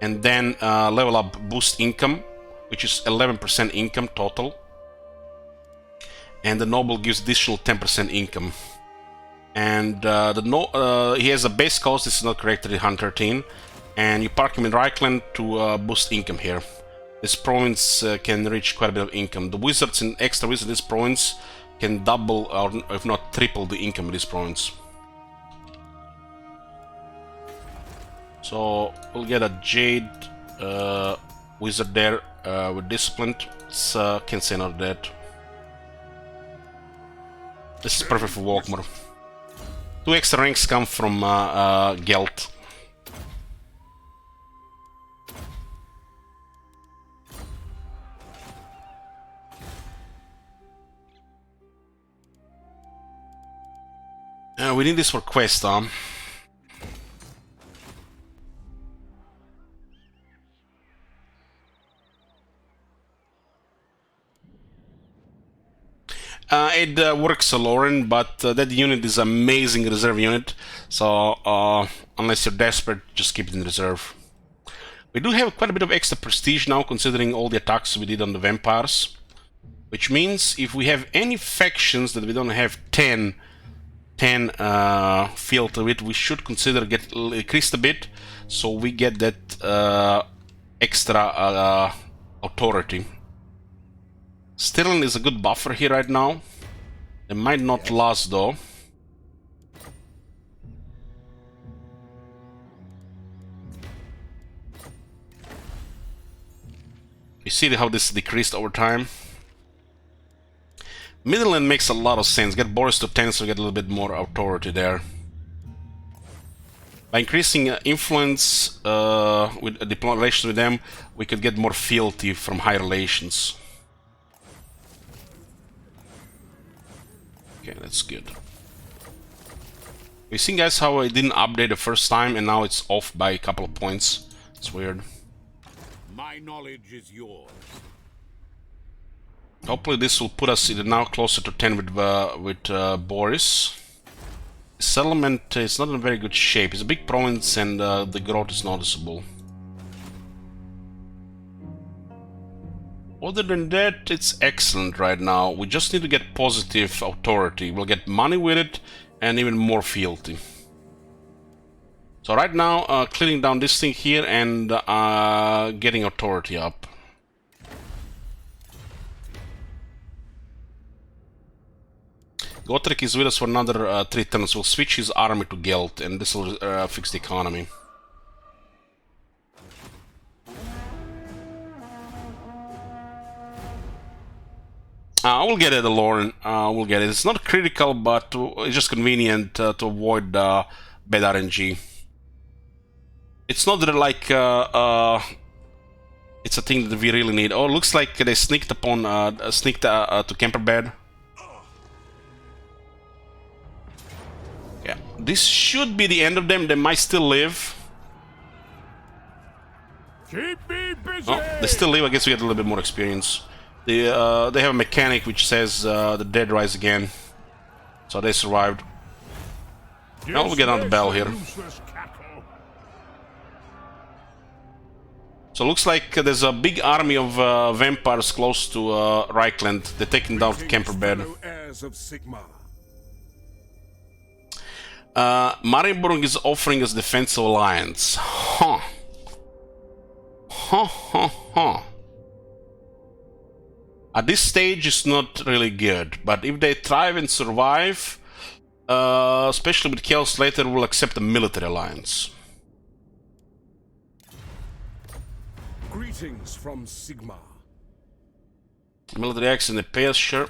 Speaker 1: and then level up boost income, which is 11% income total. And the noble gives additional 10% income. And he has a base cost, this is not correct, 113. And you park him in Reikland to boost income here. this province can reach quite a bit of income. The wizards and extra wizards in this province can double or if not triple the income of this province. So we'll get a Jade wizard there with disciplined. Can say not that. This is perfect for Volkmar. 2 extra ranks come from Gelt. We need this for quest, huh? It works, Lauren, but that unit is an amazing reserve unit, so unless you're desperate, just keep it in reserve. We do have quite a bit of extra prestige now, considering all the attacks we did on the vampires, which means if we have any factions that we don't have 10 filter with, we should consider get increased a bit, so we get that extra authority. Stirling is a good buffer here right now. It might not last though. You see how this decreased over time? Midland makes a lot of sense. Get Boris to 10 so get a little bit more authority there. By increasing influence with diplomatic relations with them, we could get more fealty from high relations. Okay, that's good. You see, guys, how I didn't update the first time and now it's off by a couple of points. It's weird.
Speaker 4: My knowledge is yours.
Speaker 1: Hopefully this will put us now closer to 10 with Boris. Settlement is not in very good shape. It's a big province and the growth is noticeable. Other than that, it's excellent right now. We just need to get positive authority. We'll get money with it and even more fealty. So right now, clearing down this thing here and getting authority up. Gotrek is with us for another 3 turns. We'll switch his army to Gelt and this will fix the economy. We'll get it, Lauren. We'll get it. It's not critical, but it's just convenient to avoid bad RNG. It's not that like it's a thing that we really need. Oh, looks like they sneaked upon to Camperbed. Yeah, this should be the end of them. They might still live.
Speaker 6: Keep me busy.
Speaker 1: Oh, they still live. I guess we get a little bit more experience. They have a mechanic which says the dead rise again, so they survived. Now we'll get on the bell here. So it looks like there's a big army of vampires close to Reikland. They're taking down Camperbed. Marienburg is offering us defensive alliance. Huh. At this stage, it's not really good, but if they thrive and survive, especially with Chaos later, we'll accept a military alliance.
Speaker 4: Greetings from Sigma.
Speaker 1: Military action in the pairs, sure.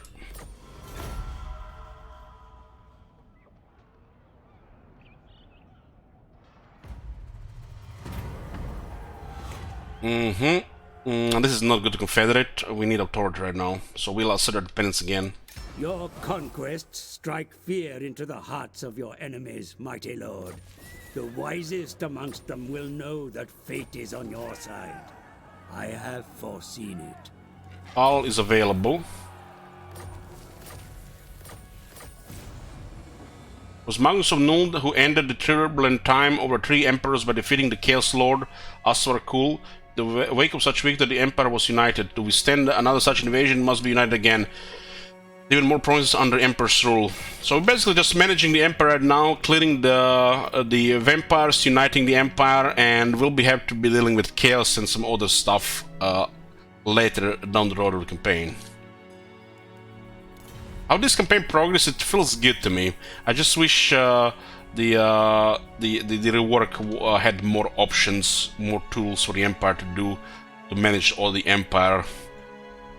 Speaker 1: This is not good to Confederate. We need authority right now, so we'll assert our dependence again.
Speaker 9: Your conquests strike fear into the hearts of your enemies, mighty lord. The wisest amongst them will know that fate is on your side. I have foreseen it.
Speaker 1: All is available. It was Magnus of Nuld who ended the turbulent time over 3 emperors by defeating the Chaos Lord Aswar Kul. The wake of such victory, the Empire was united. To withstand another such invasion, must be united again. Even more provinces under Emperor's rule. So we're basically just managing the Empire right now, clearing the vampires, uniting the Empire, and we'll have to be dealing with Chaos and some other stuff later down the road of the campaign. How this campaign progresses, it feels good to me. I just wish the rework had more options, more tools for the Empire to do, to manage all the Empire,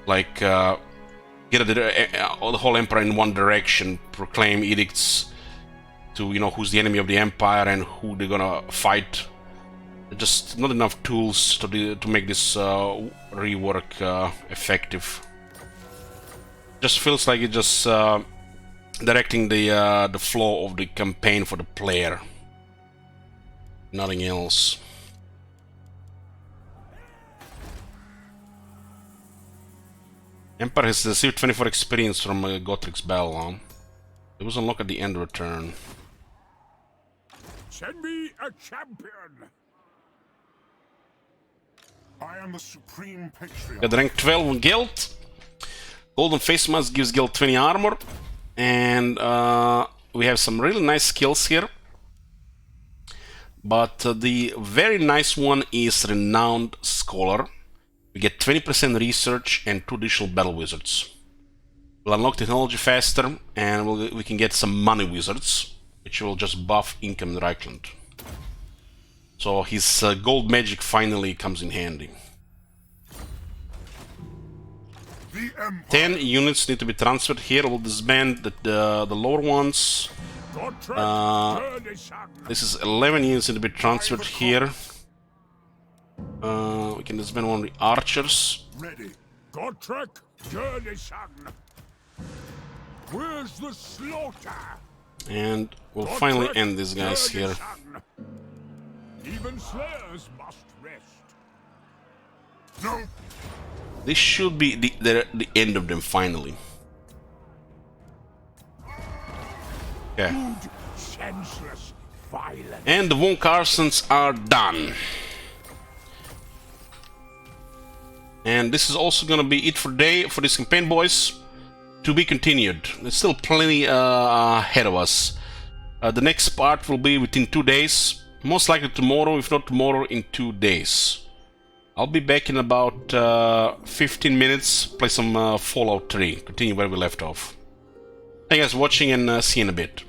Speaker 1: like get the whole Empire in one direction, proclaim edicts to, you know, who's the enemy of the Empire and who they're gonna fight. Just not enough tools to make this rework effective. Just feels like it's just directing the flow of the campaign for the player. Nothing else. Empire has received 24 experience from Gothric's Bell. Huh? It was unlocked at the end of the turn.
Speaker 6: Send me a champion.
Speaker 3: I am the Supreme Patriarch.
Speaker 1: Got rank 12 on Guild. Golden Face Mask gives Guild 20 armor. And we have some really nice skills here. But the very nice one is Renowned Scholar. We get 20% research and 2 additional battle wizards. We'll unlock technology faster, and we can get some money wizards, which will just buff income in Reikland. So his gold magic finally comes in handy. 10 units need to be transferred here. We'll disband the lower ones. This is 11 units need to be transferred here. We can disband one of the archers.
Speaker 6: Ready. Gotrek, journey son. Where's the slaughter?
Speaker 1: And we'll finally end these guys here.
Speaker 6: Even slayers must rest.
Speaker 3: No.
Speaker 1: This should be the end of them finally. Yeah.
Speaker 6: Senseless, violent.
Speaker 1: And the Von Carsons are done. And this is also gonna be it for this campaign, boys. To be continued. There's still plenty ahead of us. The next part will be within 2 days. Most likely tomorrow, if not tomorrow, in 2 days. I'll be back in about 15 minutes, play some Fallout 3, continue where we left off. Thank you guys for watching, and see you in a bit.